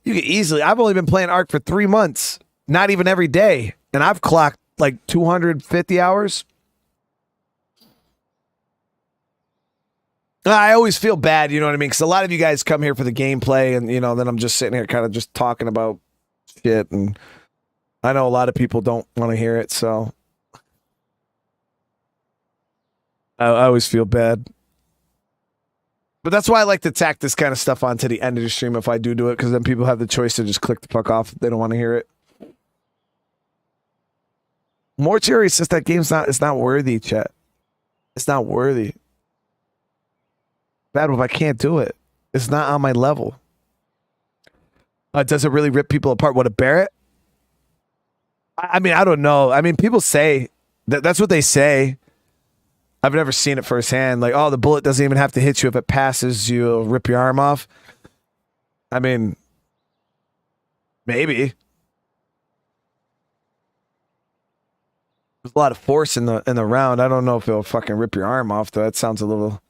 You can easily, I've only been playing Arc for 3 months, not even every day. And I've clocked like 250 hours. I always feel bad, you know what I mean? Because a lot of you guys come here for the gameplay, and, you know, then I'm just sitting here kind of just talking about shit. And I know a lot of people don't want to hear it, so I always feel bad. But that's why I like to tack this kind of stuff onto the end of the stream if I do it, because then people have the choice to just click the fuck off if they don't want to hear it. Mortuary says that game's it's not worthy, chat. It's not worthy. Bad if I can't do it. It's not on my level. Does it really rip people apart? What, a Barrett? I mean, I don't know. I mean, people say that's what they say. I've never seen it firsthand. Like, oh, the bullet doesn't even have to hit you. If it passes you, it'll rip your arm off. I mean, maybe. There's a lot of force in the round. I don't know if it'll fucking rip your arm off, though. That sounds a little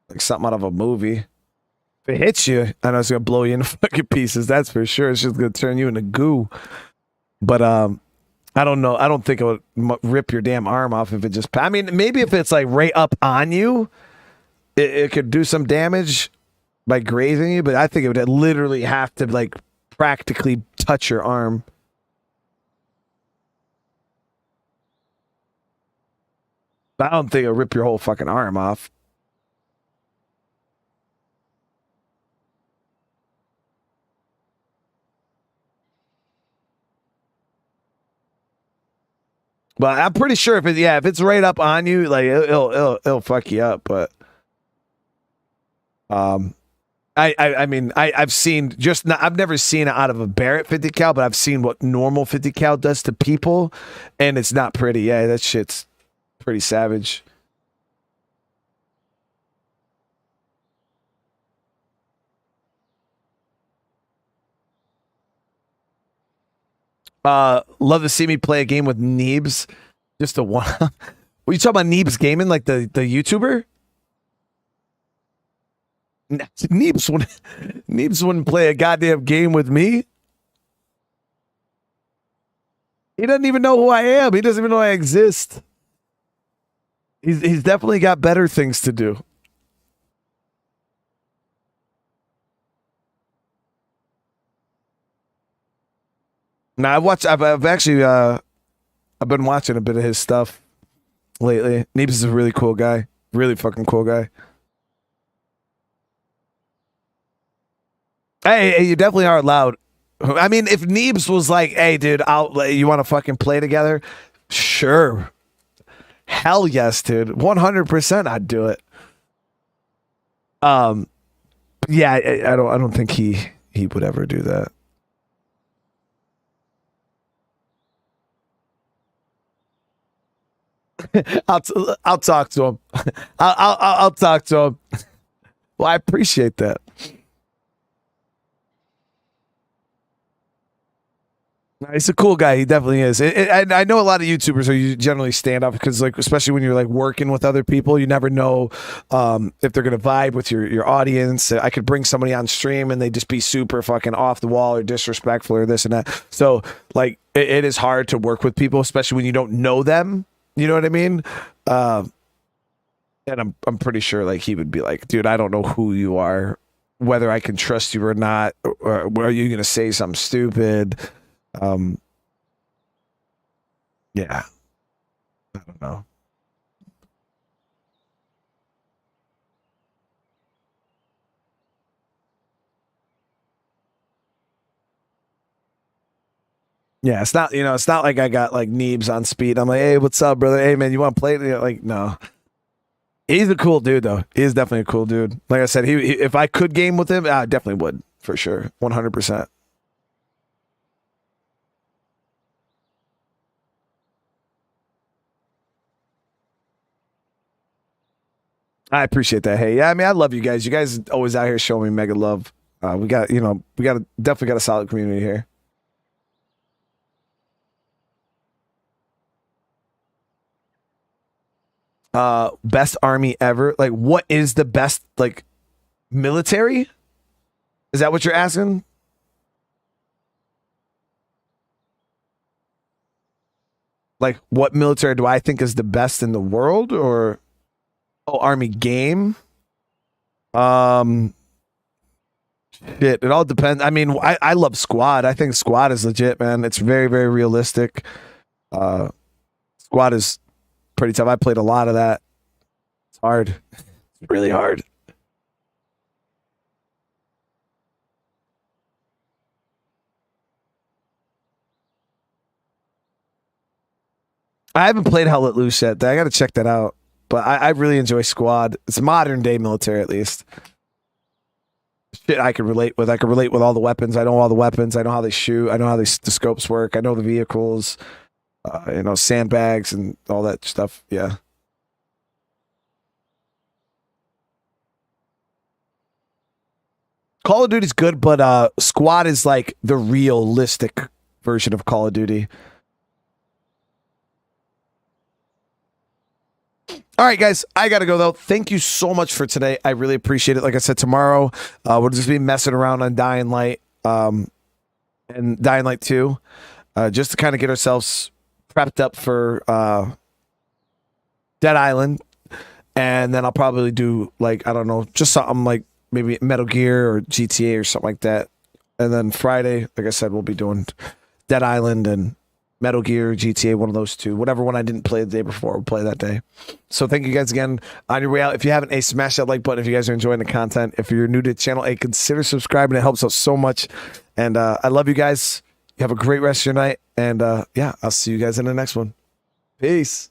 like something out of a movie. If it hits you, I know it's gonna blow you into fucking pieces. That's for sure. It's just gonna turn you into goo. But I don't know. I don't think it would rip your damn arm off if it just... I mean, maybe if it's like right up on you, it could do some damage by grazing you, but I think it would literally have to like practically touch your arm. I don't think it'll rip your whole fucking arm off. But I'm pretty sure if it's right up on you, like it'll fuck you up. But I mean I've seen I've never seen it out of a Barrett 50 cal, but I've seen what normal 50 cal does to people, and it's not pretty. Yeah, that shit's pretty savage. Love to see me play a game with Neebs. Just a one. Were you talking about Neebs Gaming, like the YouTuber? Neebs wouldn't play a goddamn game with me. He doesn't even know who I am. He doesn't even know I exist. He's definitely got better things to do. Now I've actually I've been watching a bit of his stuff lately. Neebs is a really cool guy. Really fucking cool guy. Hey, you definitely are loud. I mean, if Neebs was like, hey, dude, you want to fucking play together? Sure. Hell yes, dude. 100% I'd do it. Yeah, I don't think he would ever do that. I'll talk to him. I'll talk to him. Well, I appreciate that. He's a cool guy. He definitely is. I know a lot of YouTubers are generally stand up because, like, especially when you're like working with other people, you never know if they're gonna vibe with your audience. I could bring somebody on stream and they just be super fucking off the wall or disrespectful or this and that. So, like, it is hard to work with people, especially when you don't know them. You know what I mean? And I'm pretty sure like he would be like, dude, I don't know who you are, whether I can trust you or not, or are you gonna say something stupid? Yeah, I don't know. Yeah, it's not, it's not like I got like Neebs on speed. I'm like, hey, what's up, brother? Hey, man, you want to play? Like, no. He's a cool dude, though. He is definitely a cool dude. Like I said, he if I could game with him, I definitely would, for sure. 100%. I appreciate that. Hey, yeah, I mean, I love you guys. You guys always out here showing me mega love. We definitely got a solid community here. Best army ever. Like, what is the best, like, military? Is that what you're asking? Like, what military do I think is the best in the world? Or army game? Shit, it all depends. I mean, I love Squad. I think Squad is legit, man. It's very, very realistic. Squad is pretty tough. I played a lot of that. It's hard. It's really hard. I haven't played Hell Let Loose yet. I got to check that out. But I really enjoy Squad. It's modern day military, at least. Shit I can relate with. I can relate with all the weapons. I know all the weapons. I know how they shoot. I know how the scopes work. I know the vehicles. Sandbags and all that stuff. Yeah. Call of Duty's good, but Squad is like the realistic version of Call of Duty. All right, guys, I got to go, though. Thank you so much for today. I really appreciate it. Like I said, tomorrow, we'll just be messing around on Dying Light and Dying Light 2 just to kind of get ourselves prepped up for Dead Island. And then I'll probably do, like, I don't know, just something like maybe Metal Gear or GTA or something like that. And then Friday, like I said, we'll be doing Dead Island and Metal Gear, GTA, one of those two. Whatever one I didn't play the day before, we'll play that day. So thank you guys again. On your way out, if you haven't, smash that like button if you guys are enjoying the content. If you're new to the channel, consider subscribing. It helps us so much. And I love you guys. You have a great rest of your night. And yeah, I'll see you guys in the next one. Peace.